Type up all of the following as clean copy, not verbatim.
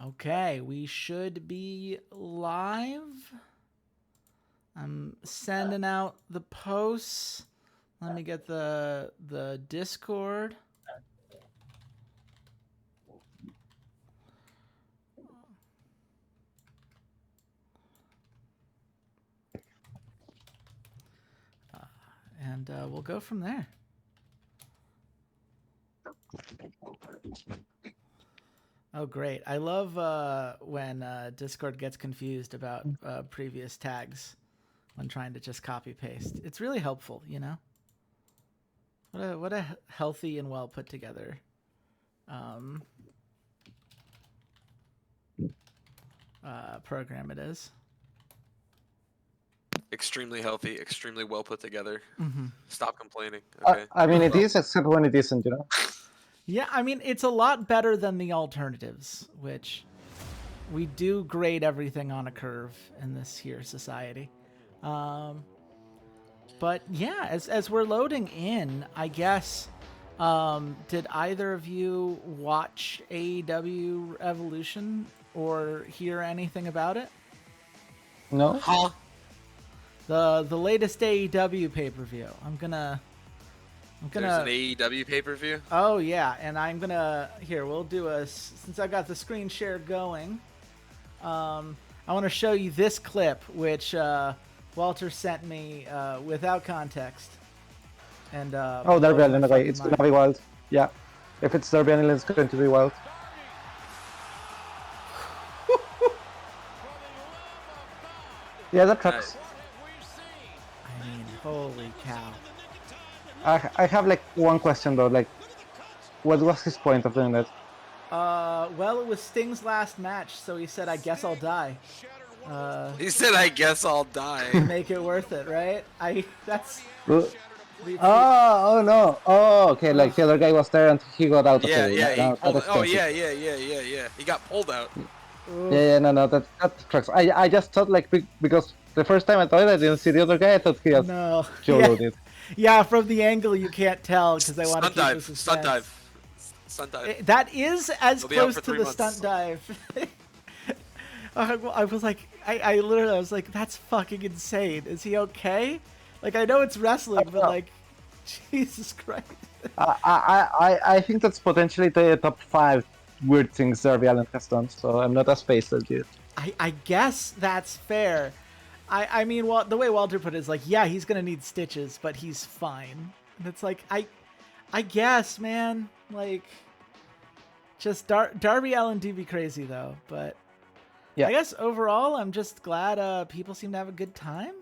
Okay, we should be live. I'm sending out the posts. Let me get the Discord. And we'll go from there. Oh, great. I love when Discord gets confused about previous tags when trying to just copy paste. It's really helpful, you know? What a healthy and well put together program it is. Extremely healthy, extremely well put together. Mm-hmm. Stop complaining. Okay. I mean, it is, except when it isn't, you know? Yeah, I mean, it's a lot better than the alternatives, which we do grade everything on a curve in this here society. But yeah, as we're loading in, I guess, did either of you watch AEW Evolution or hear anything about it? No? Huh? The latest AEW pay-per-view. I'm gonna There's an AEW pay-per-view? Oh yeah, and I'm gonna we'll do since I've got the screen share going. I want to show you this clip, which Walter sent me without context. And Oh, Derby Allen, okay. It's gonna be wild. Yeah. If it's Derby Allen, it's going to be wild. Yeah, that tracks. I mean, holy cow. I have like one question though, like, what was his point of doing that? Well, it was Sting's last match, so he said, "I guess I'll die." He said, "I guess I'll die." Make it worth it, right? That's. Oh no! Oh, okay. Like the other guy was there and he got out. Yeah, of it. yeah. No, Yeah. He got pulled out. Yeah, no, that tracks. I just thought like because the first time I thought I didn't see the other guy, I thought he had YOLO'd. Yeah, from the angle you can't tell because they want to keep the suspense. Stunt dive. That is as close to the stunt dive. I was like, I literally was like, that's fucking insane. Is he okay? Like, I know it's wrestling, but like, Jesus Christ. I think that's potentially the top 5 weird things Darby Allin has done, so I'm not as phased as you. I guess that's fair. I mean, well, the way Walter put it is like, yeah, he's gonna need stitches, but he's fine. And it's like, I guess, man, like, just Darby Allin do be crazy though, but yeah. I guess overall, I'm just glad people seem to have a good time.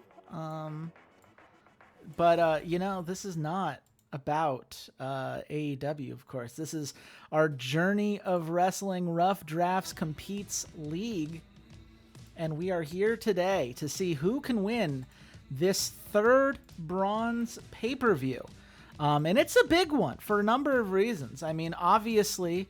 But you know, this is not about AEW, of course. This is our Journey of Wrestling Rough Drafts Competes League. And we are here today to see who can win this 3rd bronze pay-per-view. And it's a big one for a number of reasons. I mean, obviously,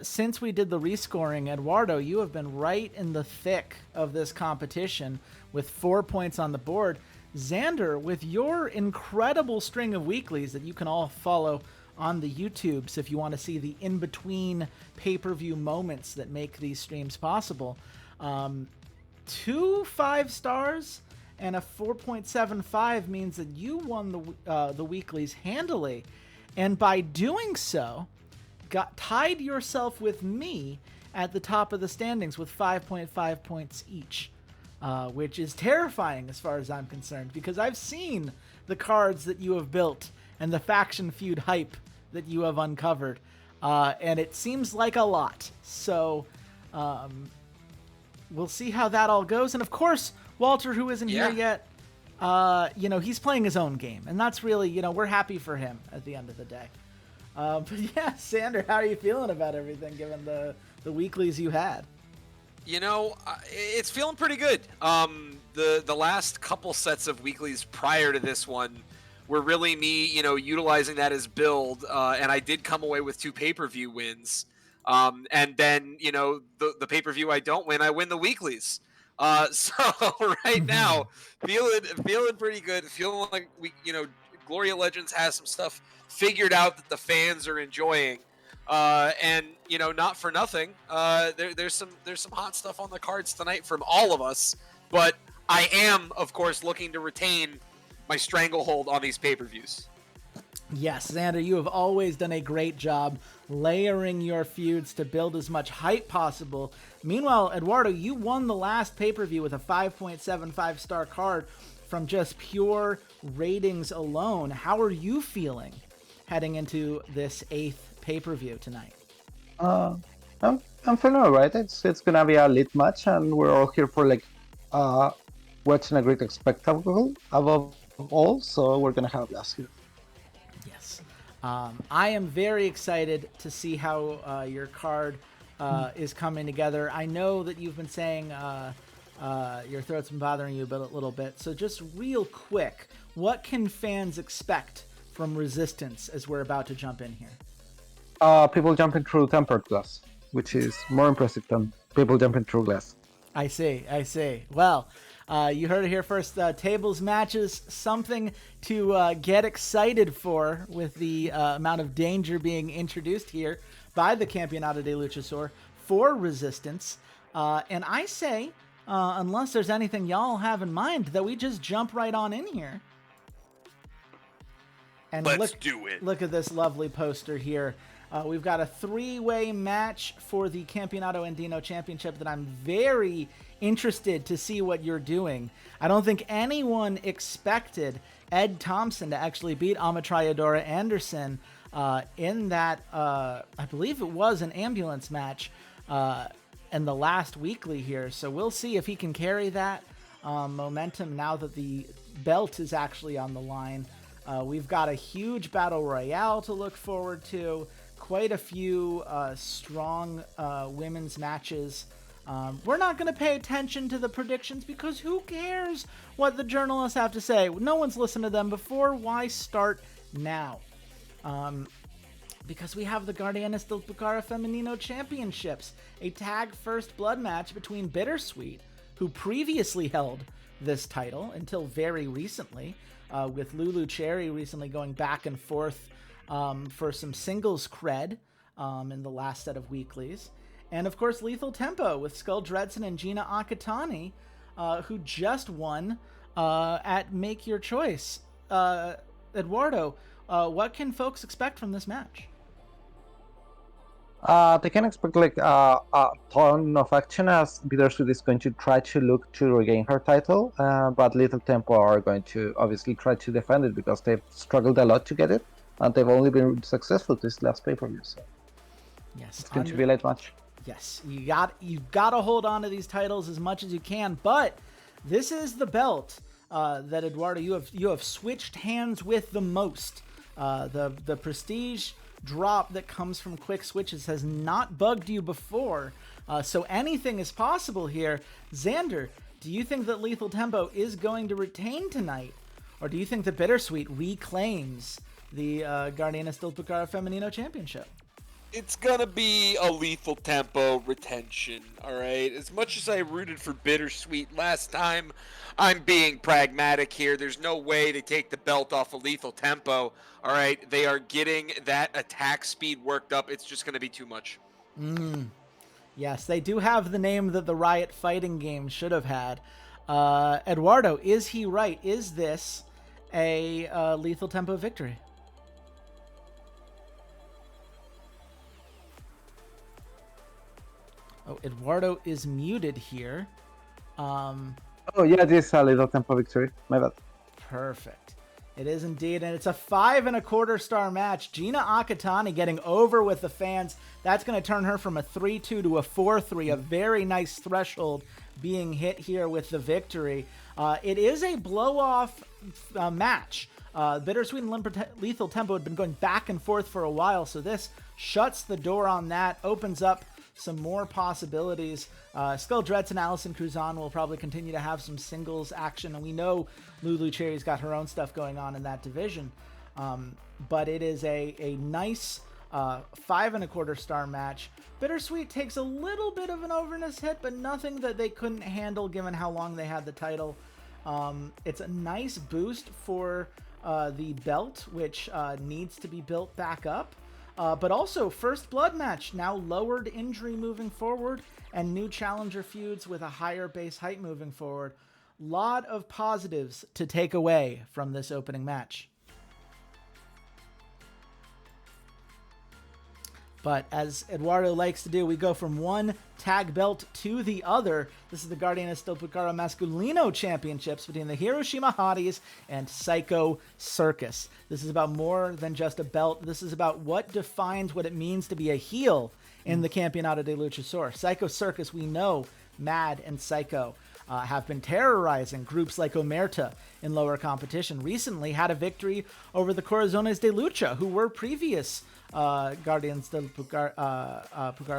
since we did the rescoring, Eduardo, you have been right in the thick of this competition with 4 points on the board. Xander, with your incredible string of weeklies that you can all follow on the YouTubes if you want to see the in-between pay-per-view moments that make these streams possible, 2 5 stars and a 4.75 means that you won the weeklies handily, and by doing so, tied yourself with me at the top of the standings with 5.5 points each, which is terrifying as far as I'm concerned, because I've seen the cards that you have built and the faction feud hype that you have uncovered, and it seems like a lot. So we'll see how that all goes. And of course, Walter, who isn't here yet, you know, he's playing his own game, and that's really, you know, we're happy for him at the end of the day. But yeah, Xander, how are you feeling about everything given the weeklies you had? You know, it's feeling pretty good. The last couple sets of weeklies prior to this one were really me, you know, utilizing that as build, and I did come away with 2 pay-per-view wins. And then, you know, the pay-per-view I don't win, I win the weeklies. So right now, feeling pretty good. Feeling like Gloria Legends has some stuff figured out that the fans are enjoying. And not for nothing, there's some hot stuff on the cards tonight from all of us. But I am, of course, looking to retain my stranglehold on these pay-per-views. Yes, Xander, you have always done a great job layering your feuds to build as much hype possible. Meanwhile, Eduardo, you won the last pay-per-view with a 5.75 star card from just pure ratings alone. How are you feeling heading into this 8th pay-per-view tonight? I'm feeling alright. It's gonna be a lit match, and we're all here for watching a great spectacle above all. So we're gonna have a blast here. Yes. I am very excited to see how your card is coming together. I know that you've been saying your throat's been bothering you a little bit. So just real quick, what can fans expect from Resistance as we're about to jump in here? People jumping through tempered glass, which is more impressive than people jumping through glass. I see. Well, you heard it here first. Tables matches, something to get excited for with the amount of danger being introduced here by the Campeonato de Luchasaur for Resistance. And I say, unless there's anything y'all have in mind, that we just jump right on in here. And Let's do it. Look at this lovely poster here. We've got a 3-way match for the Campeonato Andino Championship that I'm very interested to see what you're doing. I don't think anyone expected Ed Thompson to actually beat Ametralladora Anderson in that, I believe it was an ambulance match in the last weekly here. So we'll see if he can carry that momentum now that the belt is actually on the line. We've got a huge battle royale to look forward to. Quite a few strong women's matches. We're not going to pay attention to the predictions because who cares what the journalists have to say? No one's listened to them before. Why start now? Because we have the Guardianes del Pucara Femenino Championships, a tag first blood match between Bittersweet, who previously held this title until very recently, with Lulu Cherry recently going back and forth for some singles cred in the last set of weeklies. And of course, Lethal Tempo with Skull Dredson and Gina Akatani, who just won at Make Your Choice. Eduardo, what can folks expect from this match? They can expect a ton of action as Bittersweet is going to try to look to regain her title, but Little Tempo are going to obviously try to defend it because they've struggled a lot to get it, and they've only been successful this last pay-per-view. So yes, it's going to be a late match. Yes, you got to hold on to these titles as much as you can, but this is the belt that Eduardo you have switched hands with the most. The prestige drop that comes from quick switches has not bugged you before, so anything is possible here. Xander, do you think that Lethal Tempo is going to retain tonight, or do you think that Bittersweet reclaims the Guardianes del Pucara Femenino Championship? It's gonna be a Lethal Tempo retention, all right? As much as I rooted for Bittersweet last time, I'm being pragmatic here. There's no way to take the belt off of Lethal Tempo, all right? They are getting that attack speed worked up. It's just gonna be too much. Yes, they do have the name that the Riot fighting game should have had. Eduardo, is he right? Is this a Lethal Tempo victory? Oh, Eduardo is muted here. Oh yeah, this is a Little Tempo victory. My bad. Perfect. It is indeed, and it's a 5.25 star match. Gina Akatani getting over with the fans. That's going to turn her from a 3-2 to a 4-3. A very nice threshold being hit here with the victory. It is a blow-off match. Bittersweet and Lethal Tempo had been going back and forth for a while, so this shuts the door on that, opens up some more possibilities. Skull Dredson and Allison Cruzan will probably continue to have some singles action, and we know Lulu Cherry's got her own stuff going on in that division. But it is a nice 5.25 star match. Bittersweet takes a little bit of an overness hit, but nothing that they couldn't handle given how long they had the title. It's a nice boost for the belt, which needs to be built back up. But also, first blood match, now lowered injury moving forward, and new challenger feuds with a higher base height moving forward. Lot of positives to take away from this opening match. But as Eduardo likes to do, we go from one tag belt to the other. This is the Guardianes del Pucara Masculino Championships between the Hiroshima Hotties and Psycho Circus. This is about more than just a belt. This is about what defines what it means to be a heel in the Campeonato de Luchasaur. Psycho Circus, we know, Mad and Psycho have been terrorizing groups like Omerta in lower competition. Recently had a victory over the Corazones de Lucha, who were previous Guardians del Pucara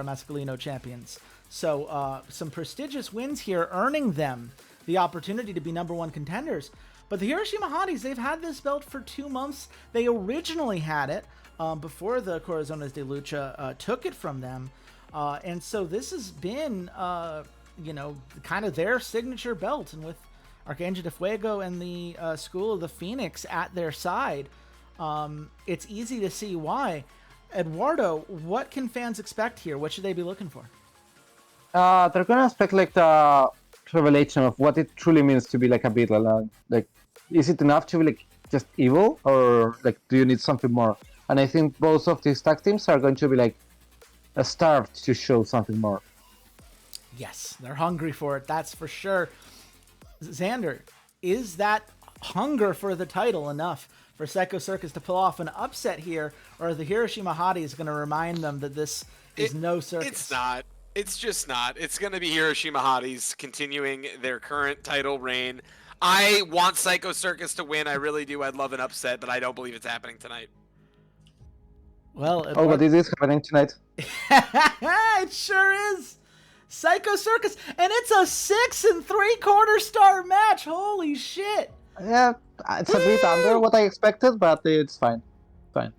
Masculino champions. So some prestigious wins here, earning them the opportunity to be number one contenders. But the Hiroshima Hotties, they've had this belt for 2 months. They originally had it before the Corazones de Lucha took it from them. And so this has been, kind of their signature belt. And with Arcangel de Fuego and the School of the Phoenix at their side, it's easy to see why. Eduardo, what can fans expect here? What should they be looking for? They're gonna expect like the revelation of what it truly means to be like a Beatle. Like, is it enough to be like just evil, or like do you need something more? And I think both of these tag teams are going to be like starved to show something more. Yes, they're hungry for it. That's for sure. Xander, is that hunger for the title enough for Psycho Circus to pull off an upset here, or are the Hiroshima Hotties going to remind them that this is no circus? It's not. It's just not. It's going to be Hiroshima Hotties continuing their current title reign. I want Psycho Circus to win. I really do. I'd love an upset, but I don't believe it's happening tonight. Well, but it is happening tonight. It sure is. Psycho Circus, and it's a 6 3/4 star match. Holy shit! Yeah, it's a bit under what I expected, but it's fine. Fine.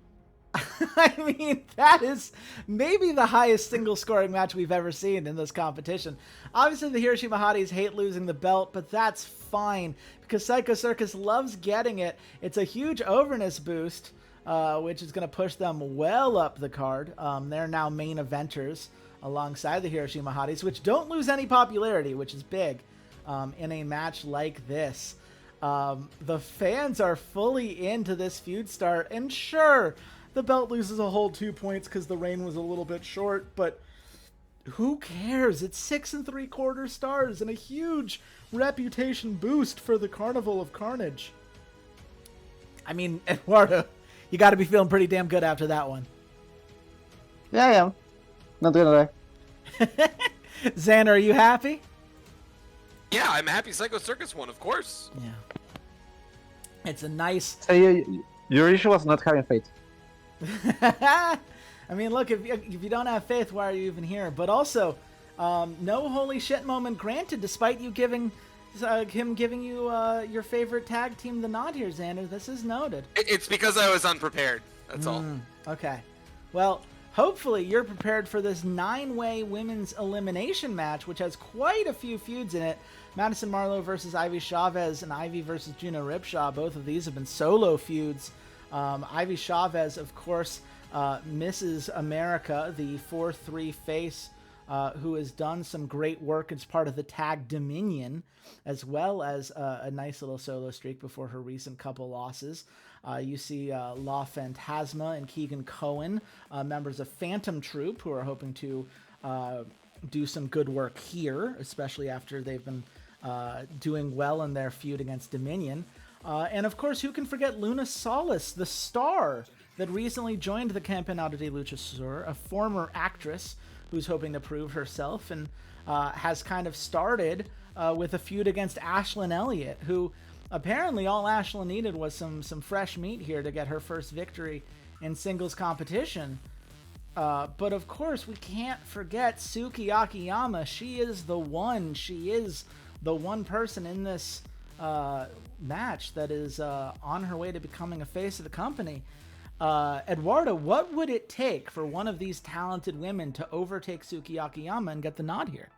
I mean, that is maybe the highest single scoring match we've ever seen in this competition. Obviously, the Hiroshima Hotties hate losing the belt, but that's fine because Psycho Circus loves getting it. It's a huge overness boost, which is going to push them well up the card. They're now main eventers alongside the Hiroshima Hotties, which don't lose any popularity, which is big in a match like this. The fans are fully into this feud start, and sure, the belt loses a whole 2 points because the reign was a little bit short, but who cares? It's 6 3/4 stars and a huge reputation boost for the Carnival of Carnage. I mean, Eduardo, you got to be feeling pretty damn good after that one. Yeah, I am. Not gonna lie. Xander, are you happy? Yeah, I'm happy Psycho Circus won, of course. Yeah. It's a nice... So your issue was not having faith. I mean, look, if you don't have faith, why are you even here? But also, no holy shit moment granted, despite you giving him giving you your favorite tag team the nod here, Xander. This is noted. It's because I was unprepared. That's all. Okay. Well, hopefully you're prepared for this 9-way women's elimination match, which has quite a few feuds in it. Madison Marlowe versus Ivy Chavez and Ivy versus Juno Ripshaw. Both of these have been solo feuds. Ivy Chavez, of course, Mrs. America, the 4-3 face, who has done some great work as part of the Tag Dominion, as well as a nice little solo streak before her recent couple losses. You see La Fantasma and Keegan Cohen, members of Phantom Troop, who are hoping to do some good work here, especially after they've been doing well in their feud against Dominion. And of course, who can forget Luna Solis, the star that recently joined the Campeonato de Luchasaur, a former actress who's hoping to prove herself and has kind of started with a feud against Ashlyn Elliott, who apparently all Ashlyn needed was some fresh meat here to get her first victory in singles competition. But of course, we can't forget Suki Akiyama. She is the one. She is the one person in this match that is on her way to becoming a face of the company. Eduardo, what would it take for one of these talented women to overtake Suki Akiyama and get the nod here?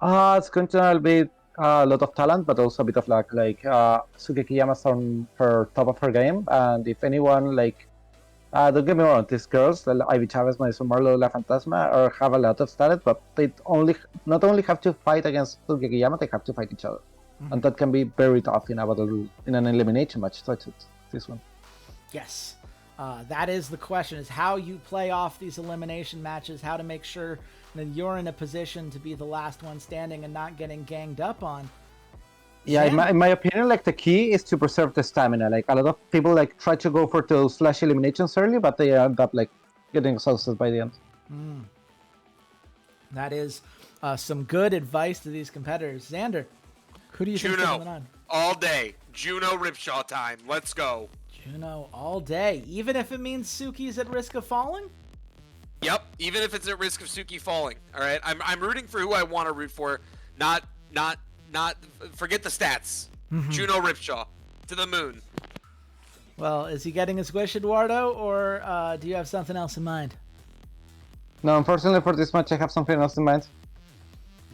It's going to be a lot of talent, but also a bit of luck. Like Suki Akiyama's on her top of her game, and if anyone like Don't get me wrong, these girls, the Ivy Chavez, Marisol Marlowe, La Fantasma, have a lot of talent, but they not only have to fight against Suki Akiyama, they have to fight each other. Mm-hmm. And that can be very tough in an elimination match such as this one. Yes. That is the question, is how you play off these elimination matches, how to make sure that you're in a position to be the last one standing and not getting ganged up on. Yeah, in my opinion, like the key is to preserve the stamina. Like a lot of people like try to go for those flash eliminations early, but they end up like getting exhausted by the end. That is some good advice to these competitors. Xander, who do you think is coming on? All day. Juno Ripshaw time. Let's go. Juno all day, even if it means Suki's at risk of falling? Yep, even if it's at risk of Suki falling. All right, I'm rooting for who I want to root for, not forget the stats. Juno Ripshaw to the moon. Well, is he getting a squish, Eduardo, or do you have something else in mind? No, unfortunately for this match, I have something else in mind.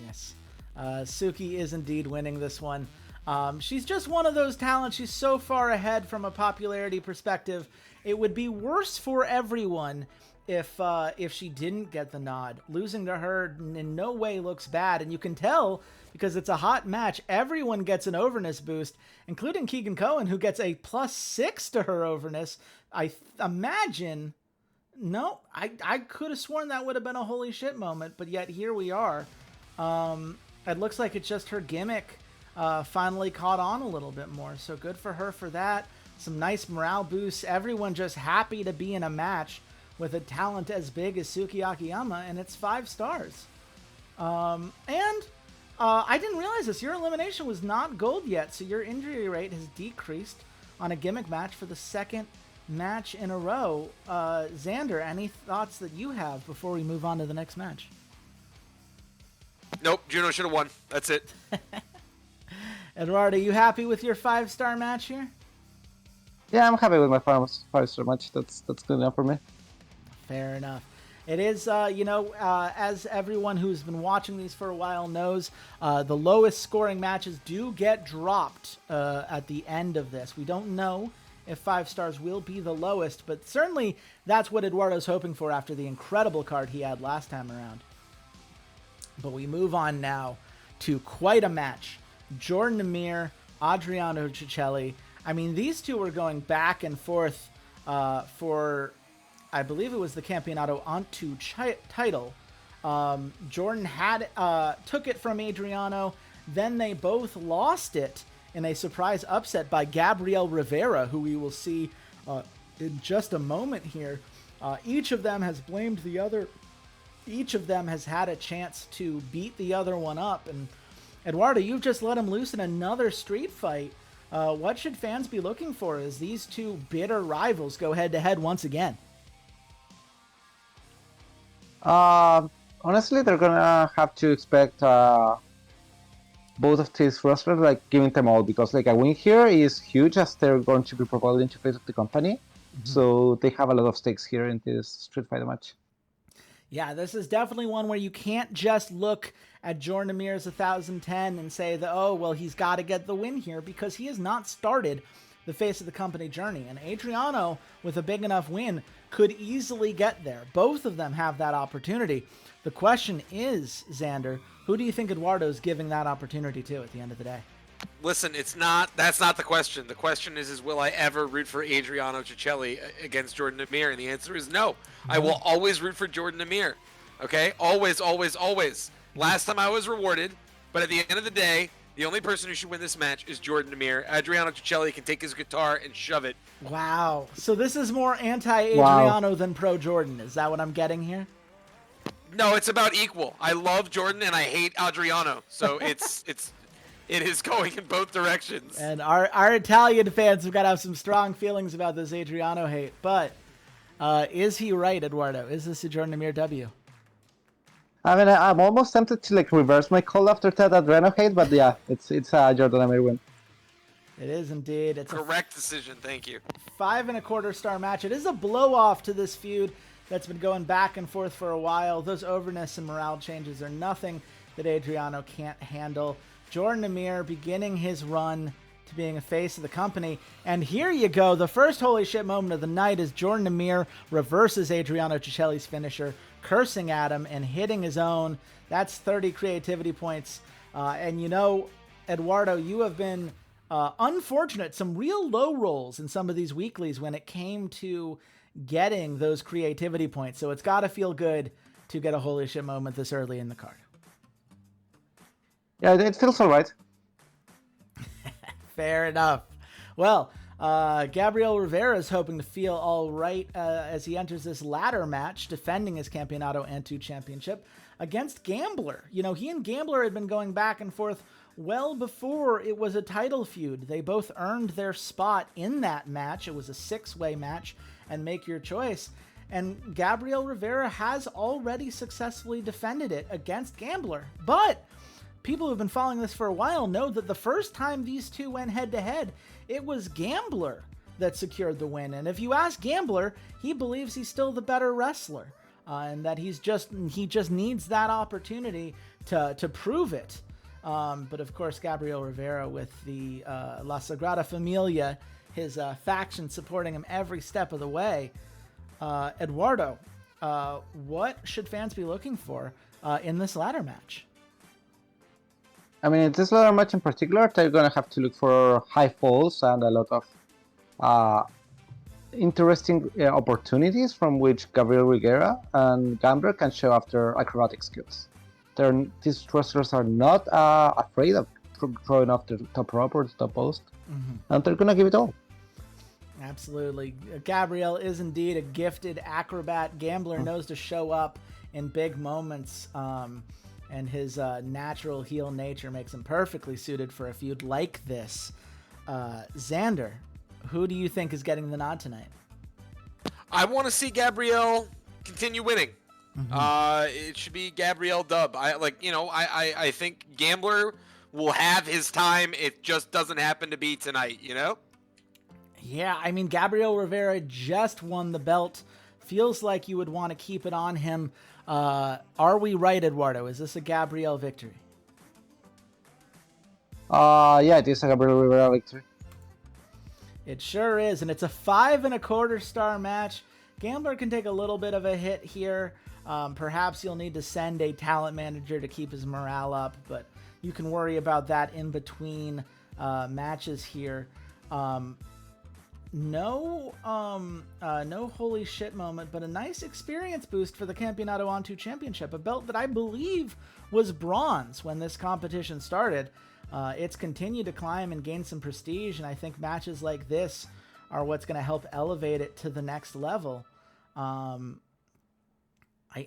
Yes, Suki is indeed winning this one. She's just one of those talents. She's so far ahead from a popularity perspective. It would be worse for everyone if she didn't get the nod. Losing to her in no way looks bad, and you can tell because it's a hot match. Everyone gets an overness boost, including Keegan Cohen, who gets a +6 to her overness. I imagine. No, I could have sworn that would have been a holy shit moment, but yet here we are. It looks like it's just her gimmick finally caught on a little bit more, so good for her for that. Some nice morale boosts. Everyone just happy to be in a match with a talent as big as Suki Akiyama, and it's 5 stars. I didn't realize this. Your elimination was not gold yet, so your injury rate has decreased on a gimmick match for the second match in a row. Xander, any thoughts that you have before we move on to the next match? Nope, Juno should have won. That's it. Eduardo, you happy with your 5-star match here? Yeah, I'm happy with my 5-star match. That's good enough for me. Fair enough. It is, as everyone who's been watching these for a while knows, the lowest scoring matches do get dropped at the end of this. We don't know if 5 stars will be the lowest, but certainly that's what Eduardo's hoping for after the incredible card he had last time around. But we move on now to quite a match. Jordan Amir, Adriano Cicelli. I mean, these two were going back and forth for, I believe it was the Campeonato Antu title. Jordan had took it from Adriano, then they both lost it in a surprise upset by Gabriel Rivera, who we will see in just a moment here. Each of them has blamed the other. Each of them has had a chance to beat the other one up. And Eduardo, you've just let him loose in another street fight. What should fans be looking for as these two bitter rivals go head-to-head once again? Honestly, they're gonna have to expect both of these wrestlers like giving them all, because like a win here is huge, as they're going to be promoted into face of the company. So they have a lot of stakes here in this Street Fighter match. Yeah, this is definitely one where you can't just look at Jordan Amir's 1010 and say that, oh, well, he's got to get the win here, because he has not started the face of the company journey. And Adriano, with a big enough win, could easily get there. Both of them have that opportunity. The question is, Xander, who do you think Eduardo's giving that opportunity to at the end of the day? Listen, that's not the question. The question is will I ever root for Adriano Cicelli against Jordan Amir? And the answer is no. I will always root for Jordan Amir. Okay? Always, always, always. Last time I was rewarded, but at the end of the day, the only person who should win this match is Jordan Amir. Adriano Cicelli can take his guitar and shove it. Wow. So this is more anti-Adriano than pro-Jordan. Is that what I'm getting here? No, it's about equal. I love Jordan and I hate Adriano. So it is going in both directions. And our Italian fans have got to have some strong feelings about this Adriano hate. But is he right, Eduardo? Is this a Jordan Amir W? I mean, I'm almost tempted to like reverse my call after that Adriano hate, but yeah, it's a Jordan Amir win. It is indeed. It's correct decision. Thank you. 5.25-star match. It is a blow-off to this feud that's been going back and forth for a while. Those overness and morale changes are nothing that Adriano can't handle. Jordan Amir beginning his run to being a face of the company. And here you go. The first holy shit moment of the night is Jordan Amir reverses Adriano Cicelli's finisher, cursing at him and hitting his own. That's 30 creativity points. And you know, Eduardo, you have been unfortunate. Some real low rolls in some of these weeklies when it came to getting those creativity points. So it's got to feel good to get a holy shit moment this early in the card. Yeah, it feels all right. Fair enough. Well, Gabriel Rivera is hoping to feel all right as he enters this ladder match, defending his Campeonato Antu championship against Gambler. You know, he and Gambler had been going back and forth well before it was a title feud. They both earned their spot in that match. It was a 6-way match, and make your choice. And Gabriel Rivera has already successfully defended it against Gambler. But people who've been following this for a while know that the first time these two went head-to-head, it was Gambler that secured the win. And if you ask Gambler, he believes he's still the better wrestler, and that he just needs that opportunity to prove it. But of course, Gabriel Rivera with the La Sagrada Familia, his faction supporting him every step of the way. Eduardo, what should fans be looking for in this ladder match? I mean, in this ladder match in particular, they're going to have to look for high falls and a lot of interesting opportunities from which Gabriel Rivera and Gambler can show off their acrobatic skills. These wrestlers are not afraid of throwing off the top rope or the top post, and they're going to give it all. Absolutely. Gabriel is indeed a gifted acrobat. Gambler knows to show up in big moments, and his natural heel nature makes him perfectly suited for a feud like this. Xander, who do you think is getting the nod tonight? I want to see Gabriel continue winning. It should be Gabriel dub. I think Gambler will have his time. It just doesn't happen to be tonight, you know? Yeah, I mean, Gabriel Rivera just won the belt. Feels like you would want to keep it on him. Are we right, Eduardo? Is this a Gabriel victory? Yeah, it is a Gabriel Rivera victory. It sure is, and it's a 5.25 star match. Gambler can take a little bit of a hit here. Perhaps you'll need to send a talent manager to keep his morale up, but you can worry about that in between matches here. No holy shit moment, but a nice experience boost for the Campeonato Antu Championship, a belt that I believe was bronze when this competition started. It's continued to climb and gain some prestige, and I think matches like this are what's going to help elevate it to the next level.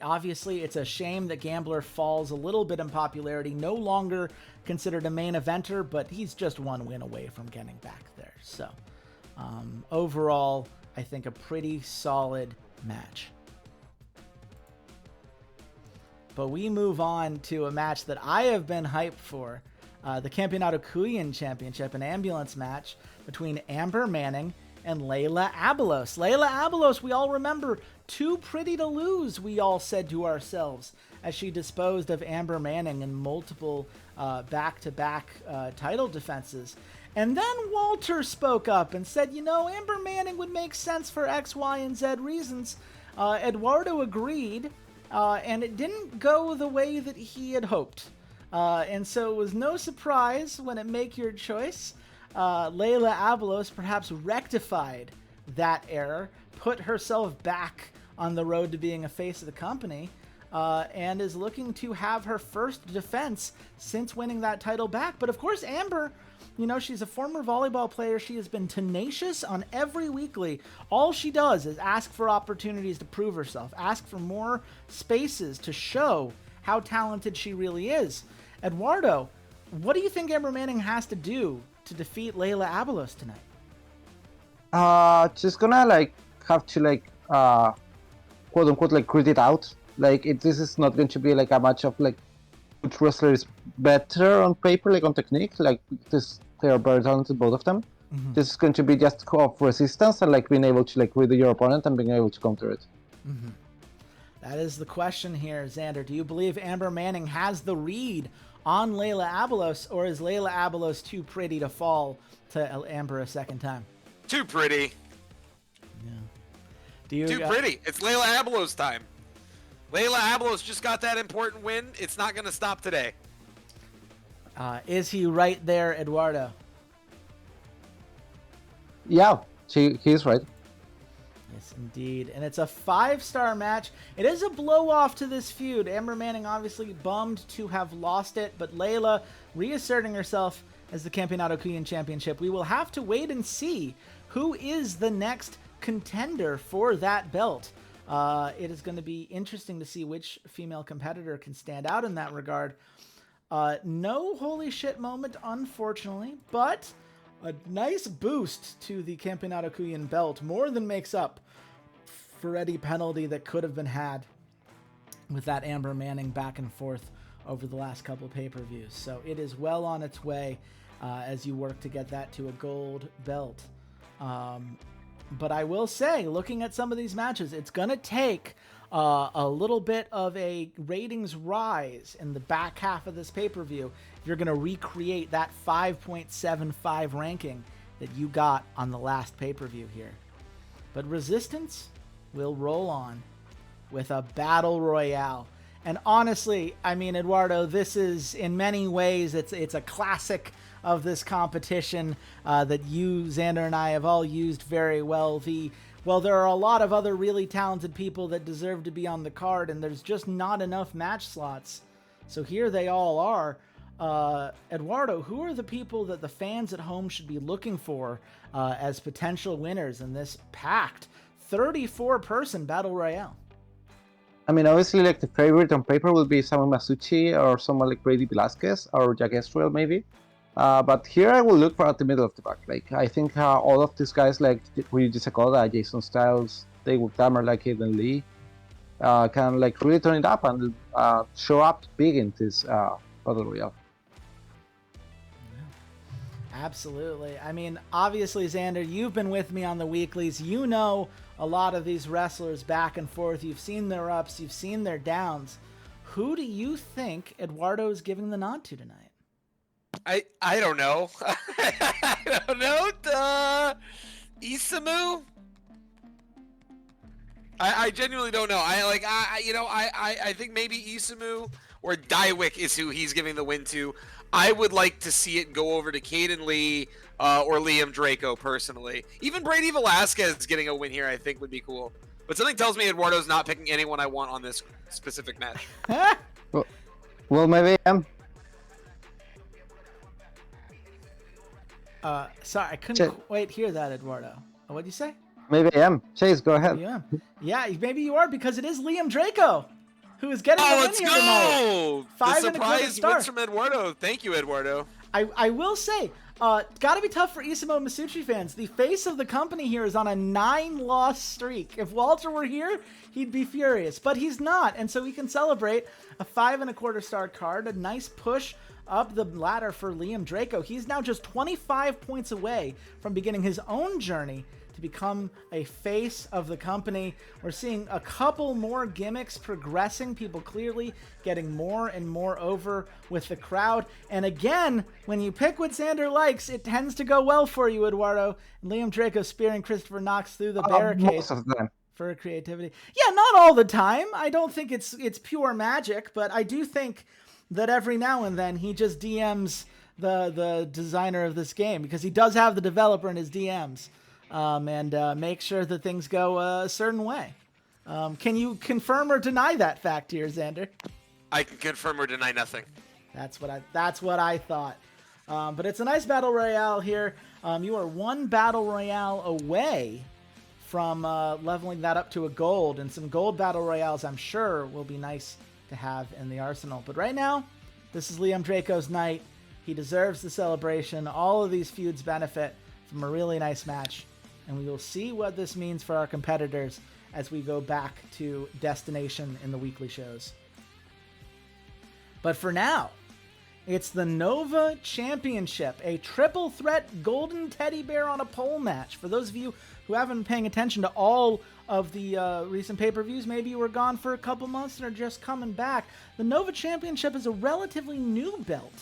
Obviously, it's a shame that Gambler falls a little bit in popularity, no longer considered a main eventer, but he's just one win away from getting back there. So, overall, I think a pretty solid match. But we move on to a match that I have been hyped for, the Campeonato Cuyan Championship, an ambulance match between Amber Manning and Layla Abelos. Layla Abelos, we all remember, too pretty to lose, we all said to ourselves, as she disposed of Amber Manning in multiple back-to-back title defenses. And then Walter spoke up and said, you know, Amber Manning would make sense for X, Y, and Z reasons. Eduardo agreed, and it didn't go the way that he had hoped. And so it was no surprise when at Make Your Choice, Layla Abelos perhaps rectified that error, put herself back on the road to being a face of the company, and is looking to have her first defense since winning that title back. But of course, Amber, you know, she's a former volleyball player. She has been tenacious on every weekly. All she does is ask for opportunities to prove herself, ask for more spaces to show how talented she really is. Eduardo, what do you think Amber Manning has to do to defeat Layla Abelos tonight? She's gonna have to quote unquote grit it out. This is not going to be a match of which wrestler is better on paper, on technique. They are very talented, both of them. Mm-hmm. This is going to be just of resistance and being able to read your opponent and being able to counter it. Mm-hmm. That is the question here, Xander. Do you believe Amber Manning has the read on Layla Abelos, or is Layla Abelos too pretty to fall to Amber a second time? Too pretty. Yeah. Too pretty. It's Layla Abelos time. Layla Abelos just got that important win. It's not going to stop today. Is he right there, Eduardo? Yeah, he's right. Yes, indeed. And it's a 5-star match. It is a blow-off to this feud. Amber Manning obviously bummed to have lost it, but Layla reasserting herself as the Campeonato Cuyan Championship. We will have to wait and see who is the next contender for that belt. It is going to be interesting to see which female competitor can stand out in that regard. No holy shit moment, unfortunately, but a nice boost to the Campeonato Cuyan belt, more than makes up for any penalty that could have been had with that Amber Manning back and forth over the last couple pay-per-views. So it is well on its way as you work to get that to a gold belt. But I will say, looking at some of these matches, it's going to take a little bit of a ratings rise in the back half of this pay-per-view if you're going to recreate that 5.75 ranking that you got on the last pay-per-view here. But Resistance will roll on with a battle royale. And honestly, I mean, Eduardo, this is in many ways, it's a classic of this competition that you, Xander, and I have all used very well. Well, there are a lot of other really talented people that deserve to be on the card, and there's just not enough match slots. So here they all are. Eduardo, who are the people that the fans at home should be looking for as potential winners in this packed 34-person Battle Royale? I mean, obviously, like the favorite on paper will be Samuel Masucci or someone like Brady Velasquez or Jack Estrell, maybe. But here I will look for at the middle of the pack. Like I think all of these guys like Ryuji Sakura, Jason Styles, David Tammer, like Hayden Lee, can like really turn it up and show up big in this Battle Royale. Absolutely. I mean, obviously, Xander, you've been with me on the weeklies. You know a lot of these wrestlers back and forth. You've seen their ups. You've seen their downs. Who do you think Eduardo is giving the nod to tonight? I don't know. I don't know. Isamu? I genuinely don't know. I think maybe Isamu or Daiwick is who he's giving the win to. I would like to see it go over to Caden Lee or Liam Draco personally. Even Brady Velasquez getting a win here I think would be cool. But something tells me Eduardo's not picking anyone I want on this specific match. Well, maybe I am. Sorry, I couldn't quite hear that, Eduardo. What'd you say? Maybe I am. Chase, go ahead. Yeah, maybe you are, because it is Liam Draco who is getting the win here tonight. The surprise wins from Eduardo. Thank you, Eduardo. I will say, gotta be tough for Isamu Masucci fans. The face of the company here is on a 9-loss streak. If Walter were here, he'd be furious, but he's not, and so we can celebrate a 5.25-star card, a nice push up the ladder for Liam Draco. He's now just 25 points away from beginning his own journey to become a face of the company. We're seeing a couple more gimmicks progressing, people clearly getting more and more over with the crowd. And again, when you pick what Xander likes, it tends to go well for you, Eduardo. And Liam Draco spearing Christopher Knox through the barricade. Most of the time. For creativity. Yeah, not all the time. I don't think it's pure magic, but I do think that every now and then he just DMs the designer of this game, because he does have the developer in his DMs, and make sure that things go a certain way. Can you confirm or deny that fact here, Xander? I can confirm or deny nothing. That's what I thought. But it's a nice battle royale here. You are one battle royale away from leveling that up to a gold, and some gold battle royales I'm sure will be nice to have in the arsenal. But right now, this is Liam Draco's night. He deserves the celebration. All of these feuds benefit from a really nice match, and we will see what this means for our competitors as we go back to Destination in the weekly shows. But for now, it's the Nova Championship, a triple threat golden teddy bear on a pole match. For those of you who haven't been paying attention to all of the recent pay-per-views. Maybe you were gone for a couple months and are just coming back. The Nova Championship is a relatively new belt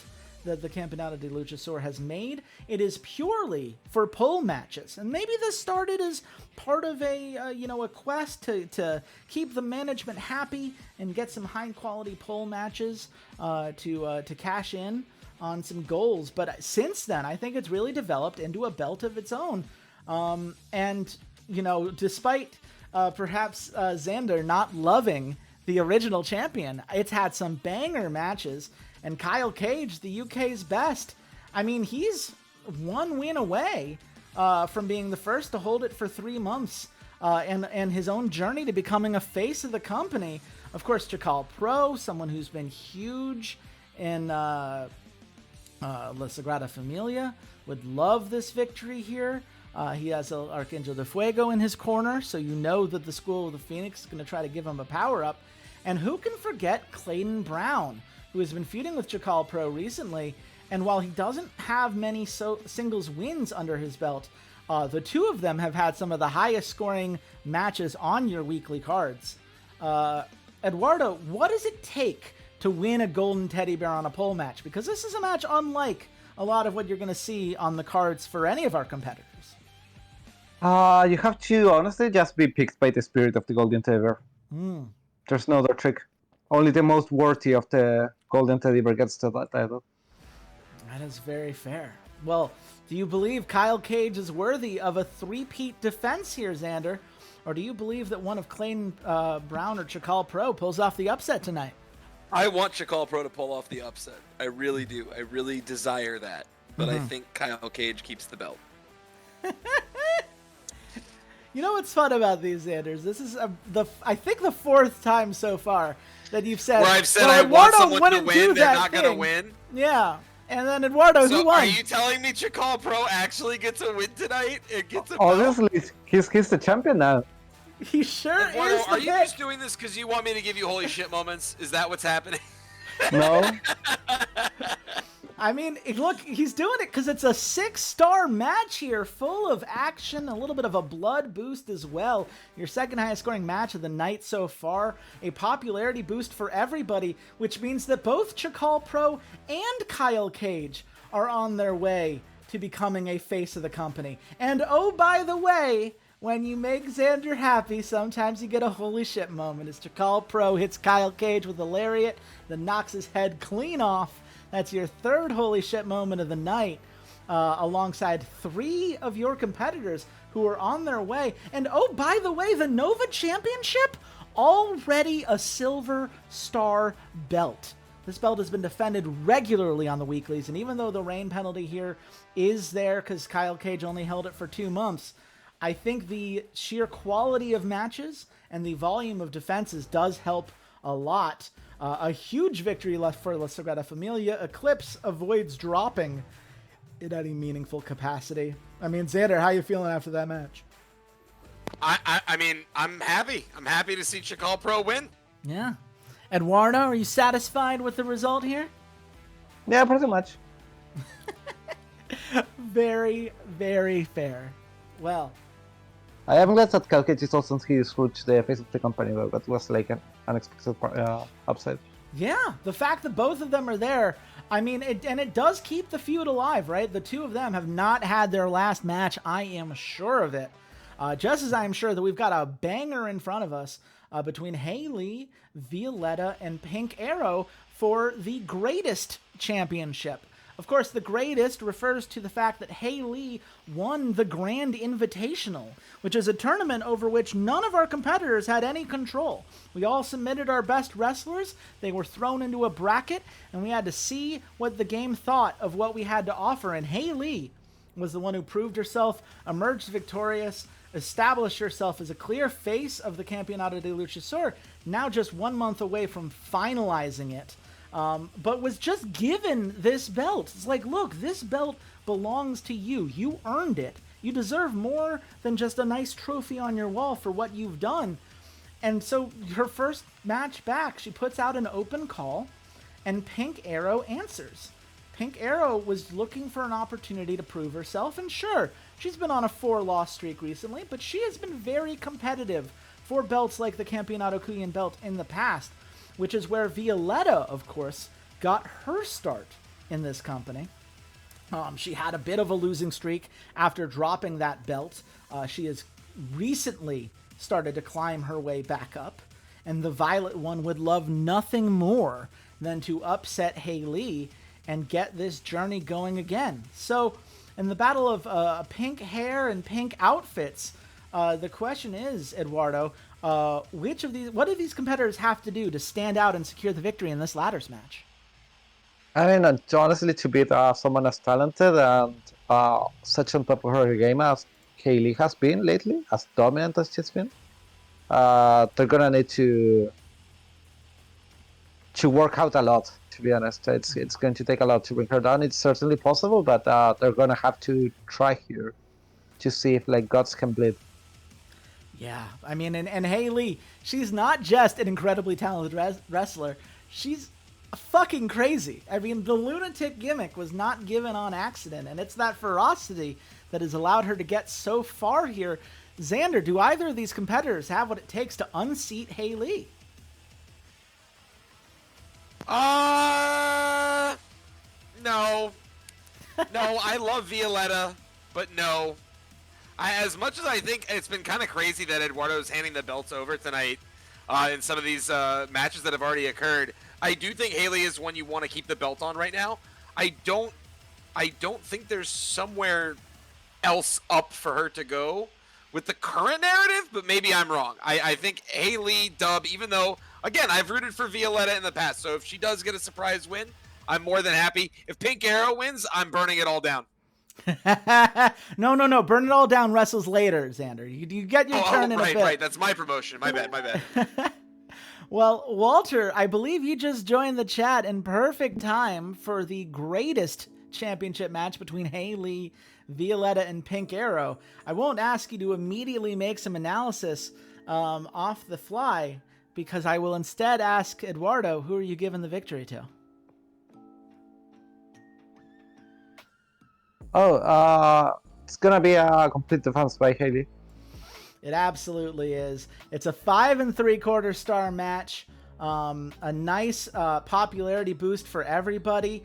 that the Campeonato de Luchasaur has made. It is purely for pole matches, and maybe this started as part of a quest to keep the management happy and get some high-quality pole matches to cash in on some goals. But since then, I think it's really developed into a belt of its own. And despite perhaps Xander not loving the original champion, it's had some banger matches. And Kyle Cage, the UK's best, I mean, he's one win away from being the first to hold it for 3 months, and his own journey to becoming a face of the company. Of course, Chakal Pro, someone who's been huge in La Sagrada Familia, would love this victory here. He has Archangel de Fuego in his corner, so you know that the School of the Phoenix is going to try to give him a power-up. And who can forget Clayton Brown, who has been feuding with Chakal Pro recently, and while he doesn't have many singles wins under his belt, the two of them have had some of the highest scoring matches on your weekly cards. Eduardo, what does it take to win a golden teddy bear on a pole match? Because this is a match unlike a lot of what you're going to see on the cards for any of our competitors. You have to honestly just be picked by the spirit of the golden teddy bear. There's no other trick. Only the most worthy of the golden teddy bear gets to that title. That is very fair. Well, do you believe Kyle Cage is worthy of a three-peat defense here, Xander? Or do you believe that one of Clayton Brown or Chakal Pro pulls off the upset tonight? I want Chakal Pro to pull off the upset. I really do. I really desire that. But I think Kyle Cage keeps the belt. You know what's fun about these, Xanders? This is I think the fourth time so far that you've said, where I've said well, I want Eduardo someone to win, they're not going to thing. win. Yeah. And then Eduardo, So who won? are you telling me Chakal Pro actually gets a win tonight? It gets a belt? Obviously, he's the champion now. He sure Eduardo, is the are you pick. just doing this because you want me to give you holy shit moments? Is that what's happening? No. I mean, look, he's doing it because it's a 6-star match here, full of action, a little bit of a blood boost as well. Your second highest scoring match of the night so far. A popularity boost for everybody, which means that both Chakal Pro and Kyle Cage are on their way to becoming a face of the company. And oh, by the way, when you make Xander happy, sometimes you get a holy shit moment as Chakal Pro hits Kyle Cage with a lariat that knocks his head clean off. That's your third holy shit moment of the night, alongside 3 of your competitors who are on their way. And oh, by the way, the Nova Championship, already a silver star belt. This belt has been defended regularly on the weeklies, and even though the rain penalty here is there because Kyle Cage only held it for 2 months, I think the sheer quality of matches and the volume of defenses does help a lot. A huge victory left for La Sagrada Familia. Eclipse avoids dropping in any meaningful capacity. I mean, Xander, how you feeling after that match? I mean, I'm happy. I'm happy to see Chakal Pro win. Yeah. Eduardo, are you satisfied with the result here? Yeah, pretty much. Very, very fair. Well, I am glad that Kyle Cage is also his route the face of the company, though. That was like an unexpected upside. yeah, the fact that both of them are there, I mean, it does keep the feud alive, right? The two of them have not had their last match, I am sure of it. Just as I am sure that we've got a banger in front of us between Haley, Violetta, and Pink Arrow for the greatest championship. Of course, the greatest refers to the fact that Haley won the Grand Invitational, which is a tournament over which none of our competitors had any control. We all submitted our best wrestlers, they were thrown into a bracket, and we had to see what the game thought of what we had to offer. And Haley was the one who proved herself, emerged victorious, established herself as a clear face of the Campeonato de Luchasaur, now just 1 month away from finalizing it. But was just given this belt. It's like, look, this belt belongs to you. You earned it. You deserve more than just a nice trophy on your wall for what you've done. And so her first match back, she puts out an open call, and Pink Arrow answers. Pink Arrow was looking for an opportunity to prove herself, and sure, She's been on a 4-loss streak recently, but she has been very competitive for belts like the Campeonato Cuyan belt in the past, which is where Violetta, of course, got her start in this company. She had a bit of a losing streak after dropping that belt. She has recently started to climb her way back up, and the Violet one would love nothing more than to upset Haley and get this journey going again. So, in the battle of pink hair and pink outfits, the question is, Eduardo, what do these competitors have to do to stand out and secure the victory in this ladders match? I mean, honestly, to beat someone as talented and such on top of her game as Kaylee has been lately, as dominant as she's been, they're gonna need to work out a lot. To be honest, it's going to take a lot to bring her down. It's certainly possible, but they're gonna have to try here to see if like gods can bleed. Yeah, I mean, and Haley, she's not just an incredibly talented wrestler. She's fucking crazy. I mean, the lunatic gimmick was not given on accident, and it's that ferocity that has allowed her to get so far here. Xander, do either of these competitors have what it takes to unseat Haley? No. No, I love Violetta, but no. As much as I think it's been kind of crazy that Eduardo's handing the belts over tonight in some of these matches that have already occurred, I do think Haley is one you want to keep the belt on right now. I don't think there's somewhere else up for her to go with the current narrative, but maybe I'm wrong. I think Haley, Dub, even though, again, I've rooted for Violetta in the past, so if she does get a surprise win, I'm more than happy. If Pink Arrow wins, I'm burning it all down. No. Burn it all down wrestles later, Xander. You get your turn in a bit. Right. That's my promotion. My bad. Well, Walter, I believe you just joined the chat in perfect time for the greatest championship match between Haley, Violetta, and Pink Arrow. I won't ask you to immediately make some analysis off the fly, because I will instead ask Eduardo, who are you giving the victory to? It's gonna be a complete defense by Haley. It absolutely is. It's a 5 3/4 star match. A nice popularity boost for everybody.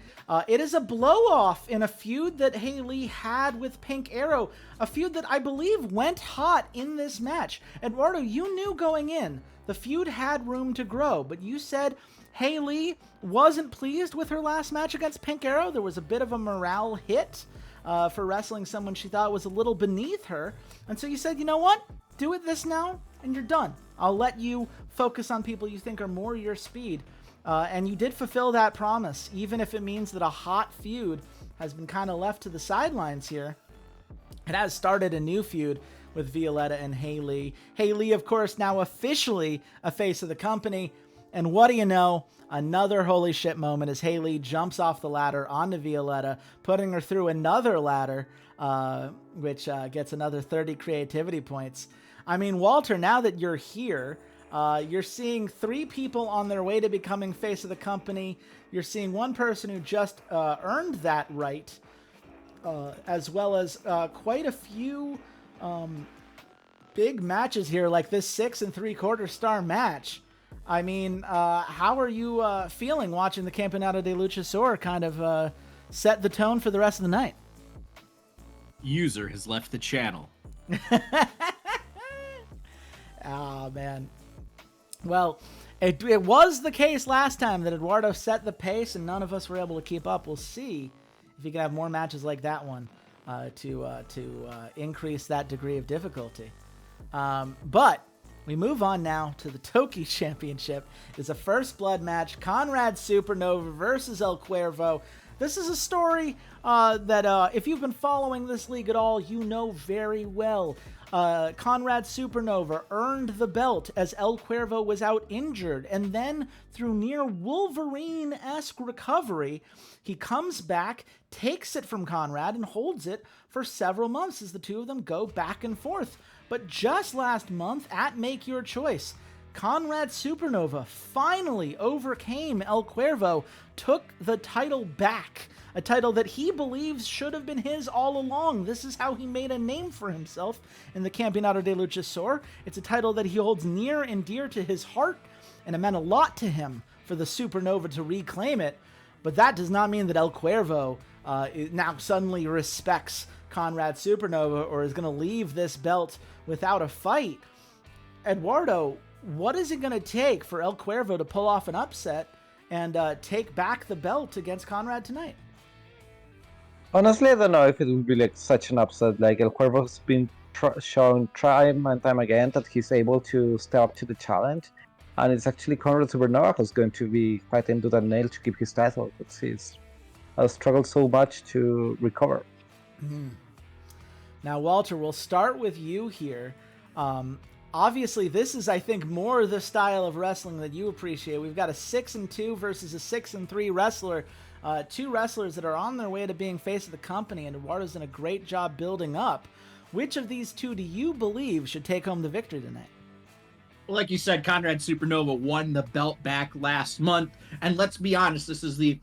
It is a blow-off in a feud that Haley had with Pink Arrow, a feud that I believe went hot in this match. Eduardo, you knew going in the feud had room to grow, but you said Haley wasn't pleased with her last match against Pink Arrow. There was a bit of a morale hit for wrestling someone she thought was a little beneath her. And so you said, you know what? Do it this now, and you're done. I'll let you focus on people you think are more your speed. And you did fulfill that promise, even if it means that a hot feud has been kind of left to the sidelines here. It has started a new feud with Violetta and Haley. Haley, of course, now officially a face of the company. And what do you know? Another holy shit moment as Haley jumps off the ladder onto Violetta, putting her through another ladder, which gets another 30 creativity points. I mean, Walter, now that you're here, you're seeing 3 people on their way to becoming face of the company. You're seeing one person who just earned that right, as well as quite a few big matches here, like this 6 3/4 star match. I mean, how are you feeling watching the Campeonato de Luchasaur kind of set the tone for the rest of the night? User has left the channel. Oh, man. Well, it was the case last time that Eduardo set the pace and none of us were able to keep up. We'll see if he can have more matches like that one to increase that degree of difficulty. But we move on now to the Toki Championship. It's a first blood match. Conrad Supernova versus El Cuervo. This is a story that if you've been following this league at all, you know very well. Conrad Supernova earned the belt as El Cuervo was out injured, and then through near Wolverine-esque recovery, he comes back, takes it from Conrad, and holds it for several months as the two of them go back and forth. But just last month at Make Your Choice, Conrad Supernova finally overcame El Cuervo, took the title back. A title that he believes should have been his all along. This is how he made a name for himself in the Campeonato de Luchasaur. It's a title that he holds near and dear to his heart, and it meant a lot to him for the Supernova to reclaim it. But that does not mean that El Cuervo now suddenly respects Conrad Supernova or is going to leave this belt without a fight. Eduardo, what is it going to take for El Cuervo to pull off an upset and take back the belt against Conrad tonight? Honestly, I don't know if it would be like such an upset. Like El Cuervo's been shown time and time again that he's able to step up to the challenge, and it's actually Conrad Supernova who's going to be fighting tooth and nail to keep his title. But he's struggled so much to recover. Mm-hmm. Now, Walter, we'll start with you here. Obviously, this is, I think, more the style of wrestling that you appreciate. We've got a 6-2 versus a 6-3 wrestler. Two wrestlers that are on their way to being face of the company, and Eduardo's done a great job building up. Which of these two do you believe should take home the victory tonight? Well, like you said, Conrad Supernova won the belt back last month. And let's be honest, this is the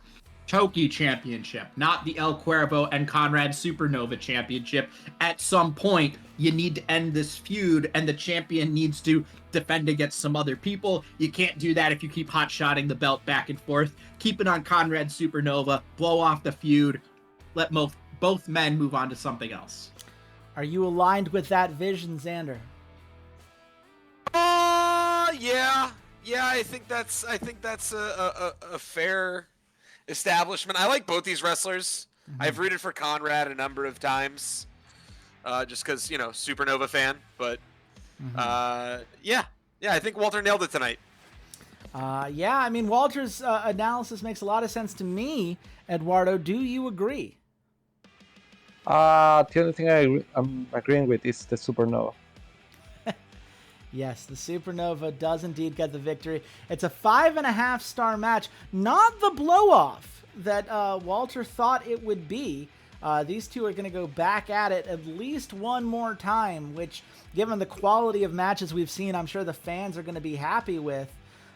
Toki Championship, not the El Cuervo and Conrad Supernova Championship. At some point, you need to end this feud, and the champion needs to defend against some other people. You can't do that if you keep hot-shotting the belt back and forth. Keep it on Conrad Supernova, blow off the feud, let both men move on to something else. Are you aligned with that vision, Xander? Yeah. I think that's a fair establishment. I like both these wrestlers. Mm-hmm. I've rooted for Conrad a number of times, just because Supernova fan. But yeah, I think Walter nailed it tonight. Yeah, I mean, Walter's analysis makes a lot of sense to me. Eduardo, do you agree? The only thing I'm agreeing with is the Supernova. Yes, the Supernova does indeed get the victory. It's a 5.5-star match, not the blow-off that Walter thought it would be. These two are going to go back at it at least one more time, which, given the quality of matches we've seen, I'm sure the fans are going to be happy with.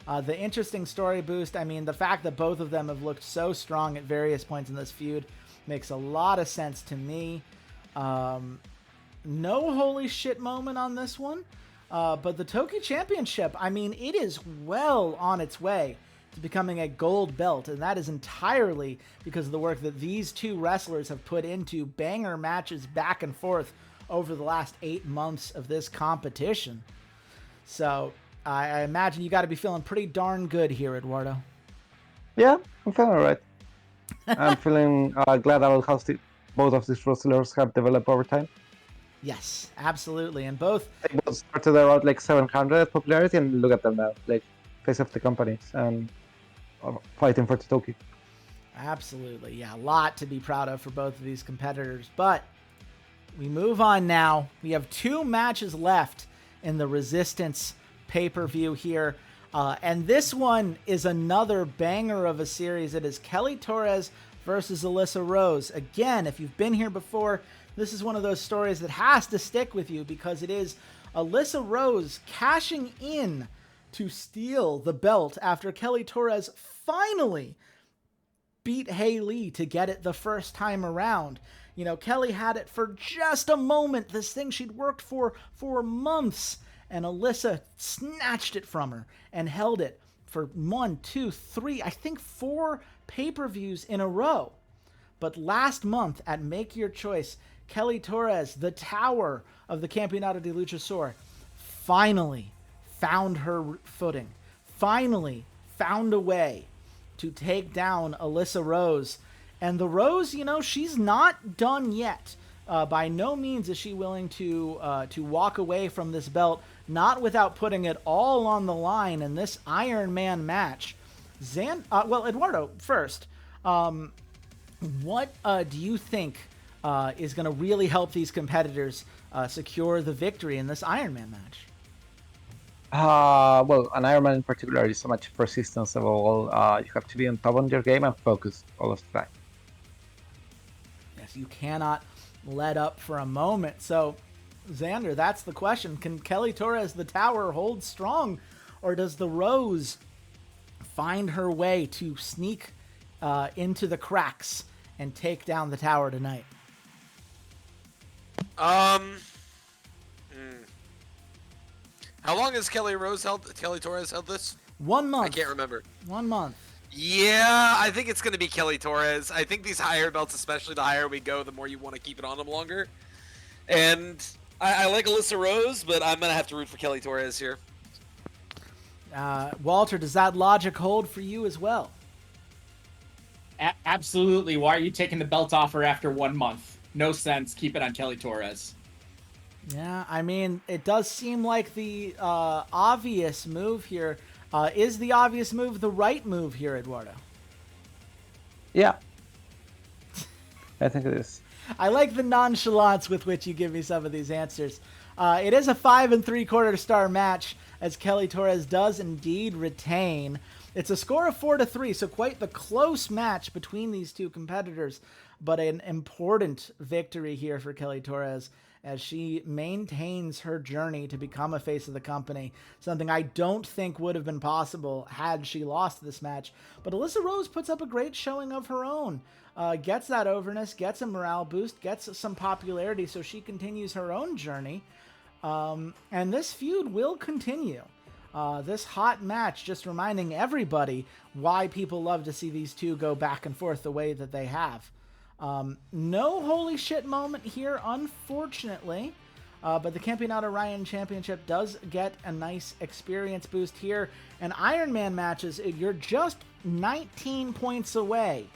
The interesting story boost, I mean, the fact that both of them have looked so strong at various points in this feud makes a lot of sense to me. No holy shit moment on this one. But the Toki Championship, I mean, it is well on its way to becoming a gold belt, and that is entirely because of the work that these two wrestlers have put into banger matches back and forth over the last 8 months of this competition. So I imagine you got to be feeling pretty darn good here, Eduardo. Yeah, I'm feeling alright. I'm feeling glad about how both of these wrestlers have developed over time. Yes, absolutely. And both... They both started around like 700 popularity, and look at them now, like face of the companies and fighting for Toki. Absolutely. Yeah, a lot to be proud of for both of these competitors. But we move on now. We have 2 matches left in the Resistance pay-per-view here. And this one is another banger of a series. It is Kelly Torres versus Alyssa Rose. Again, if you've been here before, this is one of those stories that has to stick with you because it is Alyssa Rose cashing in to steal the belt after Kelly Torres finally beat Haley to get it the first time around. You know, Kelly had it for just a moment, this thing she'd worked for months, and Alyssa snatched it from her and held it for 1, 2, 3, I think 4 pay-per-views in a row. But last month at Make Your Choice, Kelly Torres, the tower of the Campeonato de Luchasaur, finally found her footing, finally found a way to take down Alyssa Rose. And the Rose, you know, she's not done yet. By no means is she willing to walk away from this belt, not without putting it all on the line in this Iron Man match. Well, Eduardo, first, what do you think is going to really help these competitors secure the victory in this Iron Man match? Well, an Iron Man in particular is so much persistence of all. You have to be on top of your game and focus all of the time. Yes, you cannot let up for a moment. So, Xander, that's the question. Can Kelly Torres, the tower, hold strong? or does the Rose find her way to sneak into the cracks and take down the tower tonight? How long has Kelly Torres held this? 1 month. I can't remember. 1 month. Yeah, I think it's going to be Kelly Torres. I think these higher belts, especially the higher we go, the more you want to keep it on them longer. And I like Alyssa Rose, but I'm going to have to root for Kelly Torres here. Walter, does that logic hold for you as well? Absolutely. Why are you taking the belt off her after 1 month? No sense. Keep it on Kelly Torres. Yeah, I mean, it does seem like the obvious move here. Is the obvious move the right move here, Eduardo? Yeah. I think it is. I like the nonchalance with which you give me some of these answers. It is a 5 3/4 star match, as Kelly Torres does indeed retain. It's a score of 4-3, so quite the close match between these two competitors, but an important victory here for Kelly Torres as she maintains her journey to become a face of the company, something I don't think would have been possible had she lost this match. But Alyssa Rose puts up a great showing of her own, gets that overness, gets a morale boost, gets some popularity, so she continues her own journey. And this feud will continue. This hot match just reminding everybody why people love to see these two go back and forth the way that they have. No holy shit moment here, unfortunately, but the Campeonato Ryan Championship does get a nice experience boost here. And Iron Man matches, you're just 19 points away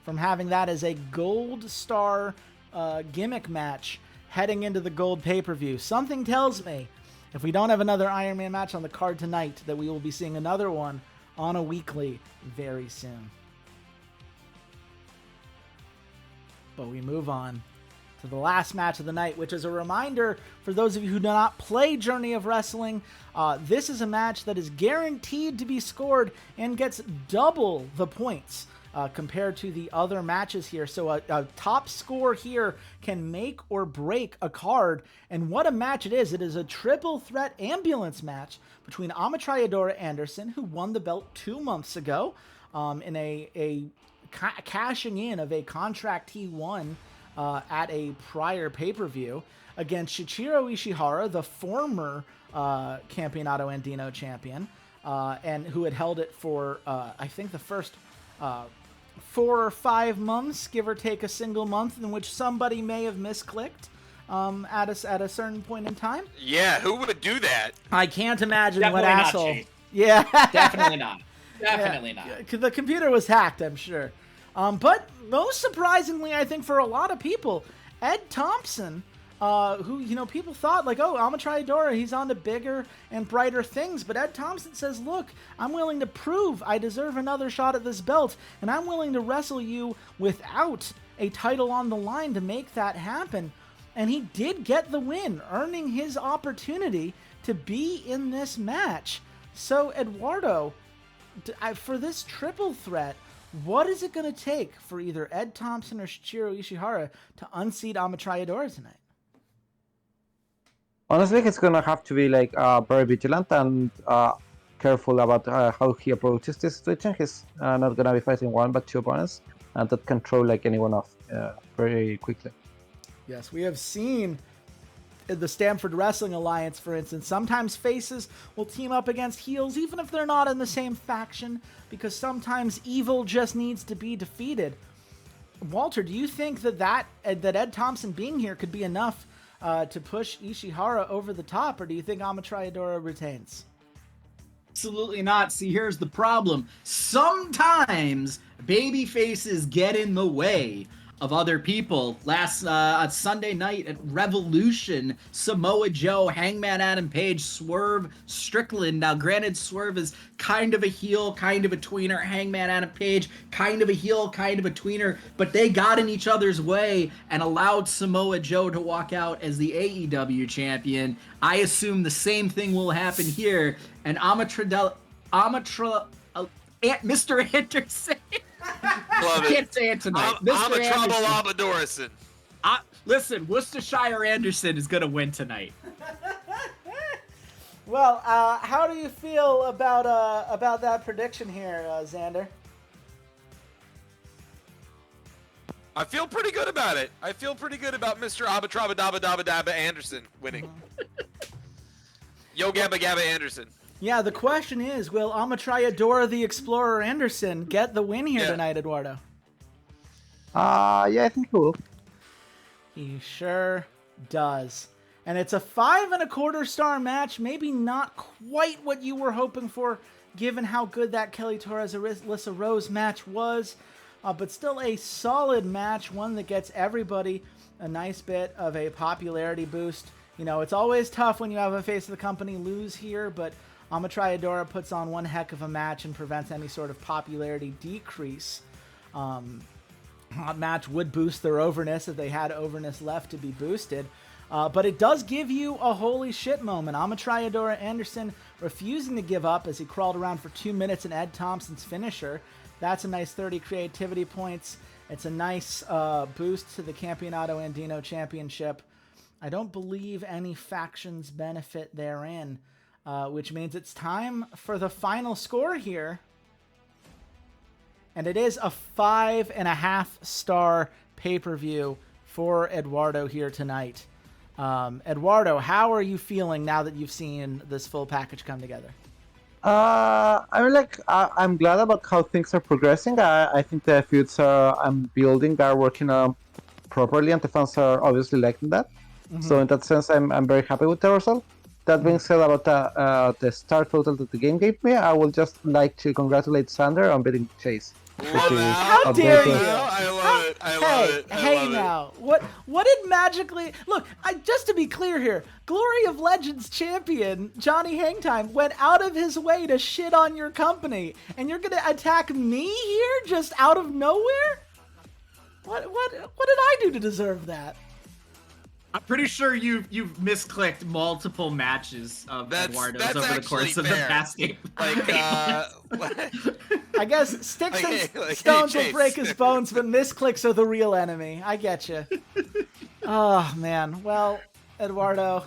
from having that as a gold star gimmick match heading into the gold pay-per-view. Something tells me if we don't have another Iron Man match on the card tonight, that we will be seeing another one on a weekly very soon. But we move on to the last match of the night, which is a reminder for those of you who do not play Journey of Wrestling. This is a match that is guaranteed to be scored and gets double the points compared to the other matches here. So a top score here can make or break a card. And what a match it is. It is a triple threat ambulance match between Amatryadora Anderson, who won the belt 2 months ago in a cashing in of a contract he won at a prior pay-per-view, against Shichiro Ishihara, the former Campeonato Andino champion, and who had held it for, I think, the first 4 or 5 months, give or take a single month, in which somebody may have misclicked at a certain point in time. Yeah, who would do that? I can't imagine Definitely what not, asshole. Chief. Yeah, Definitely not. Definitely not. The computer was hacked, I'm sure. But most surprisingly, I think for a lot of people, Ed Thompson, who, people thought like, oh, Amatryadora, he's on to bigger and brighter things. But Ed Thompson says, look, I'm willing to prove I deserve another shot at this belt, and I'm willing to wrestle you without a title on the line to make that happen. And he did get the win, earning his opportunity to be in this match. So, Eduardo, for this triple threat, what is it going to take for either Ed Thompson or Shichiro Ishihara to unseat Amatryadora tonight? Honestly, he's gonna have to be very vigilant and careful about how he approaches this situation. He's not gonna be fighting one but two opponents, and that can throw anyone off very quickly. Yes, we have seen in the Stamford Wrestling Alliance, for instance, sometimes faces will team up against heels even if they're not in the same faction, because sometimes evil just needs to be defeated. Walter, do you think that Ed Thompson being here could be enough to push Ishihara over the top, or do you think Amatryadora retains? Absolutely not. See, here's the problem. Sometimes baby faces get in the way of other people. Last Sunday night at Revolution, Samoa Joe, Hangman Adam Page, Swerve Strickland. Now, granted, Swerve is kind of a heel, kind of a tweener. Hangman Adam Page, kind of a heel, kind of a tweener. But they got in each other's way and allowed Samoa Joe to walk out as the AEW champion. I assume the same thing will happen here. And Mr. Anderson. Love it. Can't say it tonight. Mr. Amadorison. Listen, Worcestershire Anderson is going to win tonight. Well, how do you feel about that prediction here, Xander? I feel pretty good about it. I feel pretty good about Mr. Abatrabadabadabadaba Anderson winning. Yo Gabba Gabba Anderson. Yeah, the question is, will Amatrayadora the Explorer Anderson get the win here tonight, Eduardo? Yeah, I think he will. He sure does. And it's a 5.25 star match. Maybe not quite what you were hoping for, given how good that Kelly Torres-Alyssa Rose match was. But still a solid match, one that gets everybody a nice bit of a popularity boost. You know, it's always tough when you have a face of the company lose here, but Amatrayadora puts on one heck of a match and prevents any sort of popularity decrease. That match would boost their overness if they had overness left to be boosted. But it does give you a holy shit moment. Amatrayadora Anderson refusing to give up as he crawled around for 2 minutes in Ed Thompson's finisher. That's a nice 30 creativity points. It's a nice boost to the Campeonato Andino Championship. I don't believe any factions benefit therein, which means it's time for the final score here. And it is a 5.5 star pay-per-view for Eduardo here tonight. Eduardo, how are you feeling now that you've seen this full package come together? I'm glad about how things are progressing. I think the feuds I'm building are working properly, and the fans are obviously liking that. Mm-hmm. So in that sense, I'm very happy with the result. That being said, about the star total that the game gave me, I would just like to congratulate Xander on beating Chase. How dare you? I love it. I love it. Hey now, what did magically look? Just to be clear here, Glory of Legends champion Johnny Hangtime went out of his way to shit on your company, and you're gonna attack me here just out of nowhere? What did I do to deserve that? I'm pretty sure you've misclicked multiple matches of Eduardo's over the course of the past game. I guess sticks and stones will break his bones, but misclicks are the real enemy. I get you. Oh man. Well, Eduardo,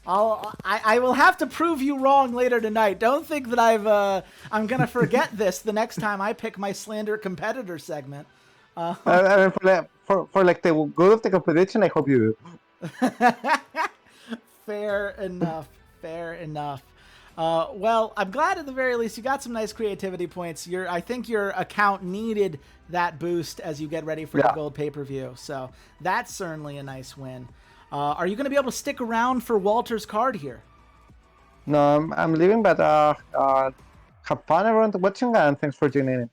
I will have to prove you wrong later tonight. Don't think that I'm gonna forget this the next time I pick my slander competitor segment. I mean, for like the good of the competition, I hope you do. Fair enough. Well, I'm glad at the very least you got some nice creativity points. I think your account needed that boost as you get ready for the gold pay-per-view. So that's certainly a nice win. Are you going to be able to stick around for Walter's card here? No, I'm leaving, but have fun everyone watching, and thanks for tuning in.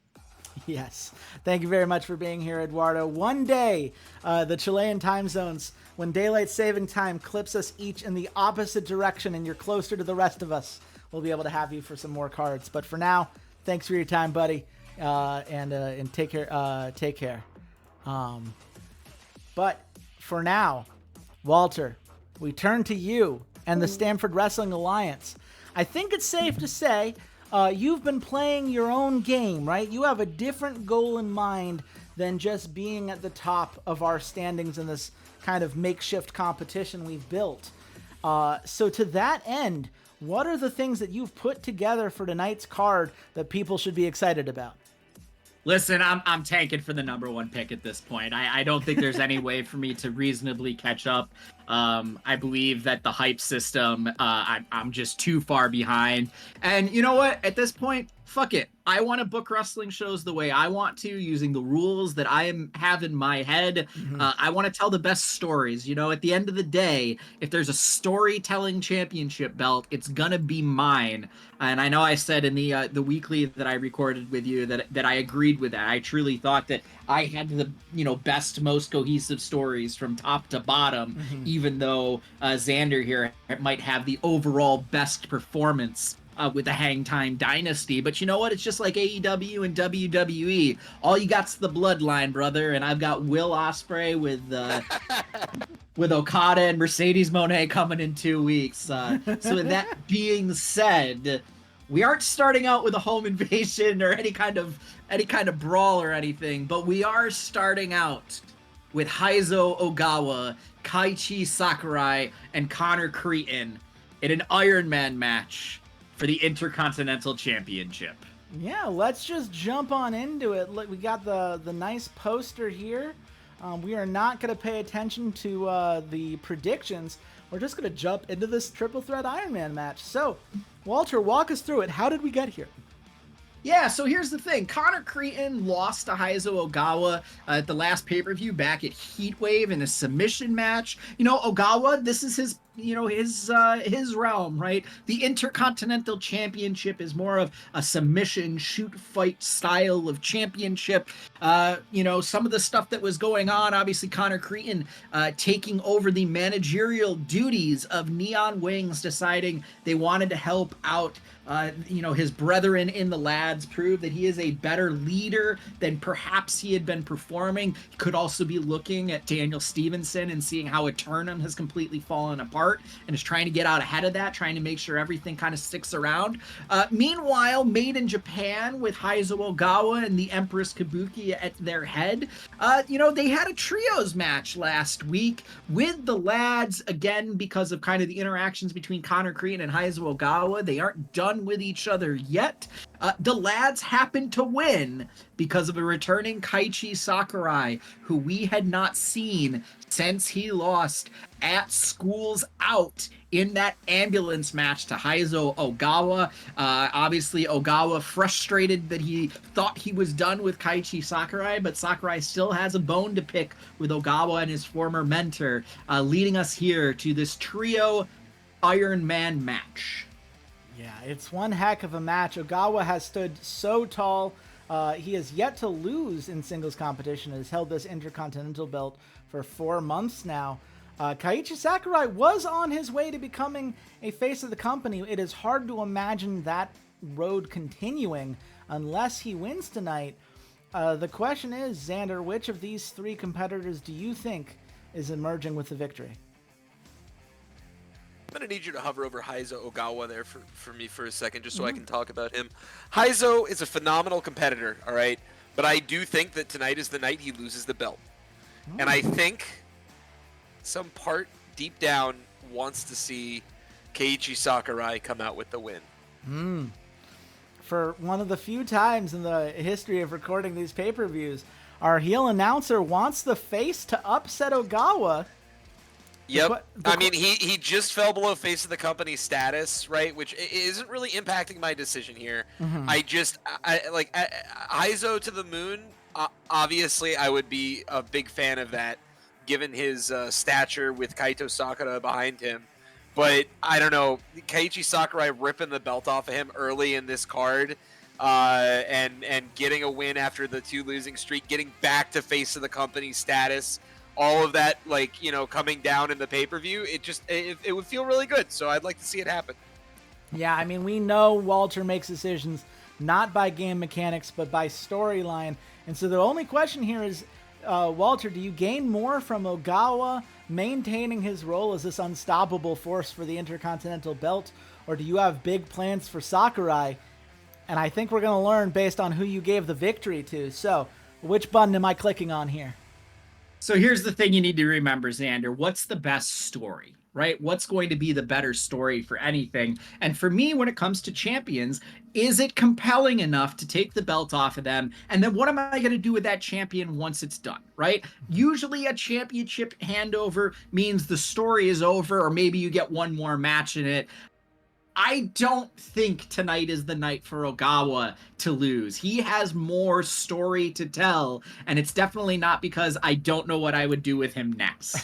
Yes. Thank you very much for being here, Eduardo. One day, the Chilean time zones, when daylight saving time clips us each in the opposite direction and you're closer to the rest of us, we'll be able to have you for some more cards. But for now, thanks for your time, buddy, and take care. Take care. But for now, Walter, we turn to you and the Stamford Wrestling Alliance. I think it's safe to say you've been playing your own game, right? You have a different goal in mind than just being at the top of our standings in this kind of makeshift competition we've built. So to that end, what are the things that you've put together for tonight's card that people should be excited about? Listen, I'm tanking for the number one pick at this point. I don't think there's any way for me to reasonably catch up. I believe that the hype system, I'm just too far behind. And you know what? At this point, fuck it. I want to book wrestling shows the way I want to, using the rules that I have in my head. Mm-hmm. I want to tell the best stories. You know, at the end of the day, if there's a storytelling championship belt, it's gonna be mine. And I know I said in the weekly that I recorded with you that I agreed with that. I truly thought that I had the best, most cohesive stories from top to bottom, even though Xander here might have the overall best performance with the Hang Time Dynasty. But you know what? It's just like AEW and WWE. All you got's the bloodline, brother. And I've got Will Ospreay with Okada and Mercedes Moné coming in 2 weeks. So with that being said, we aren't starting out with a home invasion or any kind of brawl or anything, but we are starting out with Heizo Ogawa, Kaiichi Sakurai, and Connor Cretin in an Iron Man match for the Intercontinental Championship. Yeah, let's just jump on into it. Look, we got the nice poster here. We are not going to pay attention to the predictions. We're just going to jump into this triple threat Iron Man match. So, Walter, walk us through it. How did we get here? Yeah, so here's the thing. Connor Creighton lost to Heizo Ogawa at the last pay-per-view back at Heatwave in a submission match. You know, Ogawa, this is his realm, right? The Intercontinental Championship is more of a submission shoot fight style of championship. Some of the stuff that was going on, obviously Connor Creighton taking over the managerial duties of Neon Wings, deciding they wanted to help out his brethren in the lads, prove that he is a better leader than perhaps he had been performing. He could also be looking at Daniel Stevenson and seeing how Eternum has completely fallen apart and is trying to get out ahead of that, trying to make sure everything kind of sticks around. Meanwhile, Made in Japan with Heizo Ogawa and the Empress Kabuki at their head, they had a trios match last week with the lads, again, because of kind of the interactions between Connor Creighton and Heizo Ogawa. They aren't done with each other yet. The lads happened to win because of a returning Kaiichi Sakurai, who we had not seen since he lost at Schools Out in that ambulance match to Heizo Ogawa. Obviously, Ogawa frustrated that he thought he was done with Kaiichi Sakurai, but Sakurai still has a bone to pick with Ogawa and his former mentor, leading us here to this trio Iron Man match. Yeah, it's one heck of a match. Ogawa has stood so tall. He has yet to lose in singles competition, has held this Intercontinental belt for 4 months now. Kaiichi Sakurai was on his way to becoming a face of the company. It is hard to imagine that road continuing unless he wins tonight. The question is, Xander, which of these three competitors do you think is emerging with the victory? I'm going to need you to hover over Heizo Ogawa there for me for a second, just so I can talk about him. Heizo is a phenomenal competitor, all right? But I do think that tonight is the night he loses the belt. And I think some part deep down wants to see Keiichi Sakurai come out with the win. For one of the few times in the history of recording these pay-per-views, our heel announcer wants the face to upset Ogawa. Yep. I mean, he just fell below face of the company status, right? Which isn't really impacting my decision here. I like Heizo to the moon. Obviously, I would be a big fan of that, given his stature with Kaito Sakura behind him. But I don't know, Keiichi Sakurai ripping the belt off of him early in this card, and getting a win after the 2 losing streak, getting back to face of the company status. All of that, coming down in the pay-per-view, it would feel really good. So I'd like to see it happen. Yeah, I mean, we know Walter makes decisions not by game mechanics, but by storyline. And so the only question here is, Walter, do you gain more from Ogawa maintaining his role as this unstoppable force for the Intercontinental belt, or do you have big plans for Sakurai? And I think we're going to learn based on who you gave the victory to. So which button am I clicking on here? So here's the thing you need to remember, Xander. What's the best story, right? What's going to be the better story for anything? And for me, when it comes to champions, is it compelling enough to take the belt off of them? And then what am I going to do with that champion once it's done, right? Usually a championship handover means the story is over, or maybe you get one more match in it. I don't think tonight is the night for Ogawa to lose. He has more story to tell, and it's definitely not because I don't know what I would do with him next.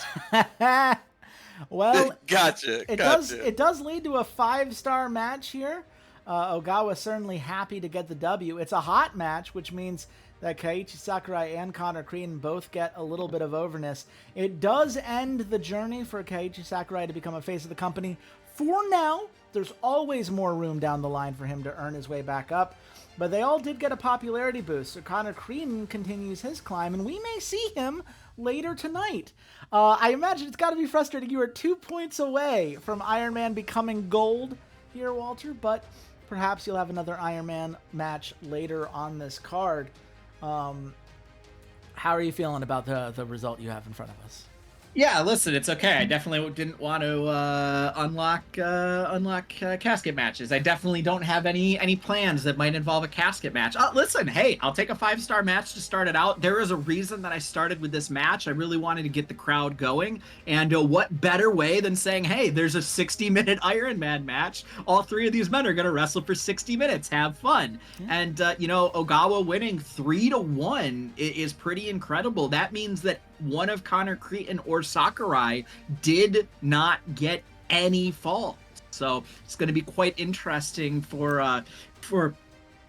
Well, gotcha. It does lead to a 5-star match here. Ogawa certainly happy to get the W. It's a hot match, which means that Keiichi Sakurai and Connor Creighton both get a little bit of overness. It does end the journey for Keiichi Sakurai to become a face of the company. For now, there's always more room down the line for him to earn his way back up. But they all did get a popularity boost, so Connor Creighton continues his climb, and we may see him later tonight. I imagine it's got to be frustrating. You are 2 points away from Iron Man becoming gold here, Walter, but perhaps you'll have another Iron Man match later on this card. How are you feeling about the result you have in front of us? Yeah, listen, it's okay. I definitely didn't want to unlock casket matches. I definitely don't have any plans that might involve a casket match. Listen, hey, I'll take a 5-star match to start it out. There is a reason that I started with this match. I really wanted to get the crowd going, and what better way than saying, hey, there's a 60-minute Iron Man match. All three of these men are going to wrestle for 60 minutes. Have fun. And Ogawa winning 3-1 is pretty incredible. That means that one of Connor Creighton or Sakurai did not get any fault. So it's going to be quite interesting for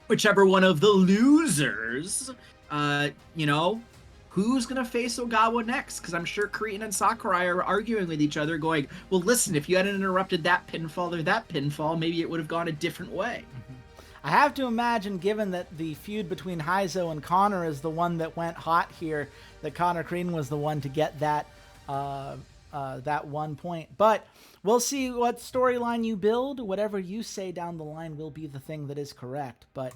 whichever one of the losers, who's going to face Ogawa next? Because I'm sure Creighton and Sakurai are arguing with each other going, well, listen, if you hadn't interrupted that pinfall or that pinfall, maybe it would have gone a different way. I have to imagine, given that the feud between Heizo and Connor is the one that went hot here, that Connor Creighton was the one to get that 1 point. But we'll see what storyline you build. Whatever you say down the line will be the thing that is correct. But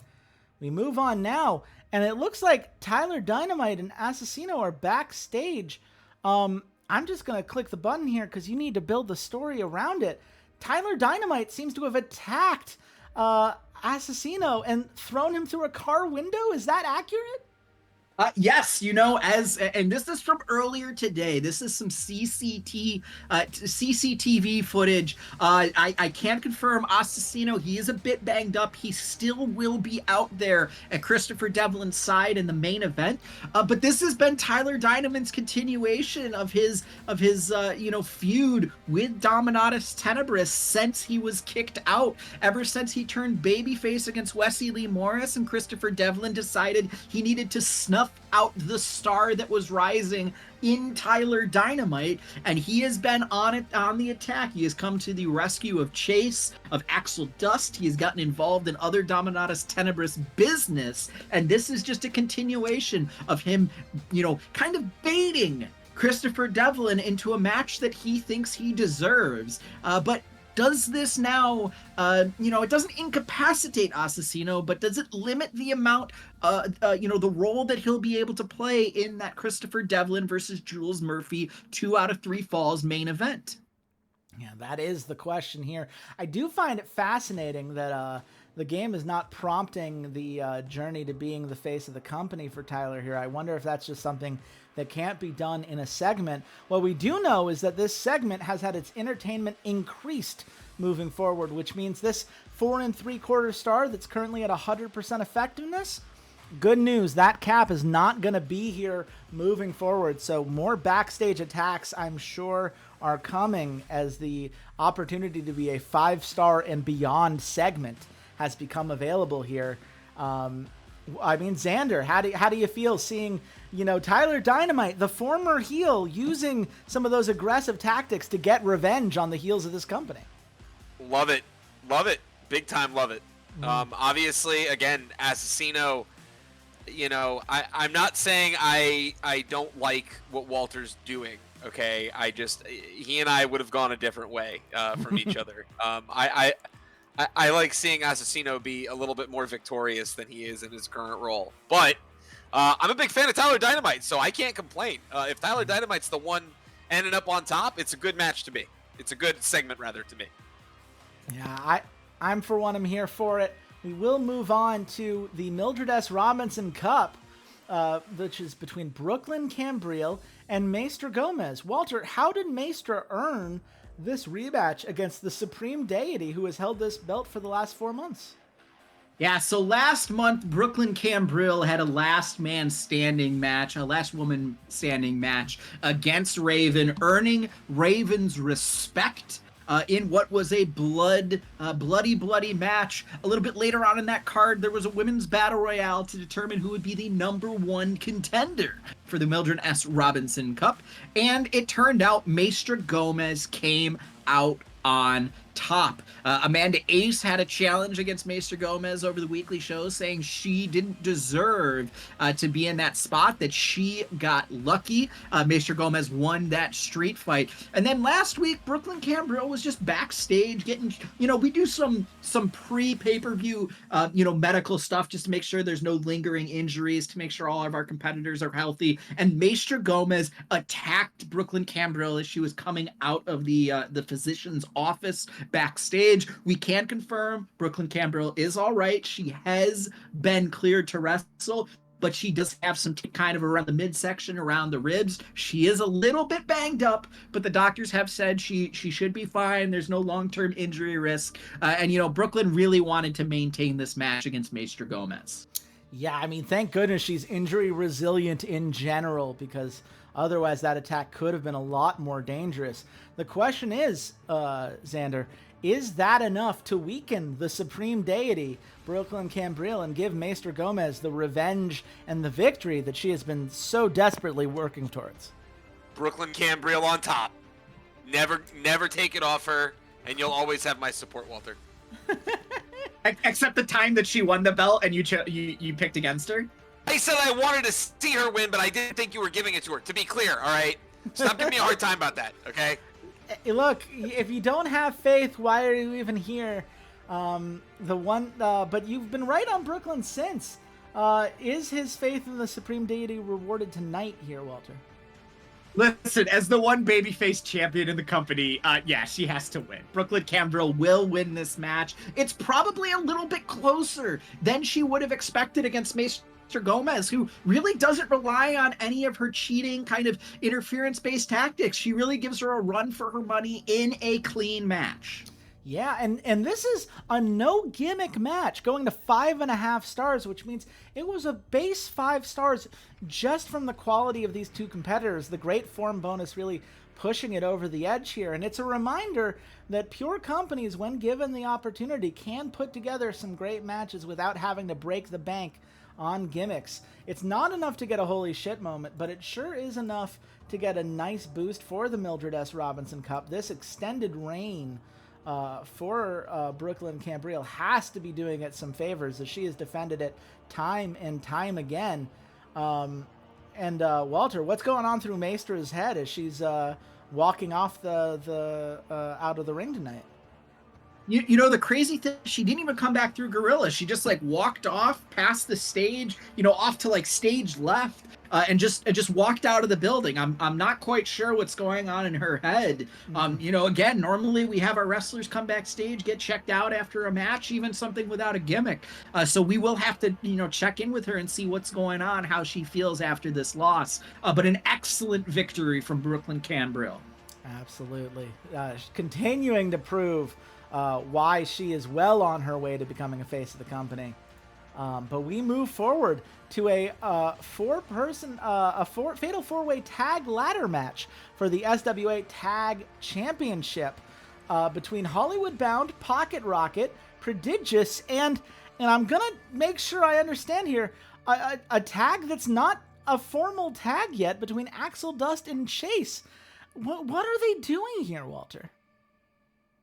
we move on now, and it looks like Tyler Dynamite and Assassino are backstage. I'm just going to click the button here because you need to build the story around it. Tyler Dynamite seems to have attacked Assassino and thrown him through a car window. Is that accurate? Yes, and this is from earlier today. This is some CCTV footage. I can't confirm Assassino. He is a bit banged up. He still will be out there at Christopher Devlin's side in the main event. But this has been Tyler Dynamite's continuation of his feud with Dominatus Tenebris since he was kicked out. Ever since he turned babyface against Wesley Lee Morris, and Christopher Devlin decided he needed to snuff out the star that was rising in Tyler Dynamite, and he has been on the attack. He has come to the rescue of Chase, of Axel Dust. He has gotten involved in other Dominatus Tenebris business, and this is just a continuation of him, kind of baiting Christopher Devlin into a match that he thinks he deserves. But does this now, it doesn't incapacitate Assassino, but does it limit the amount, the role that he'll be able to play in that Christopher Devlin versus Jules Murphy 2 out of 3 falls main event? Yeah, that is the question here. I do find it fascinating that the game is not prompting the journey to being the face of the company for Tyler here. I wonder if that's just something that can't be done in a segment. What we do know is that this segment has had its entertainment increased moving forward, which means this 4 3/4 star that's currently at 100% effectiveness, good news, that cap is not going to be here moving forward. So more backstage attacks, I'm sure, are coming as the opportunity to be a 5-star and beyond segment has become available here. Xander, how do you feel seeing, Tyler Dynamite, the former heel, using some of those aggressive tactics to get revenge on the heels of this company? Love it. Big time love it. Obviously, again, Assassino, I'm not saying I don't like what Walter's doing. Okay, he and I would have gone a different way from each other. I like seeing Assassino be a little bit more victorious than he is in his current role. But I'm a big fan of Tyler Dynamite, so I can't complain. If Tyler Dynamite's the one ending up on top, it's a good match to me. It's a good segment, rather, to me. Yeah, I'm for one, I'm here for it. We will move on to the Mildred S. Robinson Cup, which is between Brooklyn Cambrille and Maester Gomez. Walter, how did Maester earn this rematch against the Supreme Deity who has held this belt for the last 4 months? Yeah, so last month, Brooklyn Cambrille had a last woman standing match against Raven, earning Raven's respect in what was a bloody match. A little bit later on in that card, there was a women's battle royale to determine who would be the #1 contender for the Mildred S. Robinson Cup. And it turned out Maester Gomez came out on top. Amanda Ace had a challenge against Maester Gomez over the weekly show, saying she didn't deserve to be in that spot, that she got lucky. Maester Gomez won that street fight. And then last week, Brooklyn Cambrille was just backstage getting, we do some pre-pay-per-view, medical stuff just to make sure there's no lingering injuries, to make sure all of our competitors are healthy. And Maester Gomez attacked Brooklyn Cambrille as she was coming out of the physician's office backstage. We can confirm Brooklyn Cambrille is all right. She has been cleared to wrestle, but she does have some kind of around the midsection, around the ribs. She is a little bit banged up, but the doctors have said she should be fine. There's no long-term injury risk. And Brooklyn really wanted to maintain this match against Maester Gomez. Yeah, I mean, thank goodness she's injury resilient in general, because otherwise that attack could have been a lot more dangerous. The question is, Xander, is that enough to weaken the supreme deity, Brooklyn Cambrille, and give Maester Gomez the revenge and the victory that she has been so desperately working towards? Brooklyn Cambrille on top. Never take it off her, and you'll always have my support, Walter. Except the time that she won the belt and you picked against her? I said I wanted to see her win, but I didn't think you were giving it to her. To be clear, all right? Stop giving me a hard time about that, okay? Look, if you don't have faith, why are you even here? But you've been right on Brooklyn since. Is his faith in the supreme deity rewarded tonight here, Walter? Listen, as the one babyface champion in the company, yeah, she has to win. Brooklyn Cambrille will win this match. It's probably a little bit closer than she would have expected against Maester Gomez, who really doesn't rely on any of her cheating kind of interference-based tactics. She really gives her a run for her money in a clean match. Yeah, and this is a no-gimmick match, going to 5.5 stars, which means it was a base 5 stars just from the quality of these two competitors. The great form bonus really pushing it over the edge here. And it's a reminder that pure companies, when given the opportunity, can put together some great matches without having to break the bank on gimmicks. It's not enough to get a holy shit moment, but it sure is enough to get a nice boost for the Mildred S. Robinson Cup. This extended reign for Brooklyn Cambrille has to be doing it some favors, as she has defended it time and time again. Walter, what's going on through Maester's head as she's walking off the out of the ring tonight? The crazy thing, she didn't even come back through Gorilla. She just walked off past the stage, off to stage left, and just walked out of the building. I'm not quite sure what's going on in her head. Again, normally we have our wrestlers come backstage, get checked out after a match, even something without a gimmick. So we will have to, check in with her and see what's going on, how she feels after this loss. But an excellent victory from Brooklyn Cambrille. Absolutely. Continuing to prove why she is well on her way to becoming a face of the company. But we move forward to a fatal four-way tag ladder match for the SWA Tag Championship between Hollywood Bound, Pocket Rocket, Prodigious, and I'm gonna make sure I understand here, a tag that's not a formal tag yet, between Axel Dust and Chase. What are they doing here, Walter?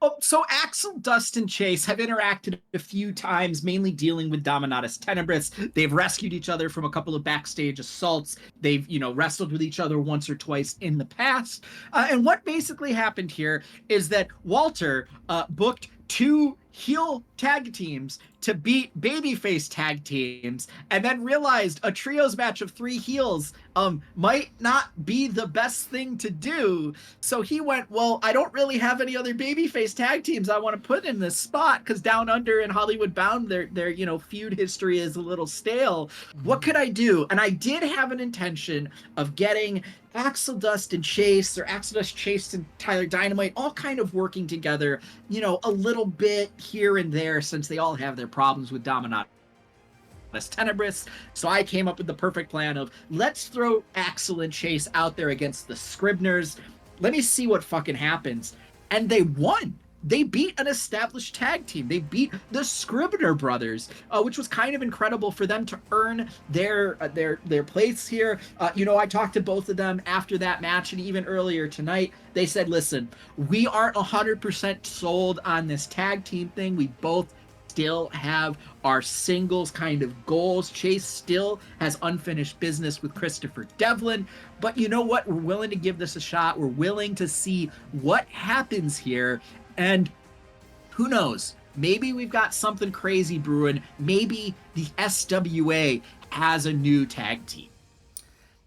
Oh, so Axel, Dust, and Chase have interacted a few times, mainly dealing with Dominatus Tenebris. They've rescued each other from a couple of backstage assaults. They've, wrestled with each other once or twice in the past. And what basically happened here is that Walter booked 2 heel tag teams to beat babyface tag teams, and then realized a trios match of 3 heels might not be the best thing to do. So he went, well, I don't really have any other babyface tag teams I want to put in this spot, because Down Under and Hollywood Bound, their feud history is a little stale. What could I do? And I did have an intention of getting Axel Dust and Chase, or Axel Dust, Chase, and Tyler Dynamite all kind of working together, a little bit here and there, since they all have their problems with Dominatus Tenebris. So I came up with the perfect plan of, let's throw Axel and Chase out there against the Scribners. Let me see what fucking happens. And they won. they beat an established tag team. They beat the Scribner brothers, which was kind of incredible for them to earn their place here. I talked to both of them after that match, and even earlier tonight, they said, listen, we aren't 100% sold on this tag team thing. We both still have our singles kind of goals. Chase still has unfinished business with Christopher Devlin, but you know what? We're willing to give this a shot. We're willing to see what happens here, and who knows? Maybe we've got something crazy brewing. Maybe the SWA has a new tag team.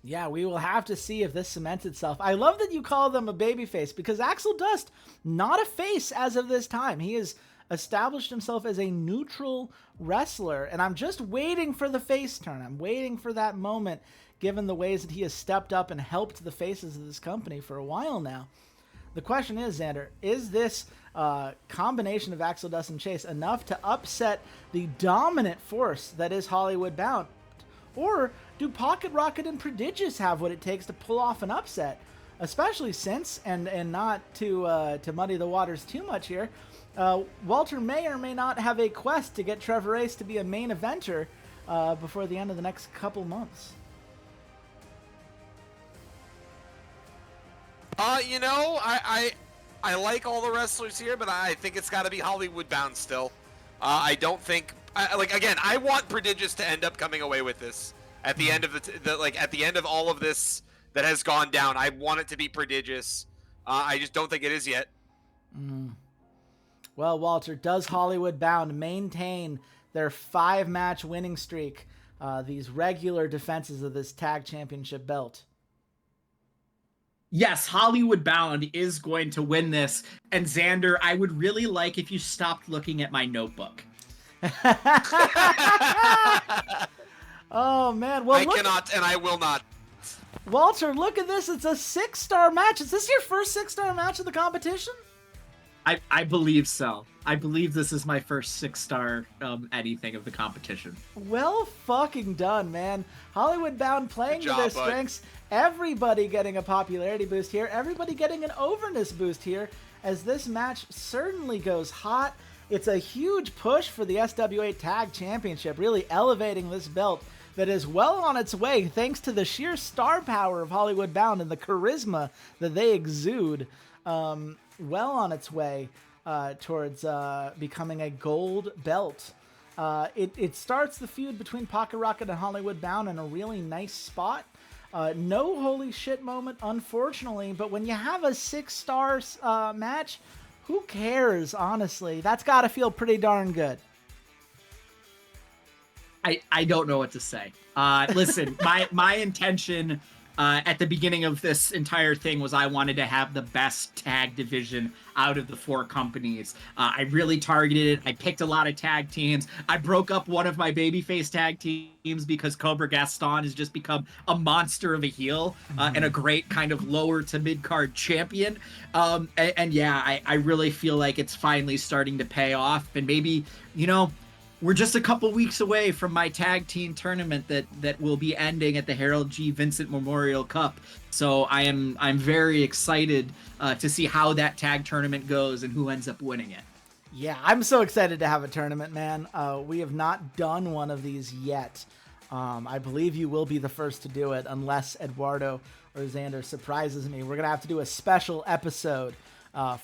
Yeah, we will have to see if this cements itself. I love that you call them a babyface, because Axel Dust, not a face as of this time. He has established himself as a neutral wrestler, and I'm just waiting for the face turn. I'm waiting for that moment, given the ways that he has stepped up and helped the faces of this company for a while now. The question is, Xander, is this combination of Axel Dust and Chase enough to upset the dominant force that is Hollywood Bound? Or do Pocket Rocket and Prodigious have what it takes to pull off an upset? Especially since, and not to muddy the waters too much here, Walter may or may not have a quest to get Trevor Ace to be a main eventer before the end of the next couple months. I like all the wrestlers here, but I think it's got to be Hollywood Bound still. I don't think I want Prodigious to end up coming away with this at the end of at the end of all of this that has gone down. I want it to be Prodigious. I just don't think it is yet. Well, Walter, does Hollywood Bound maintain their 5-match winning streak, these regular defenses of this tag championship belt? Yes, Hollywood Bound is going to win this. And Xander, I would really like if you stopped looking at my notebook. Oh, man. Well, I cannot and I will not. Walter, look at this. It's a 6-star match. Is this your first 6-star match of the competition? I believe so. I believe this is my first 6-star anything of the competition. Well fucking done, man. Hollywood Bound playing to their strengths. Everybody getting a popularity boost here. Everybody getting an overness boost here, as this match certainly goes hot. It's a huge push for the SWA Tag Championship, really elevating this belt that is well on its way thanks to the sheer star power of Hollywood Bound and the charisma that they exude. Well on its way towards becoming a gold belt. It starts the feud between Pocket Rocket and Hollywood Bound in a really nice spot. No holy shit moment, unfortunately, but when you have a 6-star match, who cares, honestly? That's got to feel pretty darn good. I don't know what to say. Listen, my intention at the beginning of this entire thing was I wanted to have the best tag division out of the 4 companies. I really targeted it. I picked a lot of tag teams. I broke up one of my babyface tag teams because Cobra Gaston has just become a monster of a heel and a great kind of lower to mid-card champion. And yeah, I really feel like it's finally starting to pay off. And maybe, we're just a couple weeks away from my tag team tournament that will be ending at the Harold G. Vincent Memorial Cup. So I'm very excited to see how that tag tournament goes and who ends up winning it. Yeah, I'm so excited to have a tournament, man. We have not done one of these yet. I believe you will be the first to do it unless Eduardo or Xander surprises me. We're going to have to do a special episode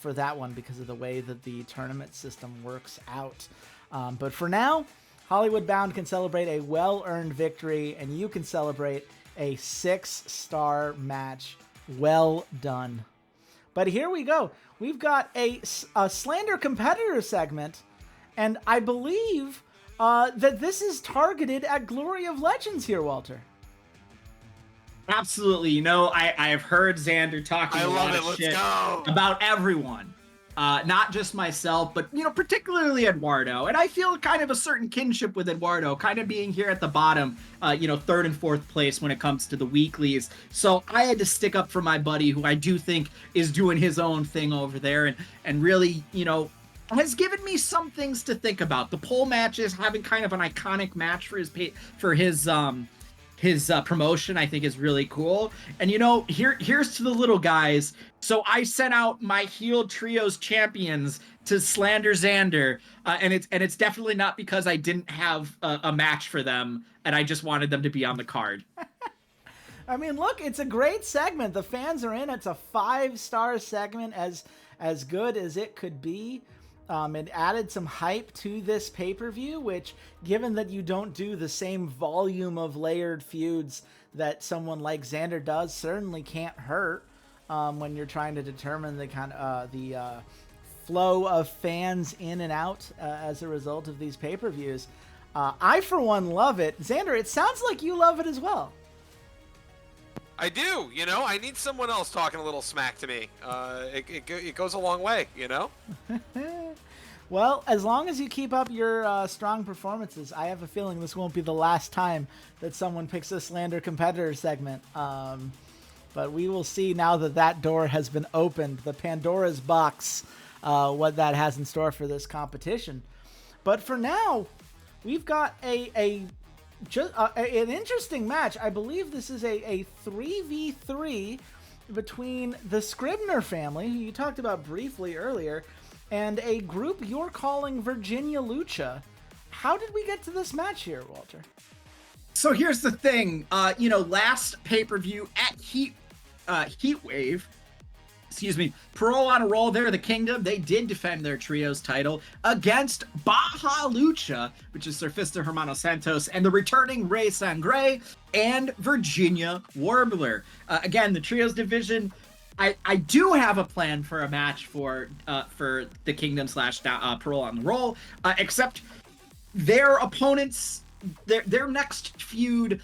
for that one because of the way that the tournament system works out. But for now, Hollywood Bound can celebrate a well-earned victory, and you can celebrate a 6-star match. Well done. But here we go. We've got a slander competitor segment, and I believe that this is targeted at Glory of Legends here, Walter. Absolutely. I have heard Xander talking a lot of shit about everyone. Not just myself, but, particularly Eduardo. And I feel kind of a certain kinship with Eduardo, kind of being here at the bottom, 3rd and 4th place when it comes to the weeklies. So I had to stick up for my buddy, who I do think is doing his own thing over there and really, has given me some things to think about. The pole matches, having kind of an iconic match for his his promotion, I think, is really cool. And here's to the little guys. So I sent out my heel trios champions to slander Xander, and it's definitely not because I didn't have a match for them and I just wanted them to be on the card. I mean, look, it's a great segment. The fans are in. It's a 5-star segment, as good as it could be. It added some hype to this pay-per-view, which, given that you don't do the same volume of layered feuds that someone like Xander does, certainly can't hurt when you're trying to determine the kind of flow of fans in and out as a result of these pay-per-views. I, for one, love it. Xander, it sounds like you love it as well. I do, I need someone else talking a little smack to me. It goes a long way, Well, as long as you keep up your strong performances, I have a feeling this won't be the last time that someone picks a slander competitor segment. But we will see now that door has been opened, the Pandora's box, what that has in store for this competition. But for now, we've got an interesting match. I believe this is a 3v3 between the Scribner family, who you talked about briefly earlier, and a group you're calling Virginia Lucha. How did we get to this match here, Walter? So here's the thing. Last pay-per-view at Heatwave, Parole on a Roll, they're the Kingdom. They did defend their trios title against Baja Lucha, which is Surfista Hermano Santos, and the returning Rey Sangre and Virginia Warbler. Again, the trios division, I do have a plan for a match for the Kingdom / Parole on the Roll, except their opponents, their next feud,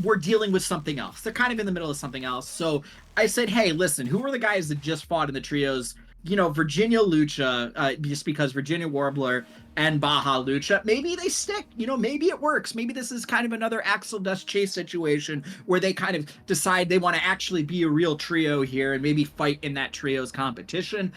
were dealing with something else. They're kind of in the middle of something else. So I said, hey, listen, who are the guys that just fought in the trios? Virginia Lucha, just because Virginia Warbler and Baja Lucha, maybe they stick, maybe it works. Maybe this is kind of another Axel Dust Chase situation where they kind of decide they want to actually be a real trio here and maybe fight in that trios competition.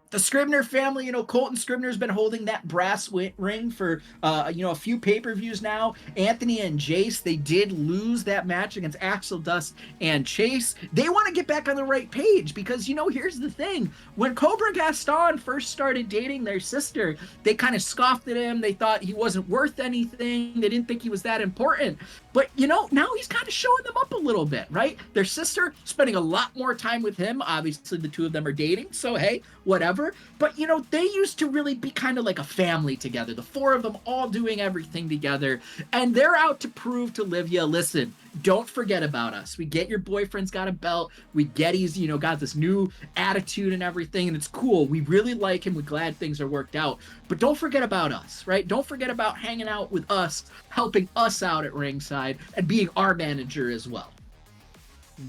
The Scribner family, Colton Scribner's been holding that brass ring for, a few pay-per-views now. Anthony and Jace, they did lose that match against Axel Dust and Chase. They want to get back on the right page because, here's the thing. When Cobra Gaston first started dating their sister, they kind of scoffed at him. They thought he wasn't worth anything. They didn't think he was that important. But, now he's kind of showing them up a little bit, right? Their sister spending a lot more time with him. Obviously, the two of them are dating, so hey, whatever. But, they used to really be kind of like a family together. The four of them all doing everything together. And they're out to prove to Livia, listen, don't forget about us. We get your boyfriend's got a belt. We get he's, got this new attitude and everything. And it's cool. We really like him. We're glad things are worked out. But don't forget about us, right? Don't forget about hanging out with us, helping us out at ringside, and being our manager as well.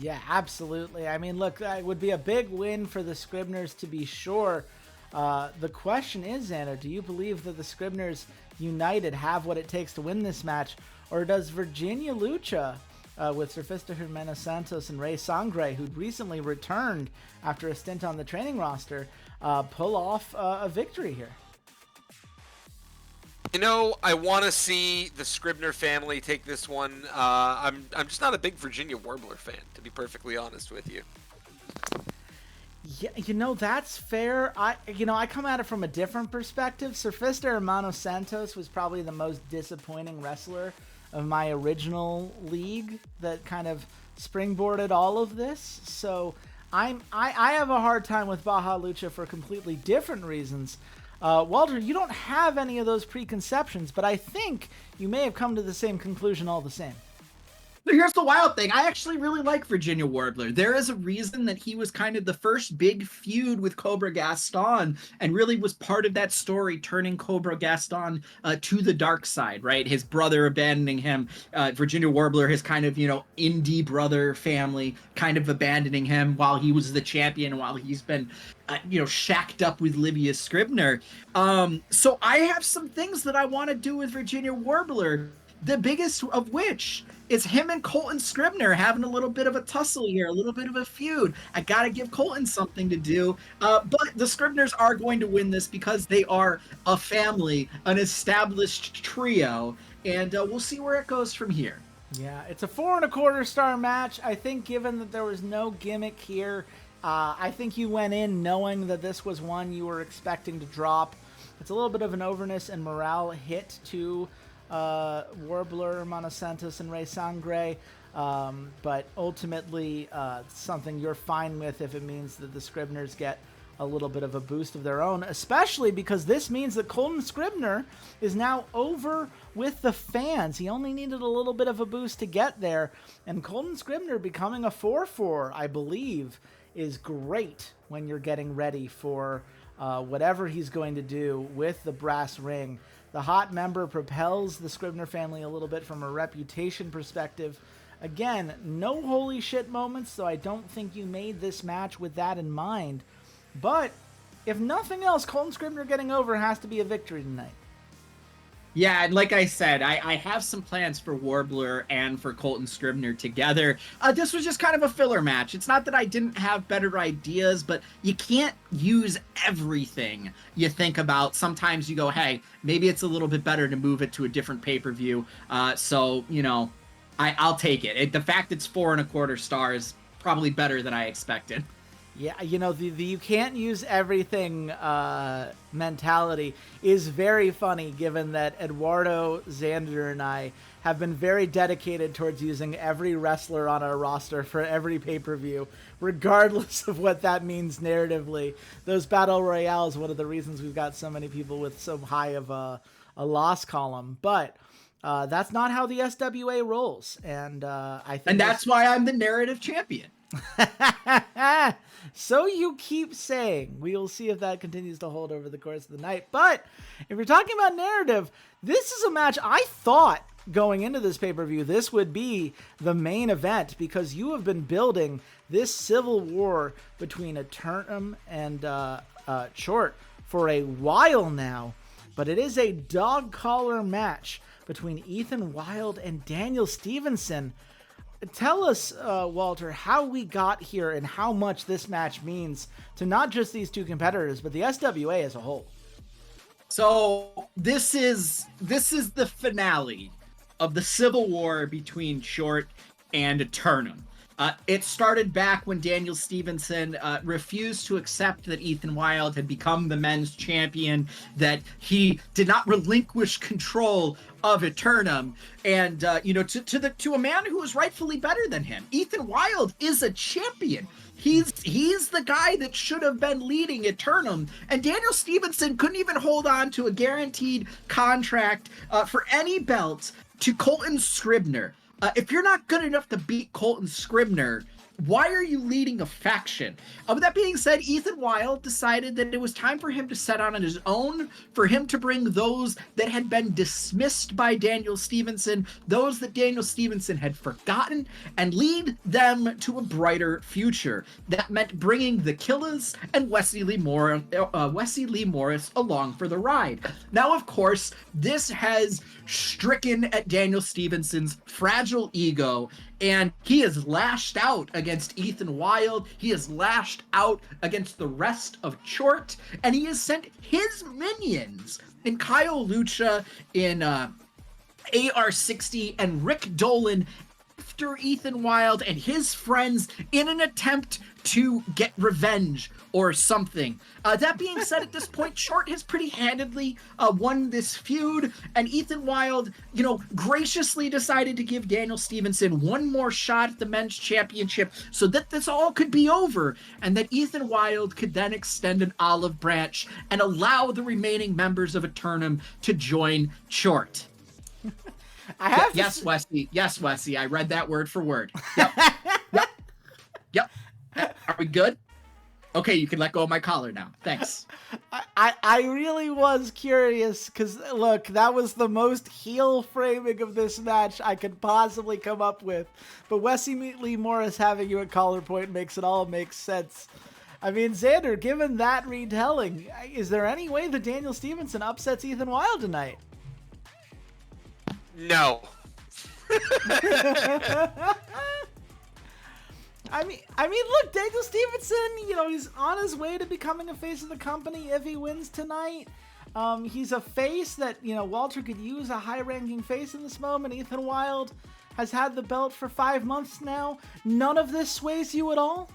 Yeah, absolutely. I mean, look, it would be a big win for the Scribners to be sure. The question is, Xander, do you believe that the Scribners United have what it takes to win this match? Or does Virginia Lucha, with Surfista Hermano Santos and Rey Sangre, who'd recently returned after a stint on the training roster, pull off a victory here? I want to see the Scribner family take this one. I'm just not a big Virginia Warbler fan, to be perfectly honest with you. Yeah, that's fair. I come at it from a different perspective. Surfista Hermano Santos was probably the most disappointing wrestler of my original league that kind of springboarded all of this. So I have a hard time with Baja Lucha for completely different reasons. Walter, you don't have any of those preconceptions, but I think you may have come to the same conclusion all the same. Here's the wild thing. I actually really like Virginia Warbler. There is a reason that he was kind of the first big feud with Cobra Gaston and really was part of that story, turning Cobra Gaston to the dark side, right? His brother abandoning him. Virginia Warbler, his kind of, indie brother family kind of abandoning him while he was the champion, while he's been, shacked up with Livia Scribner. So I have some things that I want to do with Virginia Warbler. The biggest of which is him and Colton Scribner having a little bit of a tussle here, a little bit of a feud. I got to give Colton something to do. But the Scribners are going to win this because they are a family, an established trio. And we'll see where it goes from here. Yeah, it's a 4.25 star match. I think given that there was no gimmick here, I think you went in knowing that this was one you were expecting to drop. It's a little bit of an overness and morale hit to Warbler, Monosantos, and Rey Sangre, but ultimately something you're fine with if it means that the Scribners get a little bit of a boost of their own, especially because this means that Colton Scribner is now over with the fans. He only needed a little bit of a boost to get there, and Colton Scribner becoming a 4-4, I believe, is great when you're getting ready for whatever he's going to do with the brass ring. The hot member propels the Scribner family a little bit from a reputation perspective. Again, no holy shit moments, so I don't think you made this match with that in mind. But if nothing else, Colton Scribner getting over has to be a victory tonight. Yeah, and like I said, I have some plans for Warbler and for Colton Scribner together. This was just kind of a filler match. It's not that I didn't have better ideas, but you can't use everything you think about. Sometimes you go, hey, maybe it's a little bit better to move it to a different pay-per-view. So, you know, I'll take it. The fact it's 4.25 stars, probably better than I expected. Yeah, you know, the you can't use everything mentality is very funny, given that Eduardo, Xander, and I have been very dedicated towards using every wrestler on our roster for every pay-per-view, regardless of what that means narratively. Those Battle Royales, one of the reasons we've got so many people with so high of a loss column. But that's not how the SWA rolls, and I think... And that's why I'm the narrative champion. So you keep saying. We'll see if that continues to hold over the course of the night. But if you're talking about narrative, this is a match I thought going into this pay-per-view this would be the main event, because you have been building this civil war between Eternum and Chort for a while now. But it is a dog collar match between Ethan Wild and Daniel Stevenson. Tell us, Walter, how we got here and how much this match means to not just these two competitors, but the SWA as a whole. So this is the finale of the civil war between Chort and Eternum. It started back when Daniel Stevenson refused to accept that Ethan Wild had become the men's champion, that he did not relinquish control of Eternum, and to a man who is rightfully better than him. Ethan Wild is a champion. He's the guy that should have been leading Eternum, and Daniel Stevenson couldn't even hold on to a guaranteed contract for any belts to Colton Scribner. If you're not good enough to beat Colton Scribner, why are you leading a faction? With that being said, Ethan Wild decided that it was time for him to set out on his own, for him to bring those that had been dismissed by Daniel Stevenson, those that Daniel Stevenson had forgotten, and lead them to a brighter future. That meant bringing the Killers and Wesley Lee Morris along for the ride. Now, of course, this has stricken at Daniel Stevenson's fragile ego, and he has lashed out against Ethan Wild. He has lashed out against the rest of Chort, and he has sent his minions in Kyle Lucha, in AR60, and Rick Dolan after Ethan Wild and his friends in an attempt to get revenge or something. That being said, at this point, Chort has pretty handedly won this feud, and Ethan Wild, graciously decided to give Daniel Stevenson one more shot at the men's championship so that this all could be over, and that Ethan Wild could then extend an olive branch and allow the remaining members of Eternum to join Chort. Yes, Wesley. I read that word for word. Yep. Are we good? Okay, you can let go of my collar now. Thanks. I really was curious, because, look, that was the most heel framing of this match I could possibly come up with. But Wesley Lee Morris having you at collar point makes it all make sense. I mean, Xander, given that retelling, is there any way that Daniel Stevenson upsets Ethan Wild tonight? No. I mean, look, Daniel Stevenson, he's on his way to becoming a face of the company if he wins tonight. He's a face that, Walter could use, a high-ranking face in this moment. Ethan Wild, has had the belt for 5 months now. None of this sways you at all?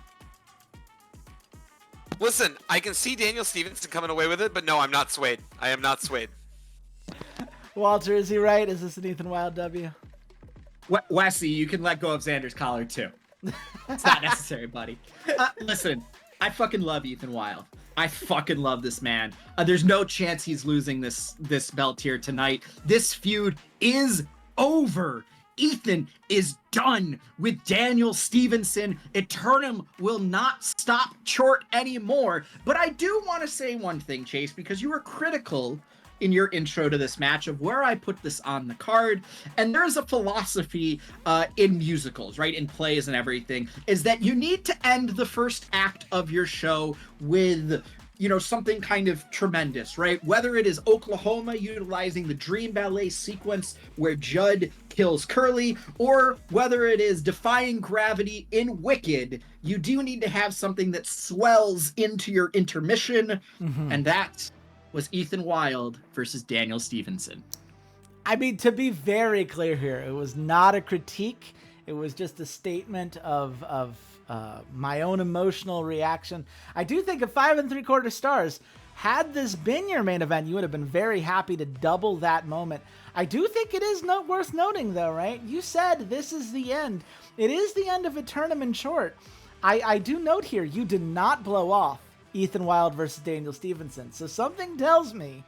Listen, I can see Daniel Stevenson coming away with it, but no, I'm not swayed. I am not swayed. Walter, is he right? Is this an Ethan Wild W? Wesley, you can let go of Xander's collar too. It's not necessary, buddy. Listen, I fucking love Ethan Wild. I fucking love this man. There's no chance he's losing this belt here tonight. This feud is over. Ethan is done with Daniel Stevenson. Eternum will not stop short anymore. But I do want to say one thing, Chase, because you were critical in your intro to this match of where I put this on the card. And there's a philosophy in musicals, right? In plays and everything, is that you need to end the first act of your show with, you know, something kind of tremendous, right? Whether it is Oklahoma utilizing the Dream Ballet sequence where Judd kills Curly, or whether it is Defying Gravity in Wicked, you do need to have something that swells into your intermission. And that was Ethan Wild versus Daniel Stevenson. I mean, to be very clear here, it was not a critique. It was just a statement of my own emotional reaction. I do think at 5 3/4 stars, had this been your main event, you would have been very happy to double that moment. I do think it is worth noting, though, right? You said this is the end. It is the end of a tournament short. I do note here, you did not blow off Ethan Wild versus Daniel Stevenson. So something tells me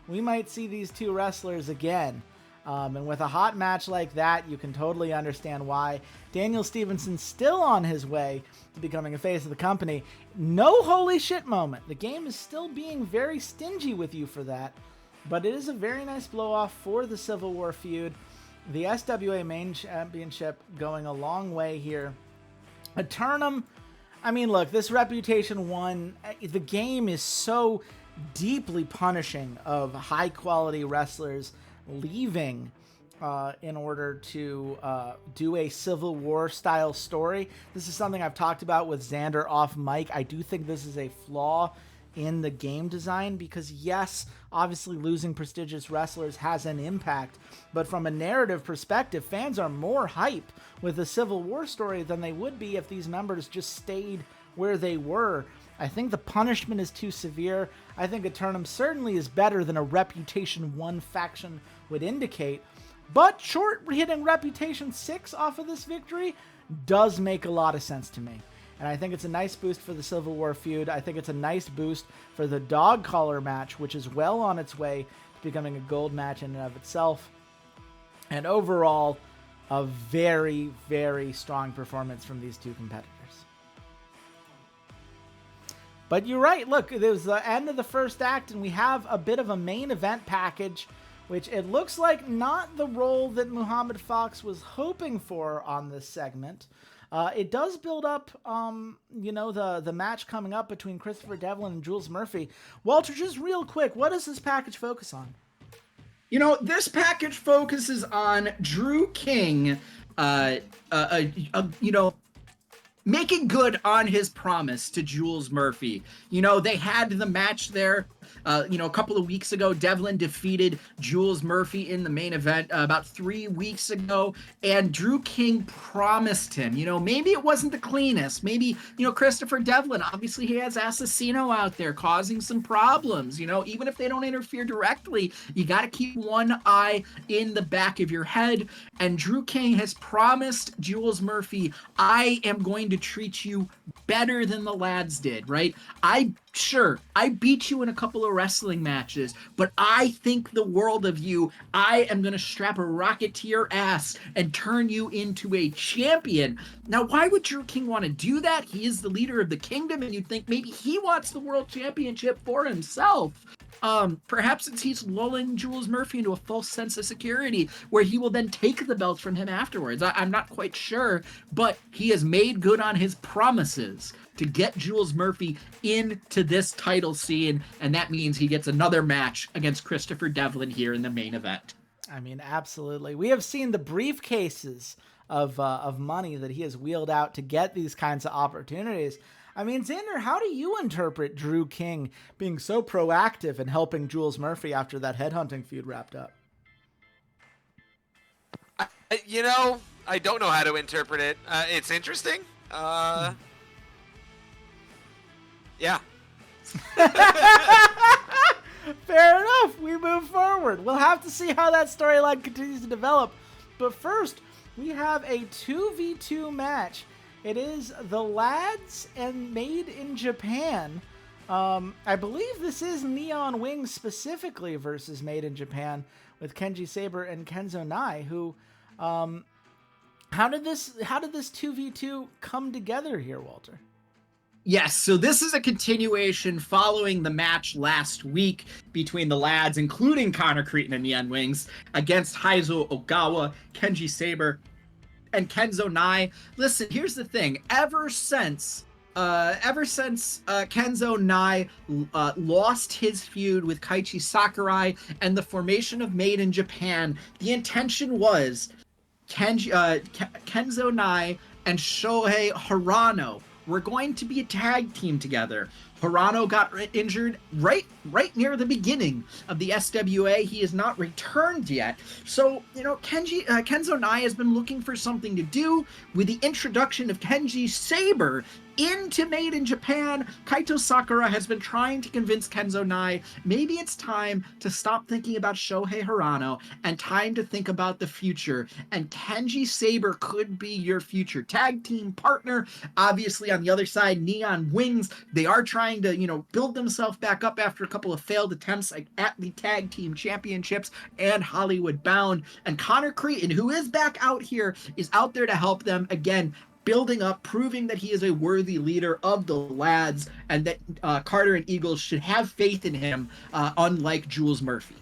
we might see these two wrestlers again. And with a hot match like that, you can totally understand why. Daniel Stevenson's still on his way to becoming a face of the company. No holy shit moment. The game is still being very stingy with you for that. But it is a very nice blow-off for the Civil War feud. The SWA main championship going a long way here. Eternum, I mean, look, this Reputation 1, the game is so deeply punishing of high-quality wrestlers leaving in order to do a Civil War style story. This is something I've talked about with Xander off mic. I do think this is a flaw in the game design because, yes, obviously losing prestigious wrestlers has an impact, but from a narrative perspective, fans are more hype with a Civil War story than they would be if these members just stayed where they were. I think the punishment is too severe. I think Eternum certainly is better than a Reputation 1 faction would indicate, but short hitting Reputation 6 off of this victory does make a lot of sense to me. And I think it's a nice boost for the Civil War feud. I think it's a nice boost for the dog collar match, which is well on its way to becoming a gold match in and of itself. And overall, a very, very strong performance from these two competitors. But you're right. Look, it was the end of the first act, and we have a bit of a main event package, which it looks like not the role that Muhammad Fox was hoping for on this segment. It does build up, the match coming up between Christopher Devlin and Jules Murphy. Walter, just real quick, what does this package focus on? You know, this package focuses on Drew King, making good on his promise to Jules Murphy. You know, they had the match there. A couple of weeks ago, Devlin defeated Jules Murphy in the main event about 3 weeks ago, and Drew King promised him, maybe it wasn't the cleanest. Maybe, Christopher Devlin, obviously he has Assassino out there causing some problems. Even if they don't interfere directly, you got to keep one eye in the back of your head. And Drew King has promised Jules Murphy, I am going to treat you better than the lads did, right? I beat you in a couple of wrestling matches, but I think the world of you. I am going to strap a rocket to your ass and turn you into a champion. Now, why would Drew King want to do that? He is the leader of the kingdom, and you'd think maybe he wants the world championship for himself. Perhaps he's lulling Jules Murphy into a false sense of security where he will then take the belt from him afterwards. I'm not quite sure, but he has made good on his promises to get Jules Murphy into this title scene, and that means he gets another match against Christopher Devlin here in the main event. I mean, absolutely. We have seen the briefcases of money that he has wheeled out to get these kinds of opportunities. I mean, Xander, how do you interpret Drew King being so proactive in helping Jules Murphy after that headhunting feud wrapped up? I don't know how to interpret it. It's interesting. Yeah. Fair enough. We move forward. We'll have to see how that storyline continues to develop. But first, we have a 2v2 match. It is the lads and Made in Japan. I believe this is Neon Wings specifically versus Made in Japan with Kenji Saber and Kenzo Nai, who how did this 2v2 come together here, Walter? Yes, so this is a continuation following the match last week between the lads, including Connor Cretin and Neon Wings, against Heizo Ogawa, Kenji Saber, and Kenzo Nai. Listen, here's the thing. Ever since Kenzo Nai lost his feud with Kaiichi Sakurai and the formation of Made in Japan, the intention was Kenzo Nai and Shohei Hirano were going to be a tag team together. Hirano got injured right near the beginning of the SWA. He has not returned yet. So, Kenzo Nai has been looking for something to do. With the introduction of Kenji Saber into Made in Japan, Kaito Sakura has been trying to convince Kenzo Nai maybe it's time to stop thinking about Shohei Hirano and time to think about the future. And Kenji Saber could be your future tag team partner. Obviously, on the other side, Neon Wings, they are trying to, build themselves back up after a couple of failed attempts at the tag team championships and Hollywood Bound. And Connor Cretin, who is back out here, is out there to help them again, building up, proving that he is a worthy leader of the lads, and that Carter and Eagles should have faith in him, unlike Jules Murphy.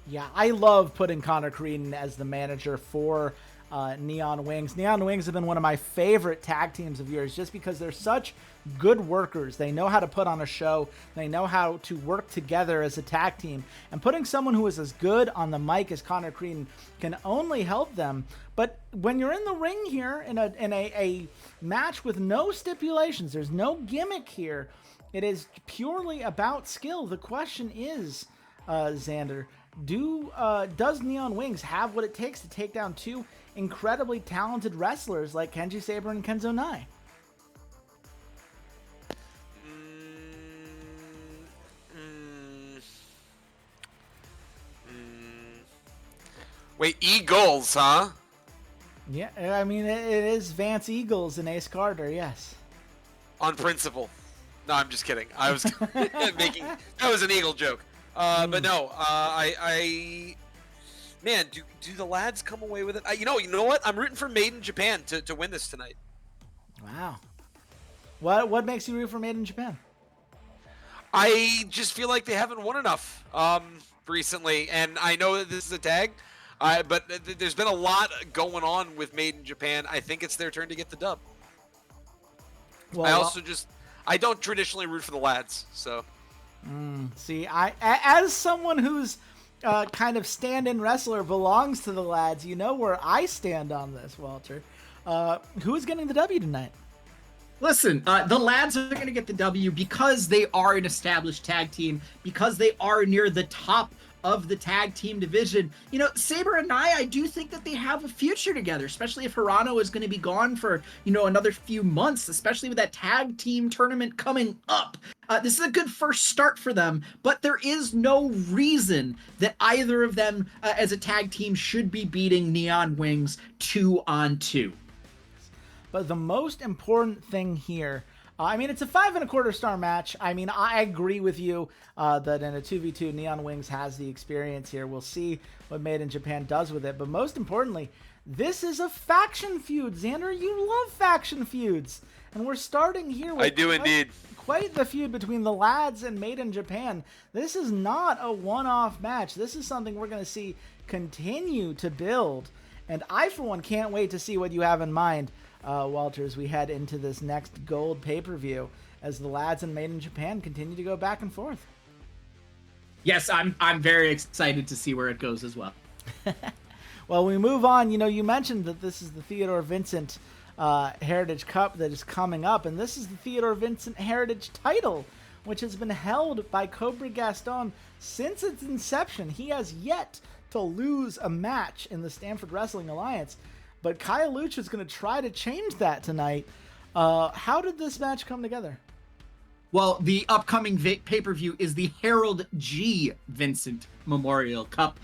Yeah, I love putting Connor Cretin as the manager for Neon Wings. Neon Wings have been one of my favorite tag teams of yours just because they're such good workers. They know how to put on a show. They know how to work together as a tag team. And putting someone who is as good on the mic as Connor Cretin can only help them. But when you're in the ring here in a match with no stipulations, there's no gimmick here. It is purely about skill. The question is, Xander, does Neon Wings have what it takes to take down two incredibly talented wrestlers like Kenji Saber and Kenzo Nai? Wait, Eagles, huh? Yeah, I mean, it is Vance Eagles and Ace Carter, yes. On principle. No, I'm just kidding. I was making... That was an Eagle joke. But no, man, do the lads come away with it? You know what? I'm rooting for Made in Japan to win this tonight. Wow. What makes you root for Made in Japan? I just feel like they haven't won enough recently, and I know that this is a tag, but there's been a lot going on with Made in Japan. I think it's their turn to get the dub. Well, I don't traditionally root for the lads, so. See, as someone who's kind of stand-in wrestler belongs to the lads, you know where I stand on this, Walter. Who is getting the W tonight? Listen, the lads are going to get the W because they are an established tag team, because they are near the top of the tag team division. Saber and I do think that they have a future together, especially if Hirano is going to be gone for, another few months, especially with that tag team tournament coming up. This is a good first start for them, but there is no reason that either of them as a tag team should be beating Neon Wings 2-on-2. But the most important thing here, it's a 5.25 star match. I agree with you that in a 2v2, Neon Wings has the experience here. We'll see what Made in Japan does with it. But most importantly, this is a faction feud. Xander, you love faction feuds. And we're starting here with indeed. Quite the feud between the lads and Made in Japan. This is not a one-off match. This is something we're going to see continue to build. And I, for one, can't wait to see what you have in mind, Walter, as we head into this next gold pay-per-view as the lads and Made in Japan continue to go back and forth. Yes, I'm very excited to see where it goes as well. Well, we move on. You mentioned that this is the Theodore Vincent Heritage Cup that is coming up, and this is the Theodore Vincent Heritage title, which has been held by Cobra Gaston since its inception. He has yet to lose a match in the Stanford Wrestling Alliance. but Kyle Lucha is going to try to change that tonight. How did this match come together? Well, the upcoming pay-per-view is the Harold G. Vincent Memorial Cup.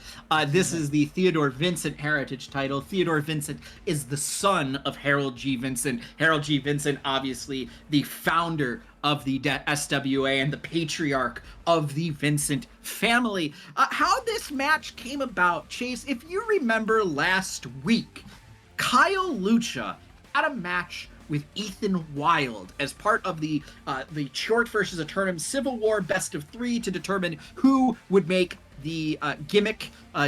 This is the Theodore Vincent Heritage title. Theodore Vincent is the son of Harold G. Vincent. Harold G. Vincent, obviously the founder of the SWA and the patriarch of the Vincent family. How this match came about, Chase, if you remember last week, Kyle Lucha had a match with Ethan Wild as part of the short versus a tournament Civil War best of 3 to determine who would make the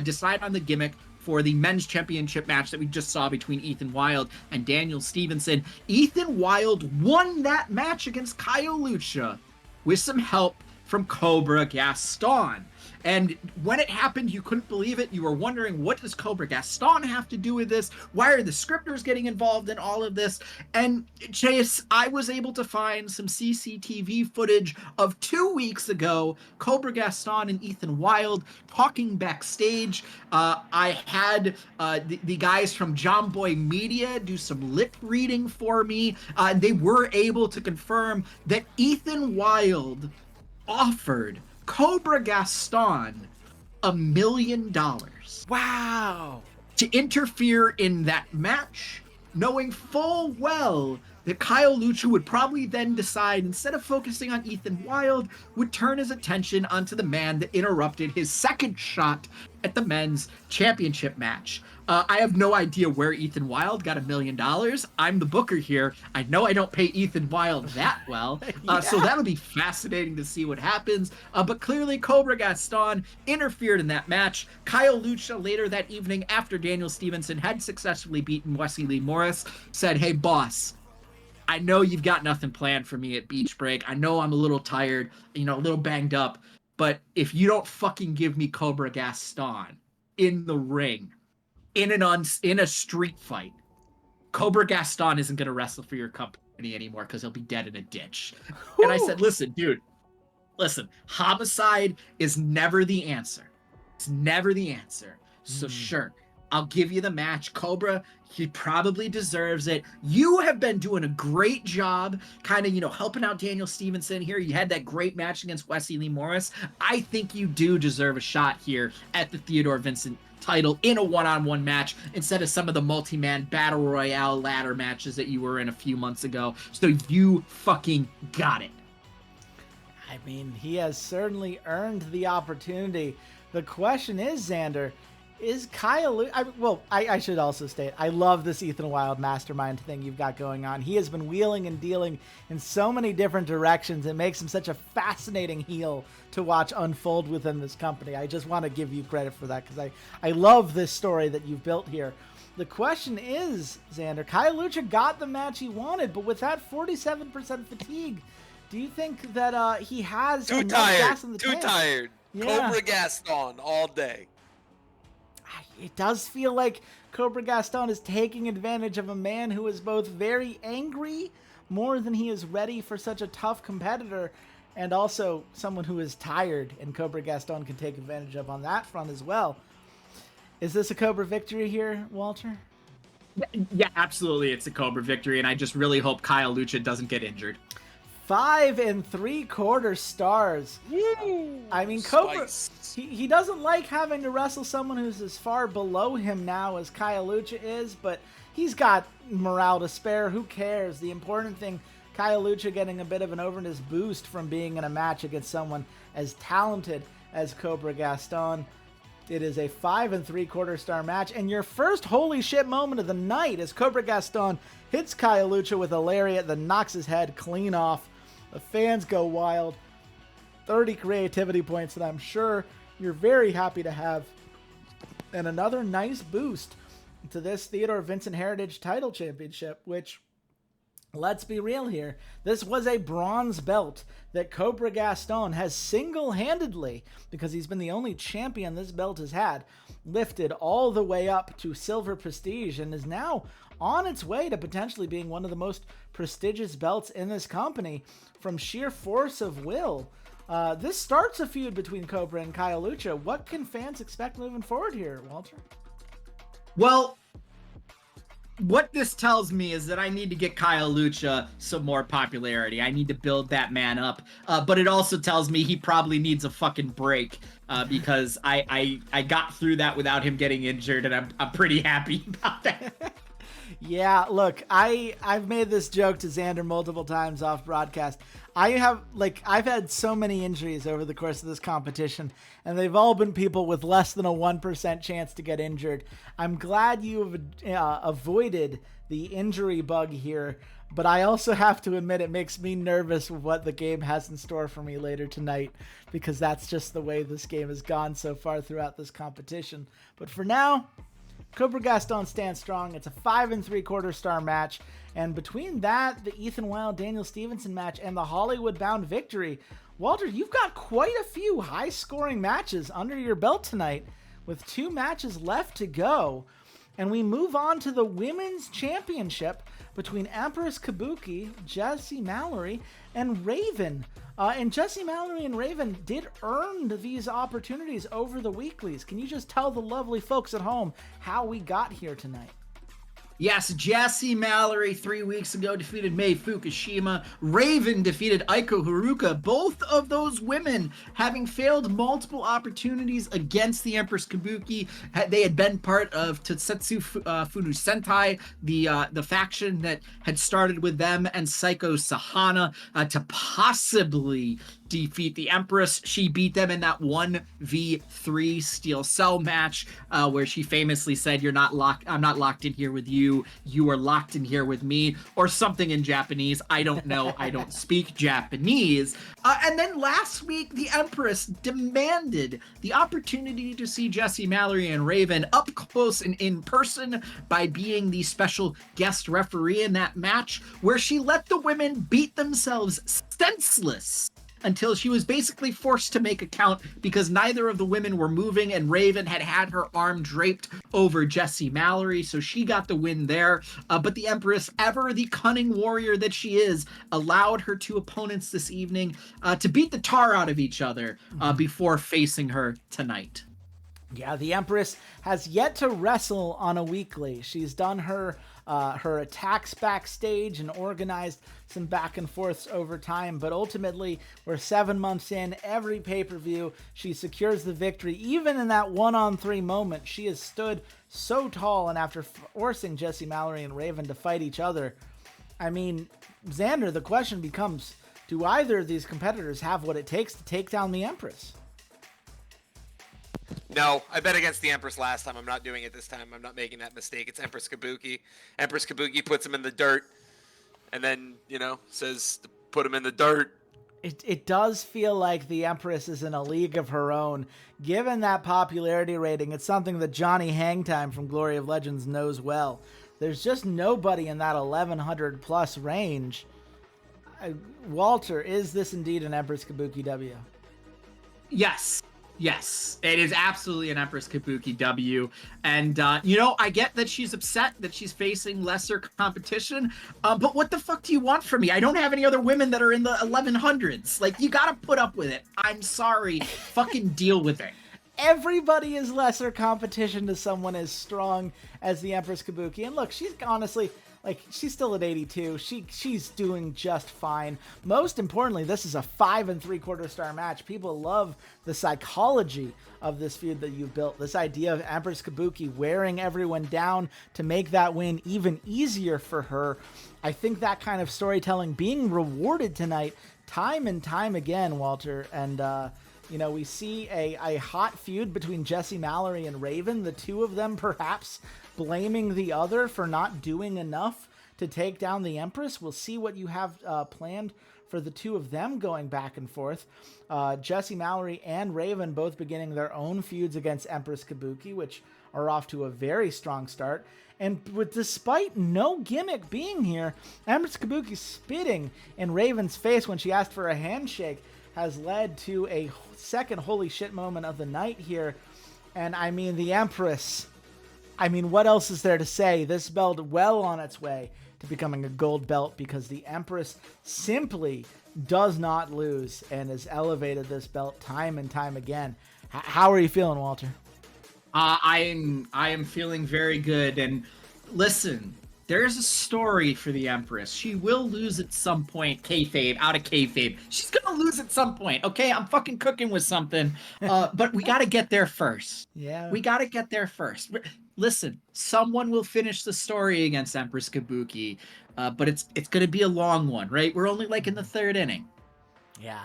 decide on the gimmick for the men's championship match that we just saw between Ethan Wild and Daniel Stevenson. Ethan Wild won that match against Kyle Lucha with some help from Cobra Gaston. And when it happened, you couldn't believe it. You were wondering, what does Cobra Gaston have to do with this? Why are the scripters getting involved in all of this? And Chase, I was able to find some CCTV footage of 2 weeks ago, Cobra Gaston and Ethan Wild talking backstage. I had the guys from John Boy Media do some lip reading for me. They were able to confirm that Ethan Wild offered Cobra Gaston $1 million. Wow. To interfere in that match, knowing full well that Kyle Lucha would probably then decide, instead of focusing on Ethan Wild, would turn his attention onto the man that interrupted his second shot at the men's championship match. I have no idea where Ethan Wild got $1 million. I'm the booker here. I know I don't pay Ethan Wild that well. So that'll be fascinating to see what happens. But clearly Cobra Gaston interfered in that match. Kyle Lucha later that evening, after Daniel Stevenson had successfully beaten Wesley Lee Morris, said, "Hey boss, I know you've got nothing planned for me at Beach Break. I know I'm a little tired, a little banged up, but if you don't fucking give me Cobra Gaston in the ring, in a street fight, Cobra Gaston isn't going to wrestle for your company anymore because he'll be dead in a ditch." And I said, listen, homicide is never the answer. It's never the answer. So sure, I'll give you the match. Cobra, he probably deserves it. You have been doing a great job kind of, helping out Daniel Stevenson here. You had that great match against Wesley Lee Morris. I think you do deserve a shot here at the Theodore Vincent title in a one-on-one match instead of some of the multi-man battle royale ladder matches that you were in a few months ago. So you fucking got it. I mean, he has certainly earned the opportunity. The question is, Xander, is Kyle... I should also state, I love this Ethan Wild mastermind thing you've got going on. He has been wheeling and dealing in so many different directions. It makes him such a fascinating heel to watch unfold within this company. I just want to give you credit for that because I love this story that you've built here. The question is, Xander, Kyle Lucha got the match he wanted, but with that 47% fatigue, do you think that he has too enough tired? gas in the Too tank? tired. Yeah. Cobra Gaston all day. It does feel like Cobra Gaston is taking advantage of a man who is both very angry, more than he is ready for such a tough competitor, and also someone who is tired, and Cobra Gaston can take advantage of on that front as well. Is this a Cobra victory here, Walter? Yeah, absolutely. It's a Cobra victory, and I just really hope Kyle Lucha doesn't get injured. 5 3/4 stars. Woo! I mean, Cobra, he doesn't like having to wrestle someone who's as far below him now as Kyle Lucha is, but he's got morale to spare. Who cares? The important thing, Kyle Lucha getting a bit of an overness boost from being in a match against someone as talented as Cobra Gaston. It is a 5 3/4 star match, and your first holy shit moment of the night as Cobra Gaston hits Kyle Lucha with a lariat that knocks his head clean off. The fans go wild. 30 creativity points that I'm sure you're very happy to have. And another nice boost to this Theodore Vincent Heritage title championship, which, let's be real here, this was a bronze belt that Cobra Gaston has single-handedly, because he's been the only champion this belt has had, lifted all the way up to silver prestige and is now on its way to potentially being one of the most prestigious belts in this company from sheer force of will. This starts a feud between Cobra and Kyle Lucha. What can fans expect moving forward here, Walter? Well, what this tells me is that I need to get Kyle Lucha some more popularity. I need to build that man up. But it also tells me he probably needs a fucking break because I got through that without him getting injured, and I'm pretty happy about that. Yeah, look, I've made this joke to Xander multiple times off broadcast. I've had so many injuries over the course of this competition, and they've all been people with less than a 1% chance to get injured. I'm glad you've avoided the injury bug here, but I also have to admit it makes me nervous with what the game has in store for me later tonight, because that's just the way this game has gone so far throughout this competition. But for now, Cobra Gaston stands strong. It's a 5 3/4 star match. And between that, the Ethan Wild, Daniel Stevenson match, and the Hollywood Bound victory, Walter, you've got quite a few high-scoring matches under your belt tonight with 2 matches left to go. And we move on to the Women's Championship between Empress Kabuki, Jessie Mallory, and Raven. And Jessie Mallory and Raven did earn these opportunities over the weeklies. Can you just tell the lovely folks at home how we got here tonight? Yes, Jessie Mallory 3 weeks ago defeated Mei Fukushima. Raven defeated Aiko Haruka. Both of those women having failed multiple opportunities against the Empress Kabuki. They had been part of Tetsuya Funu Sentai, the faction that had started with them and Psycho Sahana to possibly defeat the Empress. She beat them in that 1v3 Steel Cell match where she famously said, I'm not locked in here with you. You are locked in here with me, or something in Japanese. I don't know. I don't speak Japanese. And then last week, the Empress demanded the opportunity to see Jessie Mallory and Raven up close and in person by being the special guest referee in that match, where she let the women beat themselves senseless until she was basically forced to make a count because neither of the women were moving, and Raven had her arm draped over Jessie Mallory, so she got the win there. But the Empress, ever the cunning warrior that she is, allowed her 2 opponents this evening to beat the tar out of each other before facing her tonight. Yeah, the Empress has yet to wrestle on a weekly. She's done her attacks backstage and organized some back and forths over time, but ultimately we're 7 months in. Every pay-per-view she secures the victory. Even in that 1-on-3 moment, she has stood so tall, and after forcing Jessie Mallory and Raven to fight each other, I mean, Xander, the question becomes, do either of these competitors have what it takes to take down the Empress? No, I bet against the Empress last time. I'm not doing it this time. I'm not making that mistake. It's Empress Kabuki. Empress Kabuki puts him in the dirt and then, says to put him in the dirt. It does feel like the Empress is in a league of her own. Given that popularity rating, it's something that Johnny Hangtime from Glory of Legends knows well. There's just nobody in that 1100 plus range. Walter, is this indeed an Empress Kabuki W? Yes, it is absolutely an Empress Kabuki W. And, I get that she's upset that she's facing lesser competition, but what the fuck do you want from me? I don't have any other women that are in the 1100s. Like, you gotta put up with it. I'm sorry. Fucking deal with it. Everybody is lesser competition to someone as strong as the Empress Kabuki. And look, she's honestly... she's still at 82. She's doing just fine. Most importantly, this is a 5 3/4 star match. People love the psychology of this feud that you've built. This idea of Empress Kabuki wearing everyone down to make that win even easier for her. I think that kind of storytelling being rewarded tonight time and time again, Walter. And, we see a hot feud between Jessie Mallory and Raven. The two of them perhaps blaming the other for not doing enough to take down the Empress. We'll see what you have planned for the two of them going back and forth. Jessie Mallory and Raven both beginning their own feuds against Empress Kabuki, which are off to a very strong start. And despite no gimmick being here, Empress Kabuki spitting in Raven's face when she asked for a handshake has led to a second holy shit moment of the night here. And I mean, the Empress... what else is there to say? This belt well on its way to becoming a gold belt because the Empress simply does not lose and has elevated this belt time and time again. How are you feeling, Walter? I am feeling very good. And listen, There's a story for the Empress. She will lose at some point, kayfabe, out of kayfabe. She's gonna lose at some point, okay? I'm fucking cooking with something. But we gotta get there first. Yeah. We gotta get there first. Listen, someone will finish the story against Empress Kabuki, but it's gonna be a long one, right? We're only like in the third inning. Yeah.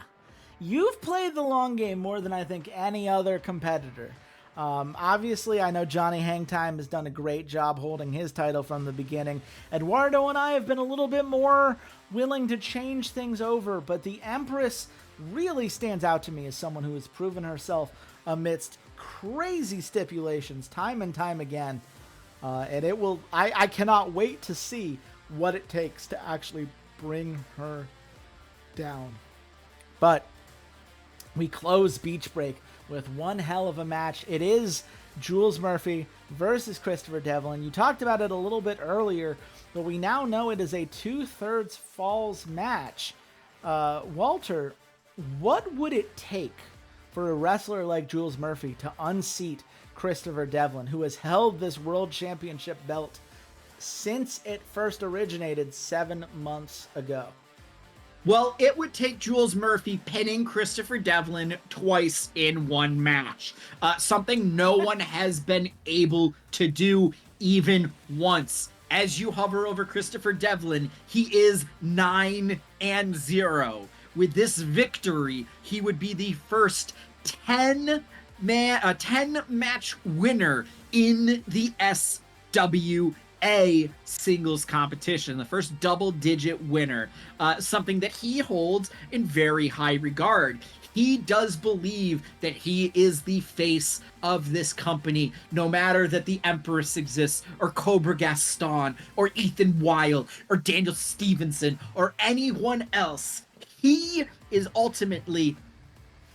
You've played the long game more than I think any other competitor. Obviously, I know Johnny Hangtime has done a great job holding his title from the beginning. Eduardo and I have been a little bit more willing to change things over, but the Empress really stands out to me as someone who has proven herself amidst crazy stipulations time and time again. And it will, I cannot wait to see what it takes to actually bring her down. But we close Beach Break with one hell of a match. It is Jules Murphy versus Christopher Devlin. You talked about it a little bit earlier, but we now know it is a 2/3 falls match. Walter, what would it take for a wrestler like Jules Murphy to unseat Christopher Devlin, who has held this world championship belt since it first originated 7 months ago? Well, it would take Jules Murphy pinning Christopher Devlin twice in one match. Something no one has been able to do even once. As you hover over Christopher Devlin, he is 9-0. With this victory, he would be the first 10-match winner in the SWA singles competition, the first double-digit winner, something that he holds in very high regard. He does believe that he is the face of this company, no matter that the Empress exists, or Cobra Gaston, or Ethan Wilde, or Daniel Stevenson, or anyone else. He is ultimately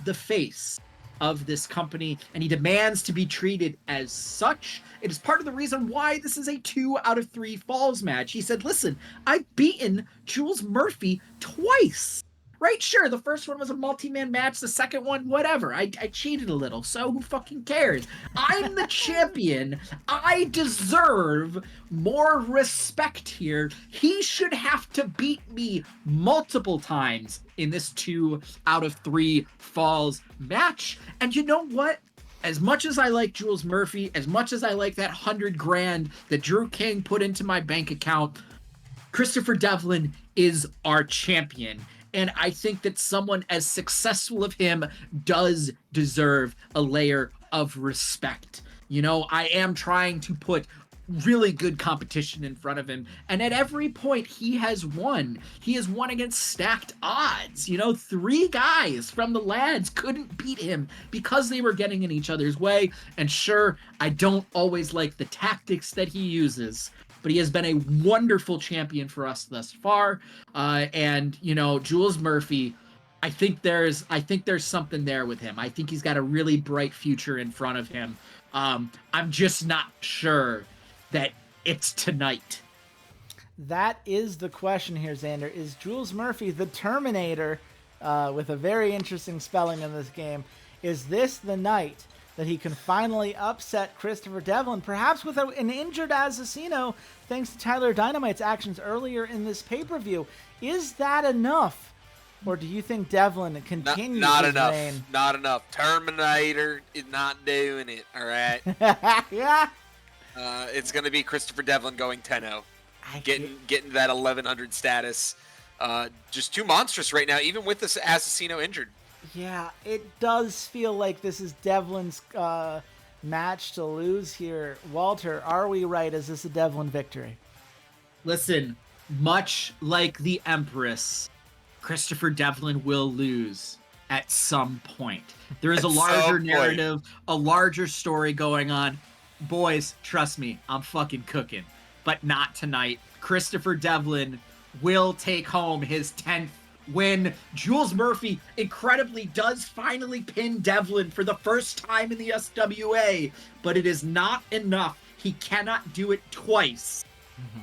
the face of this company, and he demands to be treated as such. It is part of the reason why this is a 2 out of 3 falls match. He said, listen, I've beaten Jules Murphy twice. Right? Sure, the first one was a multi-man match. The second one, whatever. I cheated a little, so who fucking cares? I'm the champion. I deserve more respect here. He should have to beat me multiple times in this 2 out of 3 falls match. And you know what? As much as I like Jules Murphy, as much as I like that $100,000 that Drew King put into my bank account, Christopher Devlin is our champion. And I think that someone as successful of him does deserve a layer of respect. You know, I am trying to put really good competition in front of him. And at every point he has won. He has won against stacked odds. You know, 3 guys from the lads couldn't beat him because they were getting in each other's way. And sure, I don't always like the tactics that he uses, but he has been a wonderful champion for us thus far. And, you know, Jules Murphy, I think there's something there with him. I think he's got a really bright future in front of him. I'm just not sure that it's tonight. That is the question here, Xander. Is Jules Murphy the Terminator, with a very interesting spelling in this game? Is this the night that he can finally upset Christopher Devlin, perhaps with an injured Assassino, thanks to Tyler Dynamite's actions earlier in this pay-per-view? Is that enough? Or do you think Devlin continues not his enough. reign? Not enough. Terminator is not doing it, all right? Yeah. It's going to be Christopher Devlin going 10-0. Getting that 1100 status. Just too monstrous right now, even with this Assassino injured. Yeah, it does feel like this is Devlin's match to lose here. Walter, are we right? Is this a Devlin victory? Listen, much like the Empress, Christopher Devlin will lose at some point. There is a larger narrative, a larger story going on. Boys, trust me, I'm fucking cooking. But not tonight. Christopher Devlin will take home his 10th win. Jules Murphy incredibly does finally pin Devlin for the first time in the SWA, but it is not enough. He cannot do it twice.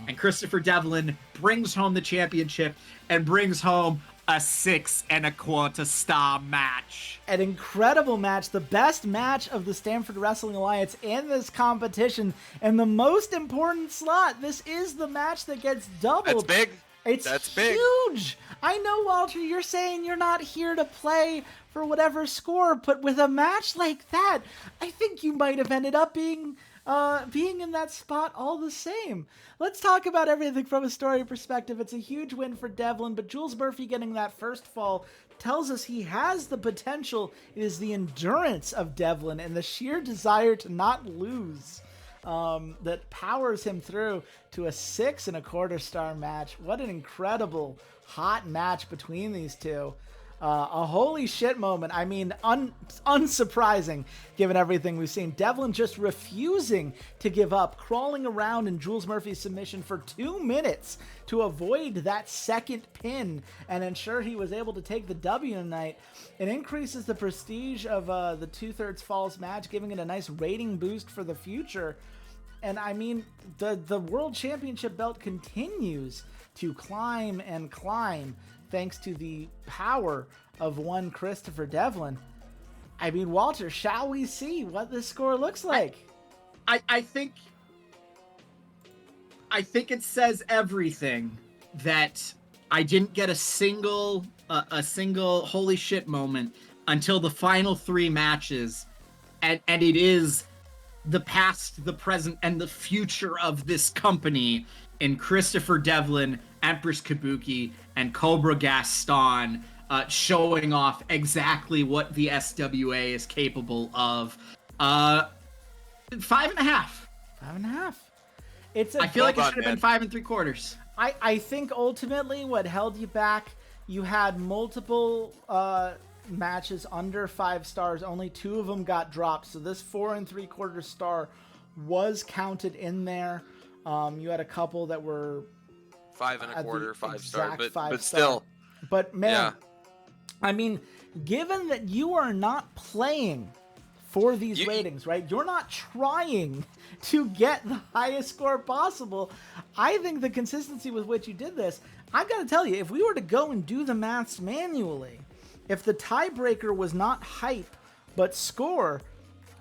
And Christopher Devlin brings home the championship and brings home a 6.25 star match. An incredible match, the best match of the Stanford Wrestling Alliance in this competition, and the most important slot. This is the match that gets doubled. That's big. It's big. huge. I know, Walter, you're saying you're not here to play for whatever score, but with a match like that, I think you might have ended up being in that spot all the same. Let's talk about everything from a story perspective. It's a huge win for Devlin, but Jules Murphy getting that first fall tells us he has the potential. It is the endurance of Devlin and the sheer desire to not lose that powers him through to a 6.25 star match. What an incredible hot match between these two. A holy shit moment. I mean, unsurprising given everything we've seen. Devlin just refusing to give up, crawling around in Jules Murphy's submission for 2 minutes to avoid that second pin and ensure he was able to take the W tonight. It increases the prestige of the 2/3 falls match, giving it a nice rating boost for the future. And I mean, the World Championship belt continues to climb and climb thanks to the power of one Christopher Devlin. I mean, Walter, shall we see what this score looks like? I think it says everything that I didn't get a single holy shit moment until the final 3 matches, and it is the past, the present, and the future of this company in Christopher Devlin, Empress Kabuki, and Cobra Gaston showing off exactly what the SWA is capable of. 5.5. 5.5. I feel like it should have been 5 3/4. I think ultimately what held you back, you had multiple matches under 5 stars. Only 2 of them got dropped. So this 4 3/4 star was counted in there. You had a couple that were 5 1/4, 5 star, but star. still. But man, Yeah. I mean, given that you are not playing for these ratings, right? You're not trying to get the highest score possible. I think the consistency with which you did this, I've got to tell you, if we were to go and do the maths manually, if the tiebreaker was not hype but score,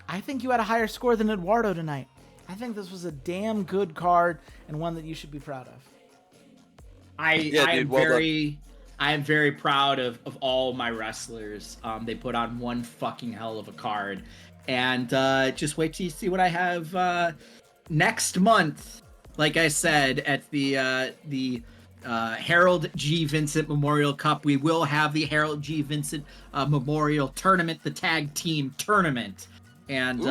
I think you had a higher score than Eduardo tonight. I think this was a damn good card and one that you should be proud of. I am very proud of all my wrestlers. They put on one fucking hell of a card. And just wait till you see what I have next month. Like I said, at the Harold G. Vincent Memorial Cup, we will have the Harold G. Vincent Memorial Tournament, the tag team tournament. And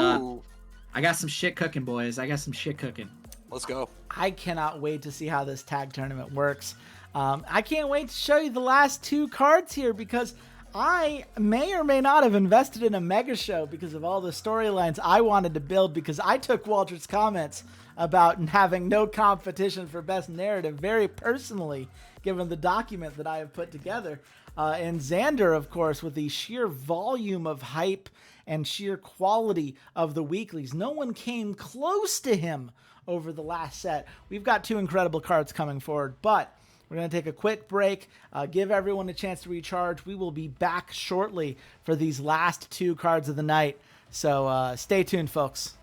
I got some shit cooking, boys. I got some shit cooking. Let's go. I cannot wait to see how this tag tournament works. I can't wait to show you the last 2 cards here because I may or may not have invested in a mega show because of all the storylines I wanted to build, because I took Walter's comments about having no competition for best narrative very personally, given the document that I have put together. And Xander, of course, with the sheer volume of hype and sheer quality of the weeklies. No one came close to him over the last set. We've got 2 incredible cards coming forward, but we're going to take a quick break, give everyone a chance to recharge. We will be back shortly for these last 2 cards of the night. So stay tuned, folks.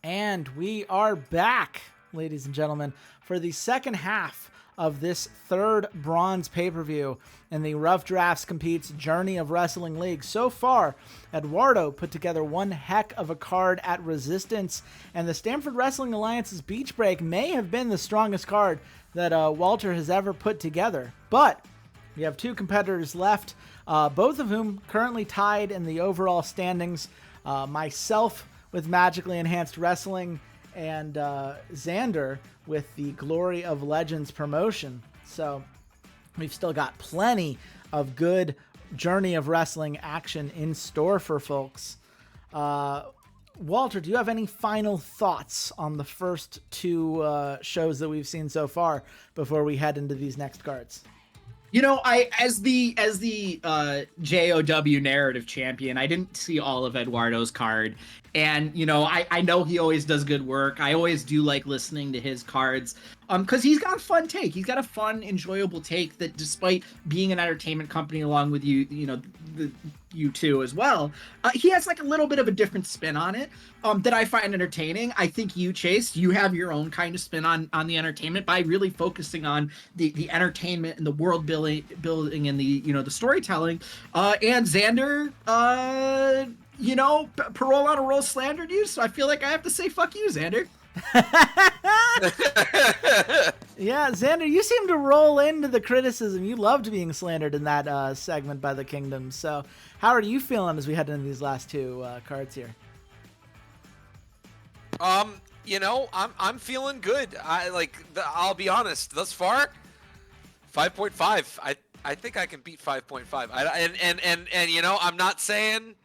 And we are back, ladies and gentlemen, for the second half of this third bronze pay-per-view in the Rough Drafts Competes Journey of Wrestling League. So far, Eduardo put together one heck of a card at Resistance, and the Stamford Wrestling Alliance's Beach Break may have been the strongest card that Walter has ever put together. But we have two competitors left, both of whom currently tied in the overall standings. Myself with Magically Enhanced Wrestling, and Xander with the Glory of Legends promotion. So we've still got plenty of good Journey of Wrestling action in store for folks. Walter, do you have any final thoughts on the first two shows that we've seen so far before we head into these next cards? You know, as the JOW narrative champion, I didn't see all of Eduardo's card. And, you know, I know he always does good work. I always do like listening to his cards because he's got a fun take. He's got a fun, enjoyable take that despite being an entertainment company along with you two as well, he has like a little bit of a different spin on it that I find entertaining. I think you, Chase, you have your own kind of spin on the entertainment by really focusing on the entertainment and the world building and the storytelling. And Xander, parole on a roll slandered you, so I feel like I have to say fuck you, Xander. Yeah, Xander, you seem to roll into the criticism. You loved being slandered in that segment by the Kingdom. So how are you feeling as we head into these last two cards here? I'm feeling good. I'll be honest, thus far 5.5. I think I can beat 5.5. And I'm not saying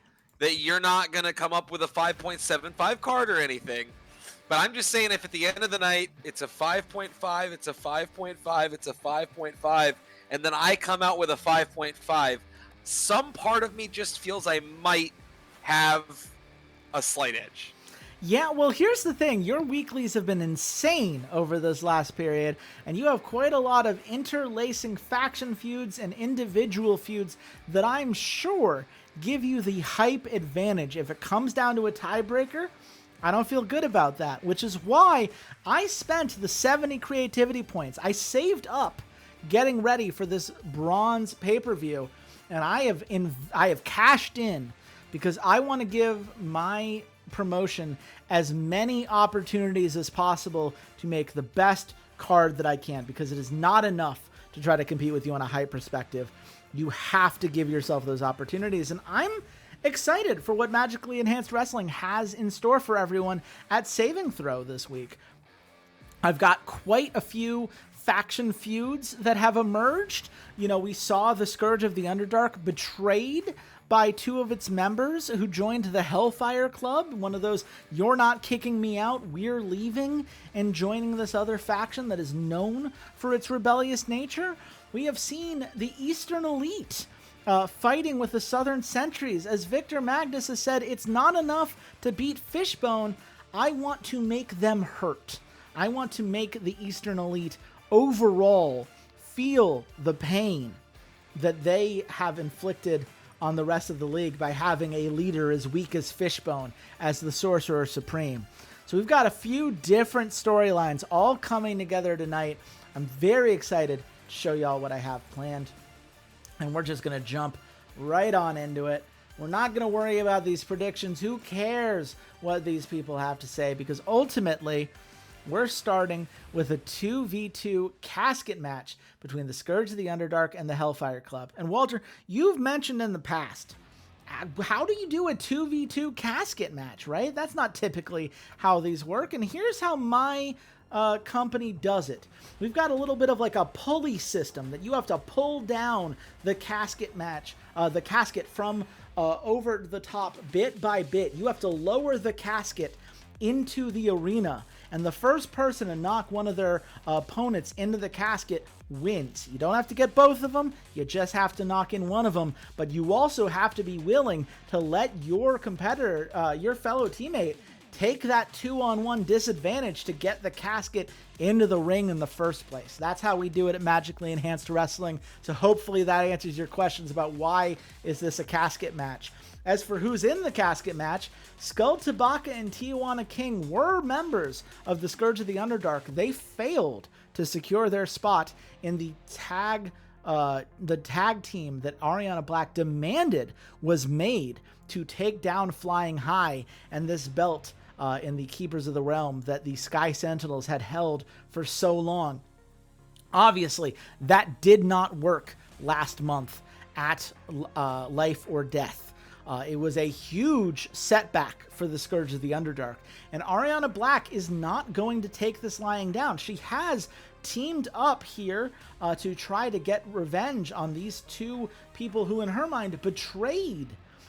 that you're not going to come up with a 5.75 card or anything. But I'm just saying if at the end of the night, it's a 5.5, it's a 5.5, it's a 5.5, and then I come out with a 5.5, some part of me just feels I might have a slight edge. Yeah, well, here's the thing. Your weeklies have been insane over this last period, and you have quite a lot of interlacing faction feuds and individual feuds that I'm sure give you the hype advantage. If it comes down to a tiebreaker, I don't feel good about that, which is why I spent the 70 creativity points. I saved up getting ready for this bronze pay-per-view, and I have cashed in because I want to give my promotion as many opportunities as possible to make the best card that I can, because it is not enough to try to compete with you on a hype perspective. You have to give yourself those opportunities, and I'm excited for what Magically Enhanced Wrestling has in store for everyone at Saving Throw this week. I've got quite a few faction feuds that have emerged. You know, we saw the Scourge of the Underdark betrayed by two of its members who joined the Hellfire Club, one of those "you're not kicking me out, we're leaving," and joining this other faction that is known for its rebellious nature. We have seen the Eastern Elite fighting with the Southern Sentries. As Victor Magnus has said, it's not enough to beat Fishbone. I want to make them hurt. I want to make the Eastern Elite overall feel the pain that they have inflicted on the rest of the league by having a leader as weak as Fishbone as the Sorcerer Supreme. So we've got a few different storylines all coming together tonight. I'm very excited to show y'all what I have planned. And we're just going to jump right on into it. We're not going to worry about these predictions. Who cares what these people have to say? Because ultimately, we're starting with a 2v2 casket match between the Scourge of the Underdark and the Hellfire Club. And Walter, you've mentioned in the past, how do you do a 2v2 casket match, right? That's not typically how these work. And here's how my company does it. We've got a little bit of like a pulley system that you have to pull down the casket match, the casket from over the top bit by bit. You have to lower the casket into the arena, and the first person to knock one of their opponents into the casket wins. You don't have to get both of them, you just have to knock in one of them, but you also have to be willing to let your competitor, your fellow teammate, take that 2-on-1 disadvantage to get the casket into the ring in the first place. That's how we do it at Magically Enhanced Wrestling. So hopefully that answers your questions about why is this a casket match. As for who's in the casket match, Skull Tabaka and Tijuana King were members of the Scourge of the Underdark. They failed to secure their spot in the tag team that Ariana Black demanded was made to take down Flying High and this belt in the Keepers of the Realm that the Sky Sentinels had held for so long. Obviously, that did not work last month at Life or Death. It was a huge setback for the Scourge of the Underdark. And Ariana Black is not going to take this lying down. She has teamed up here to try to get revenge on these two people who, in her mind, betrayed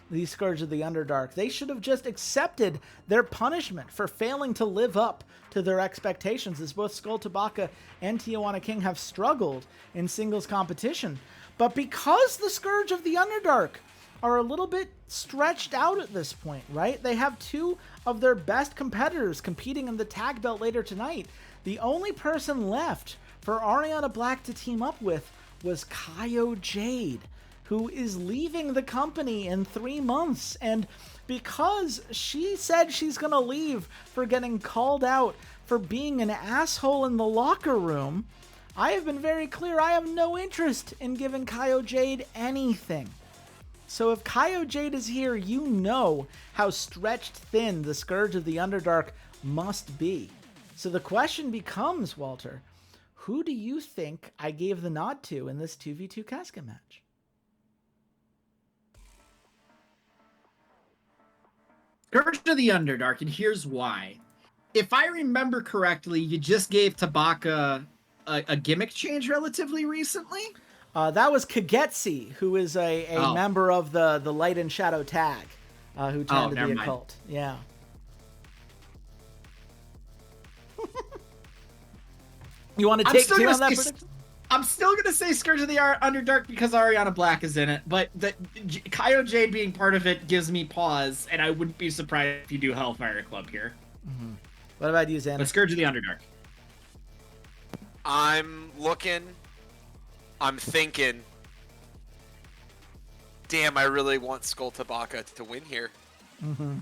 the Scourge of the Underdark. They should have just accepted their punishment for failing to live up to their expectations, as both Skull Tabaka and Tijuana King have struggled in singles competition. But because the Scourge of the Underdark are a little bit stretched out at this point, right? They have two of their best competitors competing in the tag belt later tonight. The only person left for Ariana Black to team up with was Kaio Jade, who is leaving the company in 3 months. And because she said she's going to leave for getting called out for being an asshole in the locker room, I have been very clear I have no interest in giving Kaio Jade anything. So if Kaio Jade is here, you know how stretched thin the Scourge of the Underdark must be. So the question becomes, Walter, who do you think I gave the nod to in this 2v2 casket match? Scourge of the Underdark, and here's why. If I remember correctly, you just gave Tabaka a gimmick change relatively recently? That was Kagetsi, who is a member of the Light and Shadow tag, who turned to the occult. Yeah. You want to take two on that prediction? I'm still going to say Scourge of the Underdark because Ariana Black is in it, but Kaio Jade being part of it gives me pause, and I wouldn't be surprised if you do Hellfire Club here. Mm-hmm. What about you, Xander? But Scourge of the Underdark. I'm looking. I'm thinking. Damn, I really want Skull Tabaka to win here. Mm-hmm.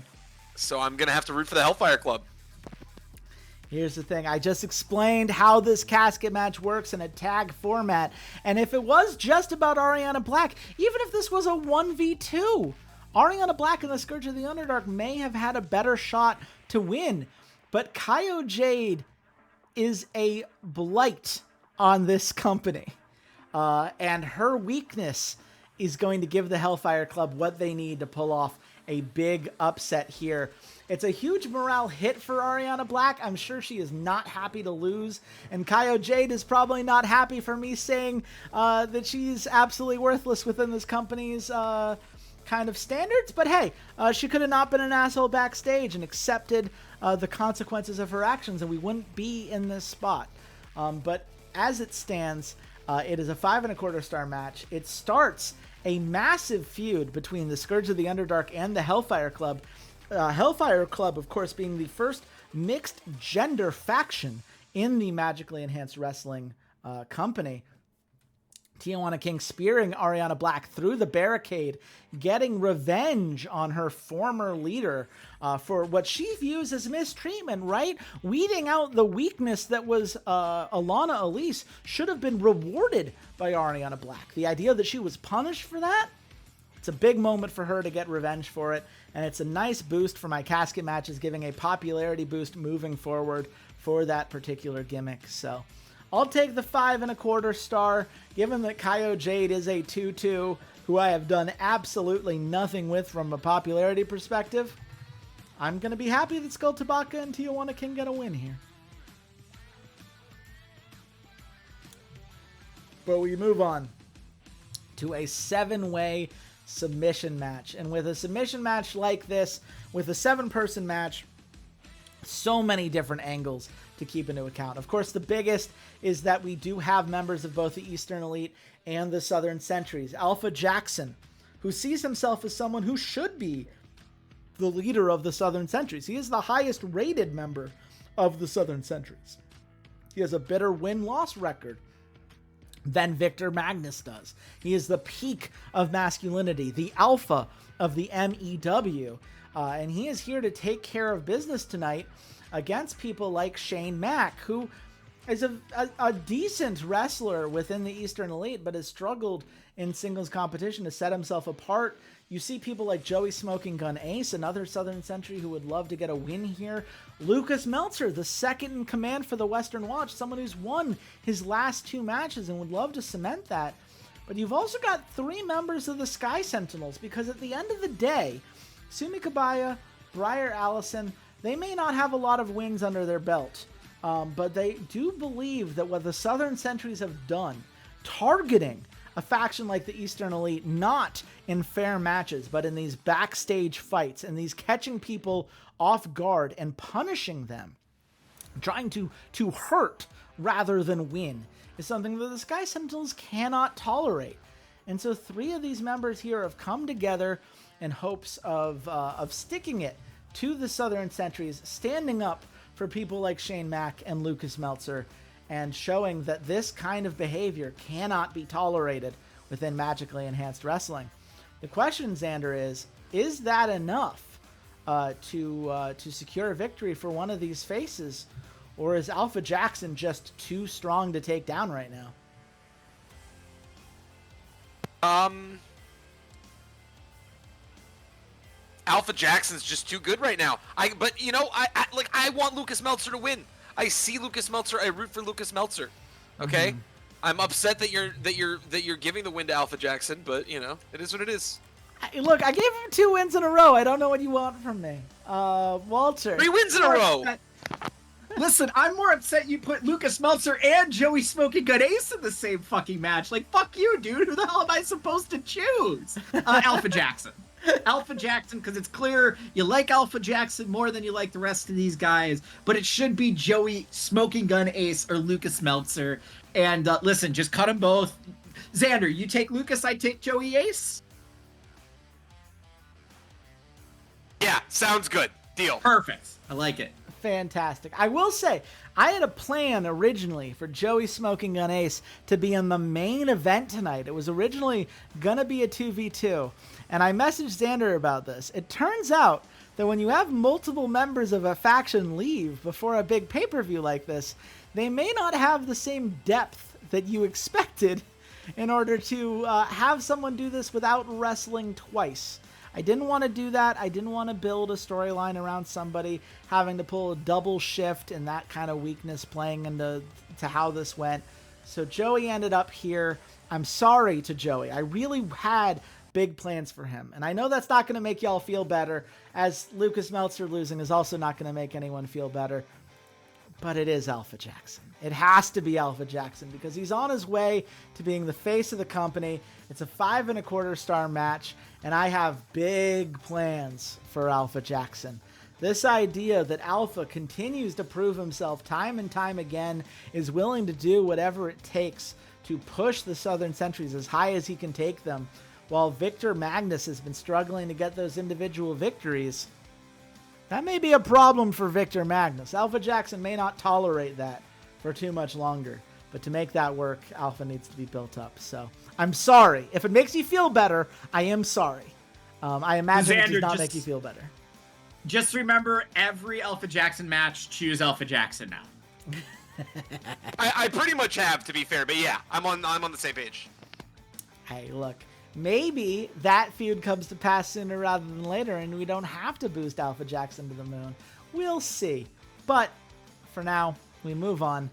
So I'm going to have to root for the Hellfire Club. Here's the thing. I just explained how this casket match works in a tag format. And if it was just about Ariana Black, even if this was a 1v2, Ariana Black and the Scourge of the Underdark may have had a better shot to win. But Kaio Jade is a blight on this company. And her weakness is going to give the Hellfire Club what they need to pull off a big upset here. It's a huge morale hit for Ariana Black. I'm sure she is not happy to lose. And Kaio Jade is probably not happy for me saying that she's absolutely worthless within this company's kind of standards. But hey, she could have not been an asshole backstage and accepted the consequences of her actions, and we wouldn't be in this spot. But as it stands, it is a 5.25 star match. It starts a massive feud between the Scourge of the Underdark and the Hellfire Club. Hellfire Club, of course, being the first mixed gender faction in the Magically Enhanced Wrestling company. Tijuana King spearing Ariana Black through the barricade, getting revenge on her former leader for what she views as mistreatment, right? Weeding out the weakness that was Alana Elise should have been rewarded by Ariana Black. The idea that she was punished for that, it's a big moment for her to get revenge for it, and it's a nice boost for my casket matches, giving a popularity boost moving forward for that particular gimmick. So I'll take the 5.25 star, given that Kaio Jade is a 2-2, who I have done absolutely nothing with from a popularity perspective. I'm going to be happy that Skull Tabaka and Tijuana can get a win here. But we move on to a 7-way submission match. And with a submission match like this, with a 7-person match, so many different angles to keep into account. Of course, the biggest is that we do have members of both the Eastern Elite and the Southern Sentries. Alpha Jackson, who sees himself as someone who should be the leader of the Southern Sentries. He is the highest rated member of the Southern Sentries. He has a better win-loss record than Victor Magnus does. He is the peak of masculinity, the alpha of the MEW, and he is here to take care of business tonight against people like Shane Mack, who is a decent wrestler within the Eastern Elite, but has struggled in singles competition to set himself apart. You see people like Joey Smoking Gun Ace, another Southern Sentry who would love to get a win here. Lucas Meltzer, the second in command for the Western Watch, someone who's won his last 2 matches and would love to cement that. But you've also got 3 members of the Sky Sentinels, because at the end of the day, Sumi Kabaya, Briar Allison, they may not have a lot of wins under their belt, but they do believe that what the Southern Sentries have done, targeting a faction like the Eastern Elite, not in fair matches, but in these backstage fights and these catching people off guard and punishing them, trying to hurt rather than win, is something that the Sky Sentinels cannot tolerate. And so 3 of these members here have come together in hopes of sticking it to the Southern Sentries, standing up for people like Shane Mack and Lucas Meltzer, and showing that this kind of behavior cannot be tolerated within Magically Enhanced Wrestling. The question, Xander, is that enough to secure a victory for one of these faces, or is Alpha Jackson just too strong to take down right now? Alpha Jackson's just too good right now. But you know, I want Lucas Meltzer to win. I see Lucas Meltzer. I root for Lucas Meltzer. Okay, I'm upset that you're giving the win to Alpha Jackson, but you know, it is what it is. Look, I gave him 2 wins in a row. I don't know what you want from me, Walter. 3 wins in a row. Listen, I'm more upset you put Lucas Meltzer and Joey Smoking Gun Ace in the same fucking match. Like, fuck you, dude. Who the hell am I supposed to choose? Alpha Jackson. Alpha Jackson, because it's clear you like Alpha Jackson more than you like the rest of these guys, but it should be Joey Smoking Gun Ace or Lucas Meltzer. And listen, just cut them both. Xander, you take Lucas, I take Joey Ace. Yeah, sounds good. Deal. Perfect. I like it. Fantastic. I will say, I had a plan originally for Joey Smoking Gun Ace to be in the main event tonight. It was originally going to be a 2v2, and I messaged Xander about this. It turns out that when you have multiple members of a faction leave before a big pay-per-view like this, they may not have the same depth that you expected in order to have someone do this without wrestling twice. I didn't want to do that. I didn't want to build a storyline around somebody having to pull a double shift and that kind of weakness playing into how this went. So Joey ended up here. I'm sorry to Joey. I really had big plans for him. And I know that's not going to make y'all feel better, as Lucas Meltzer losing is also not going to make anyone feel better. But it is Alpha Jackson. It has to be Alpha Jackson, because he's on his way to being the face of the company. It's a 5.25 star match, and I have big plans for Alpha Jackson. This idea that Alpha continues to prove himself time and time again, is willing to do whatever it takes to push the Southern Sentries as high as he can take them, while Victor Magnus has been struggling to get those individual victories. That may be a problem for Victor Magnus. Alpha Jackson may not tolerate that for too much longer. But to make that work, Alpha needs to be built up. So I'm sorry. If it makes you feel better, I am sorry. I imagine Xander, it does not make you feel better. Just remember, every Alpha Jackson match, choose Alpha Jackson now. I pretty much have, to be fair, but yeah, I'm on the same page. Hey, look. Maybe that feud comes to pass sooner rather than later, and we don't have to boost Alpha Jackson to the moon. We'll see. But for now, we move on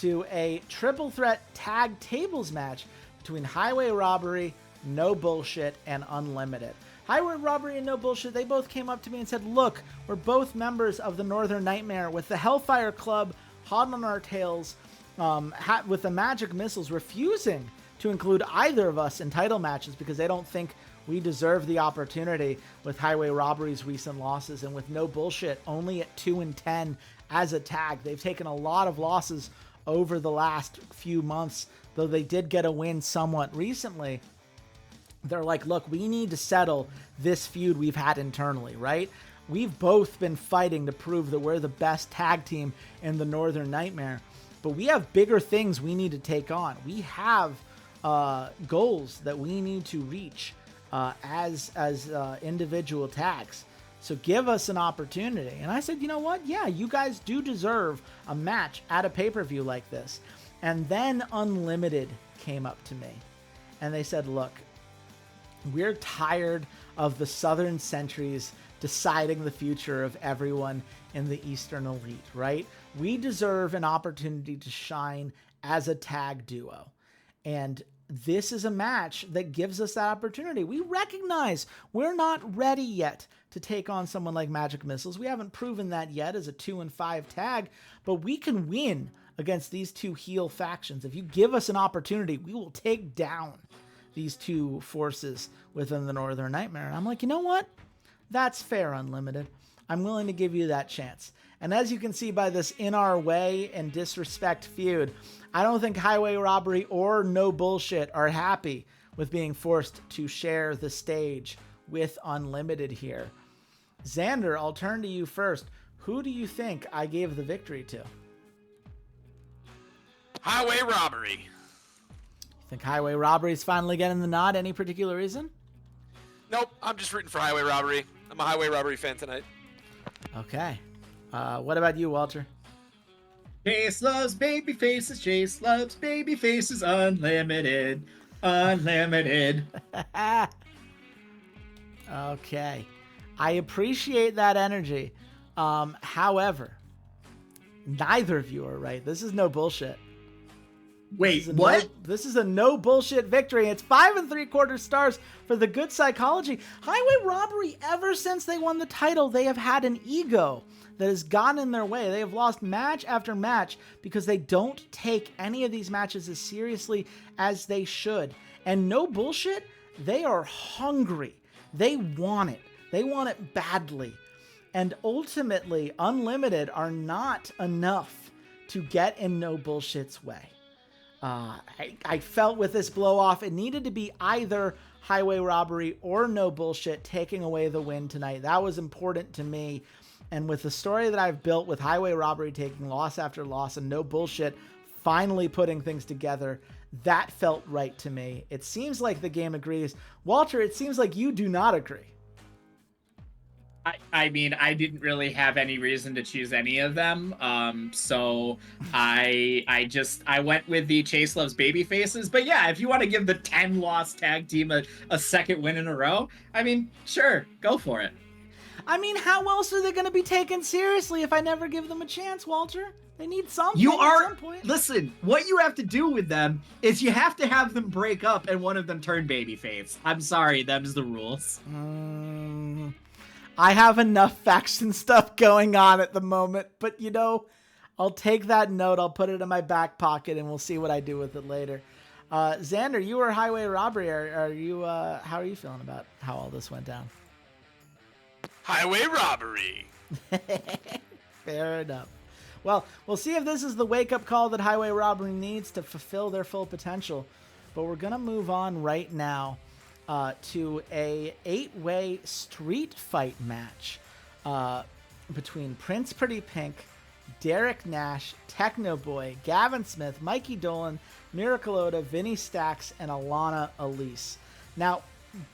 to a triple threat tag tables match between Highway Robbery, No Bullshit, and Unlimited. Highway Robbery and No Bullshit, they both came up to me and said, look, we're both members of the Northern Nightmare, with the Hellfire Club hot on our tails, with the Magic Missiles refusing to include either of us in title matches because they don't think we deserve the opportunity with Highway Robbery's recent losses, and with No Bullshit only at 2-10 as a tag. They've taken a lot of losses over the last few months, though they did get a win somewhat recently. They're like, look, we need to settle this feud we've had internally, right? we've both been fighting to prove that we're the best tag team in the Northern Nightmare, but we have bigger things we need to take on. We have goals that we need to reach as individual tags. So give us an opportunity. And I said, you know what? Yeah, you guys do deserve a match at a pay-per-view like this. And then Unlimited came up to me and they said, look, we're tired of the Southern Sentries deciding the future of everyone in the Eastern Elite, right? We deserve an opportunity to shine as a tag duo. And this is a match that gives us that opportunity. We recognize we're not ready yet to take on someone like Magic Missiles. We haven't proven that yet as a 2-5 tag, but we can win against these two heel factions. If you give us an opportunity, we will take down these two forces within the Northern Nightmare. And I'm like, you know what? That's fair, Unlimited. I'm willing to give you that chance. And as you can see by this In Our Way and Disrespect feud, I don't think Highway Robbery or No Bullshit are happy with being forced to share the stage with Unlimited here. Xander, I'll turn to you first. Who do you think I gave the victory to? Highway Robbery. Think Highway Robbery is finally getting the nod? Any particular reason? Nope, I'm just rooting for Highway Robbery. I'm a Highway Robbery fan tonight. Okay. What about you, Walter? Chase loves baby faces. Chase loves baby faces. Unlimited. Unlimited. Okay. I appreciate that energy. However, neither of you are right. This is no bullshit. Wait, what? This is a no bullshit victory. It's 5 3/4 stars for the good psychology. Highway Robbery, ever since they won the title, they have had an ego that has gotten in their way. They have lost match after match because they don't take any of these matches as seriously as they should. And no bullshit, they are hungry. They want it. They want it badly. And ultimately, Unlimited are not enough to get in No Bullshit's way. I felt with this blow off, it needed to be either Highway Robbery or No Bullshit taking away the win tonight. That was important to me. And with the story that I've built with Highway Robbery taking loss after loss and No Bullshit finally putting things together, that felt right to me. It seems like the game agrees. Walter, it seems like you do not agree. I mean, I didn't really have any reason to choose any of them. So I went with the Chase Loves Baby Faces. But yeah, if you want to give the 10-loss tag team a second win in a row, I mean, sure, go for it. I mean, how else are they going to be taken seriously if I never give them a chance, Walter? They need something You at are, some point. listen, what you have to do with them is you have to have them break up and one of them turn babyface. I'm sorry, them's the rules. I have enough faction stuff going on at the moment, but you know, I'll take that note, I'll put it in my back pocket, and we'll see what I do with it later. Xander, you were Highway Robbery. Are you? How are you feeling about how all this went down? Highway Robbery. Fair enough. Well, we'll see if this is the wake-up call that Highway Robbery needs to fulfill their full potential. But we're going to move on right now to a 8-way street fight match between Prince Pretty Pink, Derek Nash, Techno Boy, Gavin Smith, Mikey Dolan, Miracle Oda, Vinny Stacks, and Alana Elise. Now,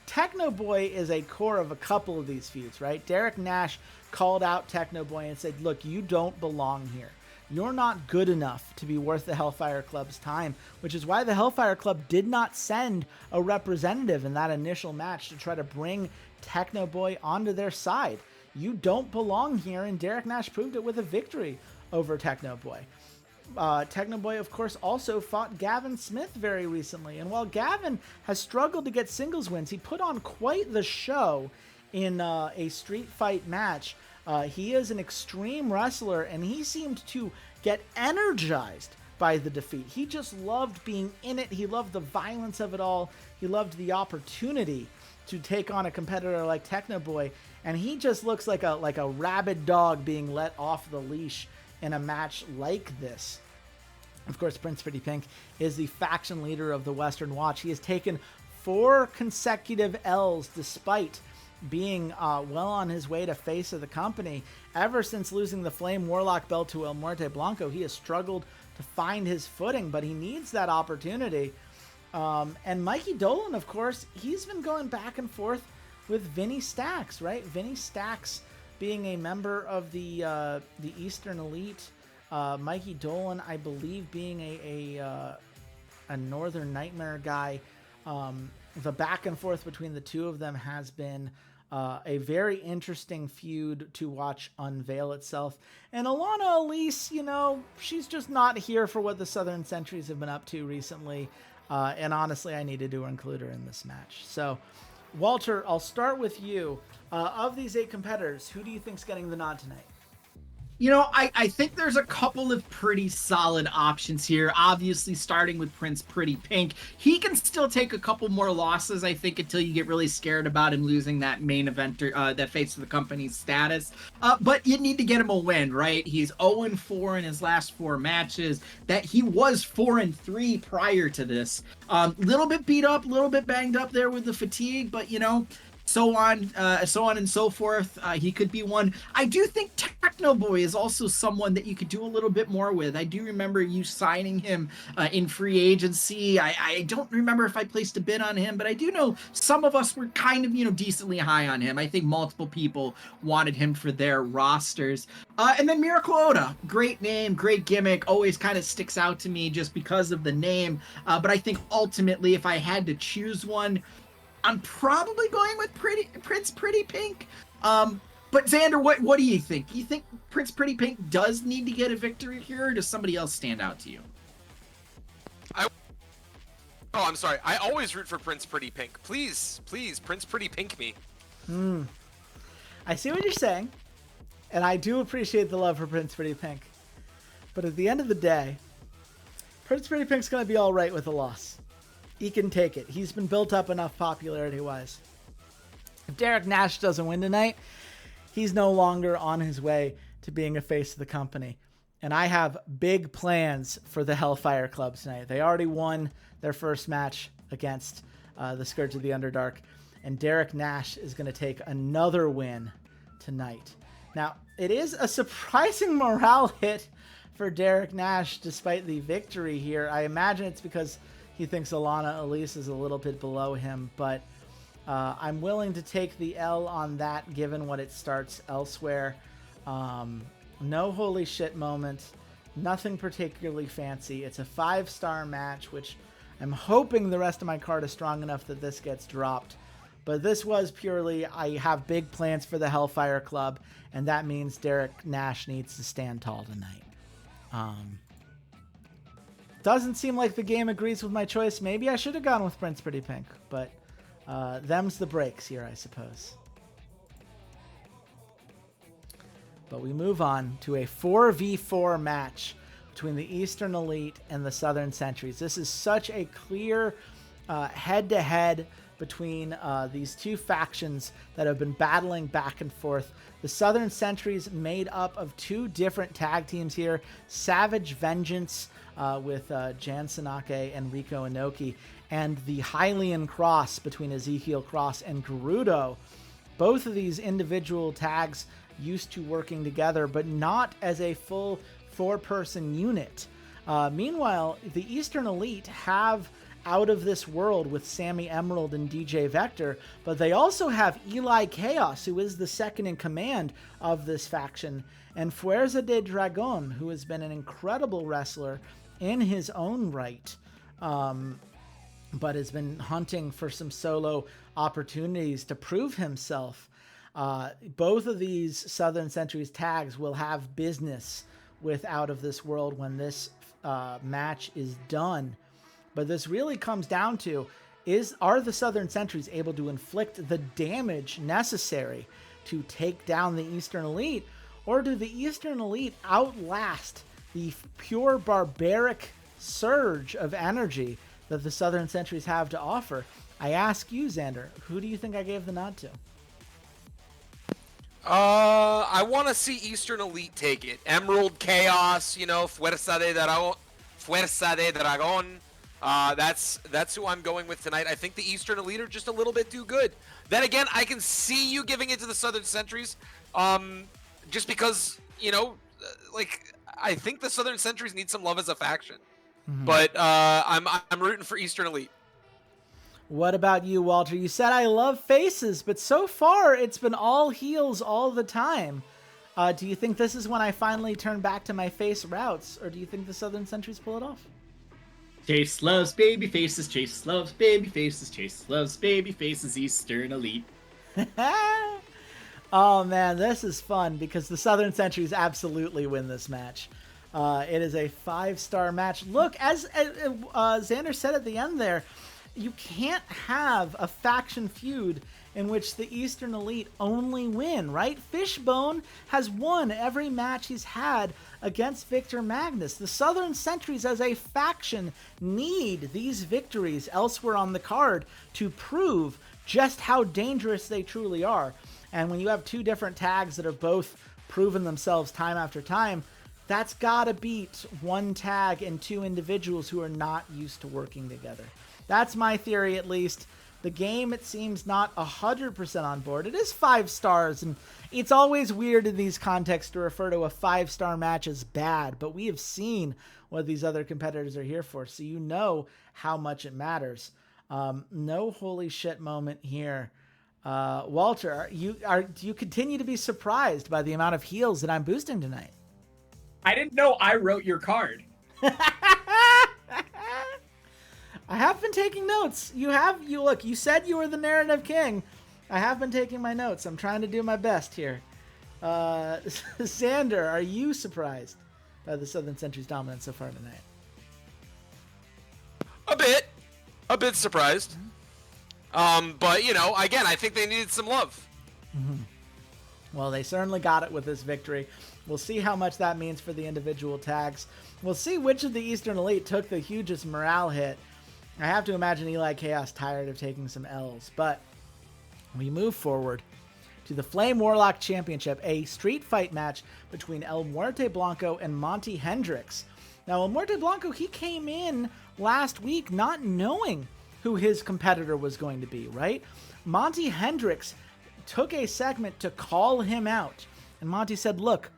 Techno Boy is a core of a couple of these feuds, right? Derek Nash called out Techno Boy and said, look, you don't belong here. You're not good enough to be worth the Hellfire Club's time, which is why the Hellfire Club did not send a representative in that initial match to try to bring Techno Boy onto their side. You don't belong here, and Derek Nash proved it with a victory over Techno Boy. Techno Boy, of course, also fought Gavin Smith very recently, and while Gavin has struggled to get singles wins, he put on quite the show in a street fight match. He is an extreme wrestler, and he seemed to get energized by the defeat. He just loved being in it. He loved the violence of it all. He loved the opportunity to take on a competitor like Techno Boy, and he just looks like a rabid dog being let off the leash in a match like this. Of course, Prince Pretty Pink is the faction leader of the Western Watch. He has taken 4 consecutive L's despite being well on his way to face of the company. Ever since losing the Flame Warlock belt to El Muerte Blanco, he has struggled to find his footing, but he needs that opportunity. And Mikey Dolan, of course, he's been going back and forth with Vinny Stacks, right? Vinny Stacks being a member of the Eastern Elite. Mikey Dolan, I believe, being a Northern Nightmare guy. The back and forth between the two of them has been a very interesting feud to watch unveil itself. And Alana Elise, she's just not here for what the Southern Sentries have been up to recently. And honestly, I needed to include her in this match. So, Walter, I'll start with you. Of these 8 competitors, who do you think's getting the nod tonight? I think there's a couple of pretty solid options here. Obviously, starting with Prince Pretty Pink. He can still take a couple more losses, I think, until you get really scared about him losing that main eventer, that face of the company's status. But you need to get him a win, right? He's 0-4 in his last 4 matches. That he was 4-3 prior to this. Little bit beat up, a little bit banged up there with the fatigue, but so on and so forth. He could be one. I do think Techno Boy is also someone that you could do a little bit more with. I do remember you signing him in free agency. I don't remember if I placed a bid on him, but I do know some of us were kind of, decently high on him. I think multiple people wanted him for their rosters. And then Miracle Oda. Great name, great gimmick. Always kind of sticks out to me just because of the name. But I think ultimately, if I had to choose one, I'm probably going with Prince Pretty Pink. But Xander, what do you think? You think Prince Pretty Pink does need to get a victory here, or does somebody else stand out to you? I'm sorry. I always root for Prince Pretty Pink. Please, Prince Pretty Pink me. I see what you're saying, and I do appreciate the love for Prince Pretty Pink. But at the end of the day, Prince Pretty Pink's going to be all right with a loss. He can take it. He's been built up enough popularity-wise. If Derek Nash doesn't win tonight, he's no longer on his way to being a face of the company. And I have big plans for the Hellfire Club tonight. They already won their first match against the Scourge of the Underdark. And Derek Nash is going to take another win tonight. Now, it is a surprising morale hit for Derek Nash despite the victory here. I imagine it's because he thinks Alana Elise is a little bit below him, but I'm willing to take the L on that given what it starts elsewhere. No holy shit moment, nothing particularly fancy. It's a 5-star match, which I'm hoping the rest of my card is strong enough that this gets dropped. But this was purely, I have big plans for the Hellfire Club, and that means Derek Nash needs to stand tall tonight. Doesn't seem like the game agrees with my choice. Maybe I should have gone with Prince Pretty Pink, but them's the breaks here, I suppose. But we move on to a 4v4 match between the Eastern Elite and the Southern Sentries. This is such a clear head-to-head between these two factions that have been battling back and forth. The Southern Sentries made up of 2 different tag teams here. Savage Vengeance with Jan Sanake and Rico Inoki, and the Hylian Cross between Ezekiel Cross and Gerudo. Both of these individual tags used to working together, but not as a full 4-person unit. Meanwhile, the Eastern Elite have Out of This World with Sammy Emerald and DJ Vector, but they also have Eli Chaos, who is the second in command of this faction, and Fuerza de Dragon, who has been an incredible wrestler in his own right, but has been hunting for some solo opportunities to prove himself. Both of these Southern Sentries tags will have business with Out of This World when this match is done. But this really comes down to, are the Southern Sentries able to inflict the damage necessary to take down the Eastern Elite, or do the Eastern Elite outlast the pure barbaric surge of energy that the Southern Sentries have to offer? I ask you, Xander, who do you think I gave the nod to? I want to see Eastern Elite take it. Emerald Chaos, Fuerza de Dragon. That's who I'm going with tonight. I think the Eastern Elite are just a little bit too good. Then again, I can see you giving it to the Southern Sentries, just because like I think the Southern Sentries need some love as a faction. But I'm rooting for Eastern Elite. What about you, Walter? You said I love faces, but so far it's been all heels all the time. Do you think this is when I finally turn back to my face routes, or do you think the Southern Sentries pull it off? Chase loves baby faces, Chase loves baby faces, Chase loves baby faces, Eastern Elite. Oh man, this is fun because the Southern Sentries absolutely win this match. It is a 5-star match. Look, as Xander said at the end there, you can't have a faction feud in which the Eastern Elite only win, right? Fishbone has won every match he's had against Victor Magnus. The Southern Sentries as a faction need these victories elsewhere on the card to prove just how dangerous they truly are. And when you have two different tags that have both proven themselves time after time, that's gotta beat one tag and two individuals who are not used to working together. That's my theory, at least. The game, it seems, not 100% on board. It is 5 stars, and it's always weird in these contexts to refer to a 5-star match as bad, but we have seen what these other competitors are here for, so you know how much it matters. No holy shit moment here. Walter, do you continue to be surprised by the amount of heals that I'm boosting tonight? I didn't know I wrote your card. I have been taking notes. You said you were the narrative king. I have been taking my notes. I'm trying to do my best here. Xander, are you surprised by the Southern Sentry's dominance so far tonight? A bit surprised. But again, I think they needed some love. Well, they certainly got it with this victory. We'll see how much that means for the individual tags. We'll see which of the Eastern Elite took the hugest morale hit. I have to imagine Eli Chaos tired of taking some L's, but we move forward to the Flame Warlock Championship, a street fight match between El Muerte Blanco and Monty Hendrix. Now, El Muerte Blanco, he came in last week not knowing who his competitor was going to be, right? Monty Hendrix took a segment to call him out, and Monty said, look,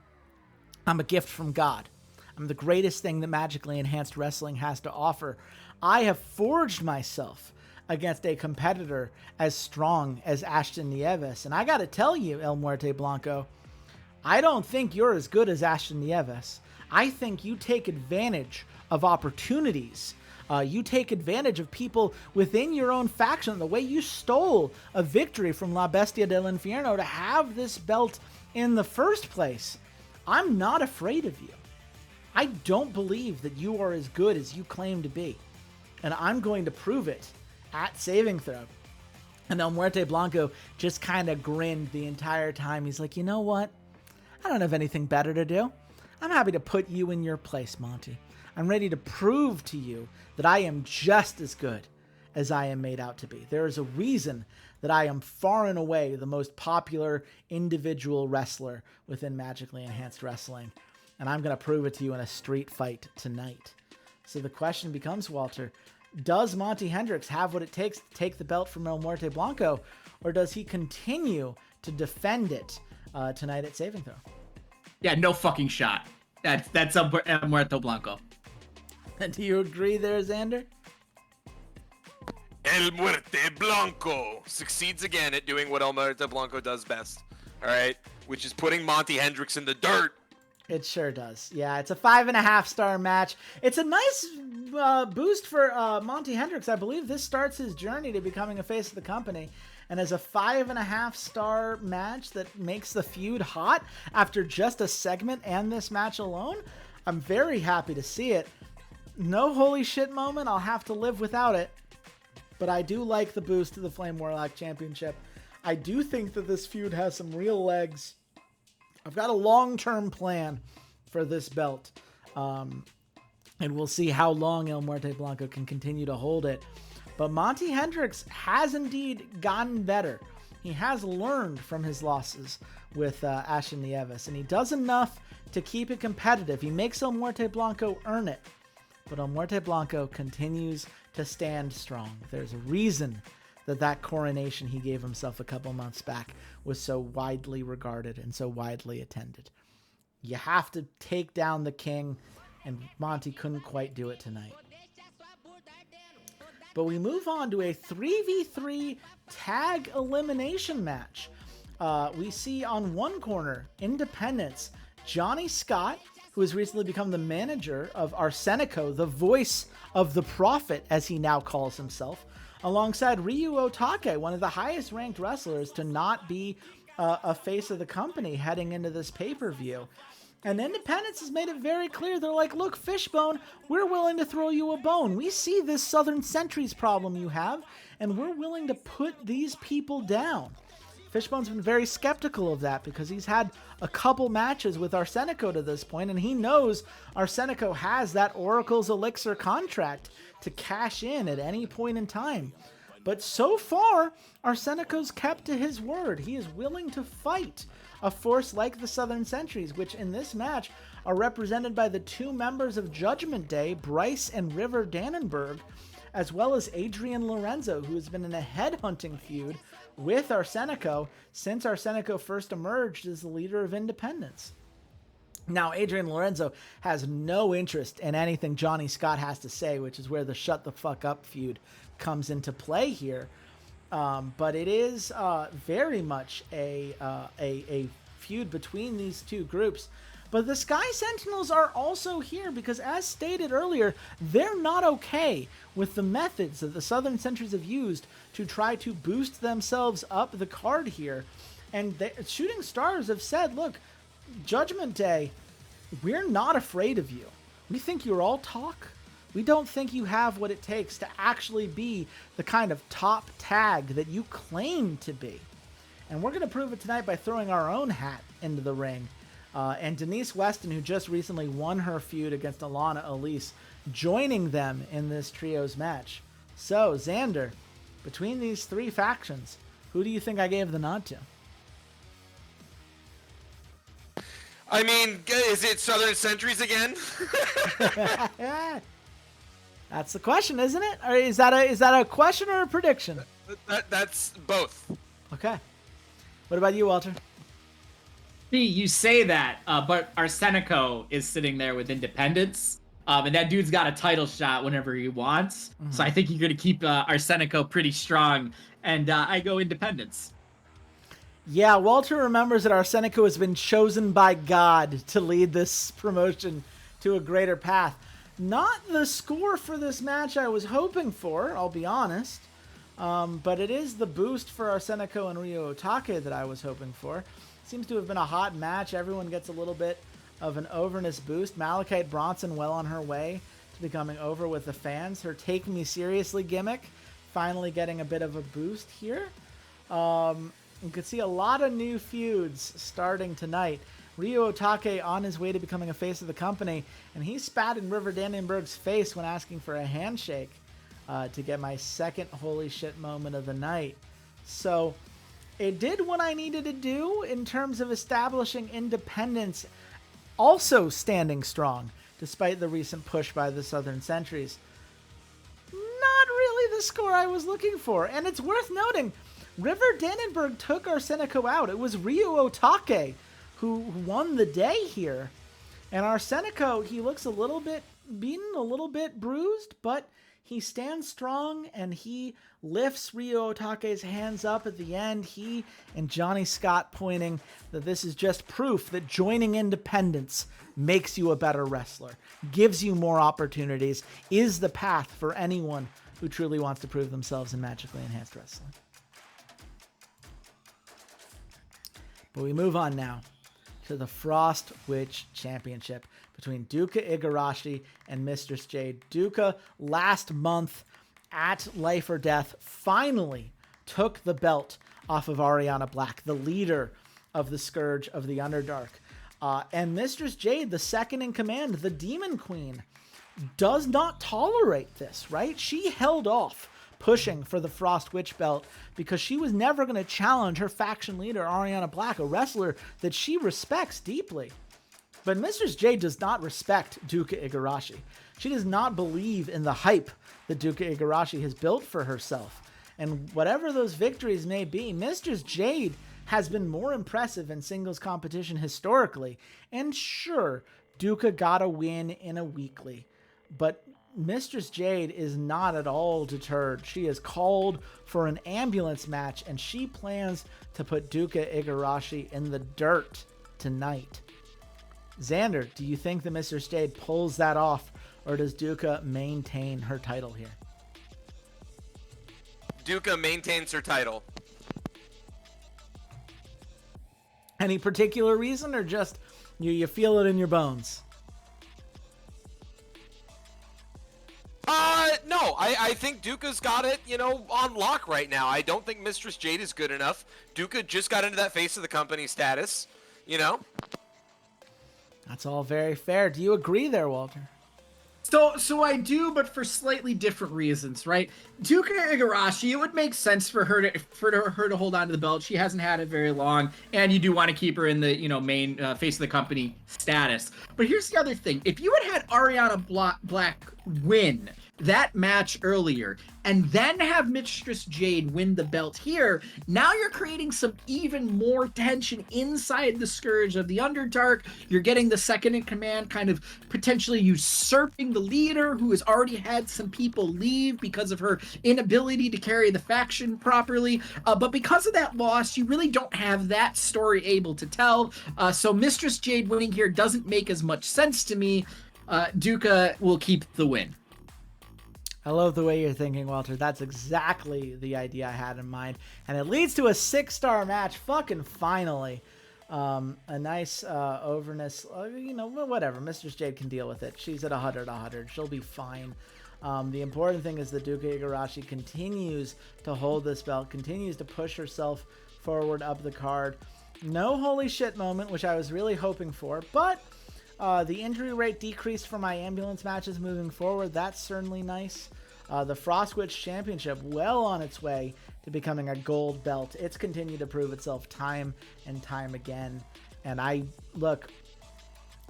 I'm a gift from God. I'm the greatest thing that Magically Enhanced Wrestling has to offer. I have forged myself against a competitor as strong as Ashton Nieves. And I got to tell you, El Muerte Blanco, I don't think you're as good as Ashton Nieves. I think you take advantage of opportunities. You take advantage of people within your own faction. The way you stole a victory from La Bestia del Infierno to have this belt in the first place. I'm not afraid of you. I don't believe that you are as good as you claim to be. And I'm going to prove it at Saving Throw. And El Muerte Blanco just kind of grinned the entire time. He's like, you know what? I don't have anything better to do. I'm happy to put you in your place, Monty. I'm ready to prove to you that I am just as good as I am made out to be. There is a reason that I am far and away the most popular individual wrestler within Magically Enhanced Wrestling. And I'm going to prove it to you in a street fight tonight. So the question becomes, Walter, does Monty Hendrix have what it takes to take the belt from El Muerte Blanco, or does he continue to defend it tonight at Saving Throw? Yeah, no fucking shot. That's El Muerto Blanco. Do you agree there, Xander? El Muerte Blanco succeeds again at doing what El Muerte Blanco does best. All right, which is putting Monty Hendrix in the dirt. It sure does. Yeah, it's a 5.5-star match. It's a nice boost for Monty Hendrix. I believe this starts his journey to becoming a face of the company. And as a 5.5-star match that makes the feud hot after just a segment and this match alone, I'm very happy to see it. No holy shit moment. I'll have to live without it. But I do like the boost to the Flame Warlock Championship. I do think that this feud has some real legs. I've got a long-term plan for this belt. And we'll see how long El Muerte Blanco can continue to hold it. But Monty Hendrix has indeed gotten better. He has learned from his losses with Ashton Nieves. And he does enough to keep it competitive. He makes El Muerte Blanco earn it. But El Muerte Blanco continues to stand strong. There's a reason that coronation he gave himself a couple months back was so widely regarded and so widely attended. You have to take down the king, and Monty couldn't quite do it tonight. But we move on to a 3v3 tag elimination match. We see on one corner, Independence, Johnny Scott, who has recently become the manager of Arsenico, the voice of the Prophet, as he now calls himself, alongside Ryu Otake, one of the highest ranked wrestlers to not be a face of the company heading into this pay-per-view. And Independence has made it very clear. They're like, look, Fishbone, we're willing to throw you a bone. We see this Southern Sentries problem you have, and we're willing to put these people down. Fishbone's been very skeptical of that because he's had a couple matches with Arsenico to this point, and he knows Arsenico has that Oracle's Elixir contract to cash in at any point in time. But so far, Arsenico's kept to his word. He is willing to fight a force like the Southern Sentries, which in this match are represented by the two members of Judgment Day, Bryce and River Dannenberg, as well as Adrian Lorenzo, who has been in a headhunting feud with Arsenico since Arsenico first emerged as the leader of Independence. Now, Adrian Lorenzo has no interest in anything Johnny Scott has to say, which is where the shut the fuck up feud comes into play here. But it is very much a feud between these two groups. But the Sky Sentinels are also here because, as stated earlier, they're not okay with the methods that the Southern Sentries have used to try to boost themselves up the card here. And Shooting Stars have said, look, Judgment Day, we're not afraid of you. We think you're all talk. We don't think you have what it takes to actually be the kind of top tag that you claim to be. And we're going to prove it tonight by throwing our own hat into the ring. And Denise Weston, who just recently won her feud against Alana Elise, joining them in this trios match. So, Xander, between these three factions, who do you think I gave the nod to? I mean, is it Southern Sentries again? That's the question, isn't it? Or is that a question or a prediction? That's both. Okay. What about you, Walter? See, you say that, but Arsenico is sitting there with Independence, and that dude's got a title shot whenever he wants. Mm-hmm. So I think you're going to keep Arsenico pretty strong, and I go Independence. Yeah, Walter remembers that Arsenico has been chosen by God to lead this promotion to a greater path. Not the score for this match I was hoping for, I'll be honest. But it is the boost for Arsenico and Ryu Otake that I was hoping for. Seems to have been a hot match. Everyone gets a little bit of an overness boost. Malachite Bronson well on her way to becoming over with the fans. Her Take Me Seriously gimmick finally getting a bit of a boost here. You can see a lot of new feuds starting tonight. Ryu Otake on his way to becoming a face of the company, and he spat in River Dannenberg's face when asking for a handshake to get my second holy shit moment of the night. So it did what I needed to do in terms of establishing Independence, also standing strong despite the recent push by the Southern Sentries. Not really the score I was looking for, and it's worth noting, River Dannenberg took Arsenico out. It was Ryu Otake who won the day here. And Arsenico, he looks a little bit beaten, a little bit bruised, but he stands strong and he lifts Ryu Otake's hands up at the end. He and Johnny Scott pointing that this is just proof that joining Independence makes you a better wrestler, gives you more opportunities, is the path for anyone who truly wants to prove themselves in magically enhanced wrestling. But we move on now to the Frost Witch Championship between Duka Igarashi and Mistress Jade. Duka last month at Life or Death finally took the belt off of Ariana Black, the leader of the Scourge of the Underdark. And Mistress Jade, the second in command, the Demon Queen, does not tolerate this, right? She held off pushing for the Frost Witch belt because she was never going to challenge her faction leader, Ariana Black, a wrestler that she respects deeply. But Mistress Jade does not respect Duka Igarashi. She does not believe in the hype that Duka Igarashi has built for herself. And whatever those victories may be, Mistress Jade has been more impressive in singles competition historically. And sure, Duka got a win in a weekly. But Mistress Jade is not at all deterred. She is called for an ambulance match, and she plans to put Duka Igarashi in the dirt tonight. Xander, do you think that Mistress Jade pulls that off, or does Duka maintain her title here? Duka maintains her title. Any particular reason, or just you feel it in your bones? No, I think Duka's got it, on lock right now. I don't think Mistress Jade is good enough. Duka just got into that face of the company status, That's all very fair. Do you agree there, Walter? So I do, but for slightly different reasons, right? Duka Igarashi, it would make sense for her to hold on to the belt. She hasn't had it very long, and you do want to keep her in the main face of the company status. But here's the other thing: if you had Ariana Black win that match earlier, and then have Mistress Jade win the belt here, now you're creating some even more tension inside the Scourge of the Underdark. You're getting the second in command kind of potentially usurping the leader, who has already had some people leave because of her inability to carry the faction properly. But because of that loss, you really don't have that story able to tell. So Mistress Jade winning here doesn't make as much sense to me. Duka will keep the win. I love the way you're thinking, Walter. That's exactly the idea I had in mind. And it leads to a 6-star match. Fucking finally. A nice overness. Whatever. Mistress Jade can deal with it. She's at 100. She'll be fine. The important thing is that Duka Igarashi continues to hold this belt, continues to push herself forward up the card. No holy shit moment, which I was really hoping for, but the injury rate decreased for my ambulance matches moving forward. That's certainly nice. The Frostwitch Championship well on its way to becoming a gold belt. It's continued to prove itself time and time again. And I'm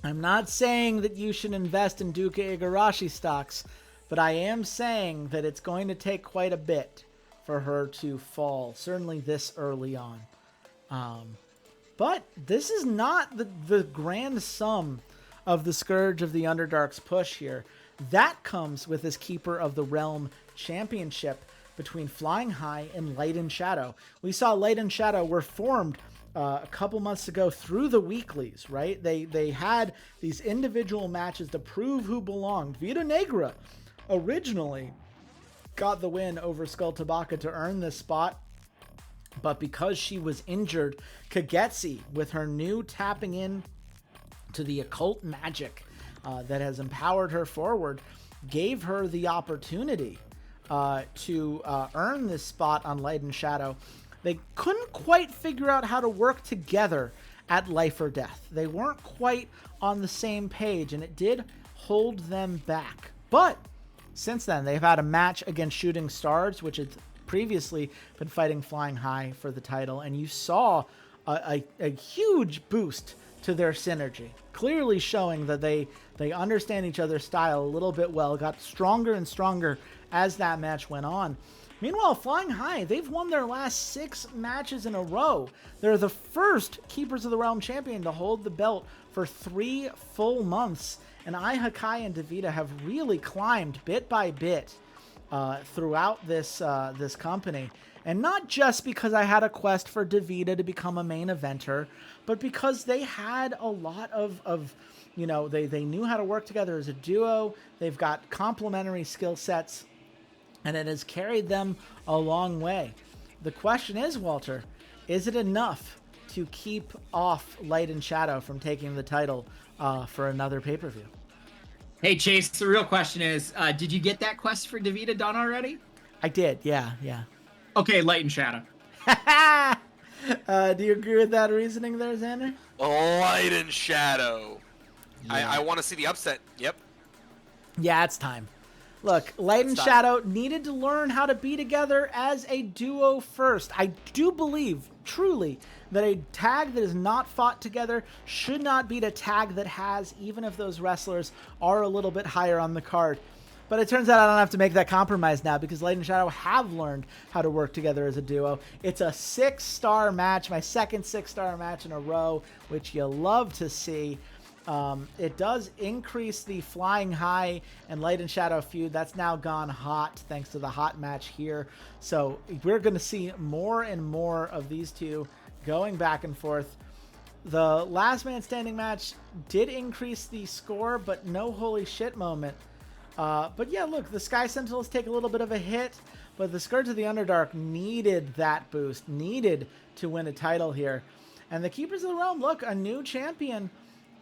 not saying that you should invest in Duka Igarashi stocks, but I am saying that it's going to take quite a bit for her to fall, certainly this early on. But this is not the grand sum of the Scourge of the Underdark's push here. That comes with this Keeper of the Realm Championship between Flying High and Light and Shadow. We saw Light and Shadow were formed a couple months ago through the weeklies, right? They had these individual matches to prove who belonged. Vita Negra originally got the win over Skull Tabaka to earn this spot, but because she was injured, Kagetsi, with her new tapping in to the occult magic that has empowered her forward, gave her the opportunity to earn this spot on Light and Shadow. They couldn't quite figure out how to work together at Life or Death. They weren't quite on the same page, and it did hold them back. But since then, they've had a match against Shooting Stars, which had previously been fighting Flying High for the title, and you saw a huge boost to their synergy, clearly showing that they understand each other's style a little bit well, got stronger and stronger as that match went on. Meanwhile, Flying High, they've won their last 6 matches in a row. They're the first Keepers of the Realm champion to hold the belt for 3 full months, and Ai Hakai and Davida have really climbed bit by bit throughout this company. And not just because I had a quest for Davida to become a main eventer, but because they had a lot of they knew how to work together as a duo. They've got complementary skill sets, and it has carried them a long way. The question is, Walter, is it enough to keep off Light and Shadow from taking the title for another pay-per-view? Hey, Chase, the real question is, did you get that quest for Davida done already? I did, yeah. Okay, Light and Shadow. Do you agree with that reasoning there, Xander? Light and Shadow. Yeah. I want to see the upset. Yep. Yeah, it's time. Look, Light and Shadow needed to learn how to be together as a duo first. I do believe, truly that a tag that is not fought together should not beat a tag that has, even if those wrestlers are a little bit higher on the card. But it turns out I don't have to make that compromise now because Light and Shadow have learned how to work together as a duo. It's a 6-star match, my second 6-star match in a row, which you love to see. It does increase the flying high and Light and Shadow feud. That's now gone hot thanks to the hot match here. So we're going to see more and more of these two going back and forth. The last man standing match did increase the score, but no holy shit moment. But yeah, look, the Sky Sentinels take a little bit of a hit, but the Scourge of the Underdark needed that boost, needed to win a title here. And the Keepers of the Realm, look, a new champion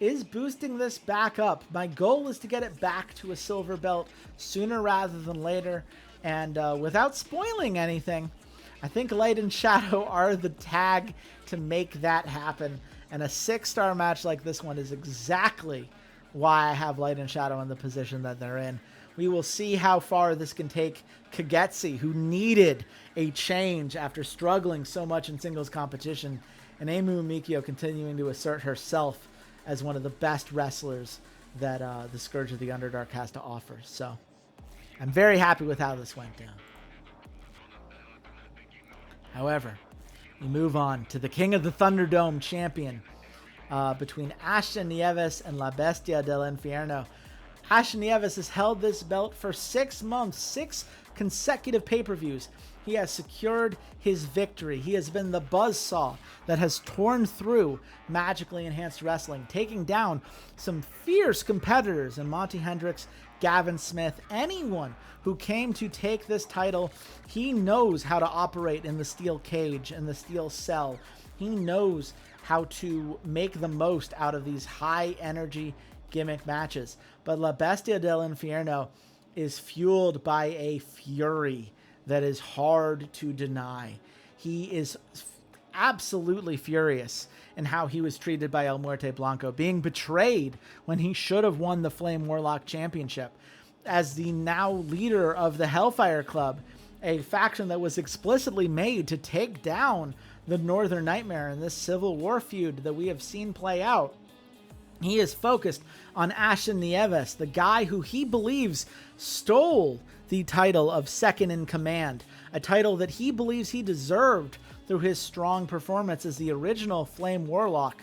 is boosting this back up. My goal is to get it back to a silver belt sooner rather than later. And without spoiling anything, I think Light and Shadow are the tag to make that happen. And a 6-star match like this one is exactly why I have Light and Shadow in the position that they're in. We will see how far this can take Kagetsi, who needed a change after struggling so much in singles competition, and Emu Mikio continuing to assert herself as one of the best wrestlers that the Scourge of the Underdark has to offer. So I'm very happy with how this went down. However, we move on to the King of the Thunderdome champion between Ashton Nieves and La Bestia del Infierno. Ashton Nieves has held this belt for 6 months, 6 consecutive pay-per-views. He has secured his victory. He has been the buzzsaw that has torn through magically enhanced wrestling, taking down some fierce competitors in Monty Hendricks, Gavin Smith, anyone who came to take this title. He knows how to operate in the steel cage and the steel cell. He knows how to make the most out of these high energy gimmick matches. But La Bestia del Infierno is fueled by a fury that is hard to deny. He is absolutely furious in how he was treated by El Muerte Blanco, being betrayed when he should have won the Flame Warlock Championship. As the now leader of the Hellfire Club, a faction that was explicitly made to take down the Northern Nightmare in this Civil War feud that we have seen play out, he is focused on Ashton Nieves, the guy who he believes stole the title of second in command, a title that he believes he deserved through his strong performance as the original Flame Warlock.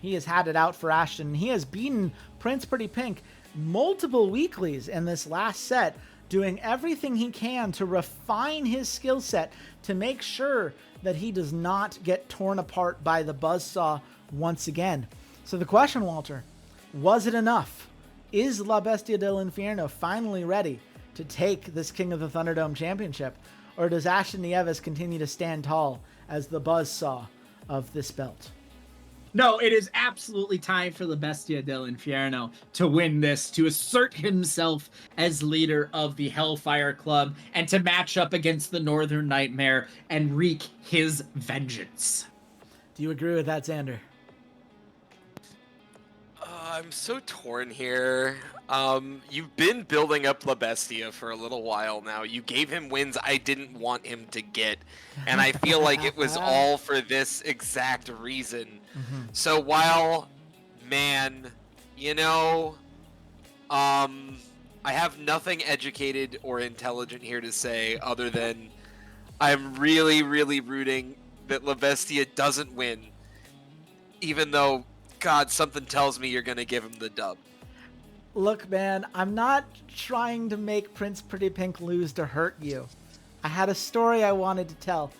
He has had it out for Ashton. He has beaten Prince Pretty Pink multiple weeklies in this last set, doing everything he can to refine his skill set to make sure that he does not get torn apart by the buzzsaw once again. So the question, Walter, was it enough? Is La Bestia del Infierno finally ready to take this King of the Thunderdome championship? Or does Ashton Nieves continue to stand tall as the buzzsaw of this belt? No, it is absolutely time for La Bestia del Infierno to win this, to assert himself as leader of the Hellfire Club, and to match up against the Northern Nightmare and wreak his vengeance. Do you agree with that, Xander? I'm so torn here. You've been building up La Bestia for a little while now. You gave him wins I didn't want him to get, and I feel like it was all for this exact reason. Mm-hmm. So while, man, I have nothing educated or intelligent here to say other than I'm really, really rooting that La Bestia doesn't win, even though, God, something tells me you're going to give him the dub. Look, man, I'm not trying to make Prince Pretty Pink lose to hurt you. I had a story I wanted to tell,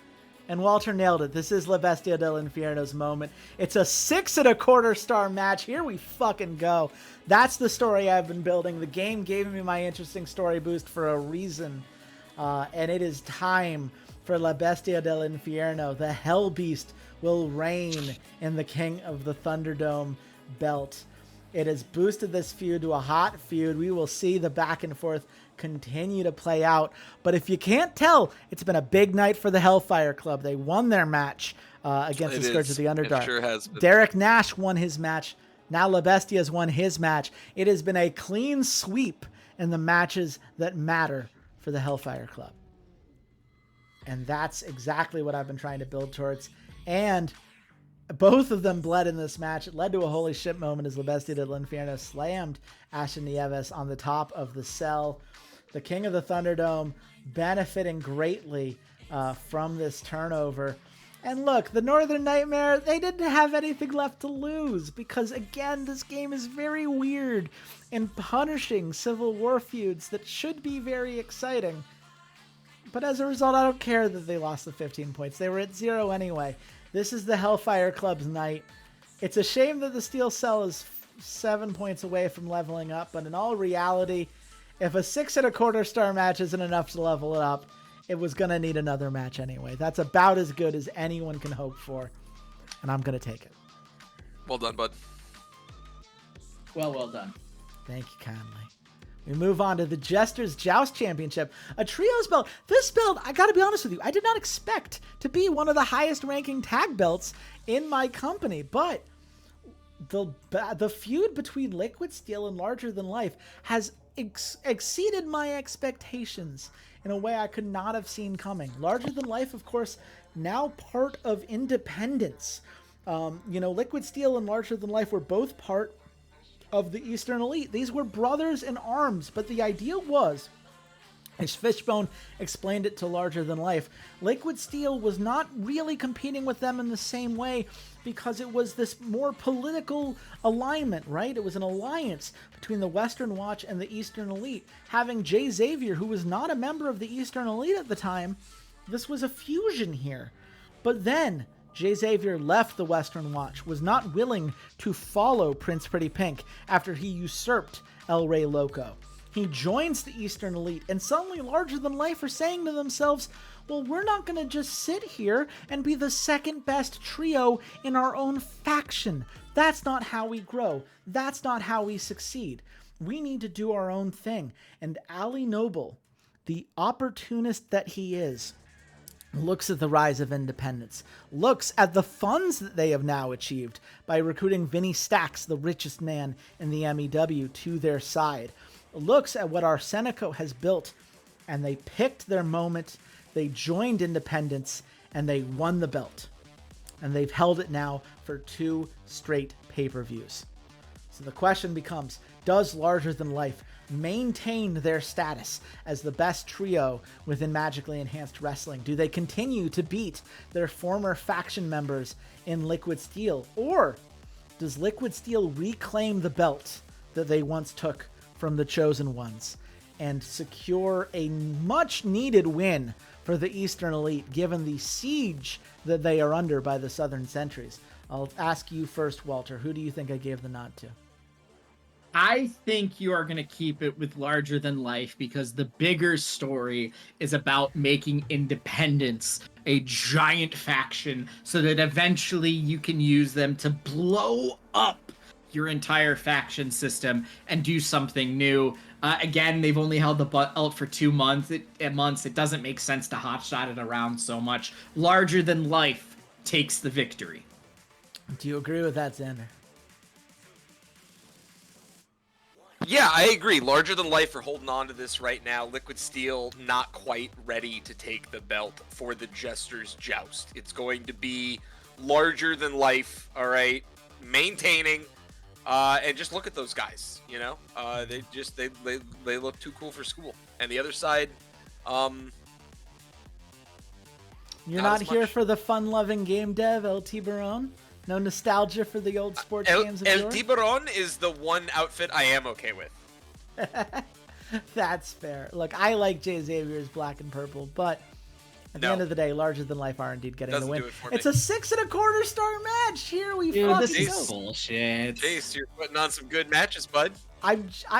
and Walter nailed it. This is La Bestia del Infierno's moment. It's a 6 1/4 star match. Here we fucking go. That's the story I've been building. The game gave me my interesting story boost for a reason, and it is time for La Bestia del Infierno. The Hell Beast will reign in the King of the Thunderdome belt. It has boosted this feud to a hot feud. We will see the back and forth continue to play out. But if you can't tell, it's been a big night for the Hellfire Club. They won their match against the Scourge of the Underdark. It sure has been. Derek Nash won his match. Now La Bestia has won his match. It has been a clean sweep in the matches that matter for the Hellfire Club. And that's exactly what I've been trying to build towards. And both of them bled in this match. It led to a holy shit moment as La Bestia del Infierno slammed Ashton Nieves on the top of the cell. The King of the Thunderdome benefiting greatly from this turnover. And look, the Northern Nightmare, they didn't have anything left to lose because, again, this game is very weird in punishing Civil War feuds that should be very exciting. But as a result, I don't care that they lost the 15 points. They were at 0 anyway. This is the Hellfire Club's night. It's a shame that the Steel Cell is 7 points away from leveling up, but in all reality, if a 6 1/4 star match isn't enough to level it up, it was going to need another match anyway. That's about as good as anyone can hope for, and I'm going to take it. Well done, bud. Well done. Thank you kindly. We move on to the Jester's Joust Championship, a trios belt. This belt, I gotta be honest with you, I did not expect to be one of the highest ranking tag belts in my company, but the feud between Liquid Steel and Larger Than Life has exceeded my expectations in a way I could not have seen coming. Larger Than Life, of course, now part of Independence. Liquid Steel and Larger Than Life were both part of the Eastern Elite. These were brothers in arms, but the idea was, as Fishbone explained it to Larger Than Life, Liquid Steel was not really competing with them in the same way because it was this more political alignment, right? It was an alliance between the Western Watch and the Eastern Elite. Having Jay Xavier, who was not a member of the Eastern Elite at the time, this was a fusion here. But then Jay Xavier left the Western Watch, was not willing to follow Prince Pretty Pink after he usurped El Rey Loco. He joins the Eastern Elite, and suddenly Larger Than Life are saying to themselves, well, we're not going to just sit here and be the second best trio in our own faction. That's not how we grow. That's not how we succeed. We need to do our own thing. And Ali Noble, the opportunist that he is, looks at the rise of Independence, looks at the funds that they have now achieved by recruiting Vinny Stacks, the richest man in the MEW, to their side, looks at what Arsenico has built, and they picked their moment, they joined Independence, and they won the belt. And they've held it now for 2 straight pay-per-views. So the question becomes, does Larger Than Life maintain their status as the best trio within Magically Enhanced Wrestling? Do they continue to beat their former faction members in Liquid Steel? Or does Liquid Steel reclaim the belt that they once took from the Chosen Ones and secure a much needed win for the Eastern Elite, given the siege that they are under by the Southern Sentries? I'll ask you first, Walter. Who do you think I gave the nod to? I think you are going to keep it with Larger Than Life because the bigger story is about making Independence a giant faction so that eventually you can use them to blow up your entire faction system and do something new. Again, they've only held the belt for 2 months. It doesn't make sense to hotshot it around so much. Larger Than Life takes the victory. Do you agree with that, Xander? Yeah, I agree. Larger Than Life are holding on to this right now. Liquid Steel not quite ready to take the belt for the Jester's Joust. It's going to be Larger Than Life, all right, maintaining, and just look at those guys, they look too cool for school. And the other side, you're not here for the fun-loving game dev, LT Baron? No nostalgia for the old sports games of El yore? Tiburon is the one outfit I am okay with. That's fair. Look, I like Jay Xavier's black and purple, but at the end of the day, Larger Than Life are indeed getting the win. Do it for It's me. a 6 1/4 star match. Here we Dude, fucking this go. is bullshit. Jace, you're putting on some good matches, bud.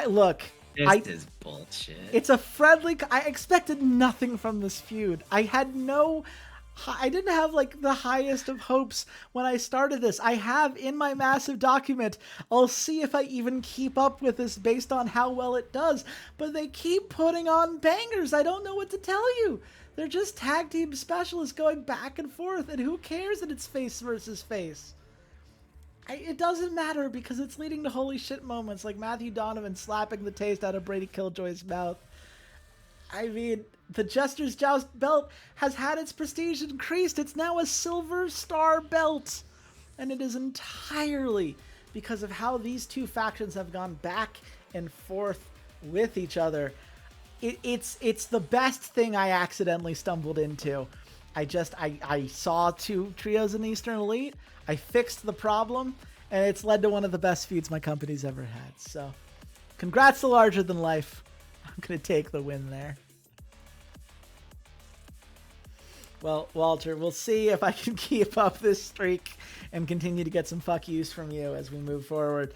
Look. This is bullshit. It's a friendly. I expected nothing from this feud. I didn't have like the highest of hopes when I started this. I have in my massive document, I'll see if I even keep up with this based on how well it does. But they keep putting on bangers. I don't know what to tell you. They're just tag team specialists going back and forth, and who cares that it's face versus face? It doesn't matter because it's leading to holy shit moments like Matthew Donovan slapping the taste out of Brady Killjoy's mouth. I mean, the Jester's Joust belt has had its prestige increased. It's now a silver star belt. And it is entirely because of how these two factions have gone back and forth with each other. It's the best thing I accidentally stumbled into. I saw two trios in Eastern Elite. I fixed the problem, and it's led to one of the best feuds my company's ever had. So, congrats to Larger Than Life. I'm going to take the win there. Well, Walter, we'll see if I can keep up this streak and continue to get some fuck yous from you as we move forward.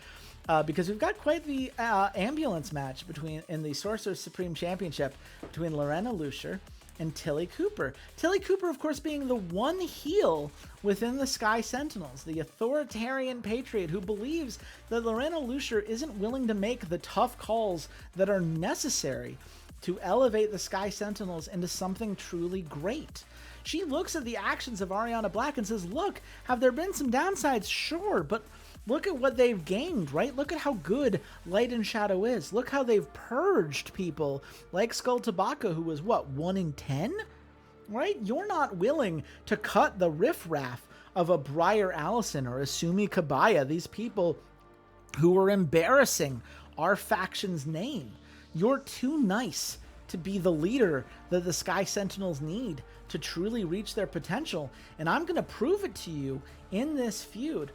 Because we've got quite the ambulance match in the Sorcerer's Supreme Championship between Lorena Lucier and Tilly Cooper. Tilly Cooper, of course, being the one heel within the Sky Sentinels, the authoritarian patriot who believes that Lorena Lucier isn't willing to make the tough calls that are necessary to elevate the Sky Sentinels into something truly great. She looks at the actions of Ariana Black and says, look, have there been some downsides? Sure, but look at what they've gained, right? Look at how good Light and Shadow is. Look how they've purged people like Skull Tobacco, who was, 1 in 10? Right? You're not willing to cut the riffraff of a Briar Allison or a Sumi Kabaya, these people who were embarrassing our faction's name. You're too nice to be the leader that the Sky Sentinels need to truly reach their potential, and I'm going to prove it to you in this feud.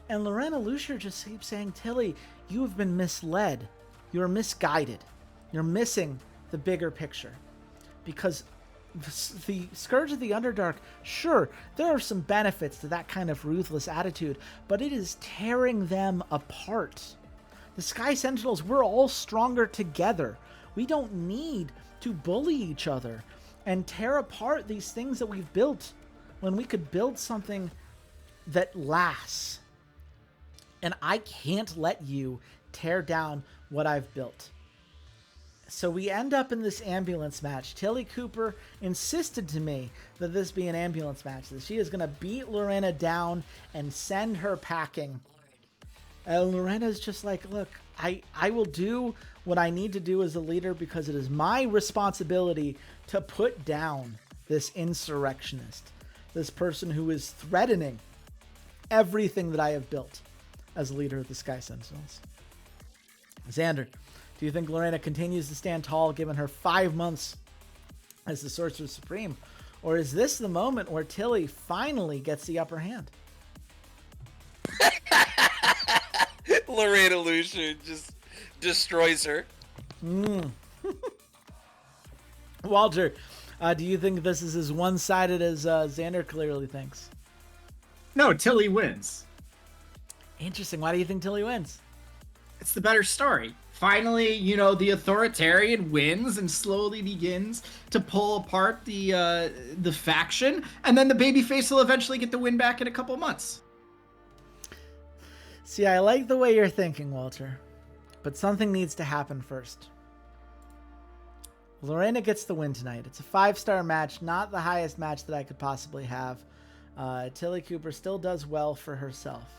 And Lorena Lucier just keeps saying, Tilly, you have been misled. You're misguided. You're missing the bigger picture. Because the Scourge of the Underdark, sure, there are some benefits to that kind of ruthless attitude, but it is tearing them apart. The Sky Sentinels, we're all stronger together. We don't need to bully each other and tear apart these things that we've built when we could build something that lasts. And I can't let you tear down what I've built. So we end up in this ambulance match. Tilly Cooper insisted to me that this be an ambulance match, that she is going to beat Lorena down and send her packing. And Lorena's just like, look, I will do what I need to do as a leader because it is my responsibility to put down this insurrectionist, this person who is threatening everything that I have built as leader of the Sky Sentinels. Xander, do you think Lorena continues to stand tall given her 5 months as the Sorcerer Supreme? Or is this the moment where Tilly finally gets the upper hand? Lorena Lucier just destroys her. Walter, do you think this is as one-sided as Xander clearly thinks? No, Tilly wins. Interesting. Why do you think Tilly wins? It's the better story. Finally, the authoritarian wins and slowly begins to pull apart the faction, and then the babyface will eventually get the win back in a couple months. See, I like the way you're thinking, Walter, but something needs to happen first. Lorena gets the win tonight. It's a 5-star match, not the highest match that I could possibly have. Tilly Cooper still does well for herself.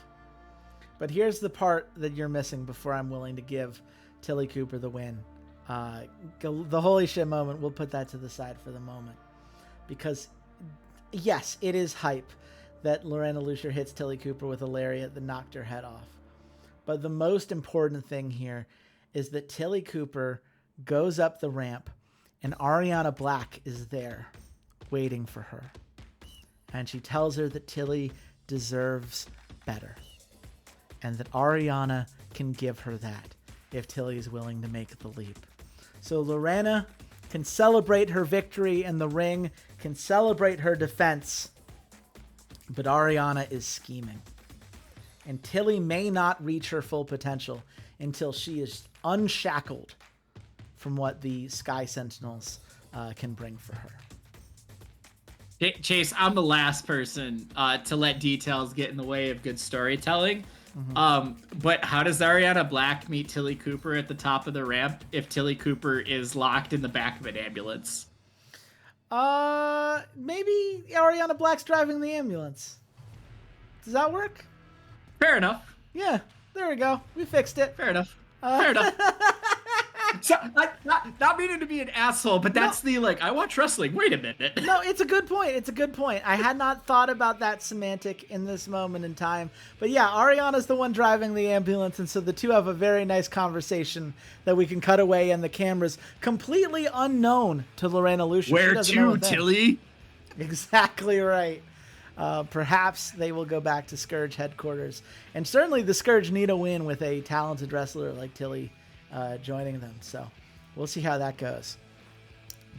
But here's the part that you're missing before I'm willing to give Tilly Cooper the win. The holy shit moment, we'll put that to the side for the moment. Because, yes, it is hype that Lorena Lucier hits Tilly Cooper with a lariat that knocked her head off. But the most important thing here is that Tilly Cooper goes up the ramp and Ariana Black is there waiting for her. And she tells her that Tilly deserves better. And that Ariana can give her that if Tilly is willing to make the leap. So Lorena can celebrate her victory in the ring, can celebrate her defense, but Ariana is scheming. And Tilly may not reach her full potential until she is unshackled from what the Sky Sentinels can bring for her. Chase, I'm the last person to let details get in the way of good storytelling. But how does Ariana Black meet Tilly Cooper at the top of the ramp if Tilly Cooper is locked in the back of an ambulance? Maybe Ariana Black's driving the ambulance. Does that work? Fair enough. Yeah, there we go. We fixed it. Fair enough. Fair enough. So, not meaning to be an asshole, but that's the like, I watch wrestling. Wait a minute. No, it's a good point. It's a good point. I had not thought about that semantic in this moment in time. But yeah, Ariana's the one driving the ambulance, and so the two have a very nice conversation that we can cut away, and the camera's completely unknown to Lorena Lucia. Where to, Tilly? Exactly right. Perhaps they will go back to Scourge headquarters. And certainly the Scourge need a win with a talented wrestler like Tilly joining them. So we'll see how that goes.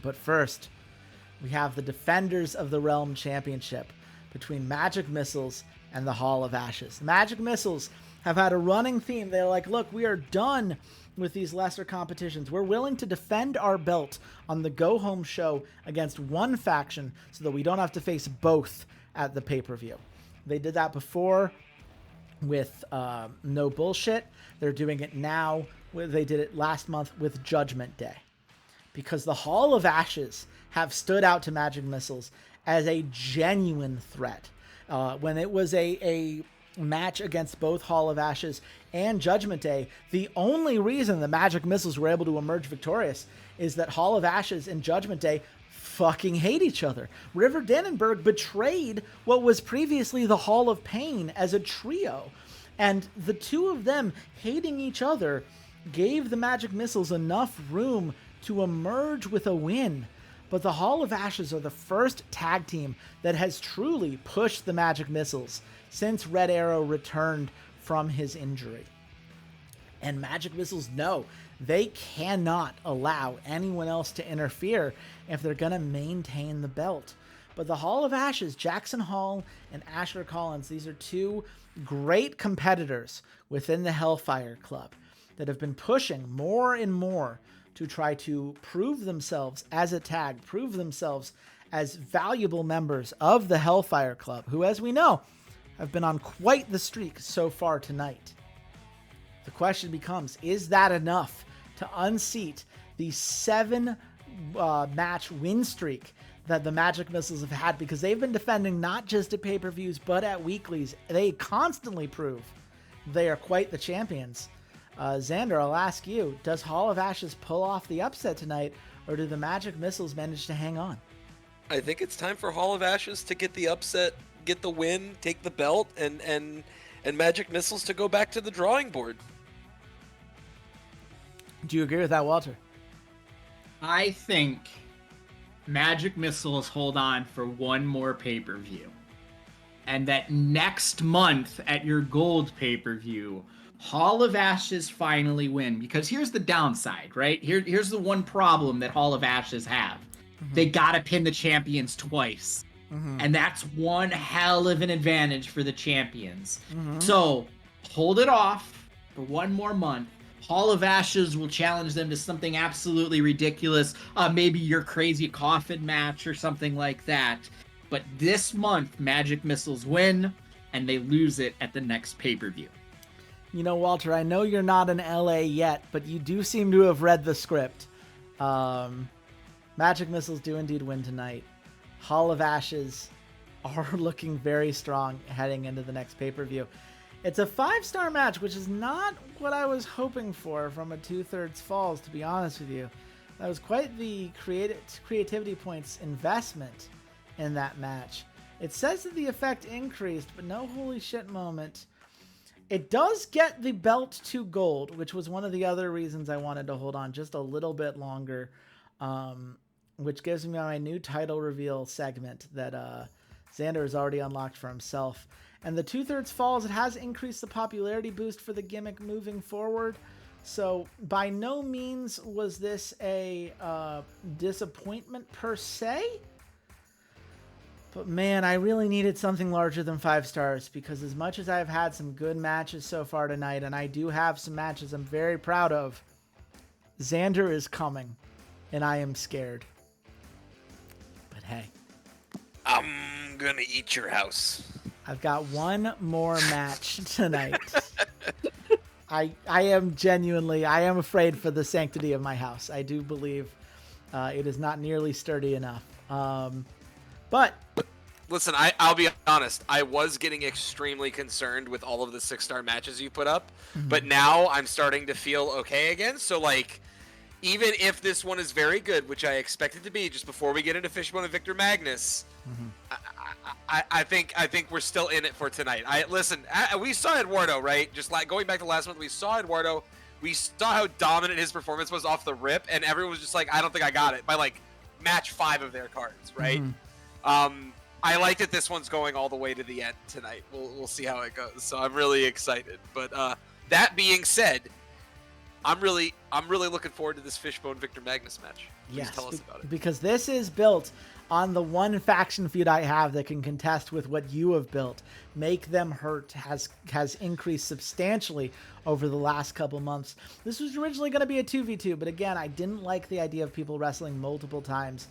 But first, we have the Defenders of the Realm Championship between Magic Missiles and the Hall of Ashes. Magic Missiles have had a running theme. They're like, look, we are done with these lesser competitions. We're willing to defend our belt on the go-home show against one faction so that we don't have to face both at the pay-per-view. They did that before with No Bullshit. They're doing it now. They did it last month with Judgment Day. Because the Hall of Ashes have stood out to Magic Missiles as a genuine threat. When it was a match against both Hall of Ashes and Judgment Day, the only reason the Magic Missiles were able to emerge victorious is that Hall of Ashes and Judgment Day fucking hate each other. River Dannenberg betrayed what was previously the Hall of Pain as a trio, and the two of them hating each other gave the Magic Missiles enough room to emerge with a win. But the Hall of Ashes are the first tag team that has truly pushed the Magic Missiles since Red Arrow returned from his injury. And Magic Missiles know they cannot allow anyone else to interfere if they're going to maintain the belt. But the Hall of Ashes, Jackson Hall and Asher Collins, these are two great competitors within the Hellfire Club that have been pushing more and more to try to prove themselves as a tag, prove themselves as valuable members of the Hellfire Club, who, as we know, have been on quite the streak so far tonight. The question becomes, is that enough to unseat the 7 match win streak that the Magic Missiles have had? Because they've been defending not just at pay-per-views, but at weeklies. They constantly prove they are quite the champions. Xander, I'll ask you, does Hall of Ashes pull off the upset tonight, or do the Magic Missiles manage to hang on? I think it's time for Hall of Ashes to get the upset, get the win, take the belt, and Magic Missiles to go back to the drawing board. Do you agree with that, Walter? I think Magic Missiles hold on for one more pay-per-view. And that next month at your gold pay-per-view, Hall of Ashes finally win. Because here's the downside, right? Here's the one problem that Hall of Ashes have. Mm-hmm. They gotta pin the champions twice. Mm-hmm. And that's one hell of an advantage for the champions. Mm-hmm. So, hold it off for one more month. Hall of Ashes will challenge them to something absolutely ridiculous. Maybe your crazy coffin match or something like that. But this month, Magic Missiles win, and they lose it at the next pay-per-view. You know, Walter, I know you're not in LA yet, but you do seem to have read the script. Magic Missiles do indeed win tonight. Hall of Ashes are looking very strong heading into the next pay-per-view. It's a 5-star match, which is not what I was hoping for from a 2/3 falls, to be honest with you. That was quite the creativity points investment in that match. It says that the effect increased, but no holy shit moment. It does get the belt to gold, which was one of the other reasons I wanted to hold on just a little bit longer, which gives me my new title reveal segment that Xander has already unlocked for himself. And the 2/3 falls, it has increased the popularity boost for the gimmick moving forward. So by no means was this a disappointment per se. But man, I really needed something larger than 5 stars, because as much as I've had some good matches so far tonight, and I do have some matches I'm very proud of, Xander is coming, and I am scared. But hey. I'm gonna eat your house. I've got one more match tonight. I am afraid for the sanctity of my house. I do believe it is not nearly sturdy enough. But listen, I'll be honest. I was getting extremely concerned with all of the 6-star matches you put up, but now I'm starting to feel okay again. So, like, even if this one is very good, which I expect it to be, just before we get into Fishbone and Victor Magnus, I think we're still in it for tonight. We saw Eduardo, right? Just like going back to last month, we saw Eduardo. We saw how dominant his performance was off the rip, and everyone was just like, I don't think I got it by like match 5 of their cards, right? I like that this one's going all the way to the end tonight. We'll see how it goes. So I'm really excited. But that being said, I'm really looking forward to this Fishbone Victor Magnus match. Please tell us about it. Because this is built on the one faction feud I have that can contest with what you have built. Make Them Hurt has increased substantially over the last couple months. This was originally going to be a 2v2, but again, I didn't like the idea of people wrestling multiple times.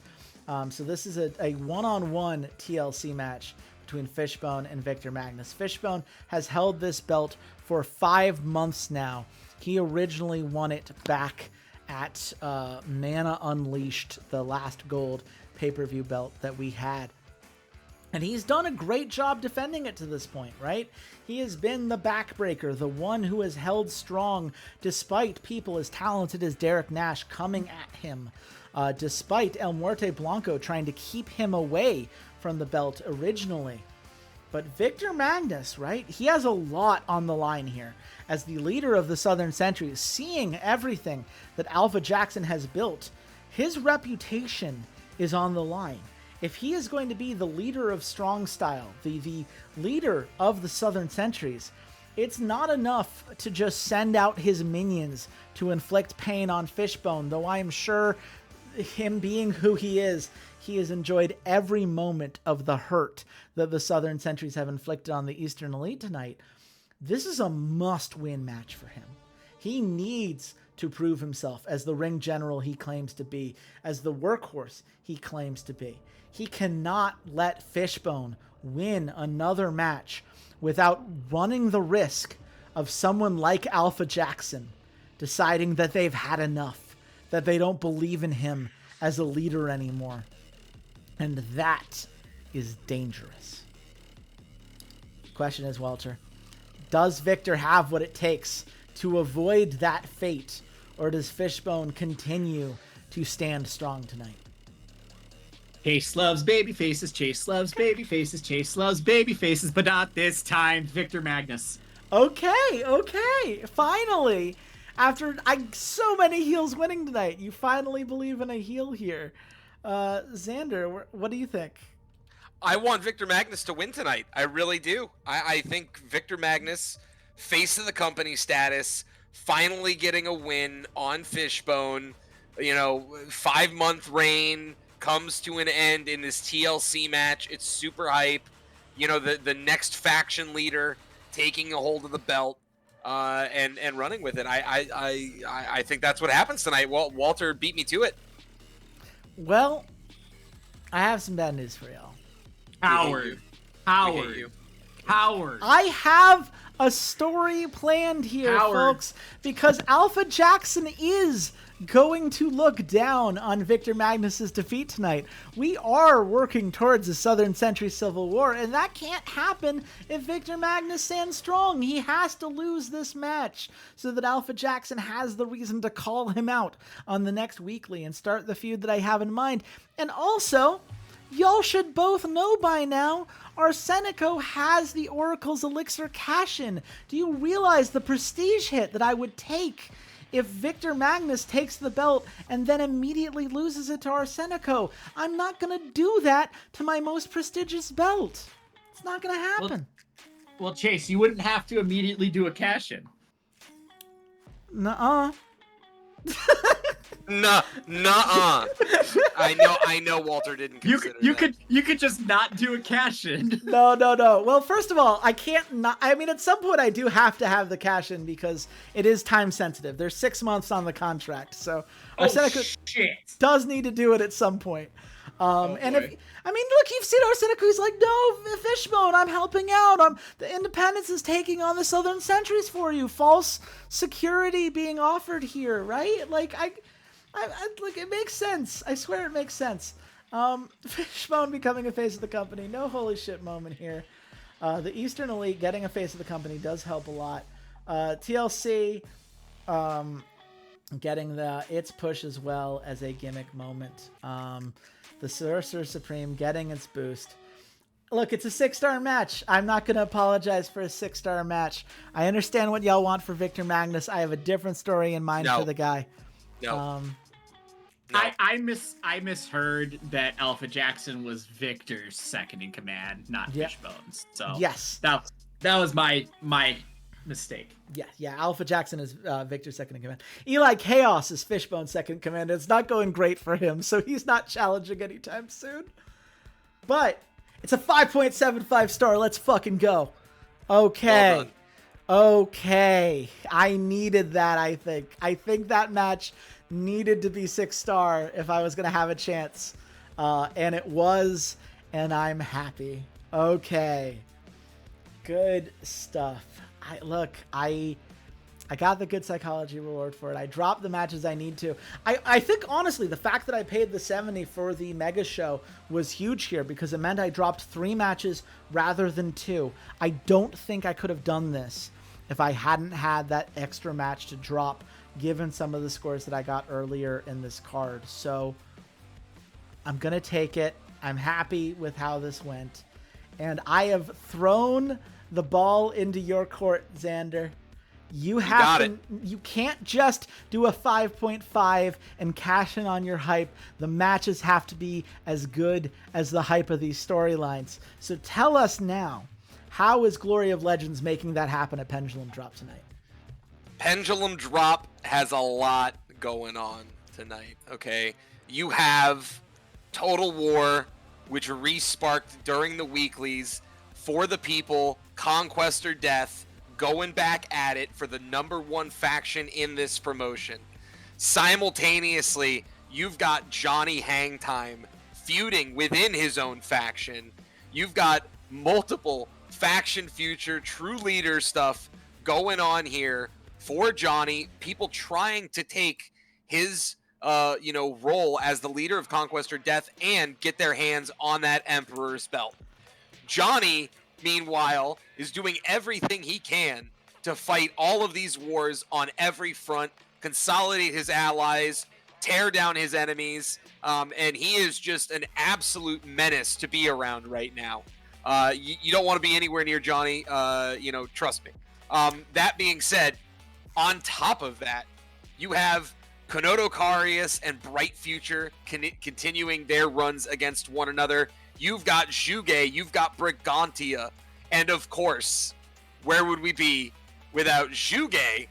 So this is a one-on-one TLC match between Fishbone and Victor Magnus. Fishbone has held this belt for 5 months now. He originally won it back at Mana Unleashed, the last gold pay-per-view belt that we had. And he's done a great job defending it to this point, right? He has been the backbreaker, the one who has held strong despite people as talented as Derek Nash coming at him. Despite El Muerte Blanco trying to keep him away from the belt originally. But Victor Magnus, right? He has a lot on the line here. As the leader of the Southern Century, seeing everything that Alpha Jackson has built, his reputation is on the line. If he is going to be the leader of Strong Style, the leader of the Southern Centuries, it's not enough to just send out his minions to inflict pain on Fishbone, though I am sure him being who he has enjoyed every moment of the hurt that the Southern Centuries have inflicted on the Eastern Elite tonight. This is a must-win match for him. He needs to prove himself as the ring general he claims to be, as the workhorse he claims to be. He cannot let Fishbone win another match without running the risk of someone like Alpha Jackson deciding that they've had enough, that they don't believe in him as a leader anymore. And that is dangerous. Question is, Walter, does Victor have what it takes to avoid that fate, or does Fishbone continue to stand strong tonight? Chase loves baby faces, Chase loves baby faces, Chase loves baby faces, but not this time, Victor Magnus. Okay. Finally, after so many heels winning tonight, you finally believe in a heel here. Xander, what do you think? I want Victor Magnus to win tonight. I really do. I think Victor Magnus, face of the company status, finally getting a win on Fishbone. 5-month reign comes to an end in this TLC match. It's super hype. The next faction leader taking a hold of the belt and running with it. I think that's what happens tonight. Walter beat me to it. Well, I have some bad news for y'all. Howard. I have a story planned here, folks, because Alpha Jackson is going to look down on Victor Magnus's defeat tonight. We are working towards a Southern Century Civil War, and that can't happen if Victor Magnus stands strong. He has to lose this match so that Alpha Jackson has the reason to call him out on the next weekly and start the feud that I have in mind. And also, y'all should both know by now, Arsenico has the Oracle's Elixir cash-in. Do you realize the prestige hit that I would take if Victor Magnus takes the belt and then immediately loses it to Arsenico? I'm not going to do that to my most prestigious belt. It's not going to happen. Well, Chase, you wouldn't have to immediately do a cash-in. Nuh-uh. Nuh-uh. I know Walter didn't consider that. You could just not do a cash-in. No. Well, first of all, I can't not. I mean, at some point I do have to have the cash-in because it is time sensitive. There's 6 months on the contract, so Arsenico does need to do it at some point. Look, you've seen Arsenico. He's like, no, Fishbone, I'm helping out. The Independence is taking on the Southern Centuries for you. False security being offered here, right? Like, it makes sense. I swear it makes sense. Fishbone becoming a face of the company. No holy shit moment here. The Eastern Elite getting a face of the company does help a lot. TLC, getting its push as well as a gimmick moment. The Sorcerer Supreme getting its boost. Look, it's a 6-star match. I'm not going to apologize for a 6-star match. I understand what y'all want for Victor Magnus. I have a different story in mind for the guy. No. I misheard that Alpha Jackson was Victor's second in command, not Fishbone's. So yes, that was my mistake. Yeah. Alpha Jackson is Victor's second in command. Eli Chaos is Fishbone's second in command. It's not going great for him, so he's not challenging anytime soon. But it's a 5.75 star. Let's fucking go. Okay. Okay. I needed that, I think. I think that match needed to be 6-star if I was going to have a chance. And it was, and I'm happy. Okay. Good stuff. I got the good psychology reward for it. I dropped the matches I need to. I think, honestly, the fact that I paid the $70 for the Mega Show was huge here because it meant I dropped 3 matches rather than 2. I don't think I could have done this if I hadn't had that extra match to drop, given some of the scores that I got earlier in this card. So I'm going to take it. I'm happy with how this went. And I have thrown the ball into your court, Xander. You can't just do a 5.5 and cash in on your hype. The matches have to be as good as the hype of these storylines. So tell us now, how is Glory of Legends making that happen at Pendulum Drop tonight? Pendulum Drop has a lot going on tonight, okay? You have Total War, which re-sparked during the weeklies for the people, Conquest or Death, going back at it for the #1 faction in this promotion. Simultaneously, you've got Johnny Hangtime feuding within his own faction. You've got multiple faction future, true leader stuff going on here for Johnny. People trying to take his role as the leader of Conquest or Death and get their hands on that Emperor's belt. Johnny, meanwhile, is doing everything he can to fight all of these wars on every front, consolidate his allies, tear down his enemies, and he is just an absolute menace to be around right now. You don't want to be anywhere near Johnny, trust me. That being said, on top of that, you have Konodo Karius and Bright Future continuing their runs against one another. You've got Zhuge, you've got Brigantia, and of course, where would we be without Zhuge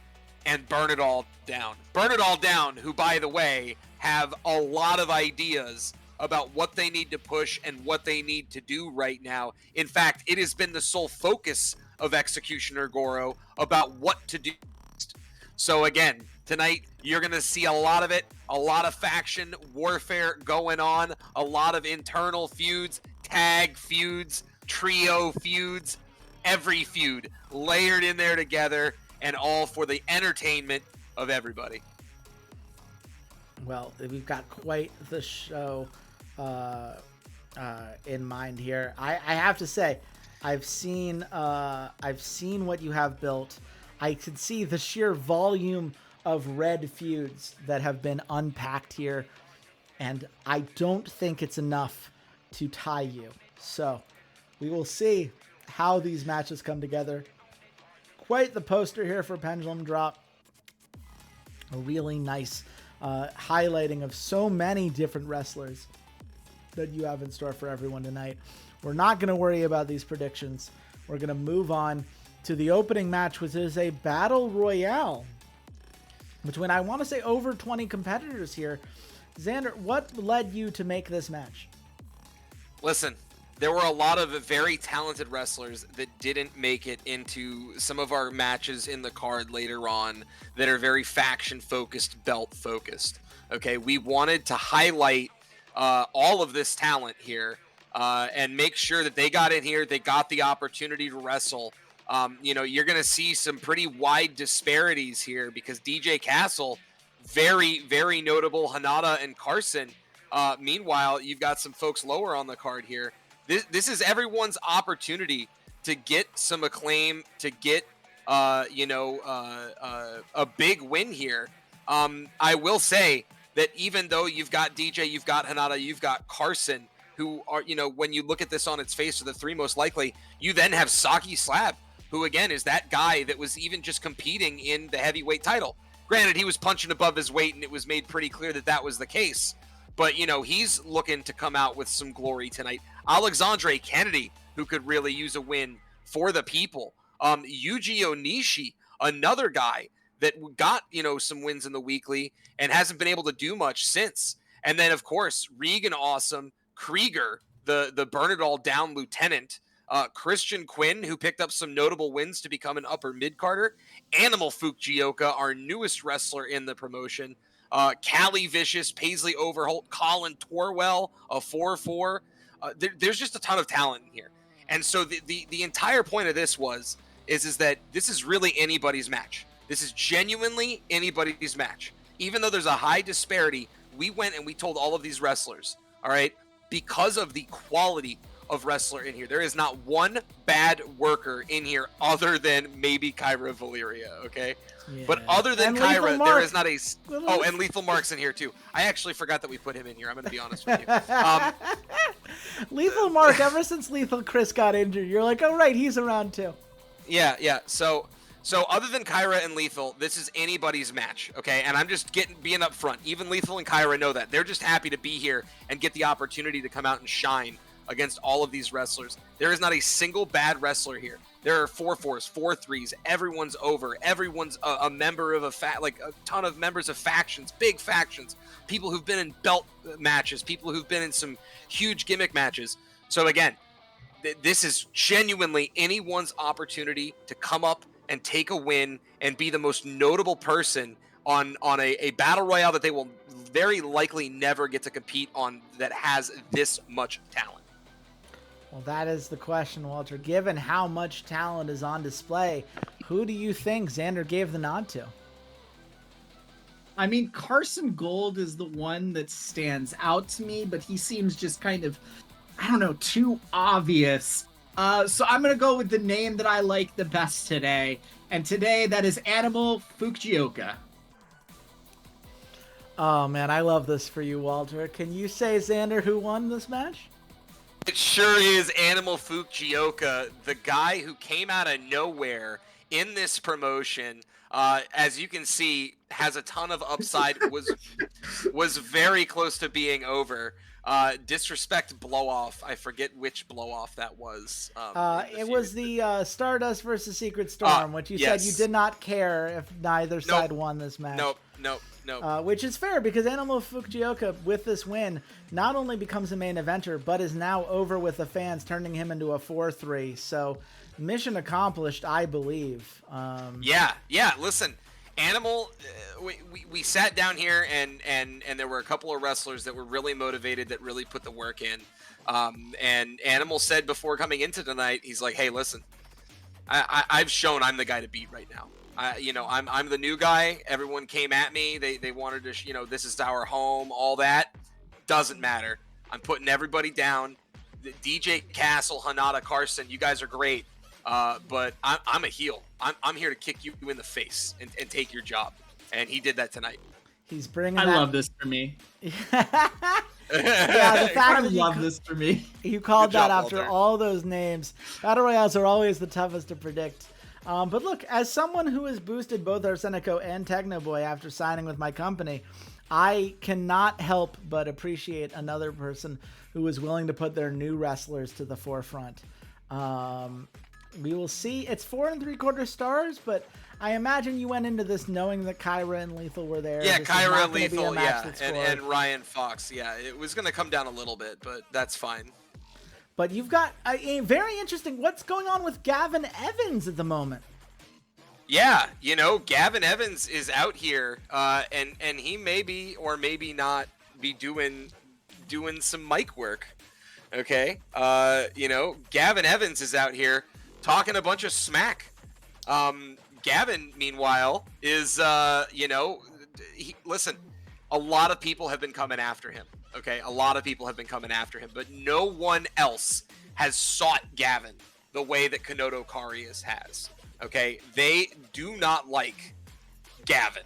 and Burn It All Down? Burn It All Down, who, by the way, have a lot of ideas about what they need to push and what they need to do right now. In fact, it has been the sole focus of Executioner Goro about what to do. So again, tonight, you're going to see a lot of it, a lot of faction warfare going on, a lot of internal feuds, tag feuds, trio feuds, every feud layered in there together, and all for the entertainment of everybody. Well, we've got quite the show in mind here. I have to say, I've seen what you have built. I could see the sheer volume of red feuds that have been unpacked here, and I don't think it's enough to tie you. So we will see how these matches come together. Quite the poster here for Pendulum Drop. A really nice highlighting of so many different wrestlers that you have in store for everyone tonight. We're not going to worry about these predictions. We're going to move on to the opening match, which is a battle royale between, I want to say, over 20 competitors here. Xander, what led you to make this match? Listen, there were a lot of very talented wrestlers that didn't make it into some of our matches in the card later on that are very faction-focused, belt-focused. Okay, we wanted to highlight all of this talent here and make sure that they got in here, they got the opportunity to wrestle. You're going to see some pretty wide disparities here because DJ Castle, very, very notable, Hanada and Carson. Meanwhile, you've got some folks lower on the card here. This is everyone's opportunity to get some acclaim, to get, a big win here. I will say that even though you've got DJ, you've got Hanada, you've got Carson, who are, when you look at this on its face, are the three most likely, you then have Saki Slab, who again is that guy that was even just competing in the heavyweight title. Granted, he was punching above his weight, and it was made pretty clear that that was the case. But, he's looking to come out with some glory tonight. Alexandre Kennedy, who could really use a win for the people. Yuji Onishi, another guy that got, some wins in the weekly and hasn't been able to do much since. And then, of course, Regan Awesome, Krieger, the burn it all down lieutenant, Christian Quinn, who picked up some notable wins to become an upper mid-carder, Animal Fukuoka, our newest wrestler in the promotion, Callie Vicious, Paisley Overholt, Colin Torwell, a 4-4. There's just a ton of talent in here. And so the entire point of this is that this is really anybody's match. This is genuinely anybody's match. Even though there's a high disparity, we went and we told all of these wrestlers, all right, because of the quality of wrestler in here, there is not one bad worker in here other than maybe Kyra Valeria, okay? Yeah. But other than And Kyra, Lethal there Mark. is not a... Oh, and Lethal Mark's in here too. I actually forgot that we put him in here. I'm going to be honest with you. Lethal Mark, ever since Lethal Chris got injured, you're like, oh, right, he's around too. Yeah. So other than Kyra and Lethal, this is anybody's match, okay? And I'm just being up front. Even Lethal and Kyra know that. They're just happy to be here and get the opportunity to come out and shine against all of these wrestlers. There is not a single bad wrestler here. There are 4-4s, 4-3s. Everyone's over. Everyone's a member of a ton of members of factions, big factions, people who've been in belt matches, people who've been in some huge gimmick matches. So again, this is genuinely anyone's opportunity to come up and take a win and be the most notable person on a battle royale that they will very likely never get to compete on, that has this much talent. Well, that is the question, Walter. Given how much talent is on display, who do you think Xander gave the nod to? I mean, Carson Gold is the one that stands out to me, but he seems just kind of, I don't know, too obvious. So I'm going to go with the name that I like the best today. And today, that is Animal Fukuoka. Oh, man, I love this for you, Walter. Can you say, Xander, who won this match? It sure is Animal Fukuoka, the guy who came out of nowhere in this promotion. As you can see, has a ton of upside, was very close to being over. Disrespect blow-off. I forget which blow-off that was. It was the Stardust versus Secret Storm, which you said you did not care if neither side won this match. Nope. Which is fair, because Animal Fukuoka, with this win, not only becomes a main eventer, but is now over with the fans, turning him into a 4-3. So, mission accomplished, I believe. Yeah. Listen, Animal, we sat down here and there were a couple of wrestlers that were really motivated, that really put the work in. And Animal said before coming into tonight, he's like, hey, listen, I've shown I'm the guy to beat right now. I'm the new guy. Everyone came at me. They wanted to, this is our home, all that. Doesn't matter. I'm putting everybody down. DJ Castle, Hanada, Carson, you guys are great. But I'm a heel. I'm here to kick you in the face and take your job. And he did that tonight. He's bringing I love this for me. Yeah, the fact I that love this for me. You called Good job, that after Walter. all those names. Battle Royales are always the toughest to predict. But look, as someone who has boosted both Arsenico and Technoboy after signing with my company, I cannot help but appreciate another person who is willing to put their new wrestlers to the forefront. We will see. It's 4 3/4 stars, but I imagine you went into this knowing that Kyra and Lethal were there. Yeah, This is Kyra not and gonna be a Lethal, match yeah, that's and scored. Ryan Fox, yeah. It was going to come down a little bit, but that's fine. But you've got a very interesting. What's going on with Gavin Evans at the moment? Yeah, Gavin Evans is out here, and he maybe or maybe not be doing some mic work. Okay, Gavin Evans is out here talking a bunch of smack. Gavin, meanwhile, is listen. A lot of people have been coming after him. Okay, a lot of people have been coming after him, but no one else has sought Gavin the way that Kanoto Karius has. Okay, they do not like Gavin.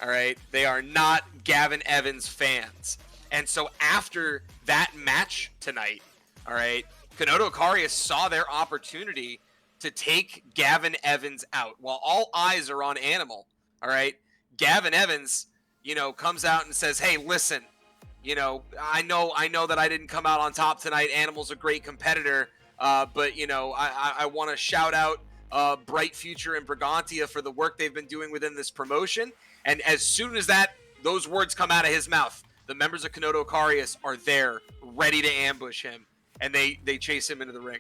All right. They are not Gavin Evans fans. And so after that match tonight, all right, Kanoto Karius saw their opportunity to take Gavin Evans out. While all eyes are on Animal, all right, Gavin Evans, comes out and says, hey, listen, I know that I didn't come out on top tonight. Animal's a great competitor, but, I want to shout out Bright Future and Brigantia for the work they've been doing within this promotion. And as soon as those words come out of his mouth, the members of Kanoto Karius are there, ready to ambush him, and they chase him into the ring.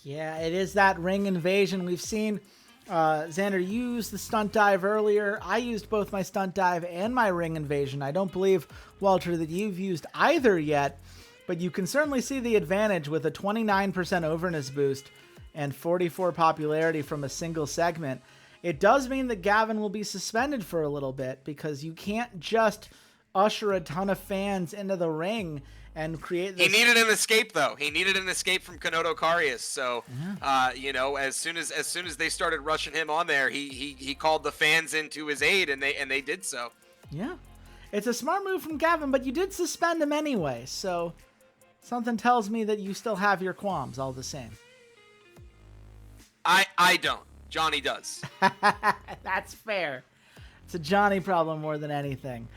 Yeah, it is that ring invasion. We've seen Xander use the stunt dive earlier. I used both my stunt dive and my ring invasion. I don't believe, Walter, that you've used either yet, but you can certainly see the advantage with a 29% overness boost and 44 popularity from a single segment. It does mean that Gavin will be suspended for a little bit because you can't just usher a ton of fans into the ring and create this. He needed an escape, though. He needed an escape from Kanoto Karius. So, as soon as they started rushing him on there, he called the fans into his aid, and they did so. Yeah, it's a smart move from Gavin, but you did suspend him anyway. So, something tells me that you still have your qualms all the same. I don't. Johnny does. That's fair. It's a Johnny problem more than anything.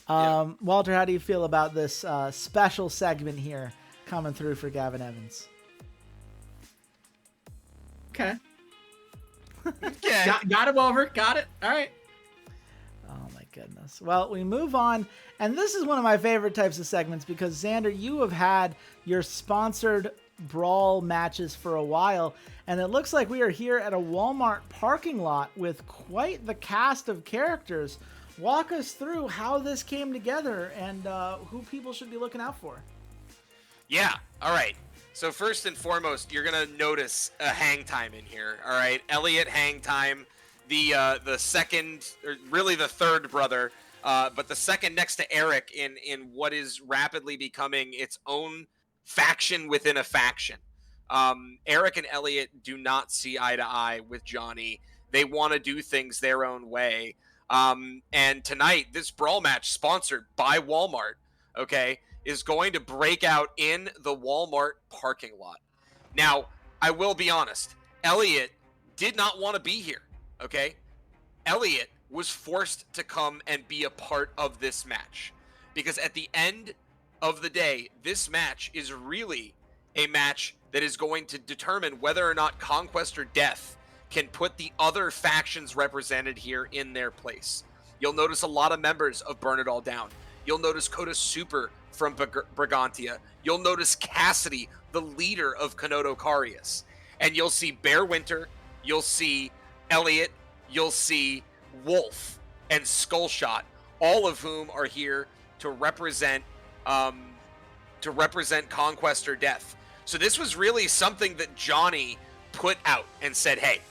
Yeah. Walter, how do you feel about this special segment here coming through for Gavin Evans? Okay. Okay. Got him over. Got it. All right. Oh, my goodness. Well, we move on. And this is one of my favorite types of segments because, Xander, you have had your sponsored brawl matches for a while. And it looks like we are here at a Walmart parking lot with quite the cast of characters. Walk us through how this came together and who people should be looking out for. Yeah. All right. So first and foremost, you're gonna notice a hang time in here. All right, Elliot hang time, the second, or really the third brother, but the second next to Eric in what is rapidly becoming its own faction within a faction. Eric and Elliot do not see eye to eye with Johnny. They want to do things their own way. And tonight, this brawl match, sponsored by Walmart, okay, is going to break out in the Walmart parking lot. Now, I will be honest, Elliot did not want to be here, okay? Elliot was forced to come and be a part of this match because at the end of the day, this match is really a match that is going to determine whether or not Conquest or Death can put the other factions represented here in their place. You'll notice a lot of members of Burn It All Down. You'll notice Coda Super from Brigantia. You'll notice Cassidy, the leader of Kanoto Karius. And you'll see Bear Winter, you'll see Elliot, you'll see Wolf and Skullshot, all of whom are here to represent Conquest or Death. So this was really something that Johnny put out and said, hey,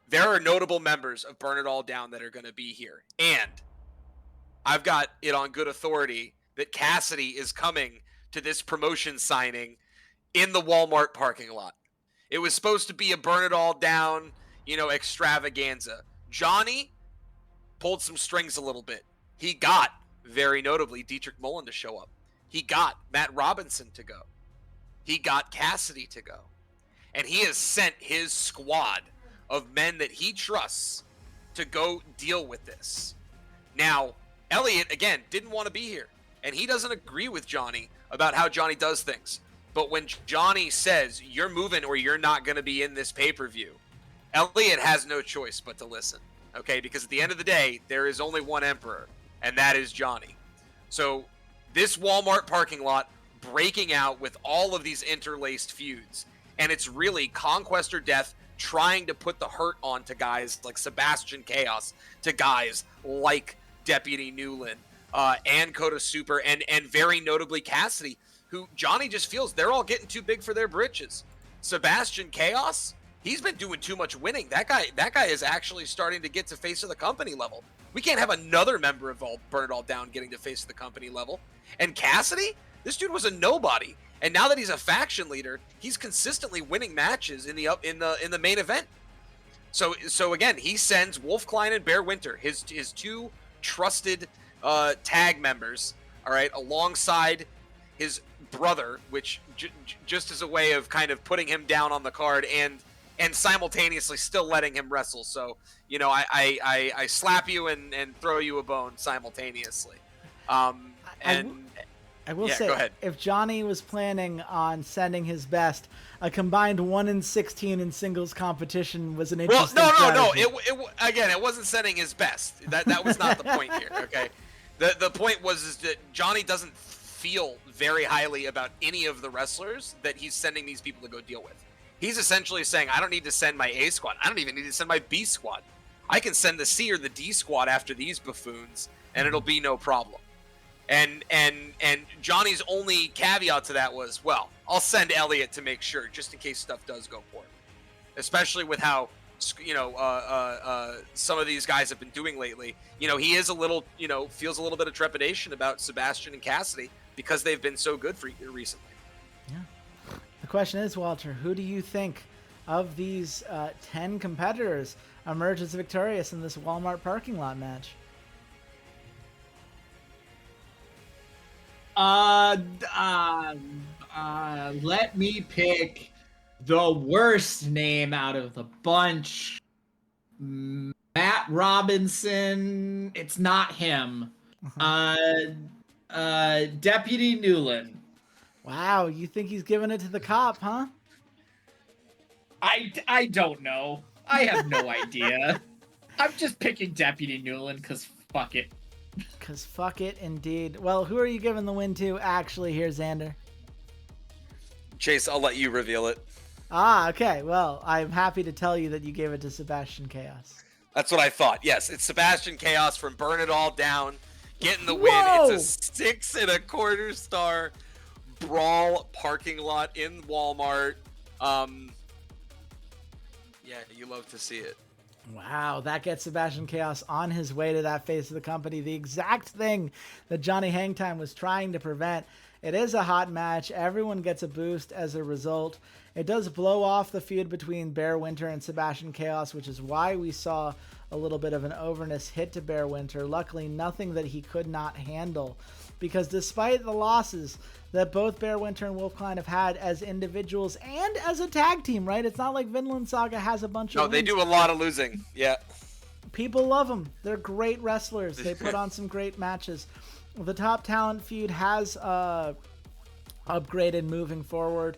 there are notable members of Burn It All Down that are going to be here. And I've got it on good authority that Cassidy is coming to this promotion signing in the Walmart parking lot. It was supposed to be a Burn It All Down, extravaganza. Johnny pulled some strings a little bit. He got, very notably, Dietrich Mullen to show up. He got Matt Robinson to go. He got Cassidy to go. And he has sent his squad of men that he trusts to go deal with this. Now, Elliot, again, didn't want to be here. And he doesn't agree with Johnny about how Johnny does things. But when Johnny says, you're moving or you're not going to be in this pay-per-view, Elliot has no choice but to listen. Okay? Because at the end of the day, there is only one emperor, and that is Johnny. So this Walmart parking lot breaking out with all of these interlaced feuds. And it's really Conquest or Death trying to put the hurt on to guys like Sebastian Chaos, to guys like Deputy Newland, and Coda Super, and very notably Cassidy, who Johnny just feels they're all getting too big for their britches. Sebastian Chaos, he's been doing too much winning. That guy is actually starting to get to face of the company level. We can't have another member of Burn It All Down getting to face of the company level. And Cassidy, this dude was a nobody. And now that he's a faction leader, he's consistently winning matches in the main event. So again, he sends Wolf Klein and Bear Winter, his two trusted tag members, all right, alongside his brother, which just as a way of kind of putting him down on the card and simultaneously still letting him wrestle. So, you know, I slap you and throw you a bone simultaneously. I will yeah, say, go ahead. if Johnny was planning on sending his best, a combined 1-16 in singles competition was an interesting strategy. Again, it wasn't sending his best. That was not the point here. Okay, the point was that Johnny doesn't feel very highly about any of the wrestlers that he's sending these people to go deal with. He's essentially saying, I don't need to send my A squad. I don't even need to send my B squad. I can send the C or the D squad after these buffoons, and it'll be no problem. And Johnny's only caveat to that was, well, I'll send Elliot to make sure, just in case stuff does go poorly. Especially with how, you know, some of these guys have been doing lately. You know, he is a little, you know, feels a little bit of trepidation about Sebastian and Cassidy because they've been so good for recently. Yeah. The question is, Walter, who do you think of these 10 competitors emerges victorious in this Walmart parking lot match? Let me pick the worst name out of the bunch. Matt Robinson. It's not him. Deputy Newland. Wow, you think he's giving it to the cop, huh? I don't know. I have no idea. I'm just picking Deputy Newland because fuck it. Because fuck it, indeed. Well, who are you giving the win to, actually, here, Xander? Chase, I'll let you reveal it. Ah, okay. Well, I'm happy to tell you that you gave it to Sebastian Chaos. That's what I thought. Yes, it's Sebastian Chaos from Burn It All Down, getting the Whoa! win. It's a 6.25 star brawl parking lot in Walmart. Yeah, you love to see it. Wow, that gets Sebastian Chaos on his way to that face of the company. The exact thing that Johnny Hangtime was trying to prevent. It is a hot match. Everyone gets a boost as a result. It does blow off the feud between Bear Winter and Sebastian Chaos, which is why we saw a little bit of an overness hit to Bear Winter. Luckily, nothing that he could not handle. Because despite the losses that both Bear Winter and Wolf Klein have had as individuals and as a tag team, right? It's not like Vinland Saga has a bunch of No, they do a lot of losing. Yeah. People love them. They're great wrestlers. They put on some great matches. The Top Talent feud has upgraded moving forward.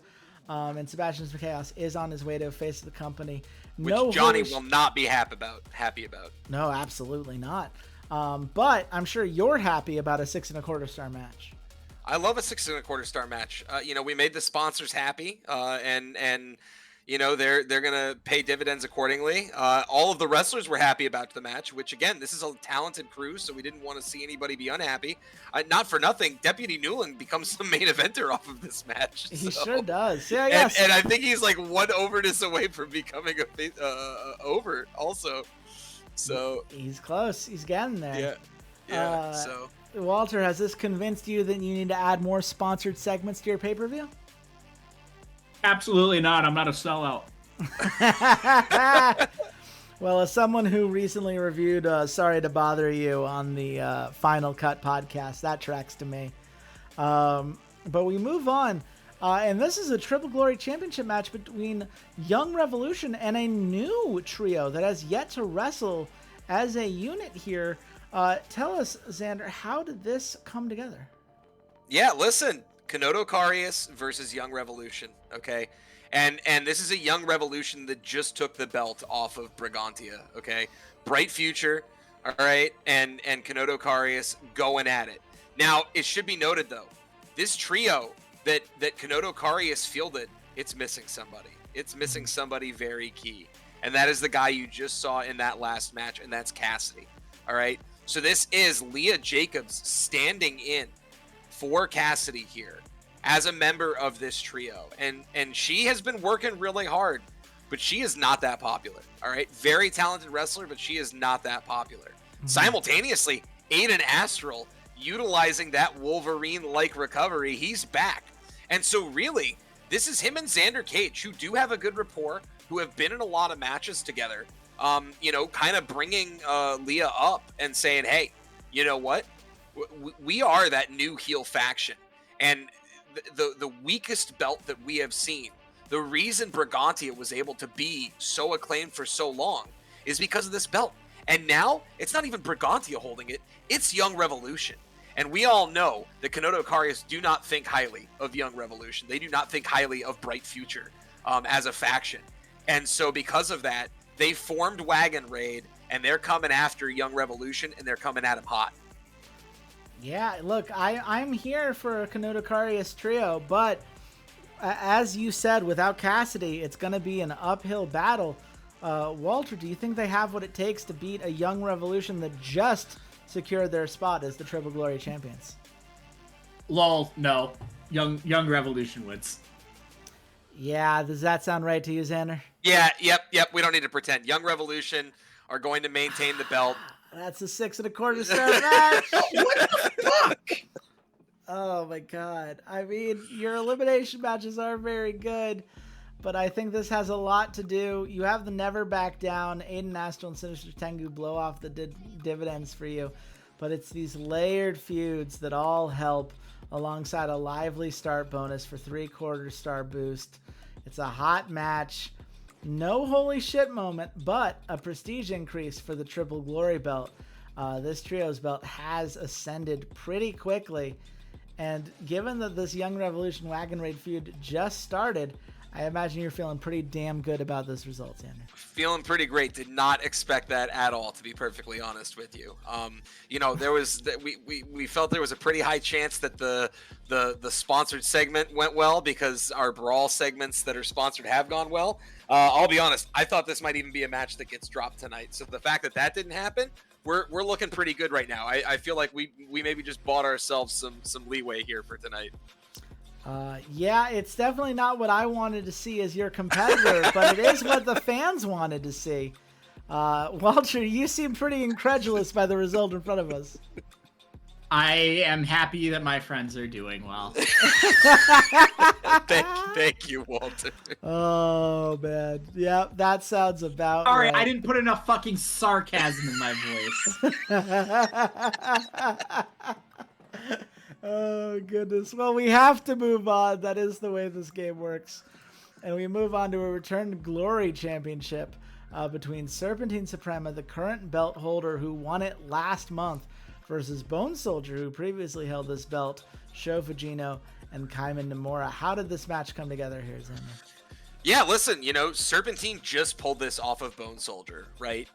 And Sebastian Chaos is on his way to face of the company. Which Johnny will not be happy about. No, absolutely not. But I'm sure you're happy about a 6.25 star match. I love a 6.25 star match. You know, we made the sponsors happy, and you know they're gonna pay dividends accordingly. All of the wrestlers were happy about the match, which again, this is a talented crew, so we didn't want to see anybody be unhappy. Not for nothing, Deputy Newland becomes the main eventer off of this match. He sure does. Yeah, yes. And I think he's like one overness away from becoming over also. So he's close. He's getting there. Yeah. So Walter, has this convinced you that you need to add more sponsored segments to your pay-per-view? Absolutely not. I'm not a sellout. Well, as someone who recently reviewed Sorry to Bother You on the Final Cut podcast, that tracks to me. But we move on. And this is a Triple Glory Championship match between Young Revolution and a new trio that has yet to wrestle as a unit here. Tell us, Xander, how did this come together? Yeah, listen, Kanoto Karius versus Young Revolution, okay? And this is a Young Revolution that just took the belt off of Brigantia, okay? Bright future, all right? And Kanoto Karius going at it. Now, it should be noted, though, this trio that Kanoto Karius fielded, it's missing somebody. It's missing somebody very key. And that is the guy you just saw in that last match, and that's Cassidy, all right? So this is Leah Jacobs standing in for Cassidy here as a member of this trio. And she has been working really hard, but she is not that popular, all right? Very talented wrestler, but she is not that popular. Mm-hmm. Simultaneously, Aiden Astral, utilizing that Wolverine-like recovery, he's back. And so really, this is him and Xander Cage, who do have a good rapport, who have been in a lot of matches together. kind of bringing Leah up and saying, hey, you know what? We are that new heel faction. And the weakest belt that we have seen, the reason Brigantia was able to be so acclaimed for so long is because of this belt. And now it's not even Brigantia holding it, it's Young Revolution. And we all know that Kanoto Karius do not think highly of Young Revolution. They do not think highly of Bright Future as a faction. And so because of that, they formed Wagon Raid, and they're coming after Young Revolution, and they're coming at him hot. Yeah, look, I'm here for a Kanoto Karius trio, but as you said, without Cassidy, it's going to be an uphill battle. Walter, do you think they have what it takes to beat a Young Revolution that just secured their spot as the Triple Glory champions? Lol, no. Young Revolution wins. Yeah, does that sound right to you, Xander? Yeah, yep. We don't need to pretend. Young Revolution are going to maintain the belt. That's a 6 1/4 star match. What the fuck? Oh my god. I mean, your elimination matches are very good, but I think this has a lot to do. You have the Never Back Down, Aiden Astral and Sinister Tengu blow off the dividends for you, but it's these layered feuds that all help alongside a lively start bonus for 3/4 star boost. It's a hot match. No holy shit moment, but a prestige increase for the Triple Glory belt. This trio's belt has ascended pretty quickly. And given that this Young Revolution Wagon Raid feud just started, I imagine you're feeling pretty damn good about this result, Xander. Feeling pretty great. Did not expect that at all, to be perfectly honest with you. There was we felt there was a pretty high chance that the sponsored segment went well because our brawl segments that are sponsored have gone well. I'll be honest, I thought this might even be a match that gets dropped tonight. So the fact that didn't happen, we're looking pretty good right now. I feel like we maybe just bought ourselves some leeway here for tonight. Yeah, it's definitely not what I wanted to see as your competitor, but it is what the fans wanted to see. Walter, you seem pretty incredulous by the result in front of us. I am happy that my friends are doing well. Thank you, Walter. Oh, man. Yeah, that sounds about Sorry, right. I didn't put enough fucking sarcasm in my voice. Oh, goodness. Well, we have to move on. That is the way this game works. And we move on to a Return to Glory championship between Serpentine Suprema, the current belt holder who won it last month, versus Bone Soldier, who previously held this belt, Sho Fujino, and Kaiman Nomura. How did this match come together here, Xander? Yeah, listen, Serpentine just pulled this off of Bone Soldier, right?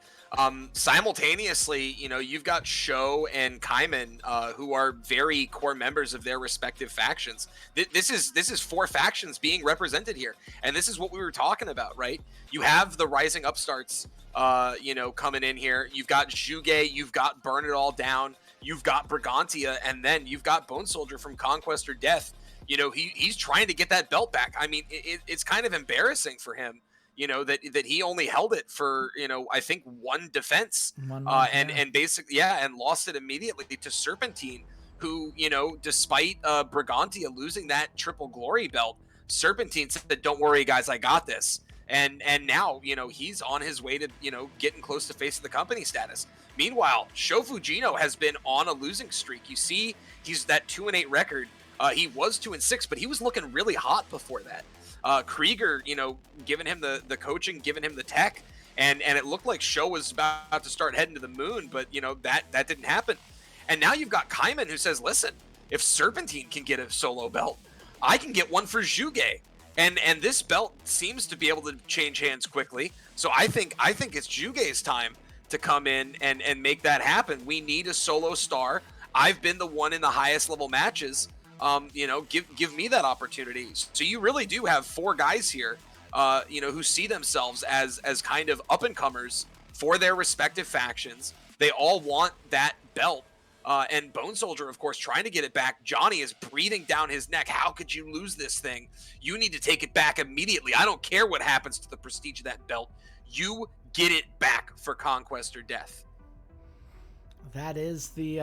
Simultaneously, you've got Sho and Kaiman, who are very core members of their respective factions. This is 4 factions being represented here, and this is what we were talking about, right? You have the rising upstarts, coming in here. You've got Juge, you've got Burn It All Down, you've got Brigantia, and then you've got Bone Soldier from Conquest or Death. He's trying to get that belt back. I mean, it's kind of embarrassing for him. That he only held it for, I think one defense, and basically, and lost it immediately to Serpentine, who, despite Brigantia losing that Triple Glory belt, Serpentine said, "Don't worry, guys, I got this." And now, he's on his way to, getting close to face of the company status. Meanwhile, Sho Fujino has been on a losing streak. You see, he's that 2-8 record. He was 2-6, but he was looking really hot before that. Krieger, giving him the coaching, giving him the tech, and it looked like Sho was about to start heading to the moon, but that didn't happen. And now you've got Kaiman, who says, "Listen, if Serpentine can get a solo belt, I can get one for Juge." And this belt seems to be able to change hands quickly. So I think it's Juge's time to come in and make that happen. We need a solo star. I've been the one in the highest level matches. Give me that opportunity. So you really do have 4 guys here, who see themselves as kind of up and comers for their respective factions. They all want that belt. And Bone Soldier, of course, trying to get it back. Johnny is breathing down his neck. How could you lose this thing? You need to take it back immediately. I don't care what happens to the prestige of that belt. You get it back for Conquest or Death. That is the,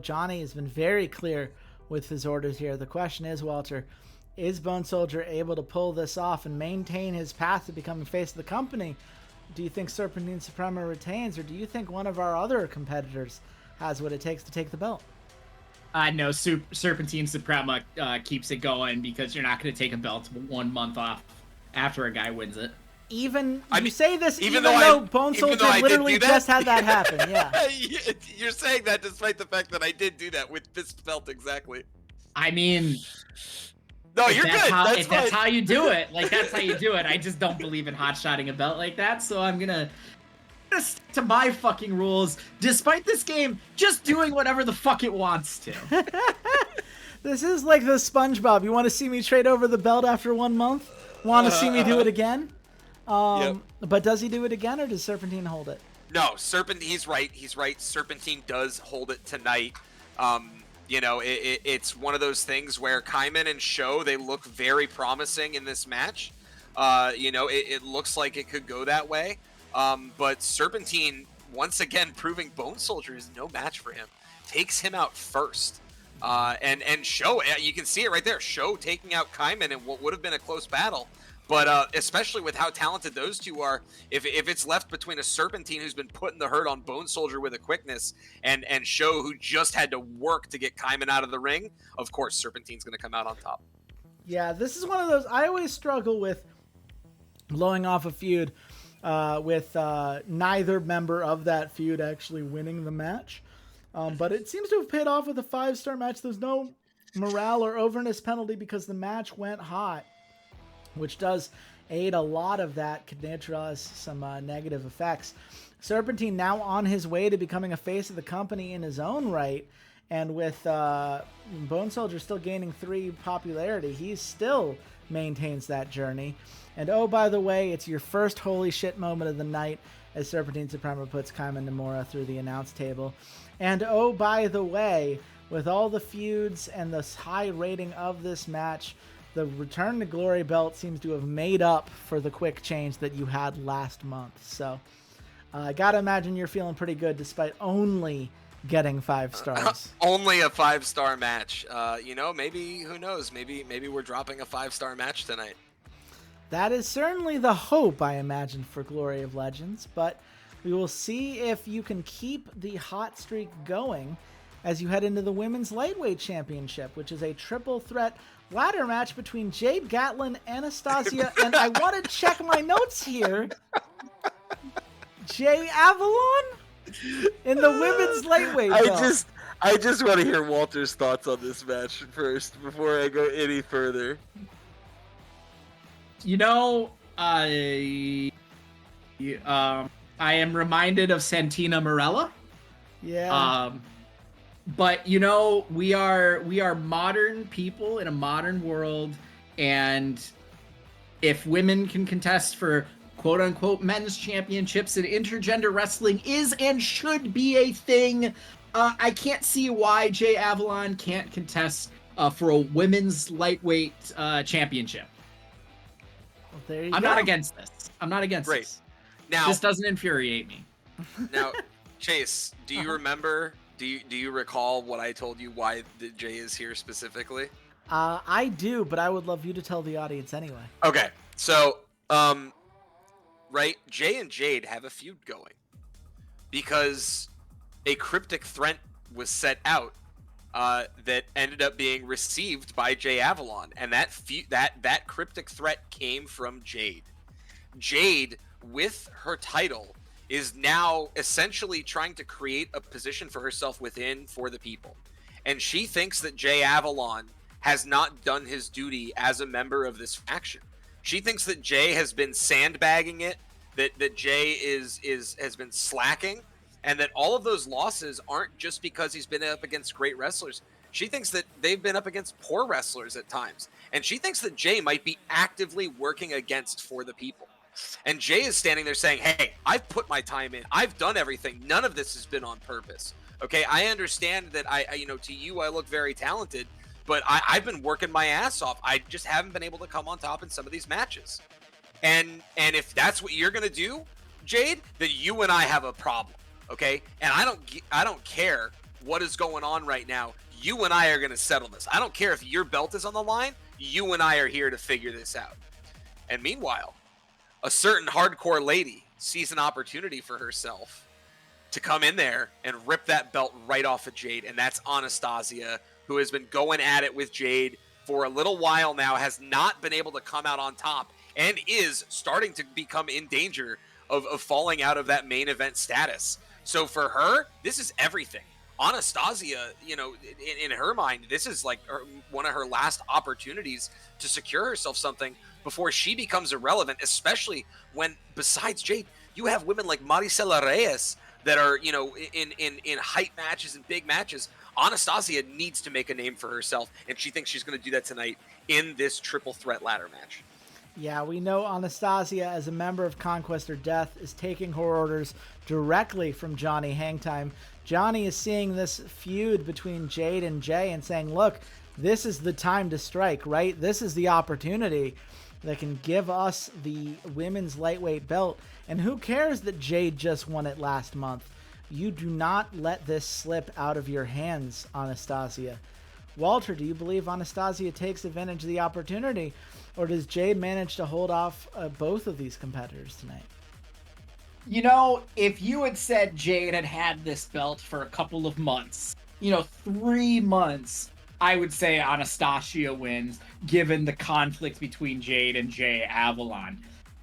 Johnny has been very clear with his orders here. The question is, Walter, is Bone Soldier able to pull this off and maintain his path to becoming face of the company? do you think Serpentine Suprema retains, or do you think one of our other competitors has what it takes to take the belt? No, Serpentine Suprema keeps it going because you're not going to take a belt 1 month off after a guy wins it. Even though Bone even Soldier though I did literally do that? just had that happen. Yeah. You're saying that despite the fact that I did do that with this belt exactly. I mean, no, you're good. That's how you do it. Like, that's how you do it. I just don't believe in hot-shotting a belt like that, so I'm gonna stick to my fucking rules, despite this game just doing whatever the fuck it wants to. This is like the SpongeBob. You want to see me trade over the belt after 1 month? Want to see me do it again? Yep. But does he do it again, or does Serpentine hold it? No, he's right. Serpentine does hold it tonight. It's one of those things where Kaiman and Sho, they look very promising in this match. It looks like it could go that way. But Serpentine, once again, proving Bone Soldier is no match for him. Takes him out first. And Sho, you can see it right there. Sho taking out Kaiman in what would have been a close battle. But especially with how talented those two are, if it's left between a Serpentine who's been putting the hurt on Bone Soldier with a quickness and Sho who just had to work to get Kaiman out of the ring, of course Serpentine's going to come out on top. Yeah, this is one of those, I always struggle with blowing off a feud with neither member of that feud actually winning the match. But it seems to have paid off with a 5-star match. There's no morale or overness penalty because the match went hot, which does aid a lot of that, could neutralize some negative effects. Serpentine now on his way to becoming a face of the company in his own right, and with Bone Soldier still gaining 3 popularity, he still maintains that journey. And oh, by the way, it's your first holy shit moment of the night as Serpentine Suprema puts Kaiman Nomura through the announce table. And oh, by the way, with all the feuds and the high rating of this match, the Return to Glory belt seems to have made up for the quick change that you had last month. So I gotta imagine you're feeling pretty good despite only getting 5 stars. Only a 5-star match. Maybe, who knows? Maybe we're dropping a 5-star match tonight. That is certainly the hope, I imagine, for Glory of Legends, but we will see if you can keep the hot streak going as you head into the Women's Lightweight Championship, which is a triple threat ladder match between Jade, Gatlin, Anastasia, and I want to check my notes here, Jay Avalon in the Women's Lightweight belt. I just want to hear Walter's thoughts on this match first before I go any further. I am reminded of Santina Morella. Yeah. But we are modern people in a modern world, and if women can contest for quote unquote men's championships, and intergender wrestling is and should be a thing, I can't see why Jay Avalon can't contest for a women's lightweight championship. Well, there you I'm go. not against this. I'm not against Great. this. Now, This doesn't infuriate me. now, Chase, do you remember? Do you recall what I told you? Why the Jay is here specifically? I do, but I would love you to tell the audience anyway. Okay, so right, Jay and Jade have a feud going because a cryptic threat was set out that ended up being received by Jay Avalon, and that cryptic threat came from Jade. Jade, with her title, is now essentially trying to create a position for herself within For the People, and she thinks that Jay Avalon has not done his duty as a member of this faction. She thinks that Jay has been sandbagging it, that Jay has been slacking, and that all of those losses aren't just because he's been up against great wrestlers. She thinks that they've been up against poor wrestlers at times, and she thinks that Jay might be actively working against For the People. And Jay is standing there saying, hey, I've put my time in. I've done everything. None of this has been on purpose. Okay, I understand that to you, I look very talented, but I've been working my ass off. I just haven't been able to come on top in some of these matches. And if that's what you're gonna do, Jade, then you and I have a problem. Okay, and I don't care what is going on right now. You and I are gonna settle this. I don't care if your belt is on the line. You and I are here to figure this out. And meanwhile, a certain hardcore lady sees an opportunity for herself to come in there and rip that belt right off of Jade, and that's Anastasia, who has been going at it with Jade for a little while now, has not been able to come out on top, and is starting to become in danger of falling out of that main event status. So for her, this is everything. Anastasia, in her mind, this is like one of her last opportunities to secure herself something before she becomes irrelevant, especially when, besides Jade, you have women like Maricela Reyes that are, in hype matches and big matches. Anastasia needs to make a name for herself, and she thinks she's going to do that tonight in this triple threat ladder match. Yeah, we know Anastasia, as a member of Conquest or Death, is taking her orders directly from Johnny Hangtime. Johnny is seeing this feud between Jade and Jay and saying, look, this is the time to strike, right? This is the opportunity that can give us the women's lightweight belt. And who cares that Jade just won it last month? You do not let this slip out of your hands, Anastasia. Walter, do you believe Anastasia takes advantage of the opportunity, or does Jade manage to hold off both of these competitors tonight? If you had said Jade had this belt for a couple of months, 3 months, I would say Anastasia wins, given the conflict between Jade and Jay Avalon.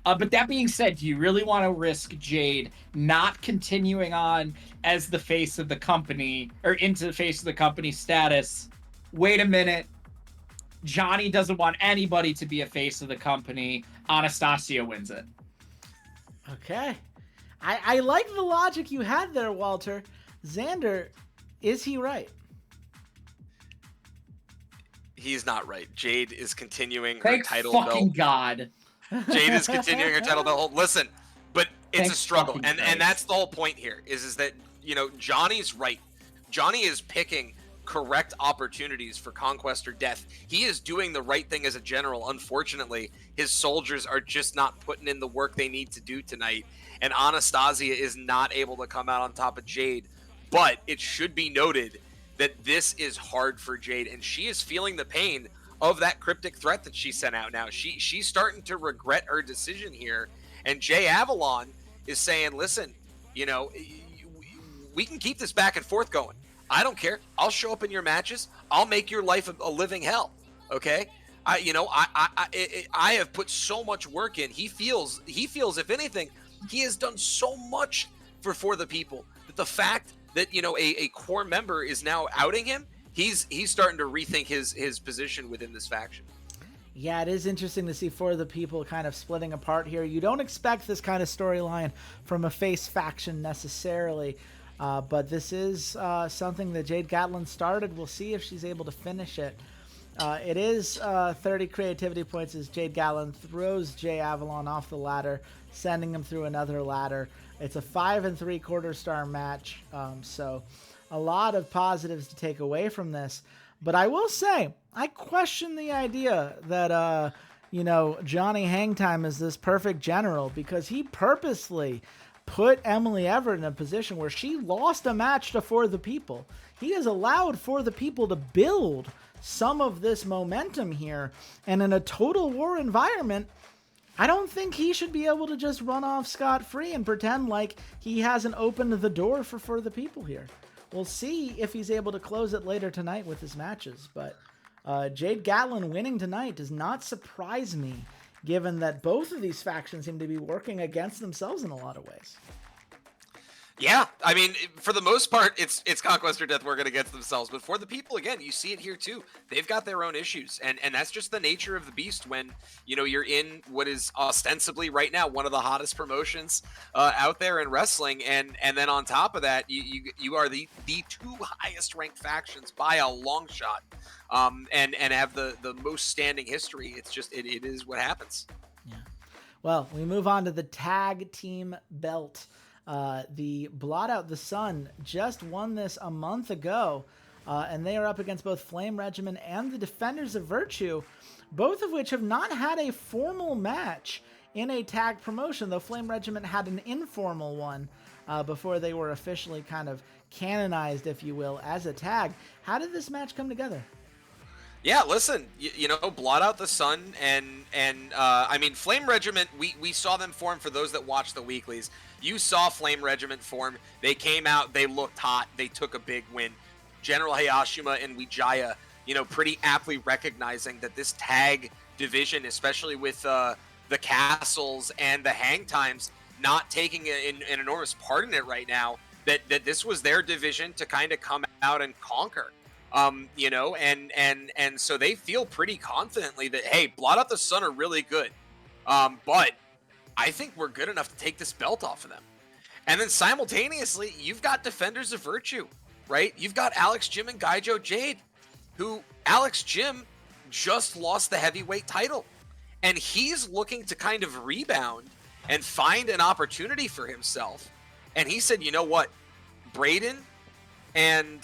But that being said, do you really want to risk Jade not continuing on as the face of the company, or into the face of the company status? Wait a minute. Johnny doesn't want anybody to be a face of the company. Anastasia wins it. Okay. I like the logic you had there, Walter. Xander, is he right? He's not right. Jade is continuing her Thank title fucking belt. God. Jade is continuing her title belt. Listen, but it's Thank a struggle, fucking and Christ. that's the whole point here. Is that Johnny's right. Johnny is picking correct opportunities for Conquest or Death. He is doing the right thing as a general. Unfortunately, his soldiers are just not putting in the work they need to do tonight, and Anastasia is not able to come out on top of Jade. But it should be noted that this is hard for Jade, and she is feeling the pain of that cryptic threat that she sent out now. She's starting to regret her decision here, and Jay Avalon is saying, listen, we can keep this back and forth going. I don't care. I'll show up in your matches. I'll make your life a living hell. Okay. I have put so much work in. He feels, if anything, he has done so much for the people, that the fact that, a core member is now outing him, he's starting to rethink his position within this faction. Yeah, it is interesting to see For the People kind of splitting apart here. You don't expect this kind of storyline from a face faction necessarily. But this is something that Jade Gatlin started. We'll see if she's able to finish it. It is 30 creativity points as Jade Gatlin throws Jay Avalon off the ladder, sending him through another ladder. It's a 5 3/4 star match, so a lot of positives to take away from this. But I will say, I question the idea that Johnny Hangtime is this perfect general, because he purposely put Emily Everett in a position where she lost a match to For the People. He has allowed For the People to build some of this momentum here, and in a total war environment, I don't think he should be able to just run off scot-free and pretend like he hasn't opened the door for the People here. We'll see if he's able to close it later tonight with his matches, but Jade Gatlin winning tonight does not surprise me, given that both of these factions seem to be working against themselves in a lot of ways. Yeah, I mean, for the most part, it's Conquest or Death working against themselves. But For the People, again, you see it here too. They've got their own issues, and that's just the nature of the beast when you're in what is ostensibly right now one of the hottest promotions out there in wrestling, and then on top of that, you are the two highest ranked factions by a long shot, and have the most standing history. It's just it is what happens. Yeah. Well, we move on to the tag team belt. The Blot Out the Sun just won this a month ago, and they are up against both Flame Regiment and the Defenders of Virtue, both of which have not had a formal match in a tag promotion, though Flame Regiment had an informal one before they were officially kind of canonized, if you will, as a tag. How did this match come together? Yeah, listen, you know, blot out the sun, and I mean, Flame Regiment. We saw them form. For those that watch the weeklies, you saw Flame Regiment form. They came out, they looked hot, they took a big win. General Hayashima and Wijaya, you know, pretty aptly recognizing that this tag division, especially with the castles and the hang times, not taking an enormous part in it right now. That this was their division to kind of come out and conquer. You know, and so they feel pretty confidently that, hey, Blot Out the Sun are really good. But I think we're good enough to take this belt off of them. And then simultaneously, you've got Defenders of Virtue, right? You've got Alex Jim and Gaijo Jade, who Alex Jim just lost the heavyweight title. And he's looking to kind of rebound and find an opportunity for himself. And he said, you know what? Braden and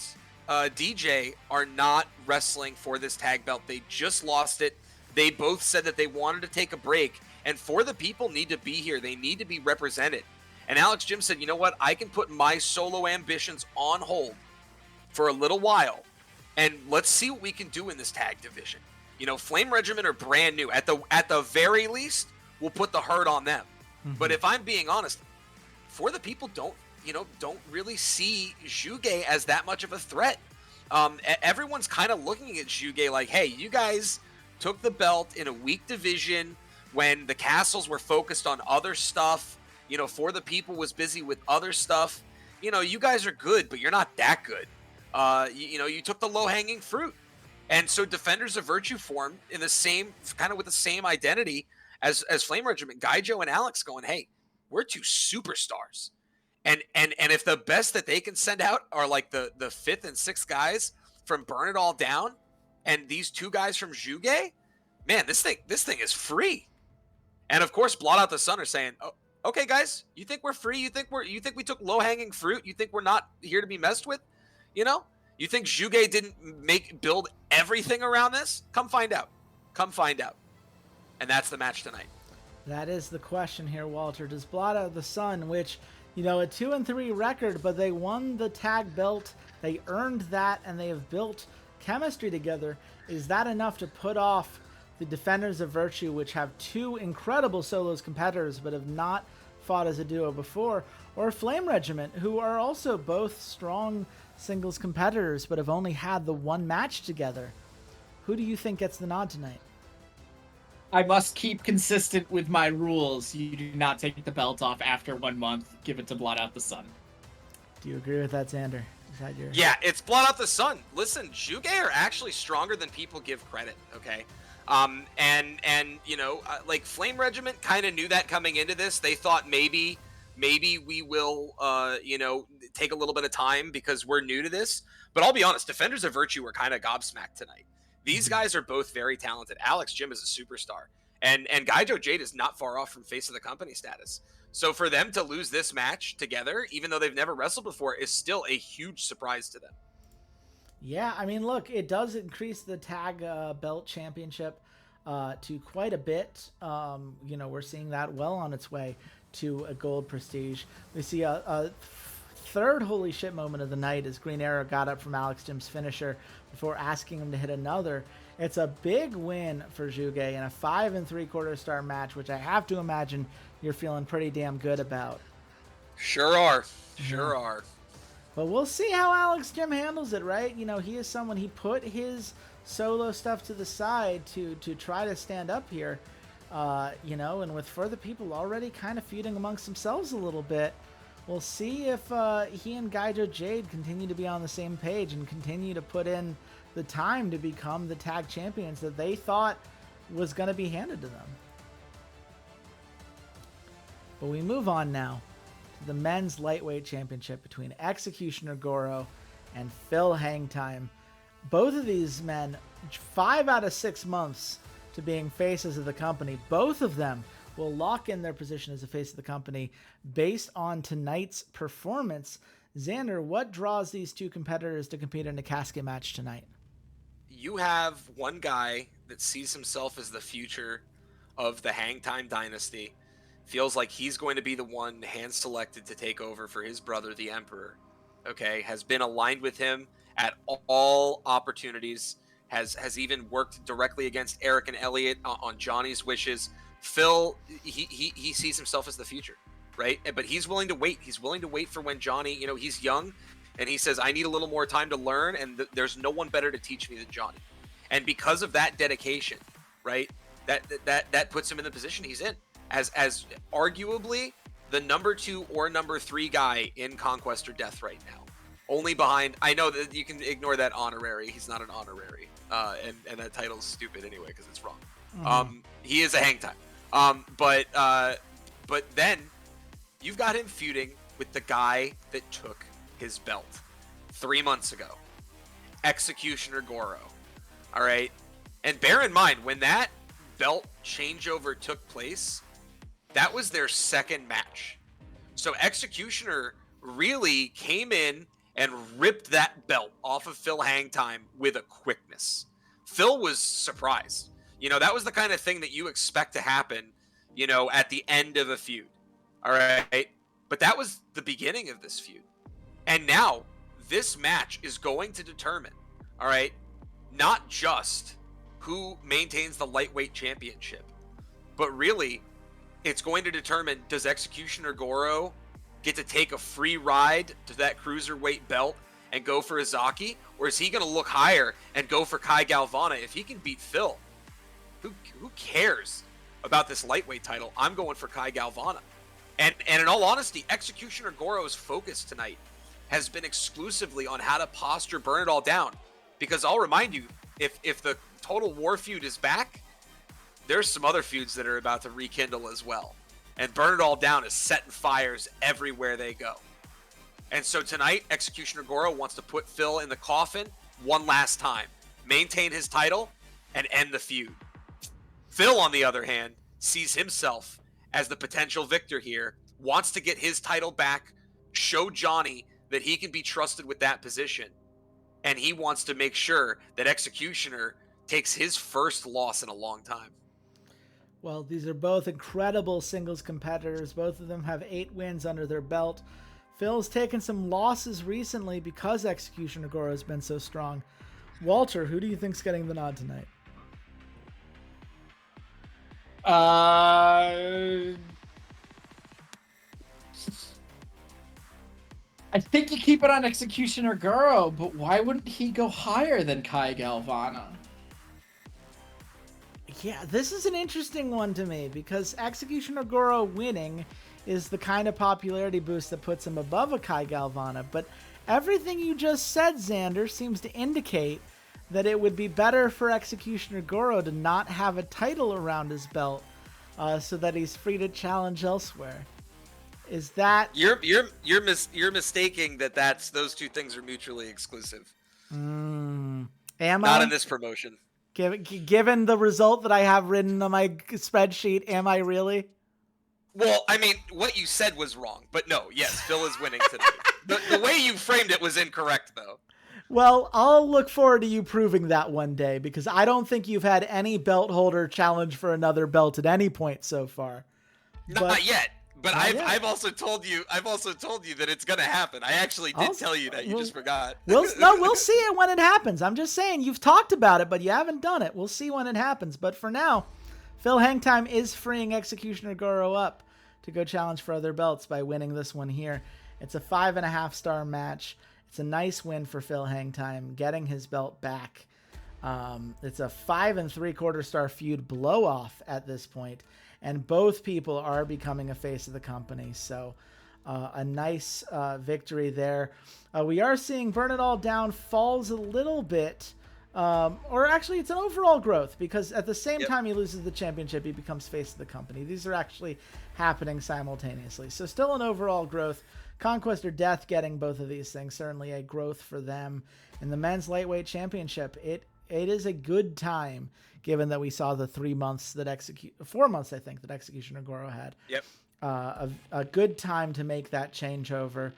DJ are not wrestling for this tag belt. They just lost it. They both said that they wanted to take a break, and for the people need to be here. They need to be represented. And Alex Jim said, you know what? I can put my solo ambitions on hold for a little while, and let's see what we can do in this tag division. You know, Flame Regiment are brand new. At the very least, we'll put the hurt on them. Mm-hmm. But if I'm being honest, for the people don't really see Juge as that much of a threat. Everyone's kind of looking at Juge like, hey, you guys took the belt in a weak division when the castles were focused on other stuff. You know, For the People was busy with other stuff. You know, you guys are good, but you're not that good. You know, you took the low-hanging fruit. And so Defenders of Virtue formed in the same, kind of with the same identity as Flame Regiment. Gaijo and Alex going, hey, we're two superstars. And if the best that they can send out are like the fifth and sixth guys from Burn It All Down, and these two guys from Juge, man, this thing is free. And of course, Blot Out the Sun are saying, oh, okay, guys, you think we're free? You think we took low hanging fruit? You think we're not here to be messed with? You know, you think Juge didn't build everything around this? Come find out. Come find out. And that's the match tonight. That is the question here, Walter. Does Blot Out the Sun, which, you know, a 2-3 record, but they won the tag belt, they earned that, and they have built chemistry together. Is that enough to put off the Defenders of Virtue, which have two incredible solos competitors, but have not fought as a duo before, or Flame Regiment, who are also both strong singles competitors, but have only had the one match together? Who do you think gets the nod tonight? I must keep consistent with my rules. You do not take the belt off after 1 month. Give it to Blot Out the Sun. Do you agree with that, Xander? Is that your... Yeah, it's Blot Out the Sun. Listen, Juge are actually stronger than people give credit, okay? And you know, like Flame Regiment kind of knew that coming into this. They thought maybe we will, you know, take a little bit of time because we're new to this. But I'll be honest, Defenders of Virtue were kind of gobsmacked tonight. These guys are both very talented. Alex Jim is a superstar. And Gaijo Jade is not far off from face of the company status. So for them to lose this match together, even though they've never wrestled before, is still a huge surprise to them. Yeah, I mean, look, it does increase the tag belt championship to quite a bit. You know, we're seeing that well on its way to a gold prestige. We see a third holy shit moment of the night as Green Arrow got up from Alex Jim's finisher before asking him to hit another. It's a big win for Juge in a 5 3/4 star match, which I have to imagine you're feeling pretty damn good about. Sure are. Sure are. But we'll see how Alex Jim handles it, right? You know, he is someone, he put his solo stuff to the side to try to stand up here, you know, and with further people already kind of feuding amongst themselves a little bit, we'll see if he and Gaijo Jade continue to be on the same page and continue to put in the time to become the tag champions that they thought was going to be handed to them. But we move on now to the men's lightweight championship between Executioner Goro and Phil Hangtime. Both of these men, 5 out of 6 months to being faces of the company. Both of them will lock in their position as a face of the company based on tonight's performance. Xander, what draws these two competitors to compete in a casket match tonight? You have one guy that sees himself as the future of the Hangtime dynasty, feels like he's going to be the one hand-selected to take over for his brother, the Emperor, okay, has been aligned with him at all opportunities, has even worked directly against Eric and Elliot on Johnny's wishes. Phil, he sees himself as the future, right? But he's willing to wait. He's willing to wait for when Johnny, he's young, and he says, I need a little more time to learn, and there's no one better to teach me than Johnny. And because of that dedication, right, that puts him in the position he's in as arguably the number 2 or number 3 guy in Conquest or Death right now. Only behind, I know that you can ignore that honorary. He's not an honorary, and that title's stupid anyway because it's wrong. He is a hang time. But then you've got him feuding with the guy that took his belt 3 months ago, Executioner Goro. All right, and bear in mind when that belt changeover took place, that was their second match. So Executioner really came in and ripped that belt off of Phil Hangtime with a quickness. Phil was surprised. That was the kind of thing that you expect to happen, at the end of a feud. All right. But that was the beginning of this feud. And now this match is going to determine, all right, not just who maintains the lightweight championship, but really it's going to determine, does Executioner Goro get to take a free ride to that cruiserweight belt and go for Izaki? Or is he going to look higher and go for Kai Galvana? If he can beat Phil, who cares about this lightweight title? I'm going for Kai Galvana. And in all honesty, Executioner Goro's focus tonight has been exclusively on how to posture Burn It All Down. Because I'll remind you, if the Total War feud is back, there's some other feuds that are about to rekindle as well. And Burn It All Down is setting fires everywhere they go. And so tonight, Executioner Goro wants to put Phil in the coffin one last time, maintain his title, and end the feud. Phil, on the other hand, sees himself as the potential victor here, wants to get his title back, show Johnny that he can be trusted with that position, and he wants to make sure that Executioner takes his first loss in a long time. Well, these are both incredible singles competitors. Both of them have 8 wins under their belt. Phil's taken some losses recently because Executioner Goro has been so strong. Walter, who do you think's getting the nod tonight? I think you keep it on Executioner Goro, but why wouldn't he go higher than Kai Galvana? Yeah, this is an interesting one to me because Executioner Goro winning is the kind of popularity boost that puts him above a Kai Galvana. But everything you just said, Xander, seems to indicate that it would be better for Executioner Goro to not have a title around his belt so that he's free to challenge elsewhere. Is that... You're mistaking that those two things are mutually exclusive. Am Not I? in this promotion. Given the result that I have written on my spreadsheet, am I really? Well, I mean, what you said was wrong, but no, yes, Phil is winning tonight. The way you framed it was incorrect, though. Well, I'll look forward to you proving that one day because I don't think you've had any belt holder challenge for another belt at any point so far. Not yet. But Not yet. I've also told you that it's gonna happen. I actually did tell you that. You just forgot. We'll see it when it happens. I'm just saying you've talked about it, but you haven't done it. We'll see when it happens. But for now, Phil Hangtime is freeing Executioner Goro up to go challenge for other belts by winning this one here. It's a 5.5-star match. It's a nice win for Phil Hangtime, getting his belt back. It's a 5 3/4-star feud blow-off at this point. And both people are becoming a face of the company. So a nice victory there. We are seeing Burn It All Down falls a little bit. Or actually, it's an overall growth. Because at the same time he loses the championship, he becomes face of the company. These are actually happening simultaneously. So still an overall growth. Conquest or Death getting both of these things. Certainly a growth for them. In the men's lightweight championship, it is a good time, given that we saw the 4 months, I think, that Executioner Goro had. Yep. A good time to make that changeover.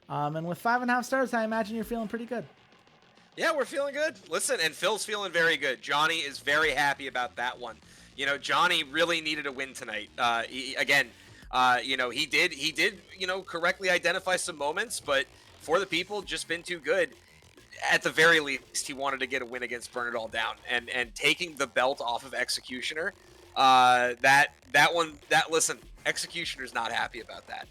And with 5.5 stars, I imagine you're feeling pretty good. Yeah, we're feeling good. Listen, and Phil's feeling very good. Johnny is very happy about that one. Johnny really needed a win tonight. He did correctly identify some moments, but for the people, just been too good. at the very least, he wanted to get a win against Burn It All Down, and taking the belt off of Executioner. Listen, Executioner's not happy about that.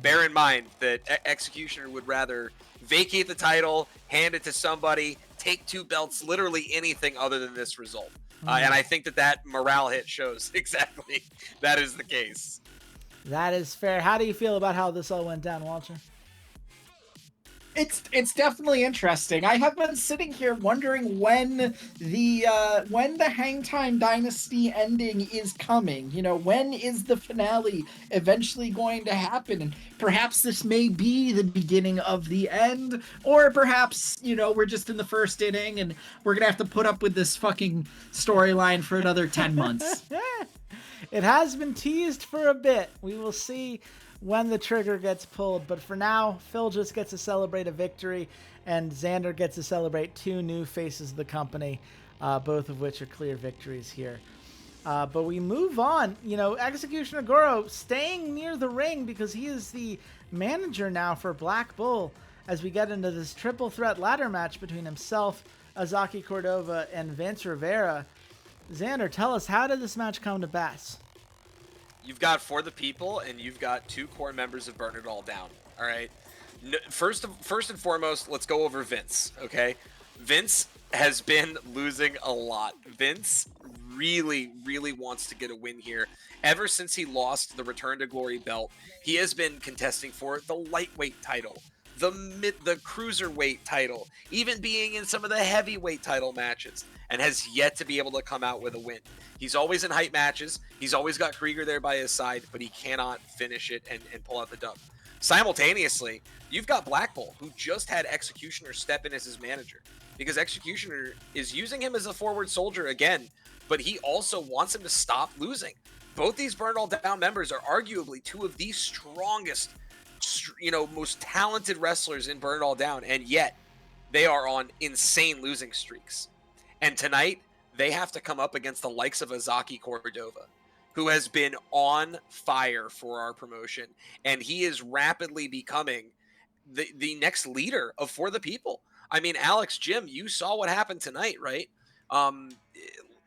Bear in mind that Executioner would rather vacate the title, hand it to somebody, take 2 belts, literally anything other than this result. And I think that morale hit shows exactly that is the case. That is fair. How do you feel about how this all went down, Walter? It's definitely interesting. I have been sitting here wondering when the Hang Time Dynasty ending is coming. You know, when is the finale eventually going to happen? And perhaps this may be the beginning of the end, or perhaps, you know, we're just in the first inning and we're gonna have to put up with this fucking storyline for another 10 months. It has been teased for a bit. We will see when the trigger gets pulled, but for now, Phil just gets to celebrate a victory, and Xander gets to celebrate 2 new faces of the company, both of which are clear victories here. But we move on. You know, Executioner Goro staying near the ring because he is the manager now for Black Bull as we get into this triple threat ladder match between himself, Azaki Cordova, and Vince Rivera. Xander, tell us, how did this match come to pass? You've got For the People, and you've got 2 core members of Burn It All Down. All right. First and foremost, let's go over Vince. Okay, Vince has been losing a lot. Vince really, really wants to get a win here. Ever since he lost the Return to Glory belt, he has been contesting for the lightweight title, the cruiserweight title, even being in some of the heavyweight title matches, and has yet to be able to come out with a win. He's always in hype matches. He's always got Krieger there by his side, but he cannot finish it and pull out the dub. Simultaneously, you've got Black Bull, who just had Executioner step in as his manager, because Executioner is using him as a forward soldier again, but he also wants him to stop losing. Both these Burn It All Down members are arguably 2 of the strongest, most talented wrestlers in Burn It All Down, and yet they are on insane losing streaks. And tonight, they have to come up against the likes of Azaki Cordova, who has been on fire for our promotion, and he is rapidly becoming the next leader of For the People. I mean, Alex, Jim, you saw what happened tonight, right?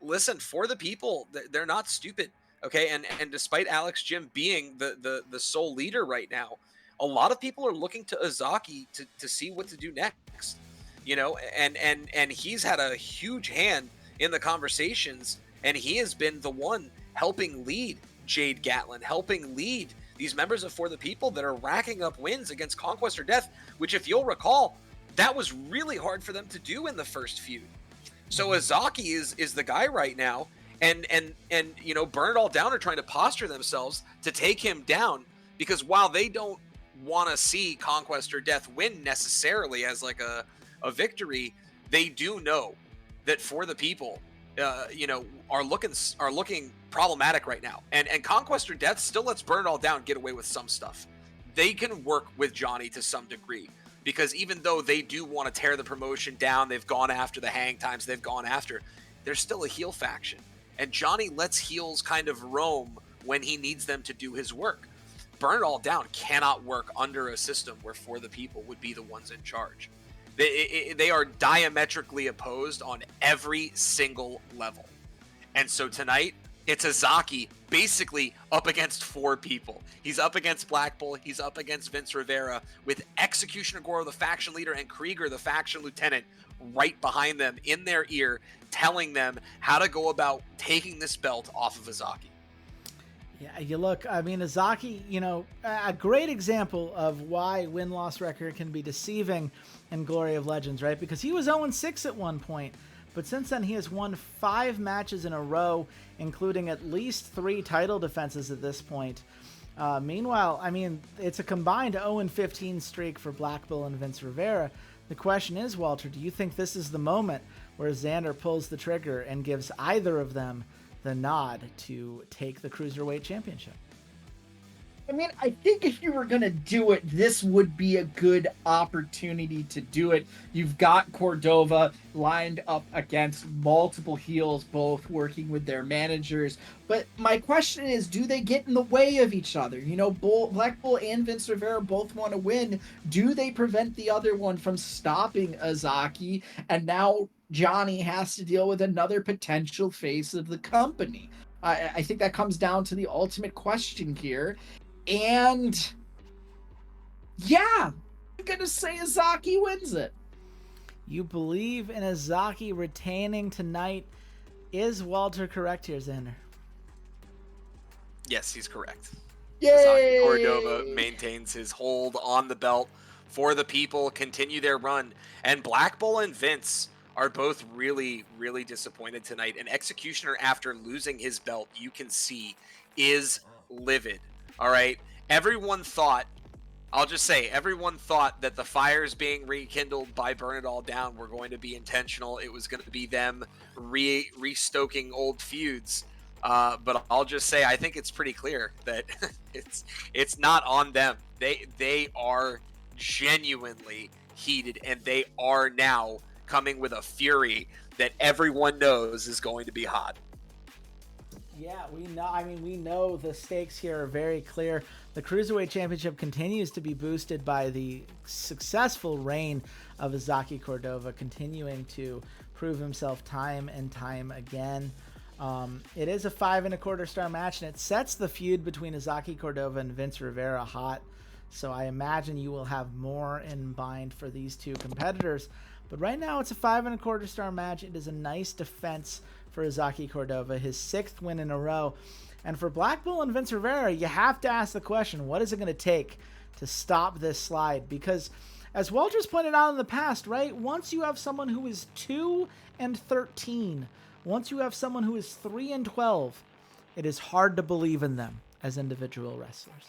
Listen, For the People, they're not stupid, okay? And despite Alex, Jim being the sole leader right now, a lot of people are looking to Azaki to see what to do next, you know, and he's had a huge hand in the conversations, and he has been the one helping lead Jade Gatlin, helping lead these members of For the People that are racking up wins against Conquest or Death, which, if you'll recall, that was really hard for them to do in the first feud. So Azaki is the guy right now, and you know, Burn It All Down are trying to posture themselves to take him down, because while they don't want to see Conquest or Death win necessarily as like a victory, they do know that For the People, are looking problematic right now. And Conquest or Death still lets Burn It All Down get away with some stuff. They can work with Johnny to some degree, because even though they do want to tear the promotion down, they've gone after the hang times, they're still a heel faction. And Johnny lets heels kind of roam when he needs them to do his work. Burn It All Down cannot work under a system where For the People would be the ones in charge. They are diametrically opposed on every single level. And so tonight, it's Azaki basically up against 4 people. He's up against Black Bull. He's up against Vince Rivera, with Executioner Goro, the faction leader, and Krieger, the faction lieutenant, right behind them in their ear, telling them how to go about taking this belt off of Azaki. Yeah, you look, I mean, Azaki, you know, a great example of why win-loss record can be deceiving in Glory of Legends, right? Because he was 0-6 at one point, but since then he has won 5 matches in a row, including at least 3 title defenses at this point. Meanwhile, I mean, it's a combined 0-15 streak for Black Bull and Vince Rivera. The question is, Walter, do you think this is the moment where Xander pulls the trigger and gives either of them the nod to take the Cruiserweight Championship? I mean, I think if you were going to do it, this would be a good opportunity to do it. You've got Cordova lined up against multiple heels, both working with their managers. But my question is, do they get in the way of each other? You know, Black Bull and Vince Rivera both want to win. Do they prevent the other one from stopping Azaki? And now Johnny has to deal with another potential face of the company. I think that comes down to the ultimate question here. And yeah, I'm gonna say Azaki wins it. You believe in Azaki retaining tonight. Is Walter correct here, Xander? Yes, he's correct. Yay! Azaki Cordova maintains his hold on the belt for the people, continue their run. And Black Bull and Vince are both really, really disappointed tonight. And Executioner, after losing his belt, you can see, is livid. All right? Everyone thought, I'll just say, everyone thought that the fires being rekindled by Burn It All Down were going to be intentional. It was going to be them restoking old feuds. But I'll just say, I think it's pretty clear that it's not on them. They are genuinely heated, and they are now coming with a fury that everyone knows is going to be hot. Yeah, we know. I mean, we know the stakes here are very clear. The Cruiserweight Championship continues to be boosted by the successful reign of Azaki Cordova, continuing to prove himself time and time again. It is a 5 1/4 star match, and it sets the feud between Azaki Cordova and Vince Rivera hot. So I imagine you will have more in mind for these two competitors. But right now, it's a 5 1/4 star match. It is a nice defense for Azaki Cordova, his 6th win in a row. And for Black Bull and Vince Rivera, you have to ask the question, what is it going to take to stop this slide? Because as Walter's pointed out in the past, right, once you have someone who is 2-13, once you have someone who is 3-12, it is hard to believe in them as individual wrestlers.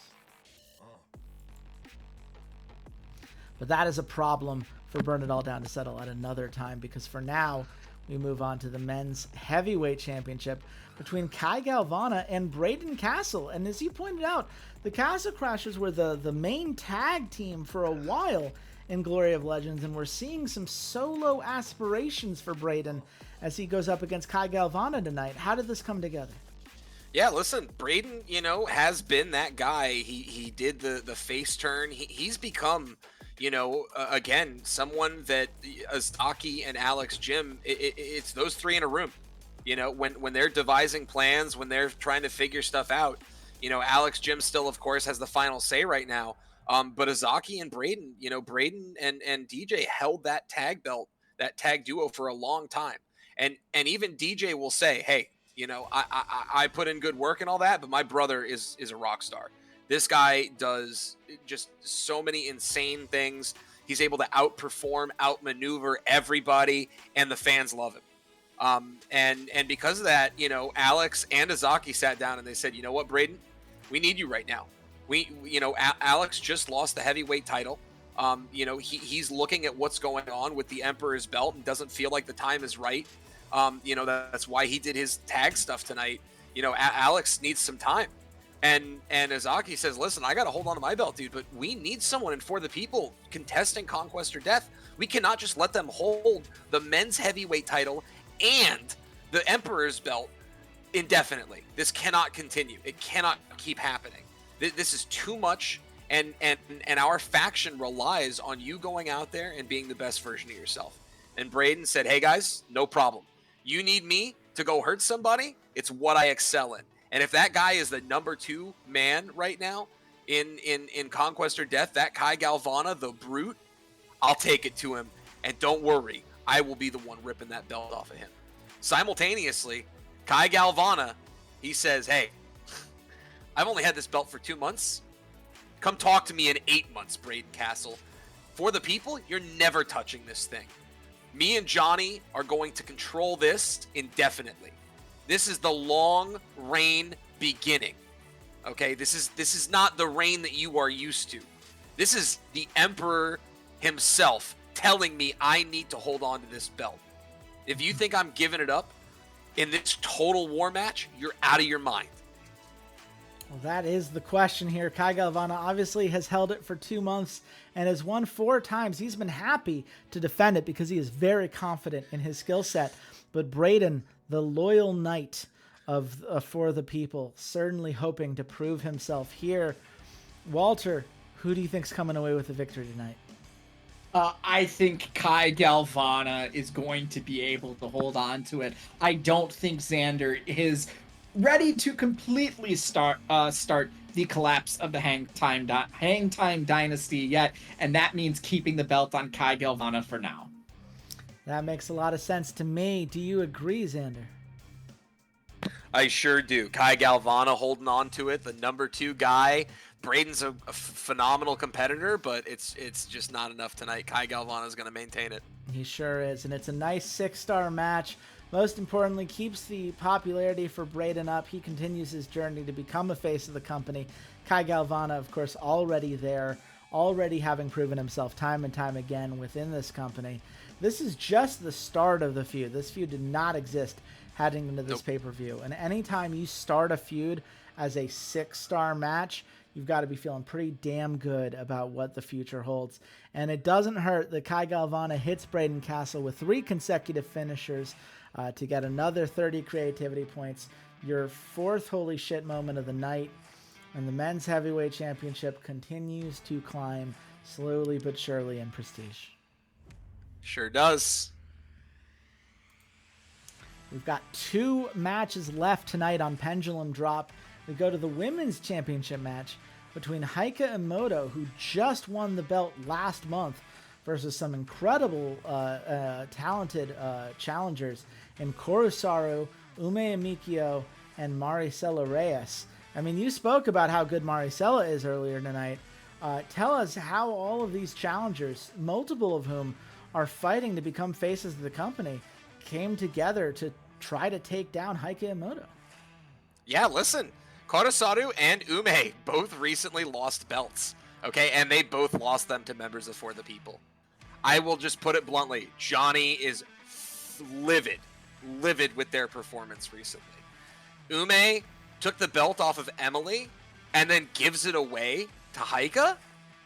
But that is a problem for Burn It All Down to settle at another time, because for now, we move on to the men's heavyweight championship between Kai Galvana and Braden Castle. And as you pointed out, the Castle Crashers were the main tag team for a while in Glory of Legends, and we're seeing some solo aspirations for Braden as he goes up against Kai Galvana tonight. How did this come together? Yeah, listen, Braden, has been that guy. He did the face turn. He's become, again, someone that Azaki and Alex Jim, it's those three in a room. When they're devising plans, when they're trying to figure stuff out, Alex Jim still, of course, has the final say right now. But Azaki and Braden, Braden and DJ held that tag belt, that tag duo for a long time. And even DJ will say, hey, I put in good work and all that, but my brother is a rock star. This guy does just so many insane things. He's able to outperform, outmaneuver everybody, and the fans love him. And because of that, Alex and Azaki sat down and they said, you know what, Braden, we need you right now. Alex just lost the heavyweight title. He's looking at what's going on with the Emperor's belt and doesn't feel like the time is right. That's why he did his tag stuff tonight. Alex needs some time. And Azaki says, listen, I got to hold on to my belt, dude, but we need someone in For the People contesting Conquest or Death. We cannot just let them hold the men's heavyweight title and the Emperor's belt indefinitely. This cannot continue. It cannot keep happening. This is too much, and our faction relies on you going out there and being the best version of yourself. And Braden said, hey, guys, no problem. You need me to go hurt somebody? It's what I excel in. And if that guy is the number 2 man right now in Conquest or Death, that Kai Galvana, the brute, I'll take it to him. And don't worry, I will be the one ripping that belt off of him. Simultaneously, Kai Galvana, he says, hey, I've only had this belt for 2 months. Come talk to me in 8 months, Braden Castle. For the People, you're never touching this thing. Me and Johnny are going to control this indefinitely. This is the long reign beginning. Okay, this is not the reign that you are used to. This is the Emperor himself telling me I need to hold on to this belt. If you think I'm giving it up in this total war match, you're out of your mind. Well, that is the question here. Kai Galvana obviously has held it for 2 months and has won 4 times. He's been happy to defend it because he is very confident in his skill set. But Braden, the loyal knight of For the People, certainly hoping to prove himself here. Walter, who do you think's coming away with the victory tonight? I think Kai Galvana is going to be able to hold on to it. I don't think Xander is ready to completely start the collapse of the Hang Time Dynasty yet, and that means keeping the belt on Kai Galvana for now. That makes a lot of sense to me. Do you agree, Xander? I sure do. Kai Galvana holding on to it, the number 2 guy. Braden's a phenomenal competitor, but it's just not enough tonight. Kai Galvana is going to maintain it. He sure is, and it's a nice 6-star match. Most importantly, keeps the popularity for Braden up. He continues his journey to become a face of the company. Kai Galvana, of course, already there, already having proven himself time and time again within this company. This is just the start of the feud. This feud did not exist heading into this pay-per-view. And anytime you start a feud as a 6-star match, you've got to be feeling pretty damn good about what the future holds. And it doesn't hurt that Kai Galvana hits Braden Castle with 3 consecutive finishers to get another 30 creativity points. Your 4th holy shit moment of the night. And the men's heavyweight championship continues to climb slowly but surely in prestige. Sure does. We've got 2 matches left tonight on Pendulum Drop. We go to the women's championship match between Heike Emoto, who just won the belt last month, versus some incredible talented challengers in Kurosaru, Ume Amikio, and Maricela Reyes. I mean, you spoke about how good Maricela is earlier tonight. Tell us how all of these challengers, multiple of whom are fighting to become faces of the company, came together to try to take down Heike Emoto. Yeah, listen, Kurosaru and Ume both recently lost belts, okay? And they both lost them to members of For the People. I will just put it bluntly, Johnny is livid with their performance recently. Ume took the belt off of Emily and then gives it away to Heike.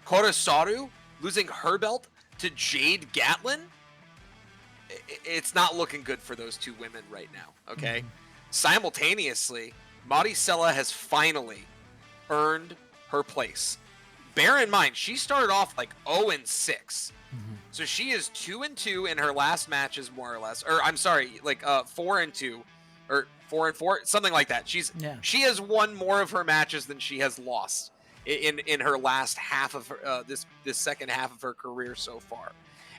Kurosaru losing her belt to Jade Gatlin. It's not looking good for those 2 women right now, okay? Simultaneously, Maricela has finally earned her place. Bear in mind, she started off like 0-6. So she is 2-2 in her last matches, more or less. Or I'm sorry, like 4-2 or 4-4, something like that. She has won more of her matches than she has lost in her last half of her, this second half of her career so far.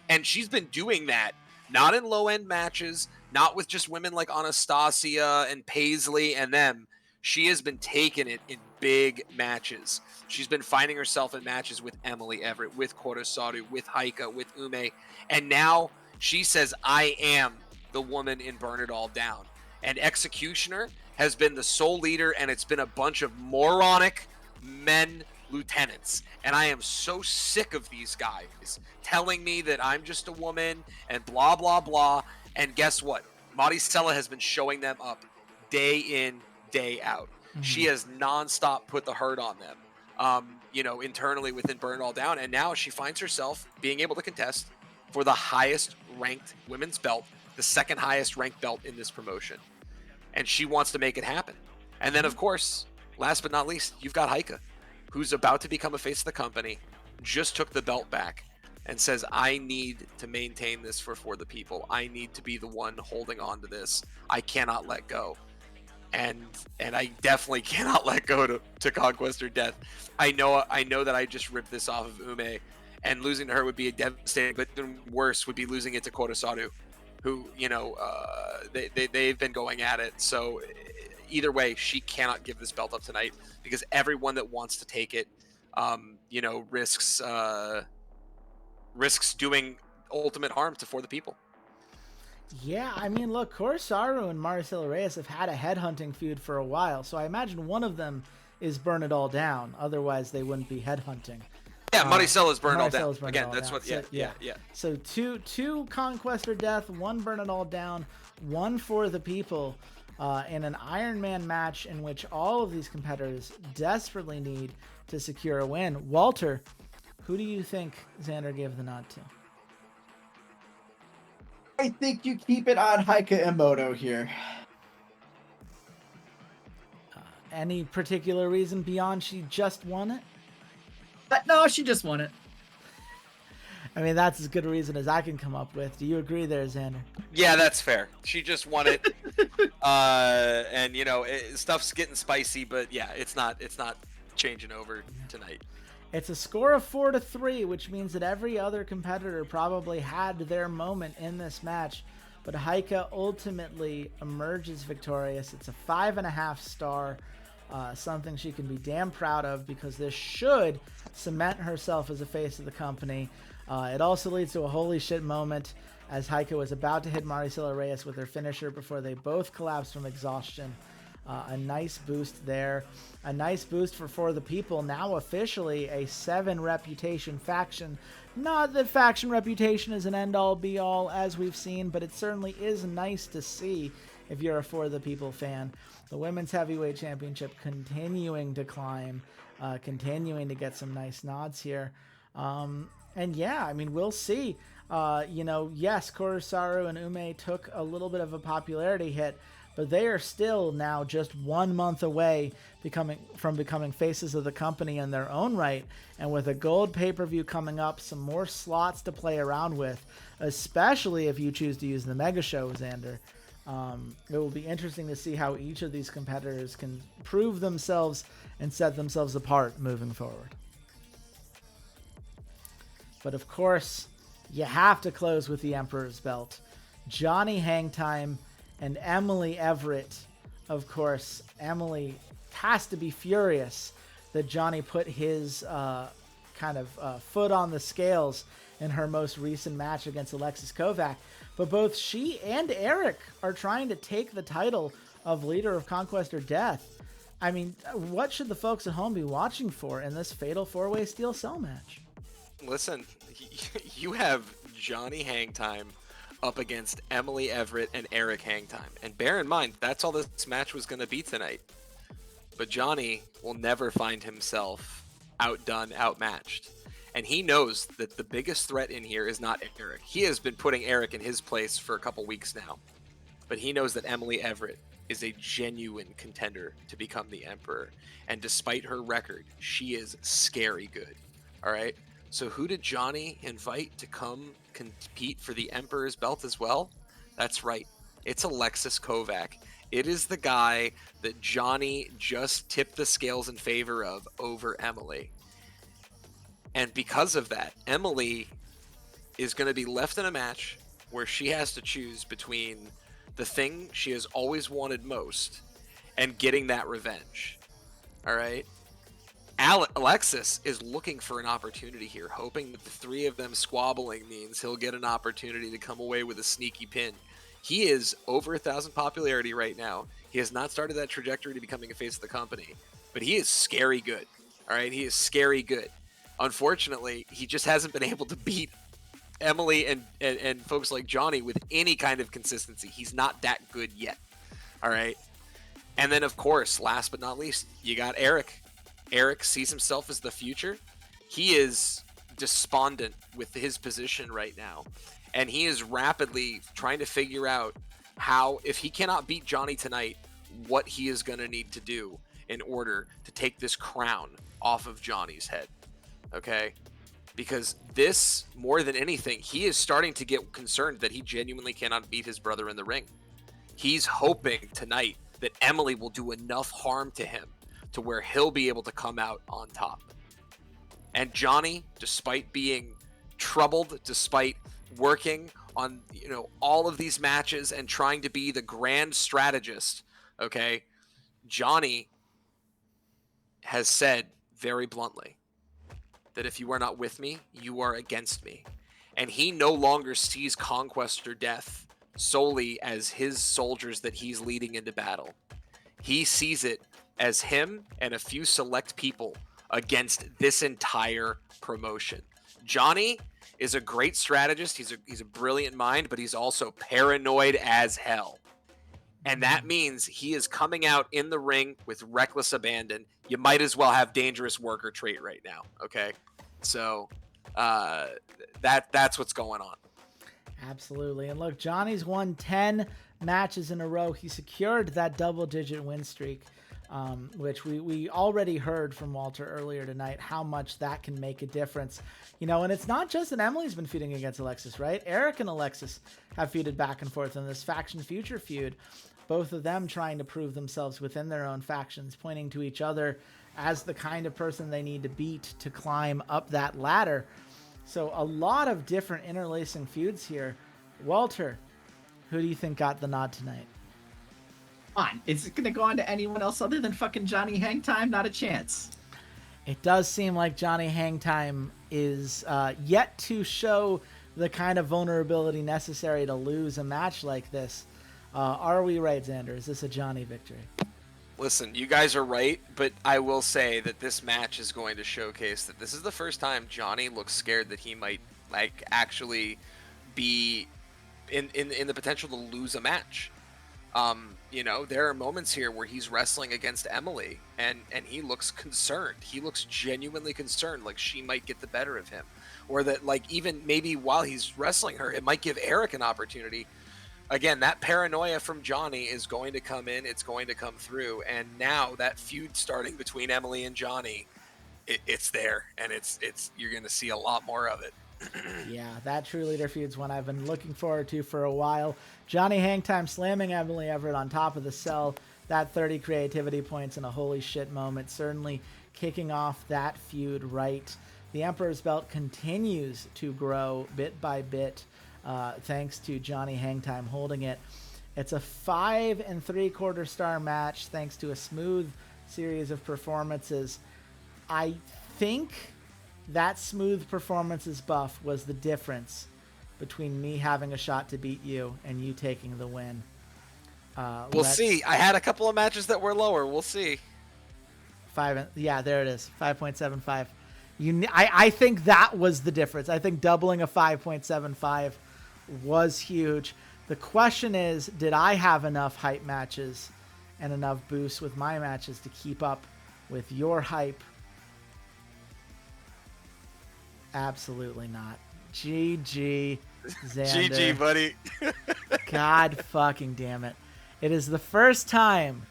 And she's been doing that not in low-end matches, not with just women like Anastasia and Paisley and them. She has been taking it in big matches. She's been finding herself in matches with Emily Everett, with Kurosaru, with Heike, with Ume. And now she says, I am the woman in Burn It All Down. And Executioner has been the sole leader, and it's been a bunch of moronic men lieutenants. And I am so sick of these guys telling me that I'm just a woman and blah, blah, blah. And guess what? Maricela has been showing them up day in, day out. She has nonstop put the hurt on them, internally within Burn It All Down. And now she finds herself being able to contest for the highest ranked women's belt, the second highest ranked belt in this promotion. And she wants to make it happen. And then, of course, last but not least, you've got Heike, who's about to become a face of the company, just took the belt back and says, I need to maintain this for the people. I need to be the one holding on to this. I cannot let go. And I definitely cannot let go to Conquest or Death. I know that I just ripped this off of Ume, and losing to her would be a devastating, but even worse would be losing it to Kurosaru, who, they've been going at it. So either way, she cannot give this belt up tonight, because everyone that wants to take it, risks doing ultimate harm to For the People. Yeah, I mean, look, Kurosaru and Maricela Reyes have had a headhunting feud for a while, so I imagine one of them is Burn It All Down. Otherwise, they wouldn't be headhunting. Yeah, Maricela's Burn It All Down. Burn It Again, All that's Down. what. So, Yeah. So two Conquest or Death, one Burn It All Down, one For the People. in an Iron Man match in which all of these competitors desperately need to secure a win. Walter, who do you think Xander gave the nod to? I think you keep it on Heike Emoto here. Any particular reason beyond she just won it? But no, she just won it. I mean, that's as good a reason as I can come up with. Do you agree there, Xander? Yeah, that's fair. She just won it. And stuff's getting spicy, but yeah, it's not changing over tonight. It's a score of 4-3, which means that every other competitor probably had their moment in this match, but Heike ultimately emerges victorious. It's a 5.5 star, something she can be damn proud of, because this should cement herself as a face of the company. It also leads to a holy shit moment as Heike was about to hit Maricela Reyes with her finisher before they both collapsed from exhaustion. A nice boost there. A nice boost for the people. Now officially a 7 reputation faction. Not that faction reputation is an end-all be-all as we've seen, but it certainly is nice to see if you're a For the People fan. The Women's Heavyweight Championship continuing to climb, continuing to get some nice nods here. And yeah, I mean, we'll see. Yes, Kurosaru and Ume took a little bit of a popularity hit, but they are still now just 1 month away from becoming faces of the company in their own right. And with a gold pay-per-view coming up, some more slots to play around with, especially if you choose to use the Mega Show, Xander. It will be interesting to see how each of these competitors can prove themselves and set themselves apart moving forward. But of course, you have to close with the Emperor's Belt. Johnny Hangtime and Emily Everett. Of course, Emily has to be furious that Johnny put his foot on the scales in her most recent match against Alexis Kovac. But both she and Eric are trying to take the title of Leader of Conquest or Death. I mean, what should the folks at home be watching for in this fatal 4-way steel cell match? Listen, you have Johnny Hangtime up against Emily Everett and Eric Hangtime. And bear in mind, that's all this match was going to be tonight. But Johnny will never find himself outdone, outmatched. And he knows that the biggest threat in here is not Eric. He has been putting Eric in his place for a couple weeks now. But he knows that Emily Everett is a genuine contender to become the Emperor. And despite her record, she is scary good. All right? So who did Johnny invite to come compete for the Emperor's belt as well? That's right. It's Alexis Kovac. It is the guy that Johnny just tipped the scales in favor of over Emily. And because of that, Emily is going to be left in a match where she has to choose between the thing she has always wanted most and getting that revenge. All right? Alexis is looking for an opportunity here, hoping that the three of them squabbling means he'll get an opportunity to come away with a sneaky pin. He is over 1,000 popularity right now. He has not started that trajectory to becoming a face of the company, but he is scary good. All right, he is scary good. Unfortunately, he just hasn't been able to beat Emily and folks like Johnny with any kind of consistency. He's not that good yet. All right. And then, of course, last but not least, you got Eric. Eric sees himself as the future. He is despondent with his position right now. And he is rapidly trying to figure out how, if he cannot beat Johnny tonight, what he is going to need to do in order to take this crown off of Johnny's head. Okay? Because this, more than anything, he is starting to get concerned that he genuinely cannot beat his brother in the ring. He's hoping tonight that Emily will do enough harm to him to where he'll be able to come out on top. And Johnny, despite being troubled, despite working on, all of these matches and trying to be the grand strategist, okay, Johnny has said very bluntly that if you are not with me, you are against me. And he no longer sees Conquest or Death solely as his soldiers that he's leading into battle. He sees it as him and a few select people against this entire promotion. Johnny is a great strategist. He's a brilliant mind, but he's also paranoid as hell. And that means he is coming out in the ring with reckless abandon. You might as well have dangerous worker trait right now. Okay. So that's what's going on. Absolutely. And look, Johnny's won 10 matches in a row. He secured that double-digit win streak, which we already heard from Walter earlier tonight, how much that can make a difference. And it's not just that Emily's been feuding against Alexis, right? Eric and Alexis have feuded back and forth in this Faction Future feud, both of them trying to prove themselves within their own factions, pointing to each other as the kind of person they need to beat to climb up that ladder. So a lot of different interlacing feuds here. Walter, who do you think got the nod tonight? On. Is it going to go on to anyone else other than fucking Johnny Hangtime? Not a chance. It does seem like Johnny Hangtime is yet to show the kind of vulnerability necessary to lose a match like this. Are we right, Xander? Is this a Johnny victory? Listen, you guys are right, but I will say that this match is going to showcase that this is the first time Johnny looks scared that he might actually be in the potential to lose a match. There are moments here where he's wrestling against Emily and he looks concerned. He looks genuinely concerned, like she might get the better of him, or that even maybe while he's wrestling her, it might give Eric an opportunity. Again, that paranoia from Johnny is going to come in. It's going to come through. And now that feud starting between Emily and Johnny, it's there. And you're going to see a lot more of it. Yeah, that True Leader feud's one I've been looking forward to for a while. Johnny Hangtime slamming Emily Everett on top of the cell. That 30 creativity points in a holy shit moment. Certainly kicking off that feud right. The Emperor's Belt continues to grow bit by bit. Thanks to Johnny Hangtime holding it. It's a 5 3/4 star match thanks to a smooth series of performances. I think that smooth performances buff was the difference between me having a shot to beat you and you taking the win. We'll see. I had a couple of matches that were lower. We'll see. Yeah, there it is. 5.75. I think that was the difference. I think doubling a 5.75 was huge. The question is, did I have enough hype matches and enough boosts with my matches to keep up with your hype? Absolutely not. GG, Xander. GG, buddy. God fucking damn it. It is the first time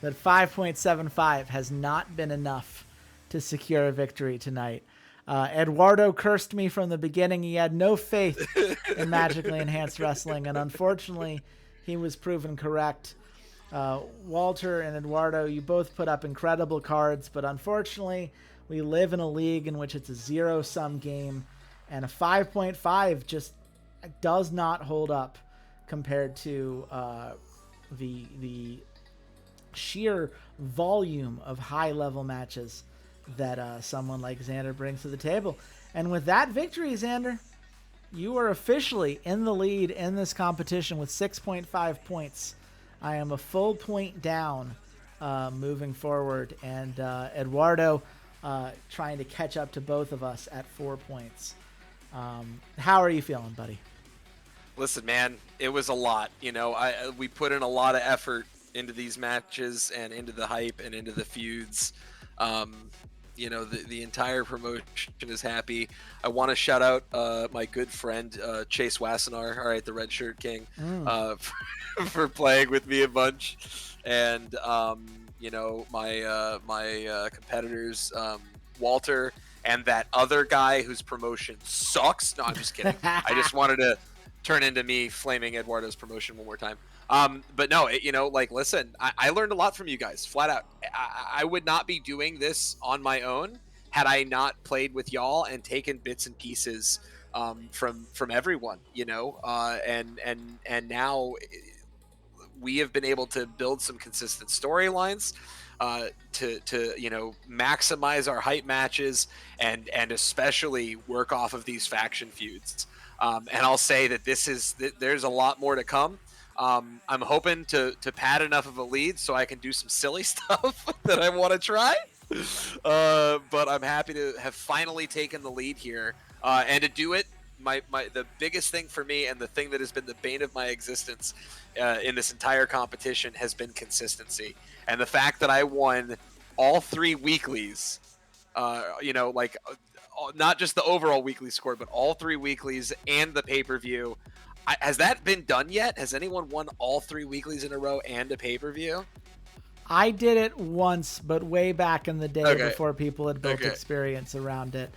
that 5.75 has not been enough to secure a victory tonight. Eduardo cursed me from the beginning. He had no faith in magically enhanced wrestling, and unfortunately, he was proven correct. Walter and Eduardo, you both put up incredible cards, but unfortunately, we live in a league in which it's a zero-sum game, and a 5.5 just does not hold up compared to the sheer volume of high-level matches that someone like Xander brings to the table. And with that victory, Xander, you are officially in the lead in this competition with 6.5 points. I am a full point down moving forward, and Eduardo trying to catch up to both of us at 4 points. How are you feeling, buddy? Listen, man, it was a lot. We put in a lot of effort into these matches and into the hype and into the feuds. The entire promotion is happy. I want to shout out my good friend Chase Wassenaar, all right, the Red Shirt King, for playing with me a bunch, and my competitors, Walter, and that other guy whose promotion sucks. No, I'm just kidding. I just wanted to turn into me flaming Eduardo's promotion one more time. But no, listen, I learned a lot from you guys, flat out. I would not be doing this on my own had I not played with y'all and taken bits and pieces from everyone, and now we have been able to build some consistent storylines, to maximize our hype matches and especially work off of these faction feuds. And I'll say that there's a lot more to come. I'm hoping to pad enough of a lead so I can do some silly stuff that I want to try. But I'm happy to have finally taken the lead here, and to do it the biggest thing for me, and the thing that has been the bane of my existence in this entire competition, has been consistency. And the fact that I won all 3 weeklies, not just the overall weekly score, but all 3 weeklies and the pay-per-view. Has that been done yet? Has anyone won all 3 weeklies in a row and a pay-per-view? I did it once, but way back in the day before people had built Okay. experience around it.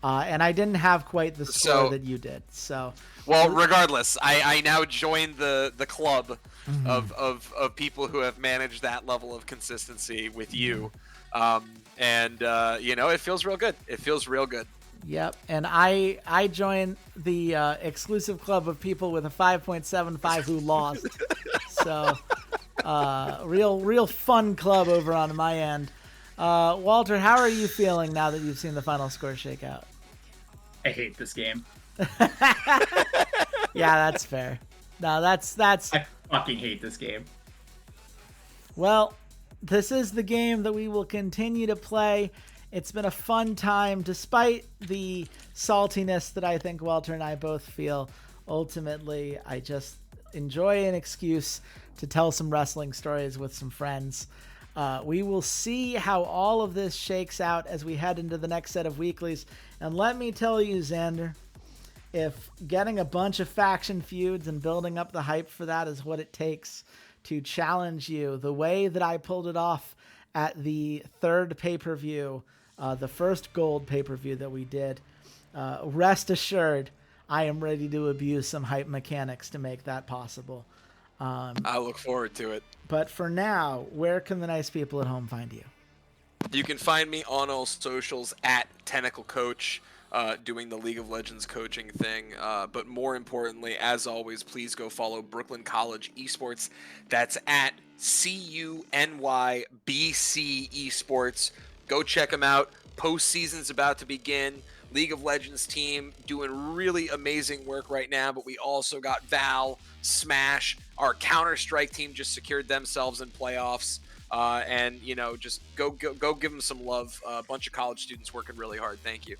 And I didn't have quite the score that you did. So, well, regardless, I now joined the club of people who have managed that level of consistency with you. It feels real good. It feels real good. Yep. And I joined the exclusive club of people with a 5.75 who lost. So, real fun club over on my end. Walter, how are you feeling now that you've seen the final score shake out? I hate this game. Yeah, that's fair. No, that's. I fucking hate this game. Well, this is the game that we will continue to play. It's been a fun time, despite the saltiness that I think Walter and I both feel. Ultimately, I just enjoy an excuse to tell some wrestling stories with some friends. We will see how all of this shakes out as we head into the next set of weeklies. And let me tell you, Xander, if getting a bunch of faction feuds and building up the hype for that is what it takes to challenge you, the way that I pulled it off at the 3rd pay-per-view, the first gold pay-per-view that we did, rest assured, I am ready to abuse some hype mechanics to make that possible. I look forward to it. But for now, where can the nice people at home find you? You can find me on all socials at Tentacle Coach, doing the League of Legends coaching thing. But more importantly, as always, please go follow Brooklyn College Esports. That's at CUNYBC Esports. Go check them out. Postseason's about to begin. League of Legends team doing really amazing work right now, but we also got Val, Smash, our Counter-Strike team just secured themselves in playoffs. Just go give them some love. A bunch of college students working really hard. Thank you.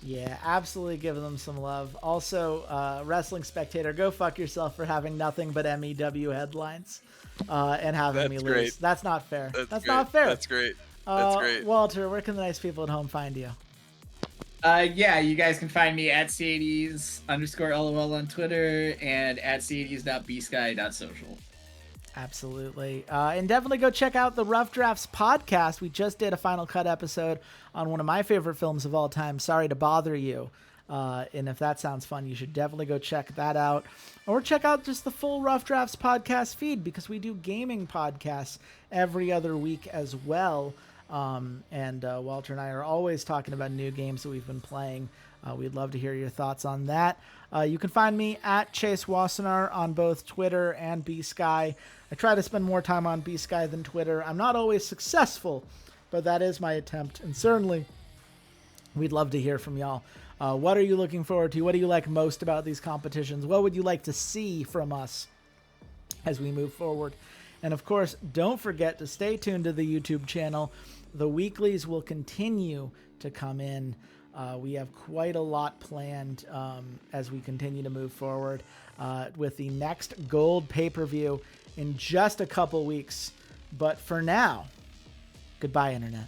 Yeah, absolutely giving them some love. Also, Wrestling Spectator, go fuck yourself for having nothing but MEW headlines and having me lose. Great. That's not fair. That's great. not fair. That's great. That's great. Walter, where can the nice people at home find you? You guys can find me at C80s_LOL on Twitter and at C80s.bsky.social. Absolutely. And definitely go check out the Rough Drafts podcast. We just did a Final Cut episode on one of my favorite films of all time, Sorry to Bother You. And if that sounds fun, you should definitely go check that out. Or check out just the full Rough Drafts podcast feed, because we do gaming podcasts every other week as well. Walter and I are always talking about new games that we've been playing. We'd love to hear your thoughts on that. You can find me at Chase Wassenaar on both Twitter and B-Sky. I try to spend more time on B-Sky than Twitter. I'm not always successful, but that is my attempt. And certainly, we'd love to hear from y'all. What are you looking forward to? What do you like most about these competitions? What would you like to see from us as we move forward? And of course, don't forget to stay tuned to the YouTube channel. The weeklies will continue to come in. We have quite a lot planned as we continue to move forward with the next gold pay-per-view in just a couple weeks. But for now, goodbye, Internet.